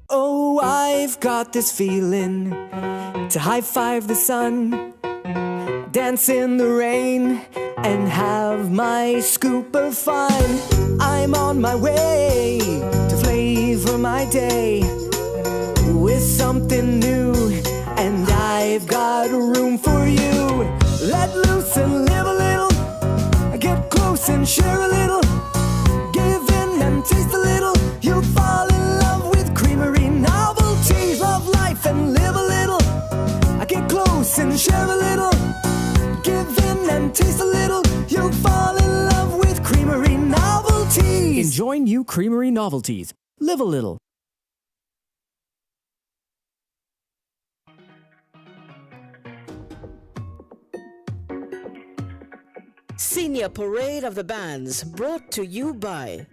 Oh, I've got this feeling to high five the sun, dance in the rain, and have my scoop of fun. I'm on my way to flavor my day with something new, and I've got room for you. Let loose and live a little, get close and share a little, give in and taste a little. You'll fall in love with Creamery novelties. Love life and live a little, get close and share a little, give in and taste a little. You'll fall in love with Creamery novelties.
Enjoy new Creamery novelties. Live a little.
Senior Parade of the Bands, brought to you by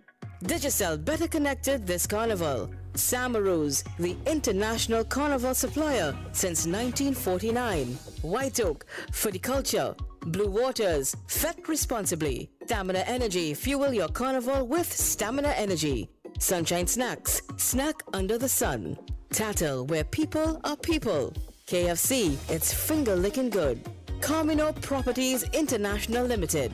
Digicel, better connected this carnival. Samaroos, the international carnival supplier since 1949. White Oak, for the culture. Blue Waters, fet responsibly. Stamina Energy, fuel your carnival with Stamina Energy. Sunshine Snacks, snack under the sun. Tattle, where people are people. KFC, it's finger licking good. Carmino Properties International Limited.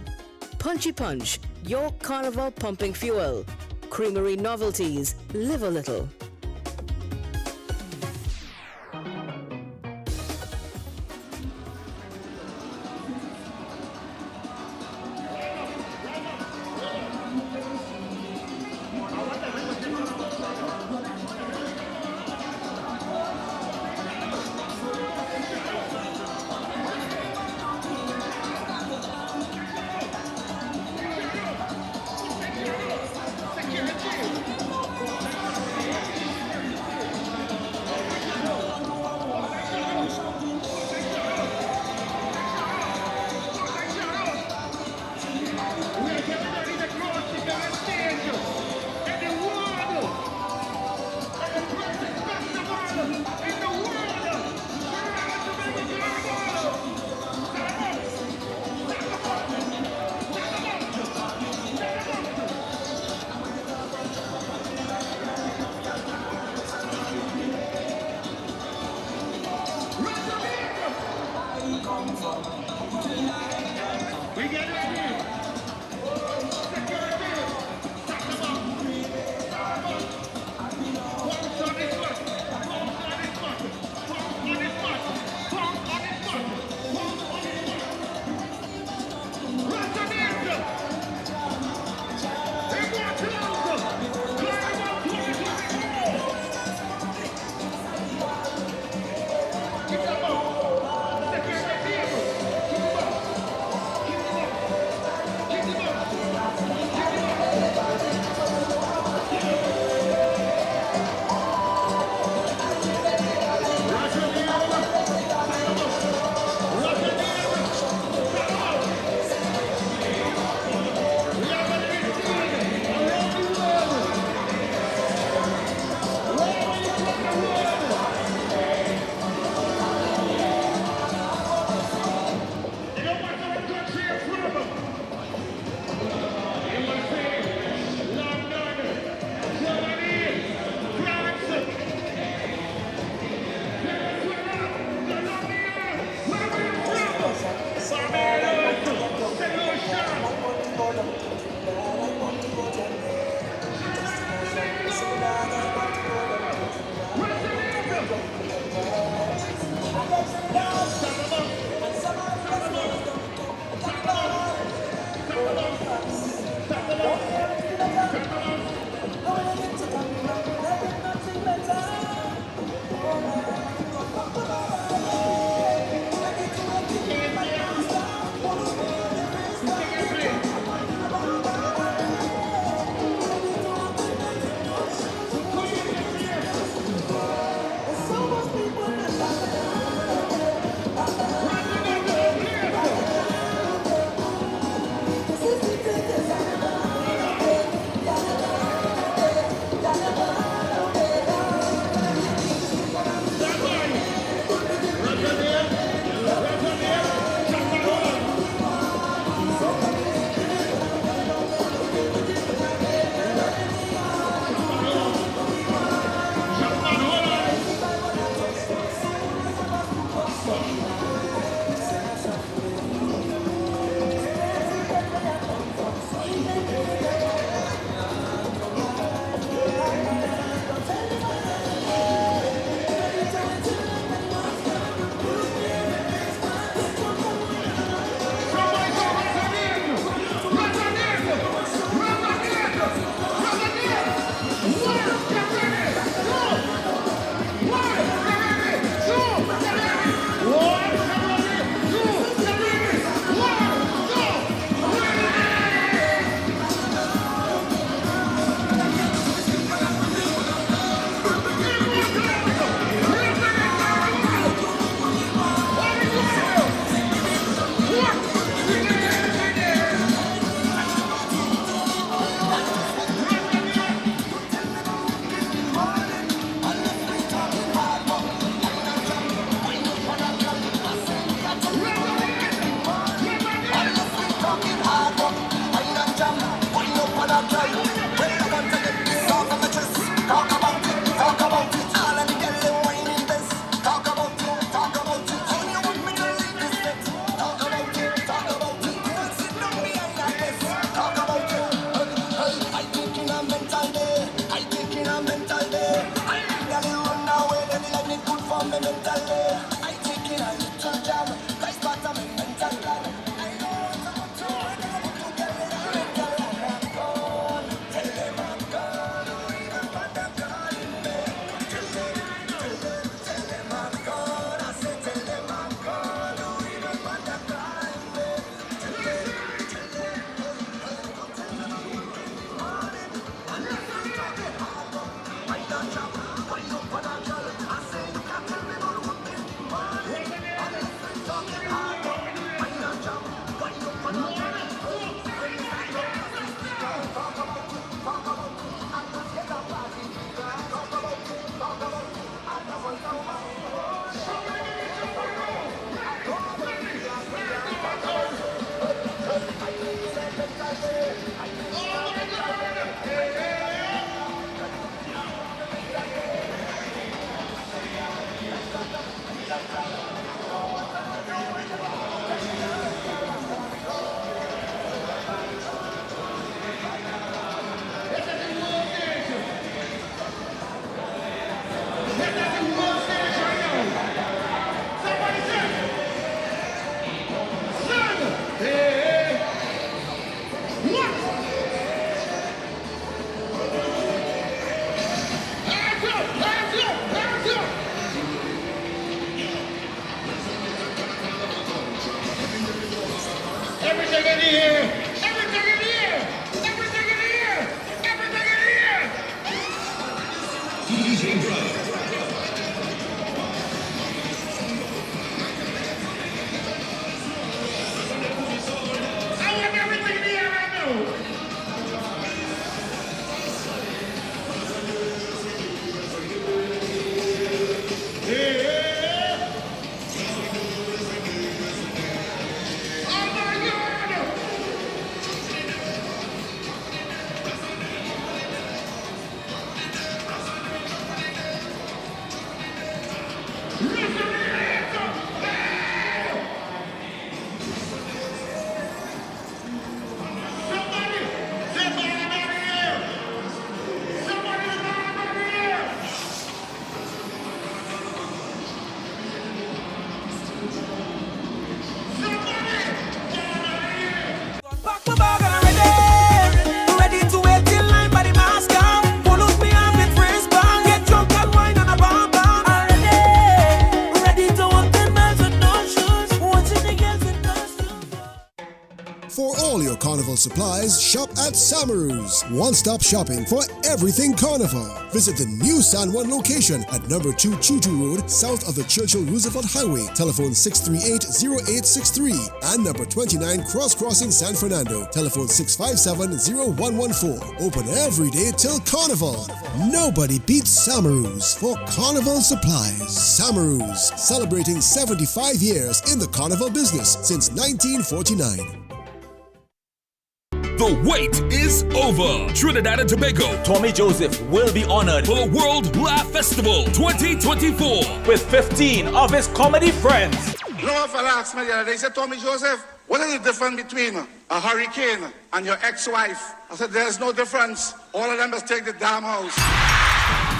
Punchy Punch, your carnival pumping fuel. Creamery novelties, live a little.
Everything in here! Everything in here! Everything in here! Everything in here! I want everything in here right now!
For all your Carnival supplies, shop at Samaru's. One-stop shopping for everything Carnival. Visit the new San Juan location at number 2 Chuchu Road, south of the Churchill Roosevelt Highway. Telephone 638-0863 and number 29 Cross Crossing San Fernando. Telephone 657-0114. Open every day till Carnival. Nobody beats Samaru's for Carnival supplies. Samaru's, celebrating 75 years in the Carnival business since 1949.
The wait is over. Trinidad and Tobago,
Tommy Joseph will be honored
for the World Laugh Festival 2024
with 15 of his comedy friends.
You know what fella asked me the other day? He said, Tommy Joseph, what is the difference between a hurricane and your ex-wife? I said, there's no difference. All of them must take the damn house.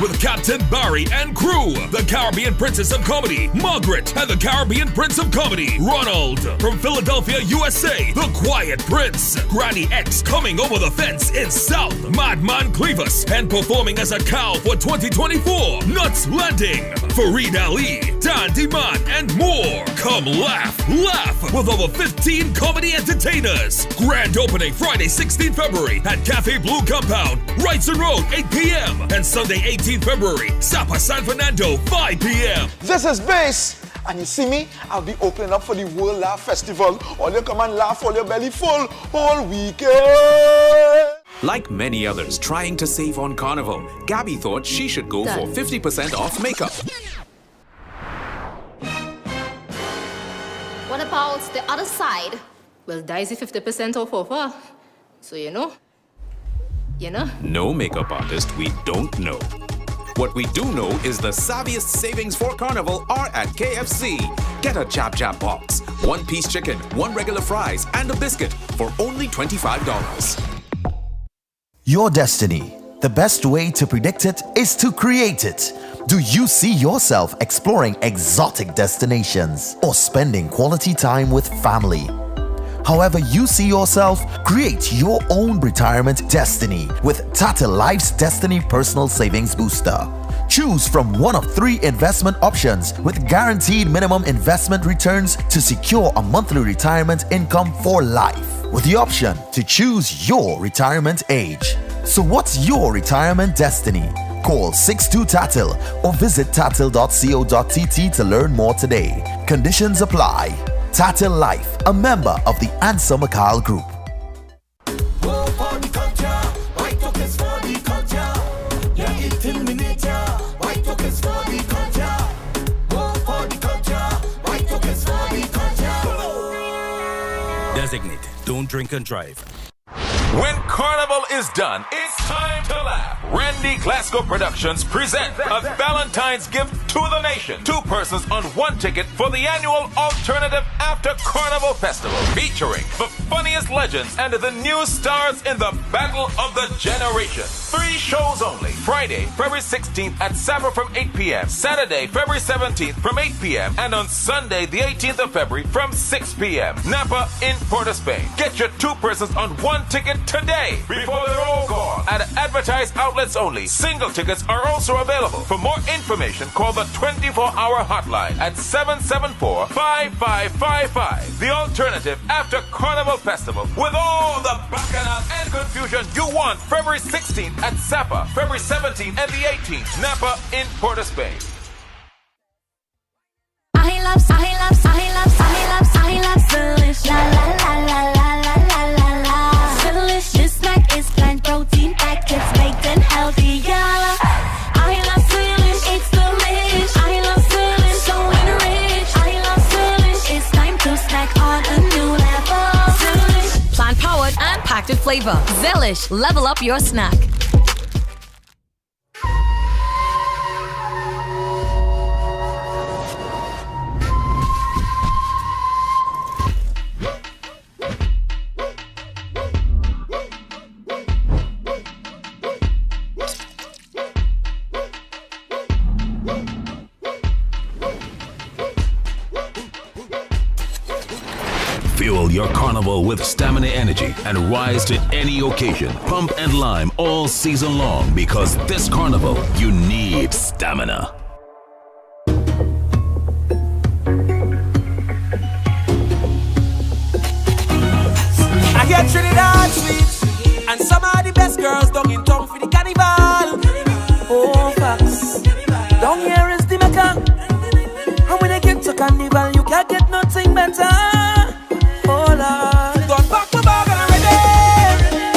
With Captain Barry and crew, the Caribbean Princess of Comedy, Margaret, and the Caribbean Prince of Comedy, Ronald. From Philadelphia, USA, the Quiet Prince, Granny X coming over the fence in South, Madman Clevis, and performing as a cow for 2024, Nuts Landing, Fareed Ali, Dandy Man, and more. Come laugh with over 15 comedy entertainers. Grand opening Friday, 16 February at Cafe Blue Compound, Wrightson Road, 8 p.m. and Sunday, 18 February, Sapa San Fernando, 5 p.m.
This is Bass, and you see me, I'll be opening up for the World Laugh Festival. All you come and laugh all your belly full all weekend.
Like many others trying to save on Carnival, Gabby thought she should go for 50% off makeup.
What about the other side? Well, Daisy 50% off offer. So you know.
No makeup artist we don't know. What we do know is the savviest savings for Carnival are at KFC. Get a Chap Chap box, 1-piece chicken, 1 regular fries, and a biscuit for only $25.
Your destiny. The best way to predict it is to create it. Do you see yourself exploring exotic destinations or spending quality time with family? However you see yourself, create your own retirement destiny with Tata Life's Destiny Personal Savings Booster. Choose from one of 3 investment options with guaranteed minimum investment returns to secure a monthly retirement income for life, with the option to choose your retirement age. So what's your retirement destiny? Call 62-TATIL or visit tatil.co.tt to learn more today. Conditions apply. Tatil Life, a member of the Answer McCall Group.
Designated. Don't drink and drive. When Carnival is done, it's time to laugh. Randy Glasgow Productions present a Valentine's gift to the nation. 2 persons on 1 ticket for the annual Alternative After Carnival Festival, featuring the funniest legends and the new stars in the Battle of the Generation. 3 shows only. Friday, February 16th at Sapa from 8 p.m. Saturday, February 17th from 8 p.m. And on Sunday, the 18th of February from 6 p.m. Napa in Port of Spain. Get your 2 persons on 1 ticket today before they're all gone. At advertised outlets only. Single tickets are also available. For more information, call the 24-hour hotline at 774-5555. The Alternative After Carnival Festival with all the bacchanal and confusion you want. February 16th at Sapa, February 17th and the 18th, Napa in Port of Spain.
I love Zelish. La la la la la la la la la. Zelish, this snack is plant protein packed, it's baked and healthier. I love Zelish, it's delicious. I love Zelish, so enriched. I love Zelish, it's time to snack on a new level. Zelish,
plant powered and packed with flavor. Zelish, level up your snack.
Fuel your carnival with stamina energy and rise to any occasion. Pump and lime all season long because this carnival, you need stamina.
I hear Trinidad sweets, and some of the best girls down in town for the carnival. Oh, facts. Down here is the Mecca, and when they get to carnival, you can't get nothing better. Oh Lord, done back my bag and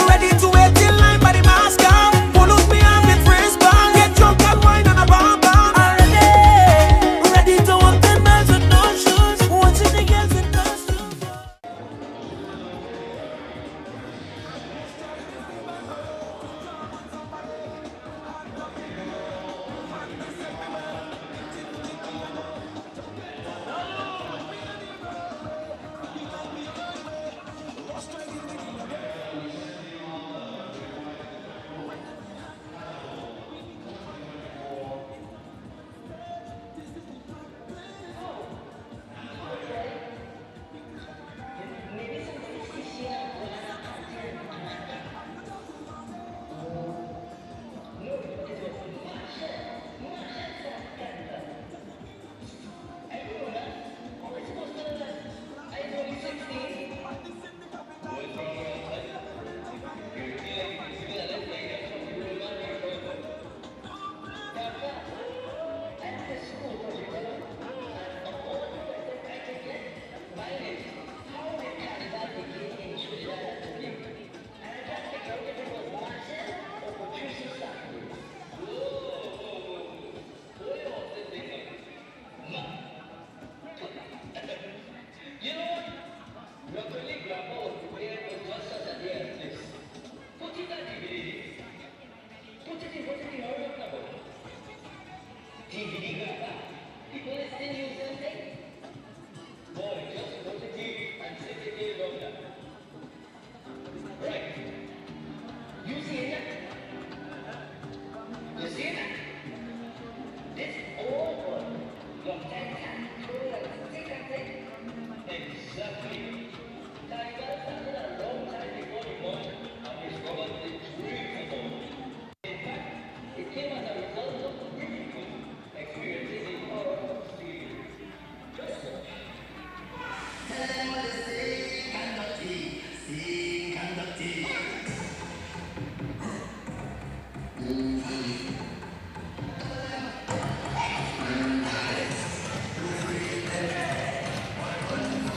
I'm ready to wait till line by the mask out. Pull out me and get freeze bang, get drunk and wine and a bomb bomb. I'm ready to walk 10 miles with no shoes, watching the girls in costumes.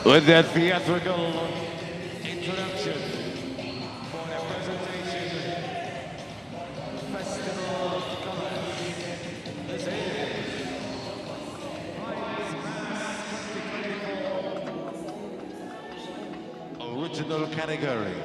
With that theatrical introduction for the presentation, Festival of Colors, this is original category.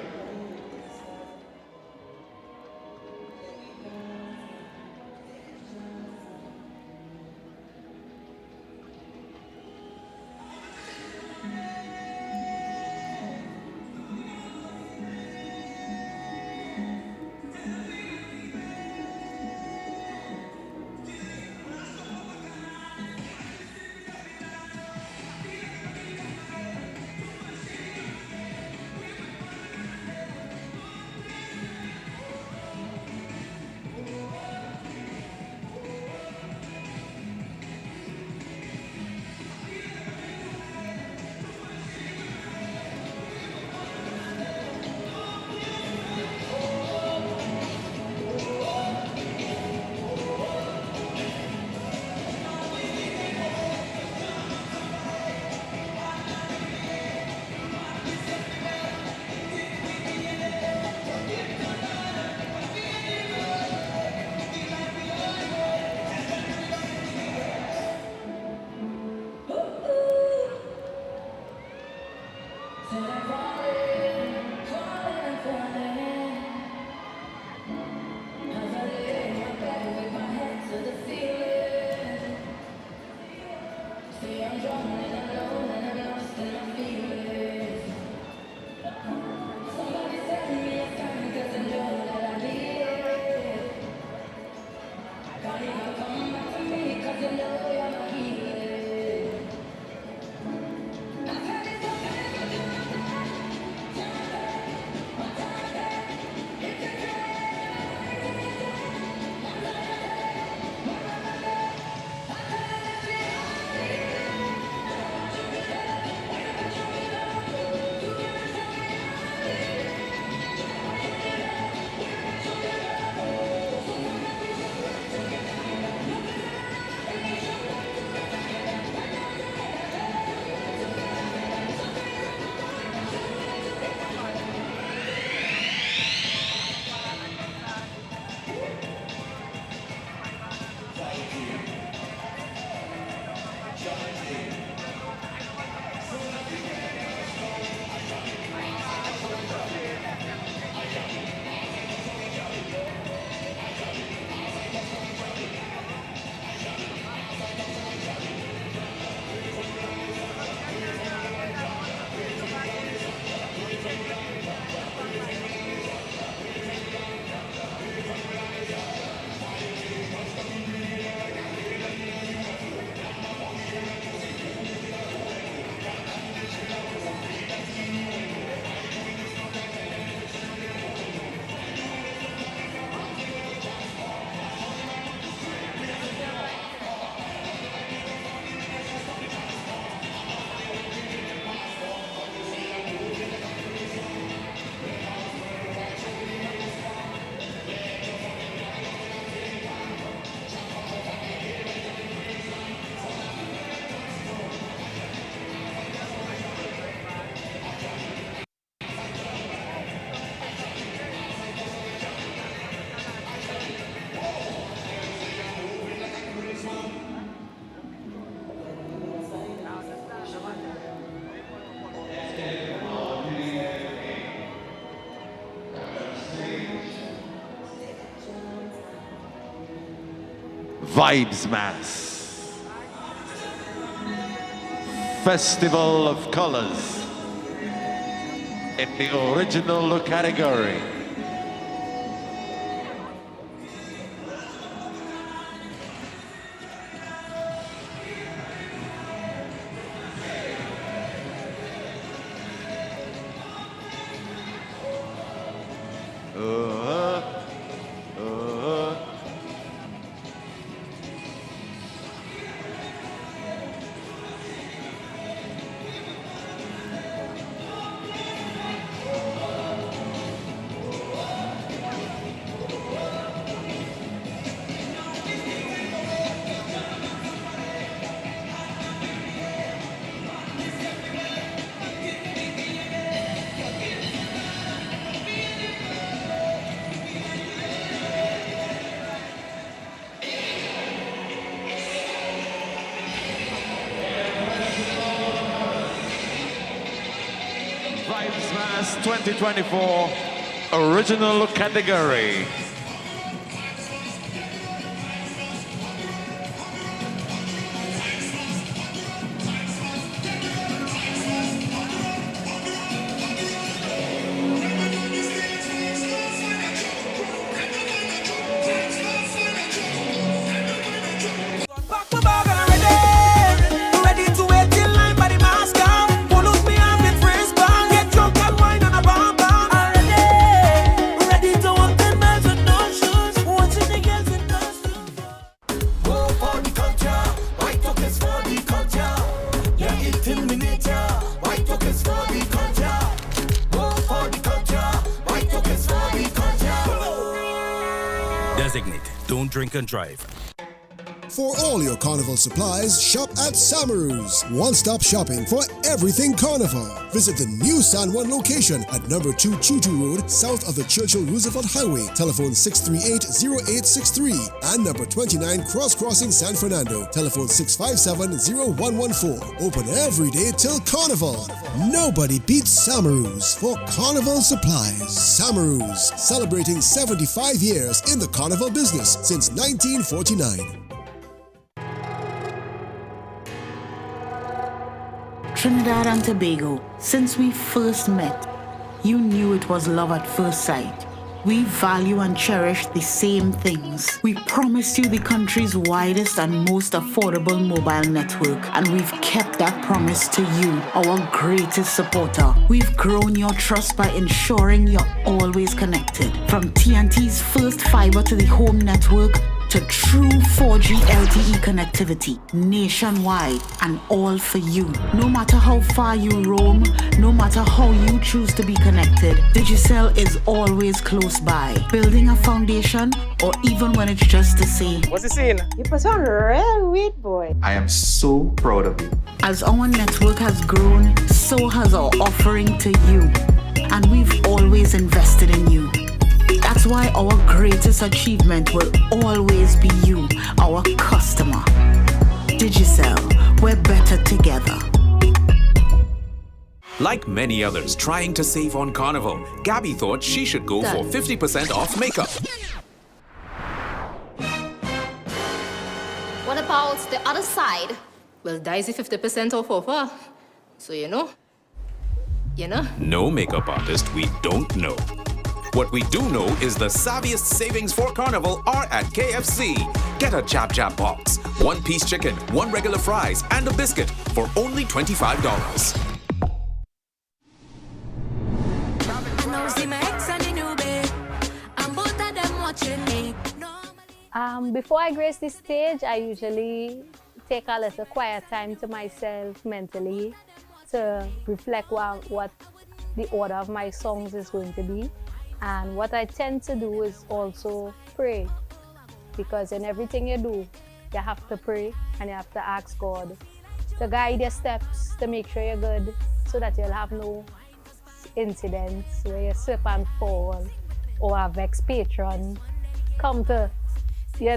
Vibes Mass. Festival of Colors in the original category. Vibes Mass 2024 original category.
Designate. Don't drink and drive.
For all your Carnival supplies, shop at Samaru's. One-stop shopping for everything Carnival. Visit the new San Juan location at number 2 Chuchu Road, south of the Churchill Roosevelt Highway. Telephone 638-0863. And number 29 Cross Crossing San Fernando. Telephone 657-0114. Open every day till Carnival. Nobody beats Samaru's for Carnival supplies. Samaru's, celebrating 75 years in the Carnival business since 1949.
Trinidad and Tobago, since we first met, you knew it was love at first sight. We value and cherish the same things. We promised you the country's widest and most affordable mobile network, and we've kept that promise to you, our greatest supporter. We've grown your trust by ensuring you're always connected. From TNT's first fiber to the home network, to true 4G LTE connectivity nationwide, and all for you. No matter how far you roam, no matter how you choose to be connected, Digicel is always close by, building a foundation, or even when it's just to say,
"What's the scene?" You put on real weed, boy.
I am so proud of you.
As our network has grown, so has our offering to you, and we've always invested in you. That's why our greatest achievement will always be you, our customer. Digicel, we're better together.
Like many others trying to save on Carnival, Gabby thought she should go for 50% off makeup.
What about the other side? Well, Daisy 50% off offer. So you know.
No makeup artist we don't know. What we do know is the savviest savings for Carnival are at KFC. Get a Jab Jab box, 1-piece chicken, 1 regular fries, and a biscuit for only $25.
Before I grace this stage, I usually take a little quiet time to myself mentally to reflect what the order of my songs is going to be. And what I tend to do is also pray, because in everything you do, you have to pray and you have to ask God to guide your steps, to make sure you're good, so that you'll have no incidents where you slip and fall or a vexed patron come to, So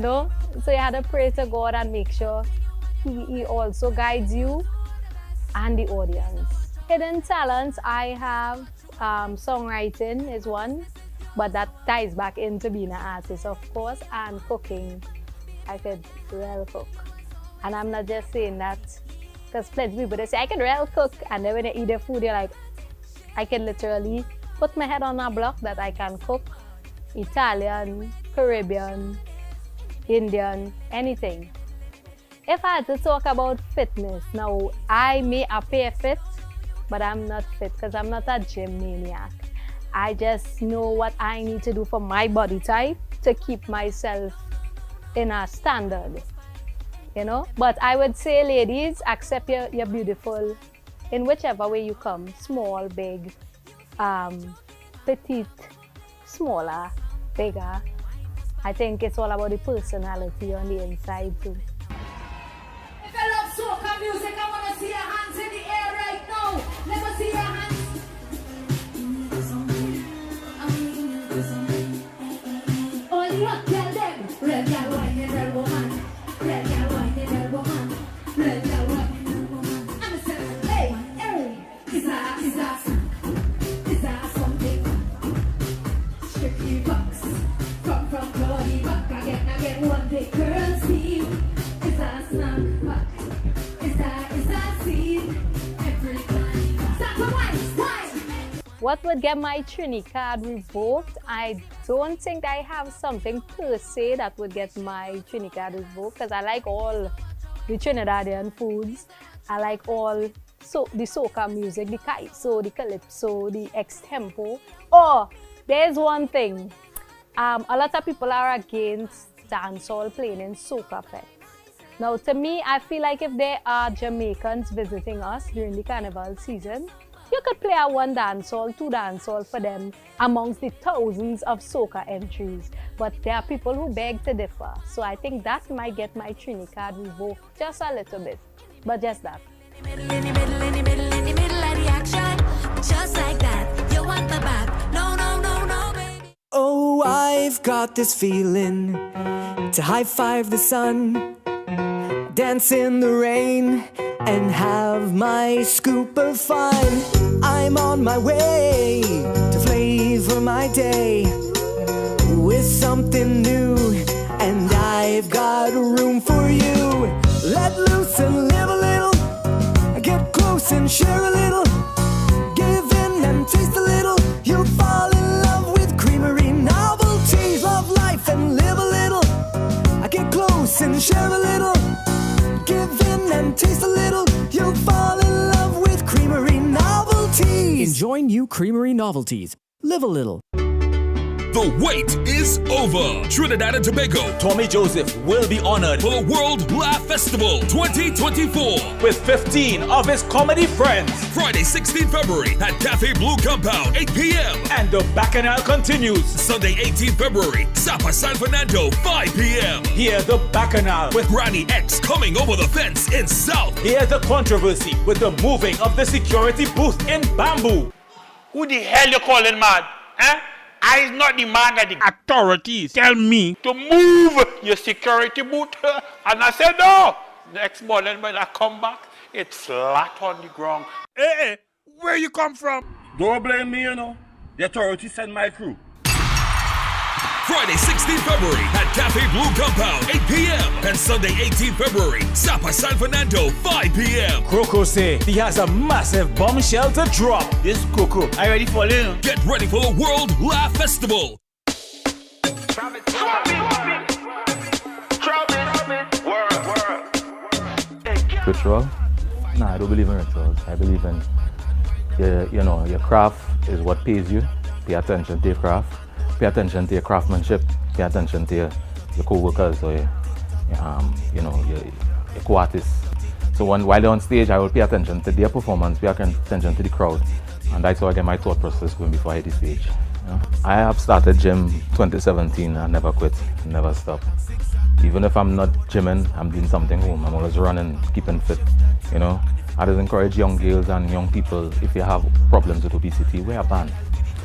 you have to pray to God and make sure He also guides you and the audience. Hidden talents, I have songwriting is one, but that ties back into being an artist, of course, and cooking. I could well cook. And I'm not just saying that because plenty of people, they say, I can well cook, and then when they eat their food, you're like, I can literally put my head on a block that I can cook Italian, Caribbean, Indian, anything. If I had to talk about fitness, now I may appear fit, but I'm not fit because I'm not a gym maniac. I just know what I need to do for my body type to keep myself in a standard, But I would say, ladies, accept you're beautiful in whichever way you come, small, big, petite, smaller, bigger. I think it's all about the personality on the inside too.
If you love soca music, I want to see your hands in the air right now. Let me see your hands. All you want, tell them. Red girl, whining, red woman. Red girl, whining, red woman. Red girl, whining, red woman. I'm saying, hey, is that something? Strictly bucks. From Claudie back again, one big girl's team. Is that snack back? Is that seed? Every time. Stop for time.
What would get my Trini card revoked? I don't think I have something per se that would get my Trini card revoked, because I like all the Trinidadian foods. I like all the soca music, the kaiso, the calypso, the extempo. Oh, there's one thing. A lot of people are against dancehall playing in soca fest. Now, to me, I feel like if there are Jamaicans visiting us during the Carnival season, you could play a 1 dancehall, 2 dancehall for them amongst the thousands of soca entries. But there are people who beg to differ. So I think that might get my Trini card revoked just a little bit. But just that.
In the middle of the action. Just like that. You want the back. No, baby.
Oh, I've got this feeling to high-five the sun, dance in the rain, and have my scoop of fun. I'm on my way to flavor my day with something new, and I've got room for you. Let loose and live a little, get close and show new creamery novelties. Live a little.
The wait is over. Trinidad and Tobago,
Tommy Joseph will be honored
for the World Laugh Festival 2024
with 15 of his comedy friends.
Friday, 16 February at Cafe Blue Compound, 8 p.m.
And the Bacchanal continues.
Sunday, 18 February, Sapa San Fernando, 5 p.m.
Hear the Bacchanal
with Granny X coming over the fence in South.
Hear the controversy with the moving of the security booth in Bamboo.
Who the hell you calling mad? Eh? I is not the man that the authorities tell me to move your security booth. And I said no. Next morning when I come back, it's flat on the ground. Hey, where you come from?
Don't blame me, you know. The authorities sent my crew.
Friday, 16 February at Cafe Blue Compound, 8 p.m. And Sunday, 18 February, Sapa San Fernando, 5 p.m.
Coco say he has a massive bombshell to drop.
This Coco, are you ready for it?
Get ready for the World Laugh Festival.
Ritual? Nah, I don't believe in rituals. I believe in, your craft is what pays you. Pay attention to your craft. Pay attention to your craftsmanship. Pay attention to your co-workers or your co-artists. So while they're on stage, I will pay attention to their performance, pay attention to the crowd. And that's how I get my thought process going before I hit the stage. You know? I have started gym 2017 and never quit, never stop. Even if I'm not gymming, I'm doing something home. I'm always running, keeping fit, you know. I just encourage young girls and young people, if you have problems with obesity, wear a band.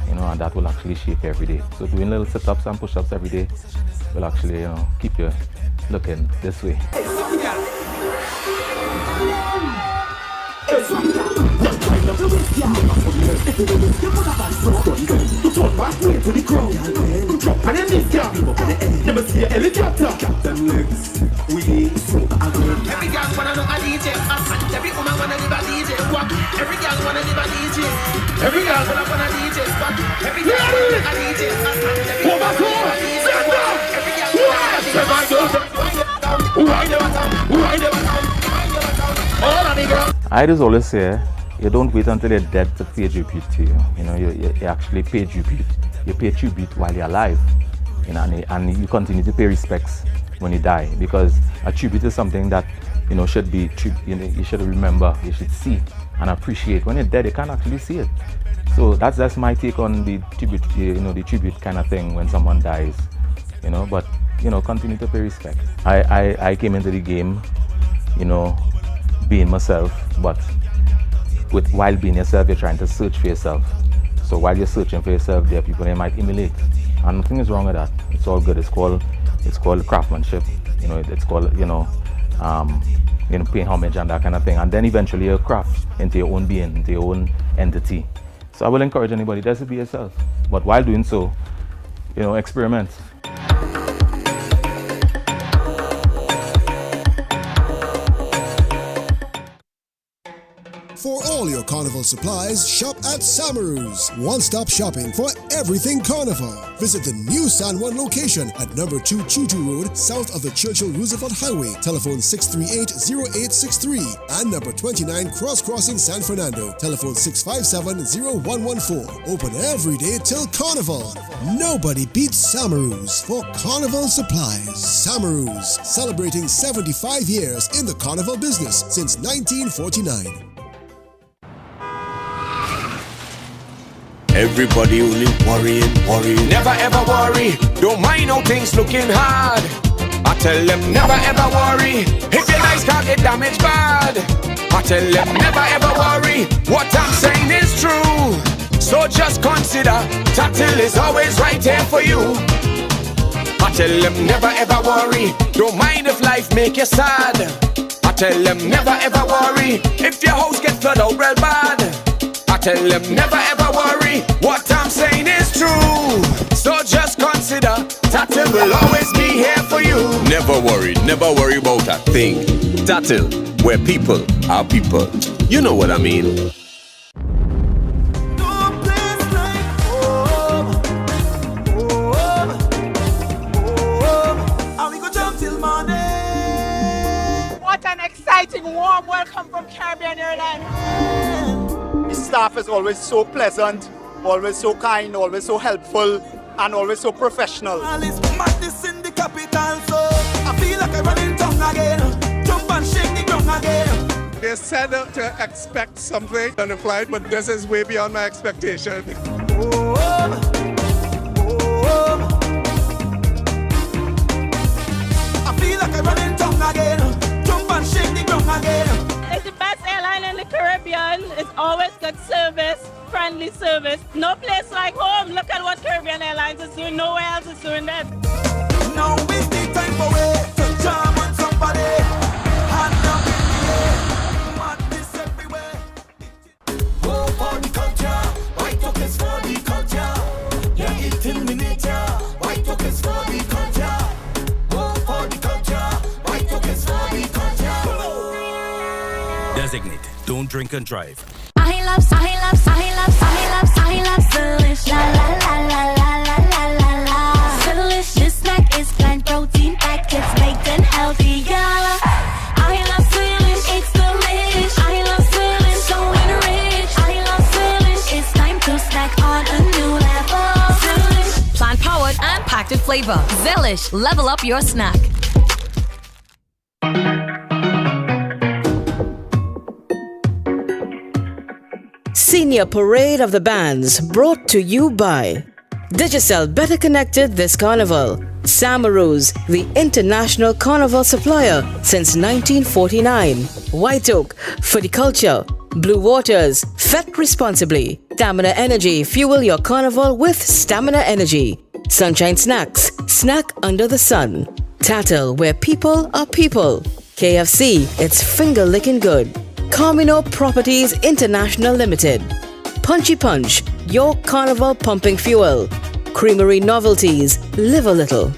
You know, and that will actually shape every day. So doing little sit-ups and push-ups every day will actually, keep you looking this way. I just always say, you don't wait until you're dead to pay tribute to you. You know, you actually pay tribute. You pay tribute while you're alive, you know, and you continue to pay respects when you die, because a tribute is something that should be you should remember, you should see and appreciate. When you're dead, you can't actually see it. So that's my take on the tribute, the tribute kind of thing when someone dies, But continue to pay respect. I came into the game, being myself, but while being yourself, you're trying to search for yourself. So while you're searching for yourself, there are people that might emulate, and nothing is wrong with that. It's all good. It's called craftsmanship. It's called paying homage and that kind of thing. And then eventually you craft into your own being, into your own entity. So I will encourage anybody just to be yourself. But while doing so, experiment.
For all your Carnival supplies, shop at Samaru's. One-stop shopping for everything Carnival. Visit the new San Juan location at number 2 Chuchu Road, south of the Churchill Roosevelt Highway. Telephone 638-0863. And number 29 Cross Crossing San Fernando. Telephone 657-0114. Open every day till Carnival. Nobody beats Samaru's for Carnival supplies. Samaru's, celebrating 75 years in the Carnival business since 1949.
Everybody only worrying. Never ever worry. Don't mind how things looking hard. I tell them never ever worry. If your nice car get damaged bad, I tell them never ever worry. What I'm saying is true. So just consider Tatil is always right here for you. I tell them never ever worry. Don't mind if life make you sad. I tell them never ever worry. If your house get flooded out real bad, I tell them never ever worry. What I'm saying is true. So just consider Tatil will always be here for you.
Never worry about a thing. Tatil, where people are people. You know what I mean.
What an exciting warm welcome from Caribbean Airlines.
staff is always so pleasant, always so kind, always so helpful, and always so professional.
Madness in the capital, so I feel like I'm running tongue again. Jump and shake the ground again.
They said to expect something on the flight, but this is way beyond my expectation.
I feel like I'm running tongue again. Jump and shake the ground again.
It's the best airline in the Caribbean. It's always good service, friendly service. No place like home. Look at what Caribbean Airlines is doing. Nowhere else is doing that.
Now is the time for way to jam on somebody. Hand up in the air. Madness everywhere. Go for the culture. White tokens for the culture. Yeah, it's in the nature. White tokens for the culture. Go for the culture. White tokens for the culture.
Designate. Don't drink and drive.
I love Zelish. La la la la la la la la la. Zelish, this snack is plant protein packed, it's baked and healthy, yeah. I love Zelish, it's delicious. I love Zelish, so enriched. I love Zelish, it's time to snack on a new level. Zelish.
Plant powered and packed with flavor. Zelish, level up your snack.
Senior Parade of the Bands, brought to you by Digicel, better connected this carnival. Samaroos, the international carnival supplier since 1949. White Oak, for the culture. Blue Waters, fed responsibly. Stamina Energy, fuel your carnival with Stamina Energy. Sunshine Snacks, snack under the sun. Tattle, where people are people. KFC, it's finger licking good. Carmino Properties International Limited. Punchy Punch, your carnival pumping fuel. Creamery Novelties, live a little.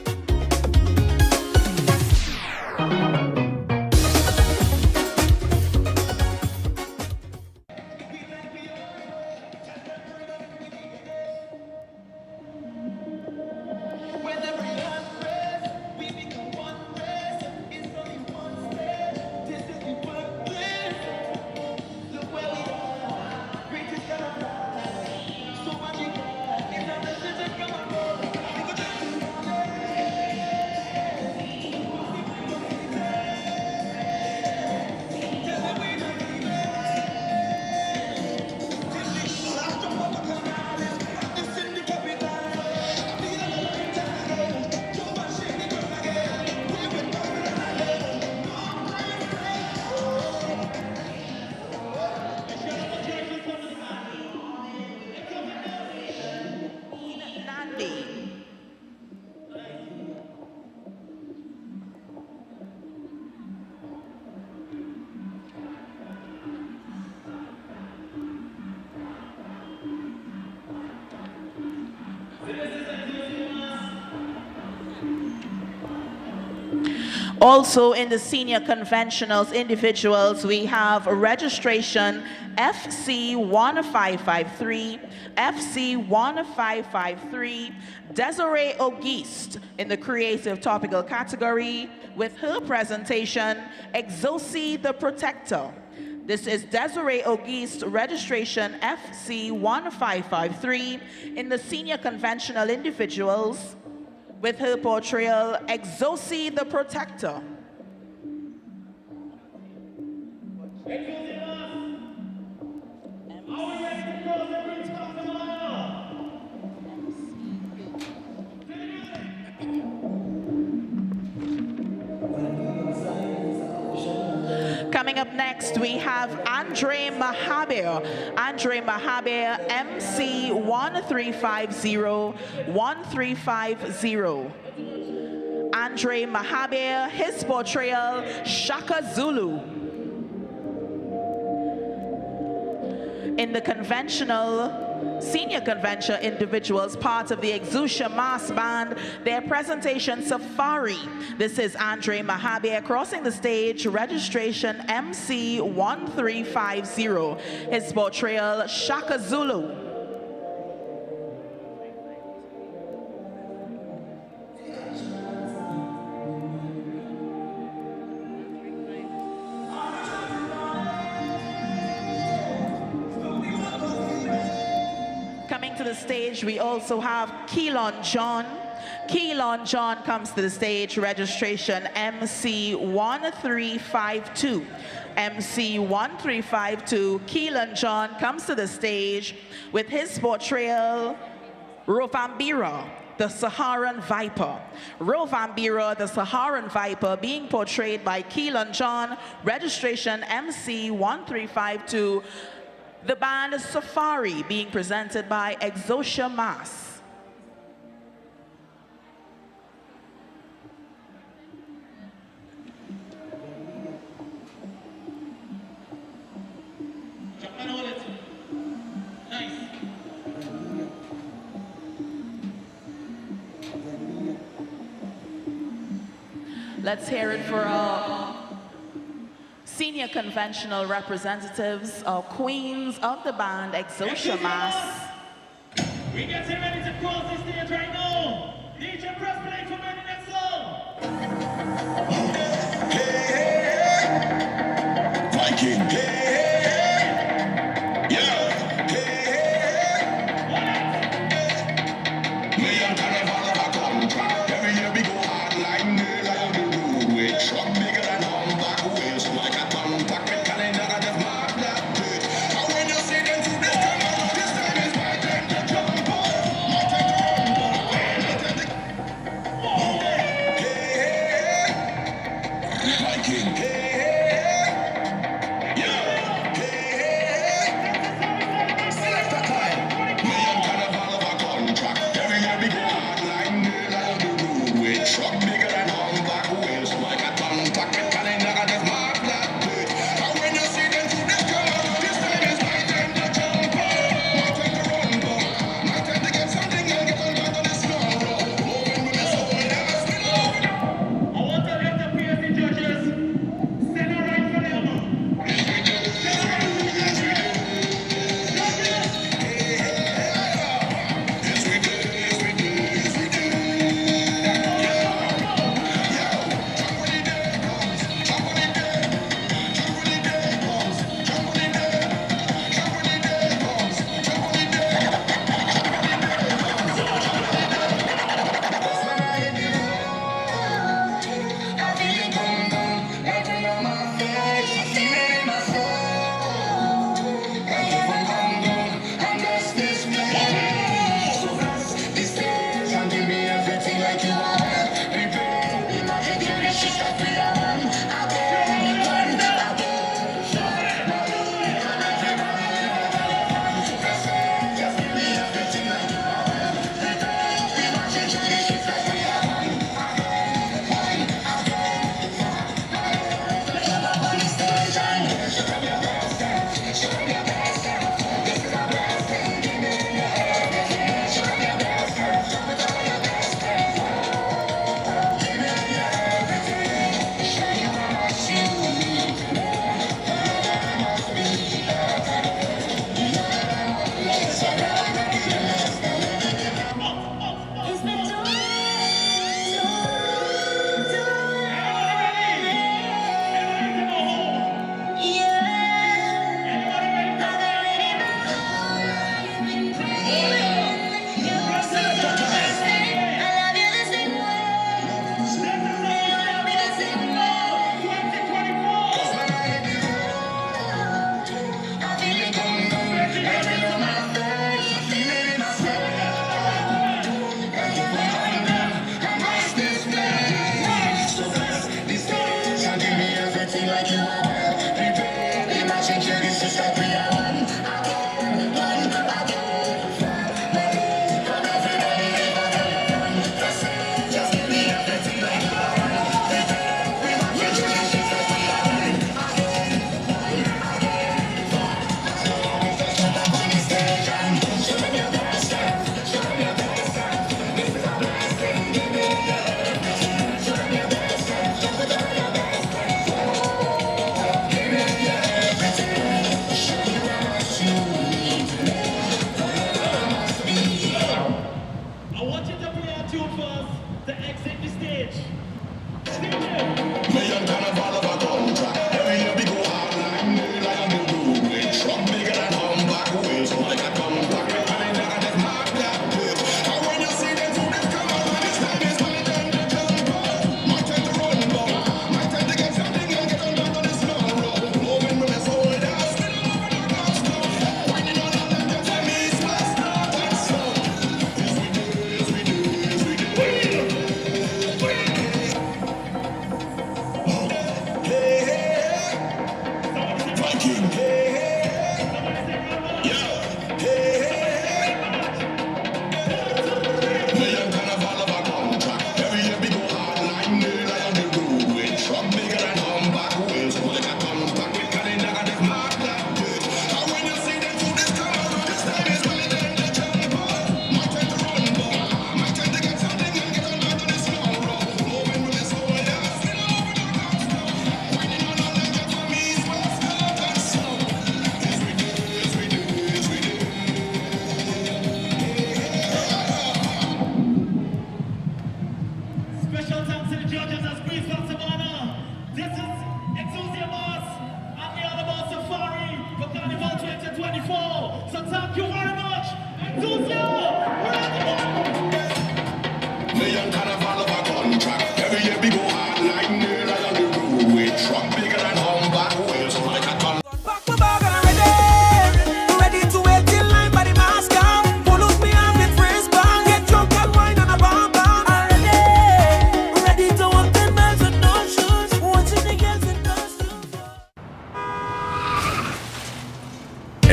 Also in the senior conventionals individuals, we have registration FC1553, FC1553, Desiree Auguste in the creative topical category with her presentation, Exosi the Protector. This is Desiree Auguste, registration FC1553 in the senior conventional individuals with her portrayal, Exosi the Protector. Coming up next, we have Andre Mahabir. Andre Mahabir, MC1350-1350. Andre Mahabir, his portrayal, Shaka Zulu. In the conventional senior convention individuals, part of the Exusha Mass Band, their presentation Safari. This is Andre Mahabir crossing the stage, registration MC1350. His portrayal Shaka Zulu. the stage, we also have Keelan John. Keelan John comes to the stage, registration MC1352. MC1352, Keelan John comes to the stage with his portrayal, Rovambira, the Saharan Viper. Rovambira, the Saharan Viper, being portrayed by Keelan John, registration MC1352. The band Safari being presented by Exocia Mass. Let's hear it for our senior conventional representatives, our queens of the band, Exocia Mass.
We getting ready to cross the stage right now. DJ press play for me the next song. Viking.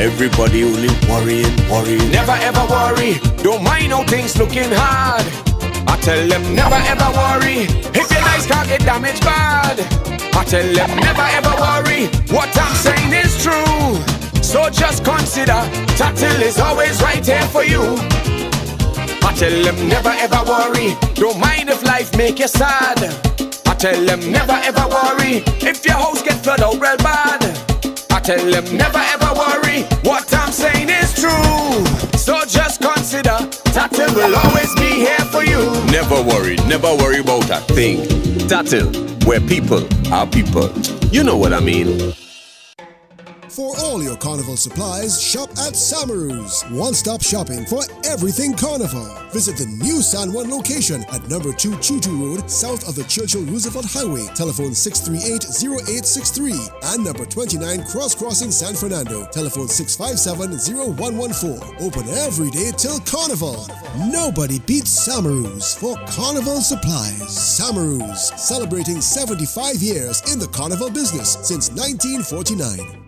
Everybody only worrying. Never ever worry. Don't mind how things looking hard. I tell them never ever worry. If your nice car get damaged bad, I tell them never ever worry. What I'm saying is true. So just consider Tatil is always right here for you. I tell them never ever worry. Don't mind if life make you sad. I tell them never ever worry. If your house get flooded out real bad, I tell them never ever worry. What I'm saying is true. So just consider Tatil will always be here for you.
Never worry about a thing. Tatil, where people are people. You know what I mean.
For all your Carnival supplies, shop at Samaru's. One-stop shopping for everything Carnival. Visit the new San Juan location at number 2 Chuchu Road, south of the Churchill Roosevelt Highway. Telephone 638-0863. And number 29 Cross Crossing San Fernando. Telephone 657-0114. Open every day till Carnival. Nobody beats Samaru's for Carnival supplies. Samaru's, celebrating 75 years in the Carnival business since 1949.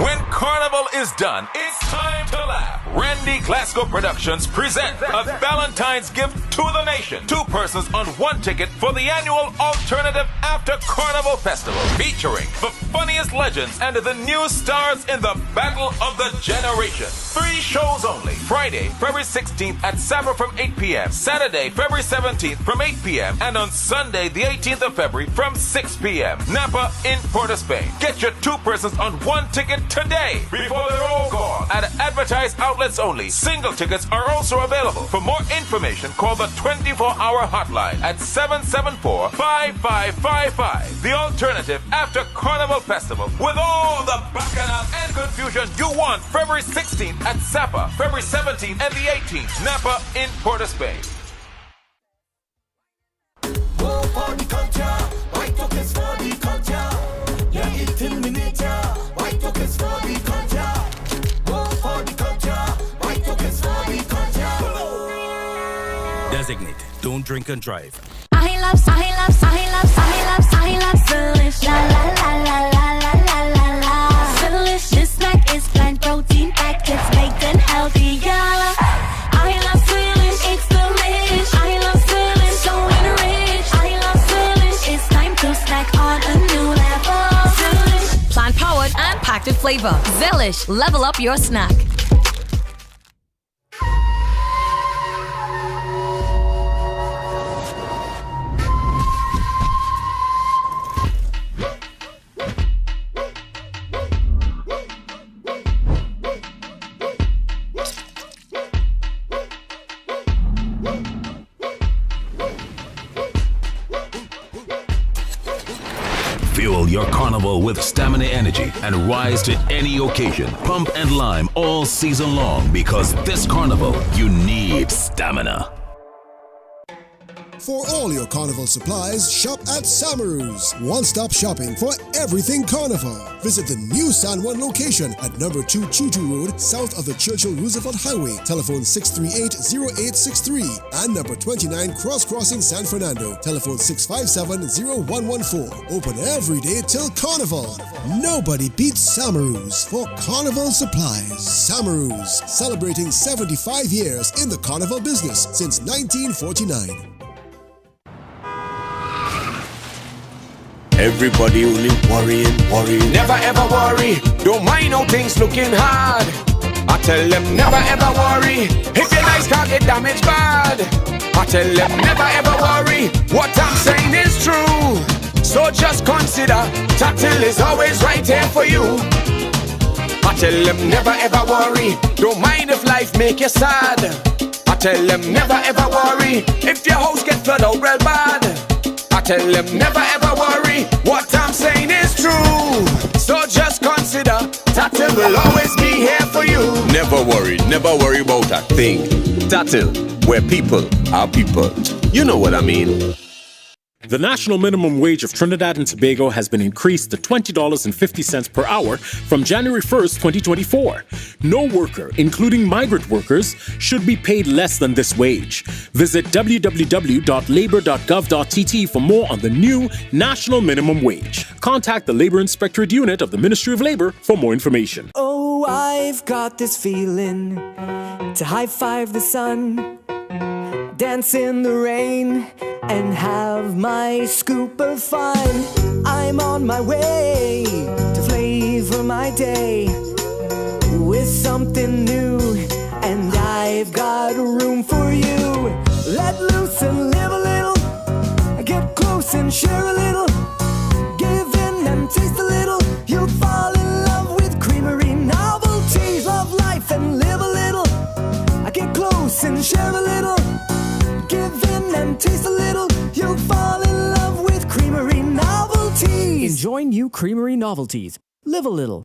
When Carnival is done, it's time to laugh. Randy Glasgow Productions present a Valentine's gift to the nation. 2 persons on 1 ticket for the annual Alternative After Carnival Festival, featuring the funniest legends and the new stars in the Battle of the Generation. 3 shows only. Friday, February 16th at Sapa from 8 p.m. Saturday, February 17th from 8 p.m. And on Sunday, the 18th of February from 6 p.m. Napa in Port of Spain. Get your 2 persons on 1 ticket today before they're all gone. At advertised outlets only. Single tickets are also available. For more information, call the 24-hour hotline at 774-5555. The Alternative After Carnival Festival with all the bacchanal and confusion you want. February 16th at Sapa, February 17th and the 18th, Napa in Port of Spain.
Designated. Don't drink and drive.
I love Zelish. La la la la la la la la la. Zelish, this snack is plant protein packed, it's baked and healthy, yeah. I love Zelish, it's delish. I love Zelish, so enriched. I love Zelish, it's time to snack on a new level. Zelish,
Plant powered and packed with flavor. Zelish, level up your snack.
Fuel your carnival with stamina energy and rise to any occasion. Pump and lime all season long because this carnival, you need stamina.
For all your Carnival supplies, shop at Samaru's. One-stop shopping for everything Carnival. Visit the new San Juan location at number 2 Chuchu Road, south of the Churchill Roosevelt Highway. Telephone 638-0863. And number 29 Cross Crossing San Fernando. Telephone 657-0114. Open every day till Carnival. Nobody beats Samaru's for Carnival supplies. Samaru's, celebrating 75 years in the Carnival business since 1949.
Everybody only worrying. Never ever worry. Don't mind how things looking hard. I tell them never ever worry. If your nice car get damaged bad, I tell them never ever worry. What I'm saying is true. So just consider Tatil is always right here for you. I tell them never ever worry. Don't mind if life make you sad. I tell them never ever worry. If your house get flooded out real bad, I tell them never ever worry. What I'm saying is true. So just consider Tatil will always be here for you.
Never worry about a thing. Tatil, where people are people. You know what I mean.
The national minimum wage of Trinidad and Tobago has been increased to $20.50 per hour from January 1st, 2024. No worker, including migrant workers, should be paid less than this wage. Visit www.labor.gov.tt for more on the new national minimum wage. Contact the Labor Inspectorate Unit of the Ministry of Labor for more information.
Oh, I've got this feeling to high-five the sun, dance in the rain, and have my scoop of fun. I'm on my way to flavor my day with something new, and I've got room for you. Let loose and live a little, get close and share a little, give in and taste a little. You'll fall in love with Creamery novelties. Love life and live a little, get close and share a little, give in and taste a little. You'll fall in love with Creamery novelties.
Enjoy new Creamery novelties. Live a little.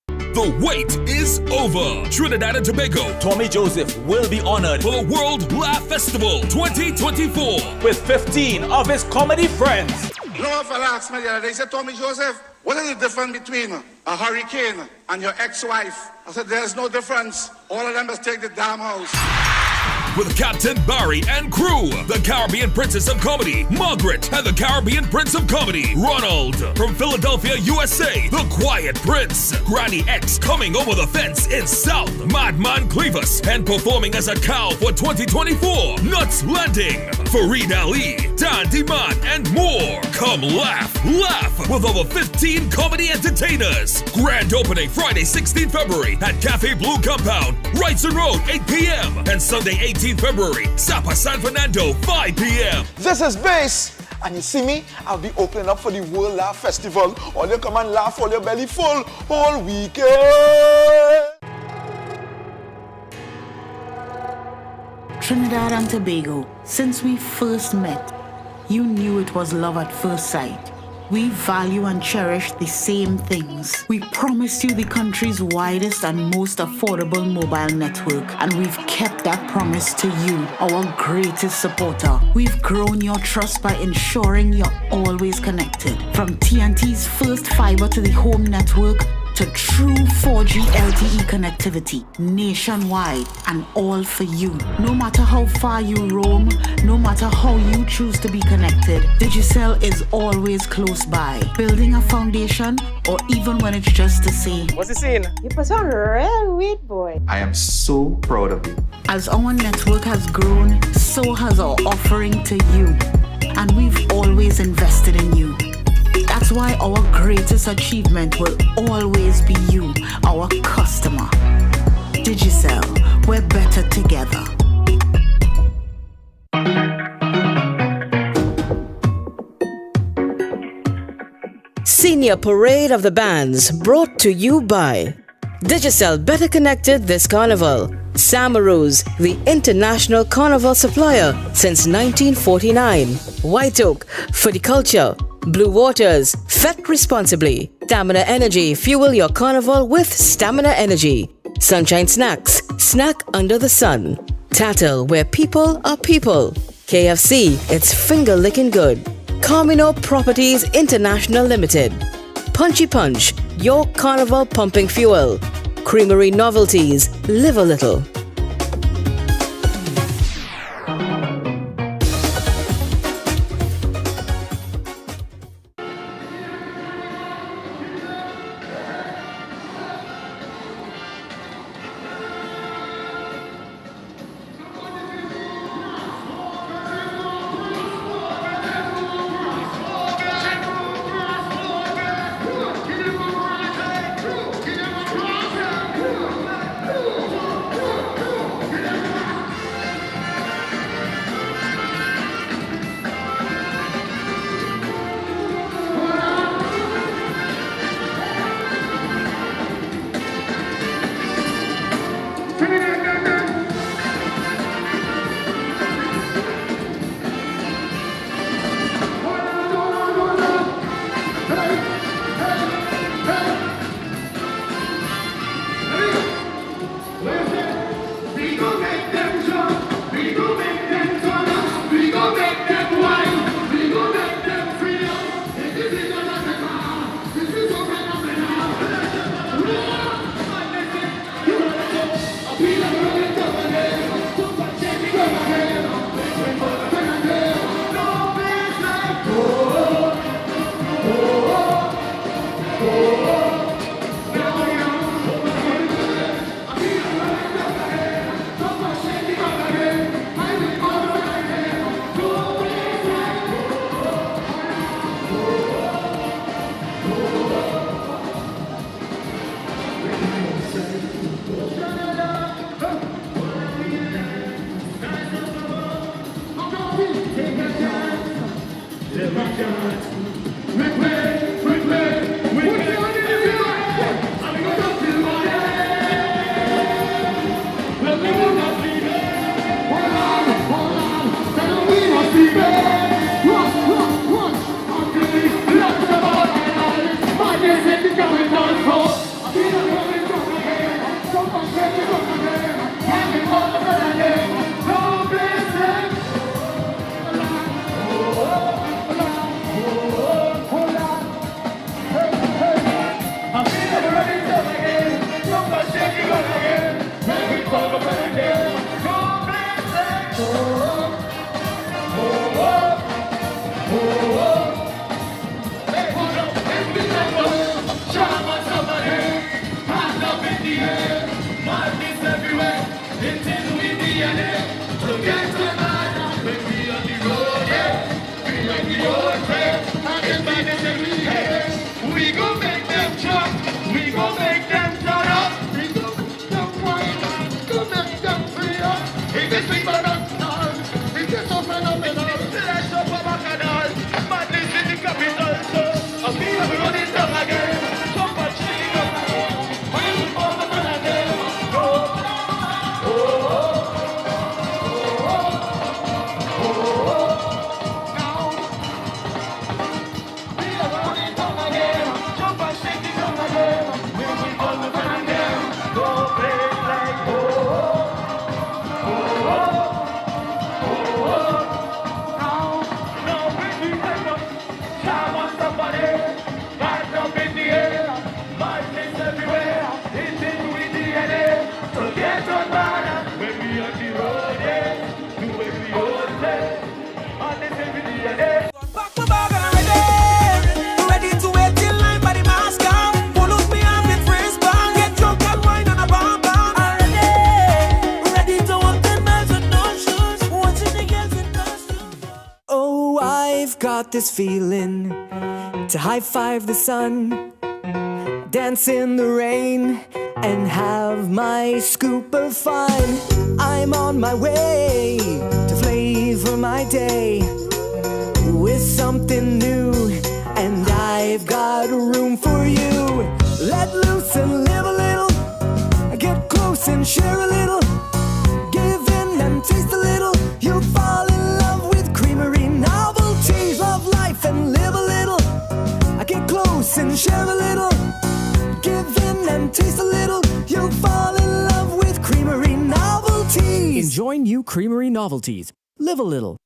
The wait is over. Trinidad and Tobago,
Tommy Joseph will be honored
for the World Laugh Festival 2024
with 15 of his comedy friends.
You know what fella asked me the other day? He said, Tommy Joseph, what is the difference between a hurricane and your ex-wife? I said, there's no difference. All of them must take the damn house.
With Captain Barry and crew, the Caribbean Princess of Comedy, Margaret, and the Caribbean Prince of Comedy, Ronald. From Philadelphia, USA, the Quiet Prince, Granny X coming over the fence in South, Madman Clevis, and performing as a cow for 2024, Nuts Landing, Fareed Ali, Dan Diman, and more. Come laugh with over 15 comedy entertainers. Grand opening Friday, 16th February at Cafe Blue Compound, Wrightson Road, 8 p.m. and Sunday, 18th February, Sapa San Fernando, 5 p.m.
This is Bass, and you see me, I'll be opening up for the World Laugh Festival. All you come and laugh all your belly full all weekend.
Trinidad and Tobago, since we first met, you knew it was love at first sight. We value and cherish the same things. We promised you the country's widest and most affordable mobile network, and we've kept that promise to you, our greatest supporter. We've grown your trust by ensuring you're always connected. From TNT's first fiber to the home network, to true 4G LTE connectivity nationwide, and all for you. No matter how far you roam, no matter how you choose to be connected, Digicel is always close by, building a foundation, or even when it's just to say,
what's the scene? You put on real weed, boy.
I am so proud of you.
As our network has grown, so has our offering to you, and we've always invested in you. That's why our greatest achievement will always be you, our customer. Digicel, we're better together.
Senior Parade of the Bands, brought to you by Digicel, better connected this carnival. Samaroos, the international carnival supplier since 1949. White Oak, for the culture. Blue Waters, fet responsibly. Stamina Energy, fuel your carnival with Stamina Energy. Sunshine Snacks, snack under the sun. Tattle, where people are people. KFC, it's finger licking good. Carmino Properties International Limited. Punchy Punch, your carnival pumping fuel. Creamery Novelties, live a little.
We gon' make them jump, we gon' make them turn up, we gon' make them free up. If it's big phenomenal, if it's so phenomenal, let's up a bacchanal. Madness in the capital, so I'll be running down again. Jump and shake up again. We'll fall the again. Go.
Got this feeling to high five the sun, dance in the rain, and have my scoop of fun. I'm on my way to flavor my day with something new, and I've got room for you. Let loose and live a little, get close and share a little, give in and taste a little. You'll fall in love with creamery novelties. Love life and live a little, get close and share a little, give in and taste a little. You'll fall in love with creamery novelties.
Enjoy new creamery novelties. Live a little.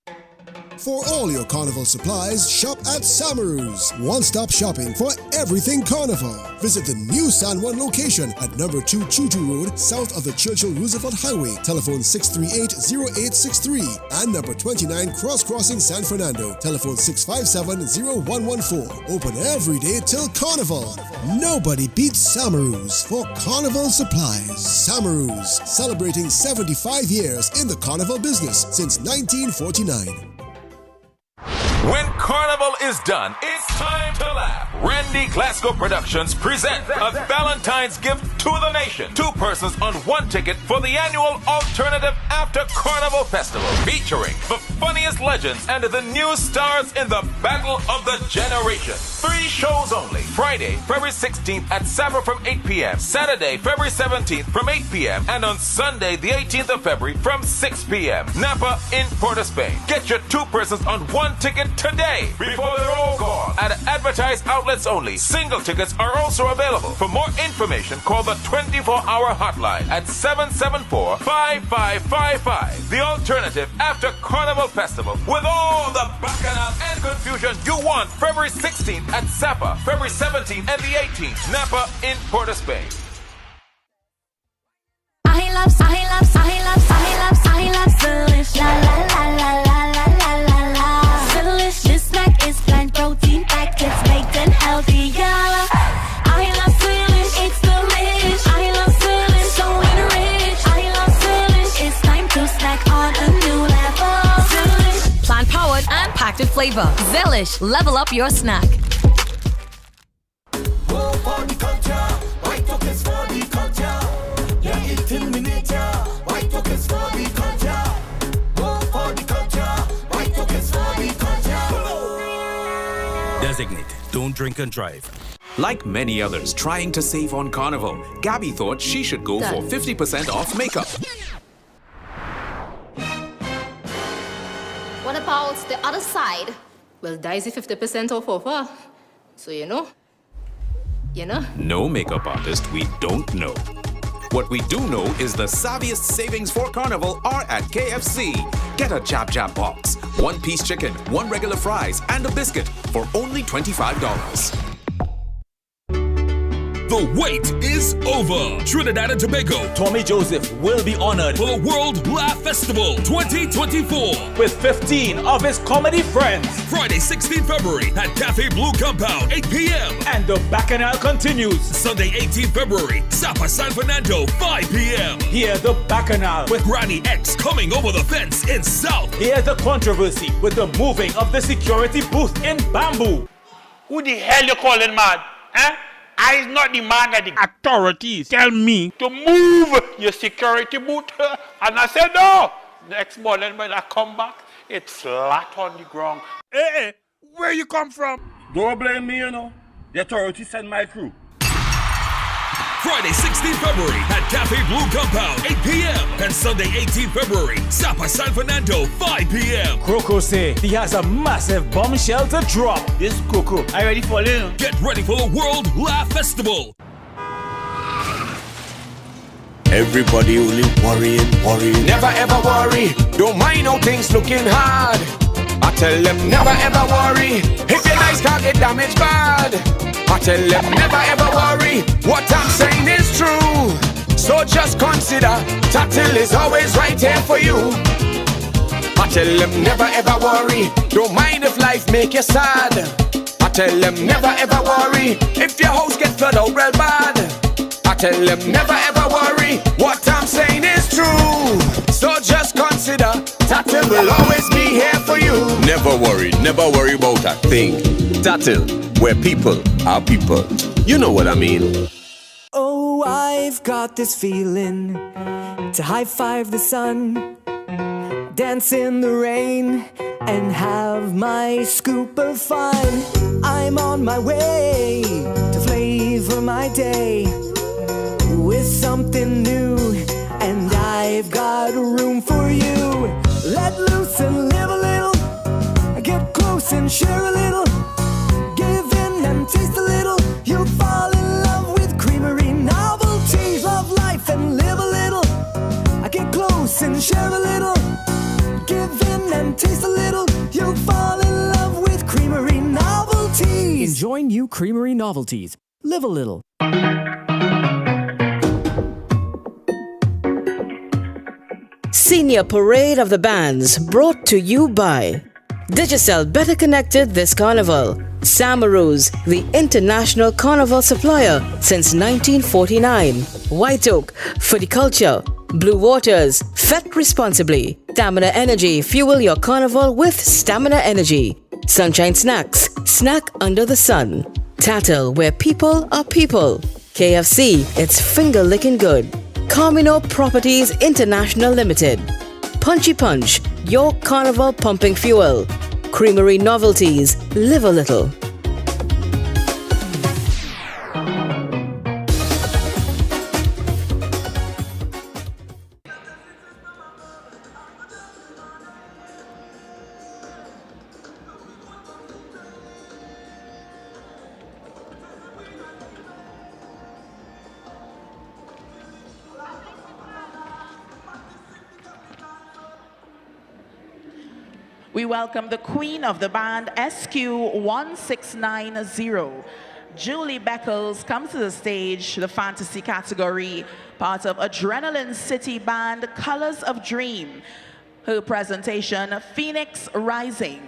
For all your Carnival supplies, shop at Samaru's. One-stop shopping for everything Carnival. Visit the new San Juan location at number 2 Chuchu Road, south of the Churchill Roosevelt Highway. Telephone 638-0863. And number 29 Cross Crossing San Fernando. Telephone 657-0114. Open every day till Carnival. Nobody beats Samaru's for Carnival supplies. Samaru's, celebrating 75 years in the Carnival business since 1949.
When Carnival is done, it's time to laugh. Randy Glasgow Productions present a Valentine's gift to the nation. 2 persons on 1 ticket for the annual Alternative After Carnival Festival, featuring the funniest legends and the new stars in the Battle of the Generation. 3 shows only. Friday, February 16th at Sapa from 8 p.m. Saturday, February 17th from 8 p.m. And on Sunday, the 18th of February from 6 p.m. Napa in Port of Spain. Get your 2 persons on 1 ticket today before they're all gone. At advertised outlets only. Single tickets are also available. For more information, call the 24-hour hotline at 774-5555. The Alternative After Carnival Festival with all the bacchanal and confusion you want. February 16th at Sapa, February 17th and the 18th, Napa in Port of Spain.
I love Zelish. La la la la la la la la la. Zelish, this snack is plant protein packed, it's baked and healthy, yeah. I love Zelish, it's delicious. I love Zelish, so enriched. I love Zelish, it's time to snack on a new level. Zelish,
Plant powered and packed with flavor. Zelish, level up your snack.
Go for the culture, white tokens for the culture. Yeah, eating miniature, white tokens for the culture. Go for the culture, white tokens for the culture.
drink and drive.
Like many others trying to save on Carnival, Gabby thought she should go for 50% off makeup.
What about the other side? Well, Daisy 50% off offer. So you know.
No makeup artist we don't know. What we do know is the savviest savings for Carnival are at KFC. Get a Jab Jab box, 1-piece chicken, 1 regular fries, and a biscuit for only $25.
The wait is over. Trinidad and Tobago,
Tommy Joseph will be honored
for the World Laugh Festival 2024
with 15 of his comedy friends.
Friday, 16 February at Cafe Blue Compound, 8 p.m.
And the Bacchanal continues.
Sunday, 18 February, Sapa San Fernando, 5 p.m.
Hear the Bacchanal
with Granny X coming over the fence in South.
Hear the controversy with the moving of the security booth in Bamboo.
Who the hell you calling mad? Eh? I is not the man that the authorities tell me to move your security booth. And I said no. Next morning when I come back, it's flat on the ground. Hey, where you come from?
Don't blame me, you know. The authorities send my crew.
Friday, 16 February at Cafe Blue Compound, 8 p.m. And Sunday, 18 February, Sapa San Fernando, 5 p.m.
Croco say he has a massive bombshell to drop.
This Croco, are you ready for it?
Get ready for the World Laugh Festival.
Everybody only worrying. Never ever worry. Don't mind how things looking hard. I tell them never ever worry. If your nice car get damaged bad, I tell them never ever worry. What I'm saying is true. So just consider Tatil is always right here for you. I tell them never ever worry. Don't mind if life make you sad. I tell them never ever worry. If your house get flooded out real bad, I tell them never ever worry. What I'm saying is true. So just consider Tatil will always be here for you.
Never worry about a thing. Tatil, where people are people. You know what I mean.
Oh, I've got this feeling to high five the sun, dance in the rain, and have my scoop of fun. I'm on my way to flavor my day with something new, and I've got room for you. Let loose and live a little, get close and share a little, give in and taste a little. You'll fall in love with creamery novelties. Love life and live a little, get close and share a little, give in and taste a little. You'll fall in love with creamery novelties.
Enjoy new creamery novelties. Live a little.
Senior Parade of the Bands brought to you by Digicel, better connected this carnival. Samaroos, the international carnival supplier since 1949. White Oak, for the culture. Blue Waters, fet responsibly. Stamina Energy, fuel your carnival with Stamina Energy. Sunshine Snacks, snack under the sun. Tatil, where people are people. KFC, it's finger licking good. Carmino Properties International Limited. Punchy Punch, your carnival pumping fuel. Creamery Novelties, live a little.
We welcome the queen of the band, SQ1690. Julie Beckles comes to the stage, the fantasy category, part of Adrenaline City Band, Colors of Dream. Her presentation, Phoenix Rising.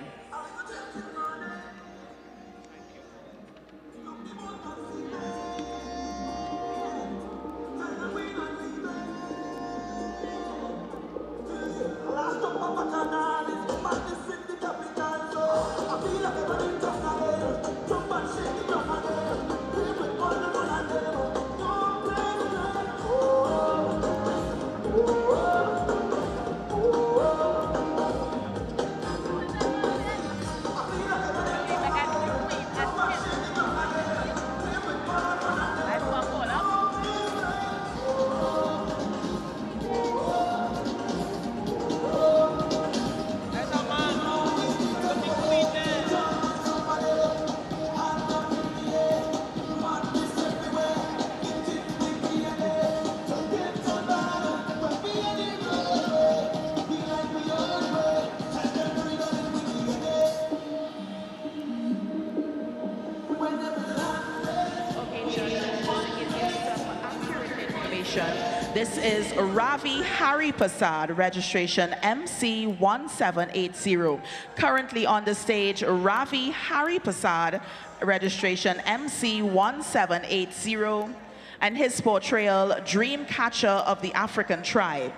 registration. This is Ravi Haripasad, registration MC1780. Currently on the stage, Ravi Haripasad, registration MC1780, and his portrayal, Dream Catcher of the African Tribe.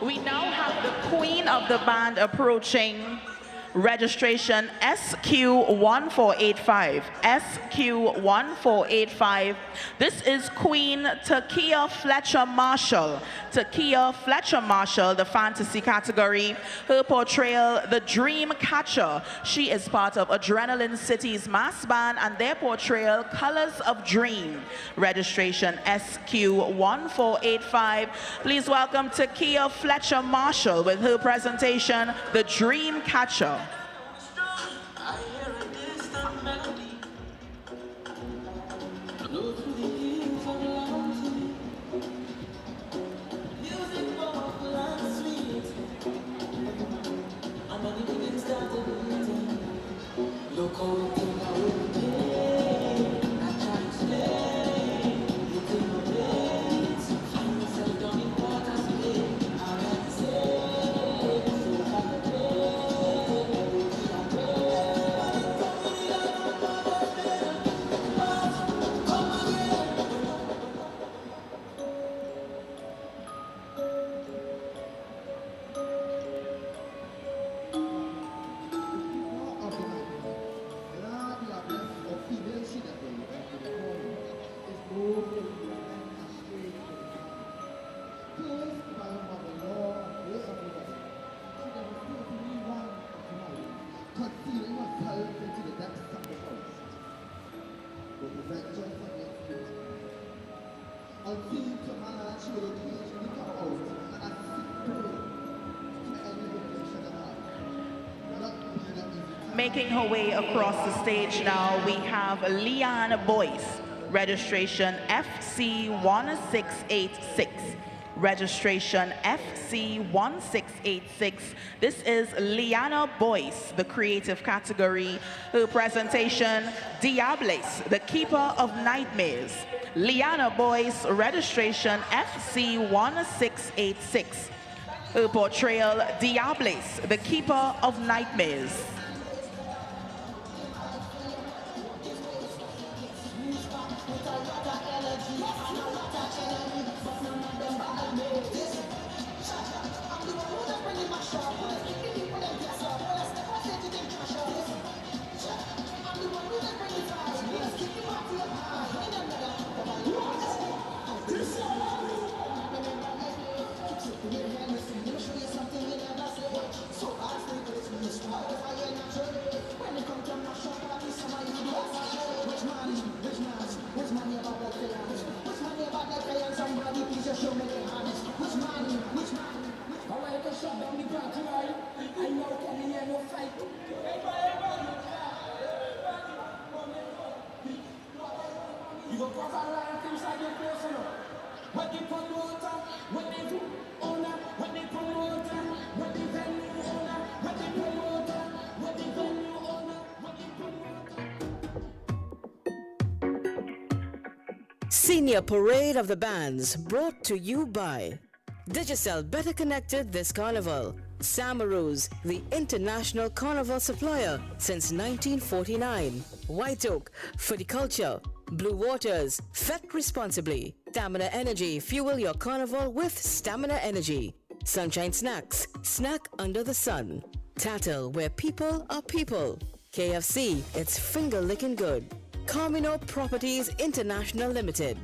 We now have the queen of the band approaching, registration SQ1485. SQ1485. This is Queen Takia Fletcher Marshall. Takia Fletcher Marshall, the fantasy category. Her portrayal, the Dream Catcher. She is part of Adrenaline City's mass band, and their portrayal, Colors of Dream. Registration SQ1485. Please welcome Takia Fletcher Marshall with her presentation, The Dream Catcher. Making her way across the stage now, we have Leanne Boyce, registration FC1686. registration FC1686. This is Liana Boyce, the creative category. Her presentation, Diables, the keeper of nightmares. Liana Boyce, registration FC1686. Her portrayal, Diables, the keeper of nightmares.
Senior Parade of the Bands, brought to you by Digicel, better connected this carnival. Samaroos, the international carnival supplier since 1949. White Oak, Fruticulture. Blue Waters, fet responsibly. Stamina Energy, fuel your carnival with Stamina Energy. Sunshine Snacks, snack under the sun. Tattle, where people are people. KFC, it's finger licking good. Carmino Properties International Limited.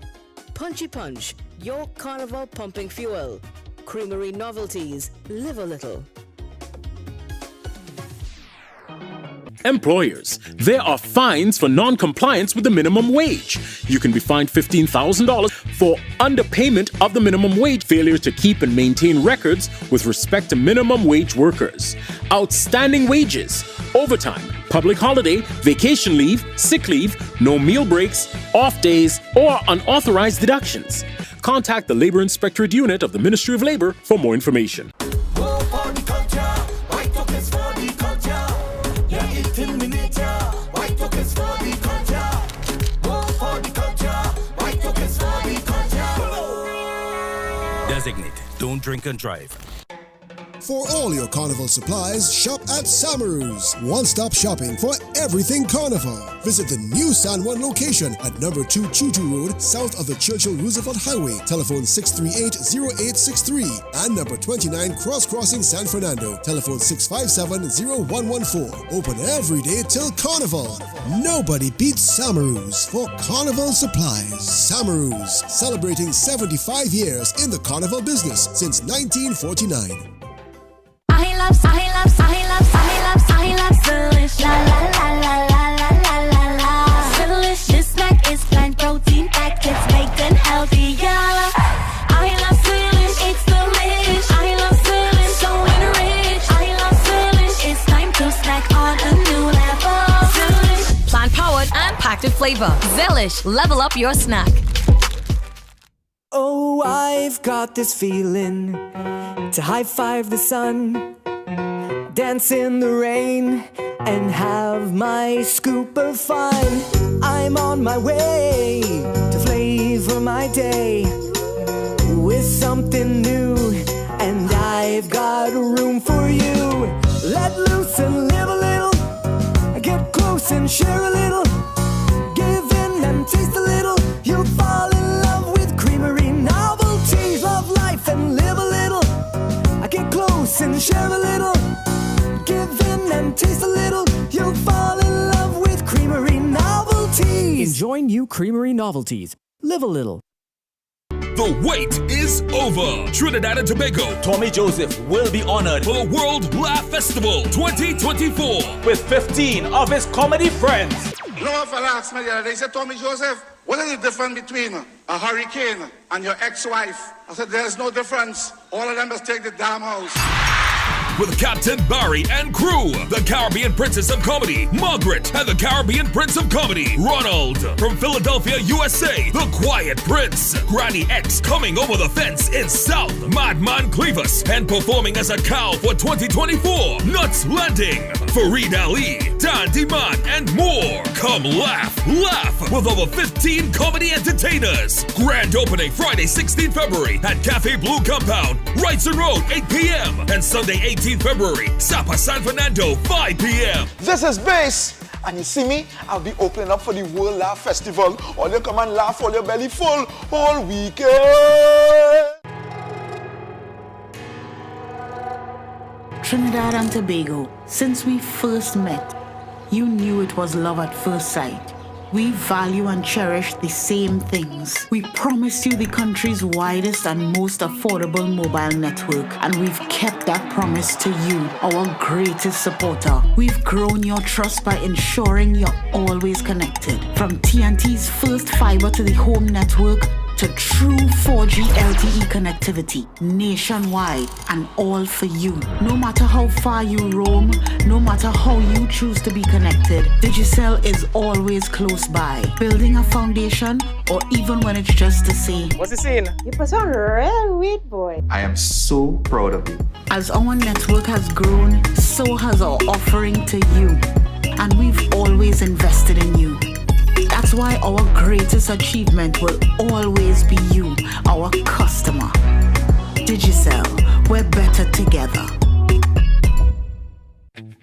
Punchy Punch, your carnival pumping fuel. Creamery Novelties, live a little.
Employers, there are fines for non-compliance with the minimum wage. You can be fined $15,000 for underpayment of the minimum wage, failure to keep and maintain records with respect to minimum wage workers, outstanding wages, overtime, public holiday, vacation leave, sick leave, no meal breaks, off days, or unauthorized deductions. Contact the Labor Inspectorate Unit of the Ministry of Labor for more information.
Designated. Don't drink and drive.
For all your carnival supplies, shop at Samaroos. One-stop shopping for everything carnival. Visit the new San Juan location at number 2 Chuchu Road, south of the Churchill Roosevelt Highway. Telephone 638-0863. And number 29 Crossing San Fernando. Telephone 657-0114. Open every day till carnival. Nobody beats Samaroos for carnival supplies. Samaroos, celebrating 75 years in the carnival business since 1949.
I love Silish. La la la la la la la la la. Silish, this snack is plant protein packed, it's baked and healthy, yeah. I love Silish, it's delish. I love Silish, so enrich. I love Silish, it's time to snack on a new level. Silish,
Plant powered and packed with flavor. Zelish, level up your snack.
Oh, I've got this feeling to high-five the sun, dance in the rain, and have my scoop of fun. I'm on my way to flavor my day with something new, and I've got room for you. Let loose and live a little, get close and share a little, give in and taste a little. You'll fall in love with creamery novelties. Love life and live a little, get close and share a little, give in and taste a little. You'll fall in love with creamery novelties.
Enjoy new creamery novelties. Live a little.
The wait is over. Trinidad and Tobago,
Tommy Joseph will be honored
for the World Laugh Festival 2024
with 15 of his comedy friends.
You know what, fella asked me the other day, he said, Tommy Joseph, what is the difference between a hurricane and your ex-wife? I said, there's no difference. All of them must take the damn house.
with Captain Barry and crew. The Caribbean Princess of Comedy, Margaret, and the Caribbean Prince of Comedy, Ronald. From Philadelphia, USA, the Quiet Prince. Granny X coming over the fence in South. Madman Clevis and performing as a cow for 2024. Nuts Landing. Fareed Ali, Dandy Man, and more. Come laugh with over 15 comedy entertainers. Grand opening Friday, 16th February at Cafe Blue Compound, Wrightson Road, 8 p.m. And Sunday, 18th February, Sapa San Fernando, 5 p.m.
This is Bass, and you see me, I'll be opening up for the World Laugh Festival. All you come and laugh all your belly full all weekend.
Trinidad and Tobago, since we first met, you knew it was love at first sight. We value and cherish the same things. We promised you the country's widest and most affordable mobile network, and we've kept that promise to you, our greatest supporter. We've grown your trust by ensuring you're always connected. From TNT's first fiber to the home network, to true 4G LTE connectivity, nationwide, and all for you. No matter how far you roam, no matter how you choose to be connected, Digicel is always close by, building a foundation, or even when it's just to say,
what's the scene? You put on real weight, boy.
I am so proud of you.
As our network has grown, so has our offering to you, and we've always invested in you. That's why our greatest achievement will always be you, our customer. Digicel, we're better together.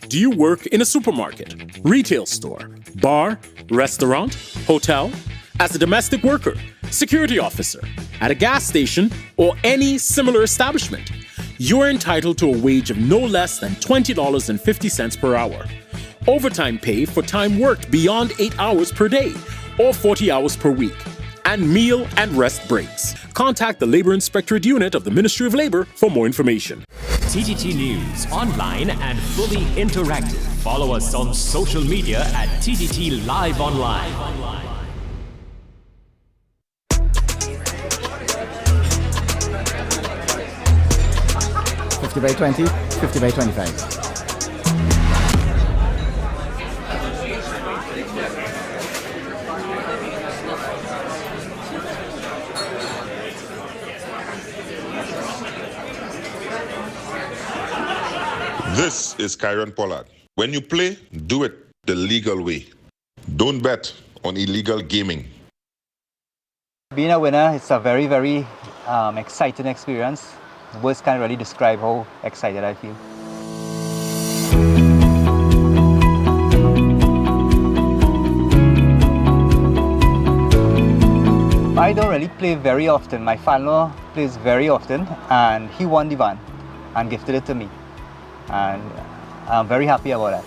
Do you work in a supermarket, retail store, bar, restaurant, hotel? As a domestic worker, security officer, at a gas station, or any similar establishment? You're entitled to a wage of no less than $20.50 per hour. Overtime pay for time worked beyond 8 hours per day or 40 hours per week, and meal and rest breaks. Contact the Labor Inspectorate Unit of the Ministry of Labor for more information.
TTT News, online and fully interactive. Follow us on social media at TTT Live Online.
50 by 20, 50 by 25.
This is Kyron Pollard. When you play, do it the legal way. Don't bet on illegal gaming.
Being a winner, it's a very, very exciting experience. Words can't really describe how excited I feel. I don't really play very often. My father plays very often, and he won the van and gifted it to me. And I'm very happy about that.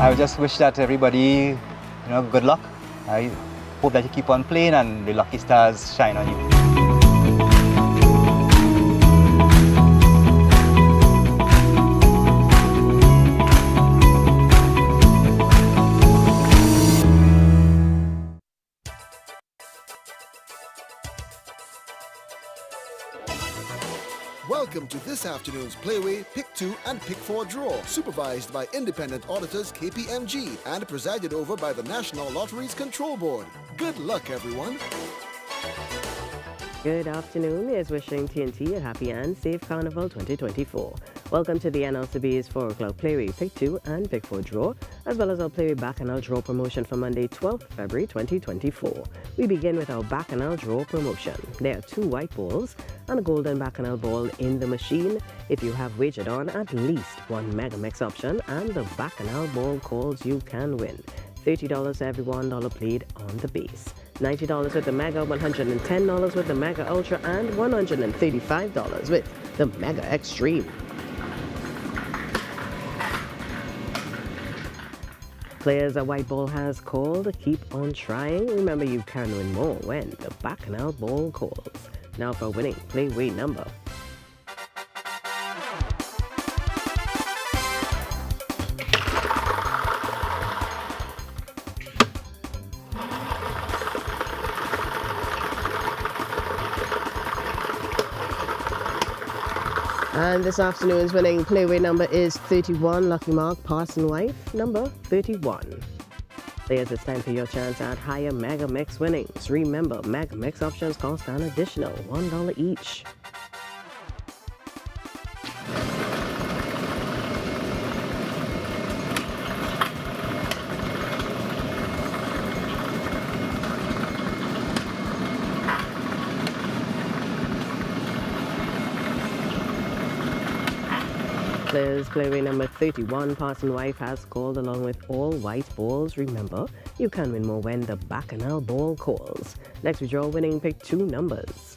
I just wish that everybody, good luck. I hope that you keep on playing and the lucky stars shine on you.
Welcome to this afternoon's Playway Pick 2 and Pick 4 draw, supervised by independent auditors KPMG and presided over by the National Lotteries Control Board. Good luck, everyone.
Good afternoon. Here's wishing TNT a happy and safe Carnival 2024. Welcome to the NLCB's 4 o'clock Playway Pick 2 and Pick 4 draw, as well as our Playway Bacchanal draw promotion for Monday, 12th February 2024. We begin with our Bacchanal draw promotion. There are 2 white balls and a golden Bacchanal ball in the machine. If you have wagered on at least 1 Mega Mix option and the Bacchanal ball calls, you can win $30 for every $1 played on the base. $90 with the Mega, $110 with the Mega Ultra, and $135 with the Mega Extreme. Players a white ball has called, keep on trying. Remember, you can win more when the Bacchanal ball calls. Now for winning Playway number. And this afternoon's winning playway number is 31, lucky mark, Parson Wife, number 31. Players, it's time for your chance at higher Mega Mix winnings. Remember, Mega Mix options cost an additional $1 each. Players, playway number 31, Parson Wife, has called along with all white balls. Remember, you can win more when the Bacchanal ball calls. Next, we draw winning pick 2 numbers.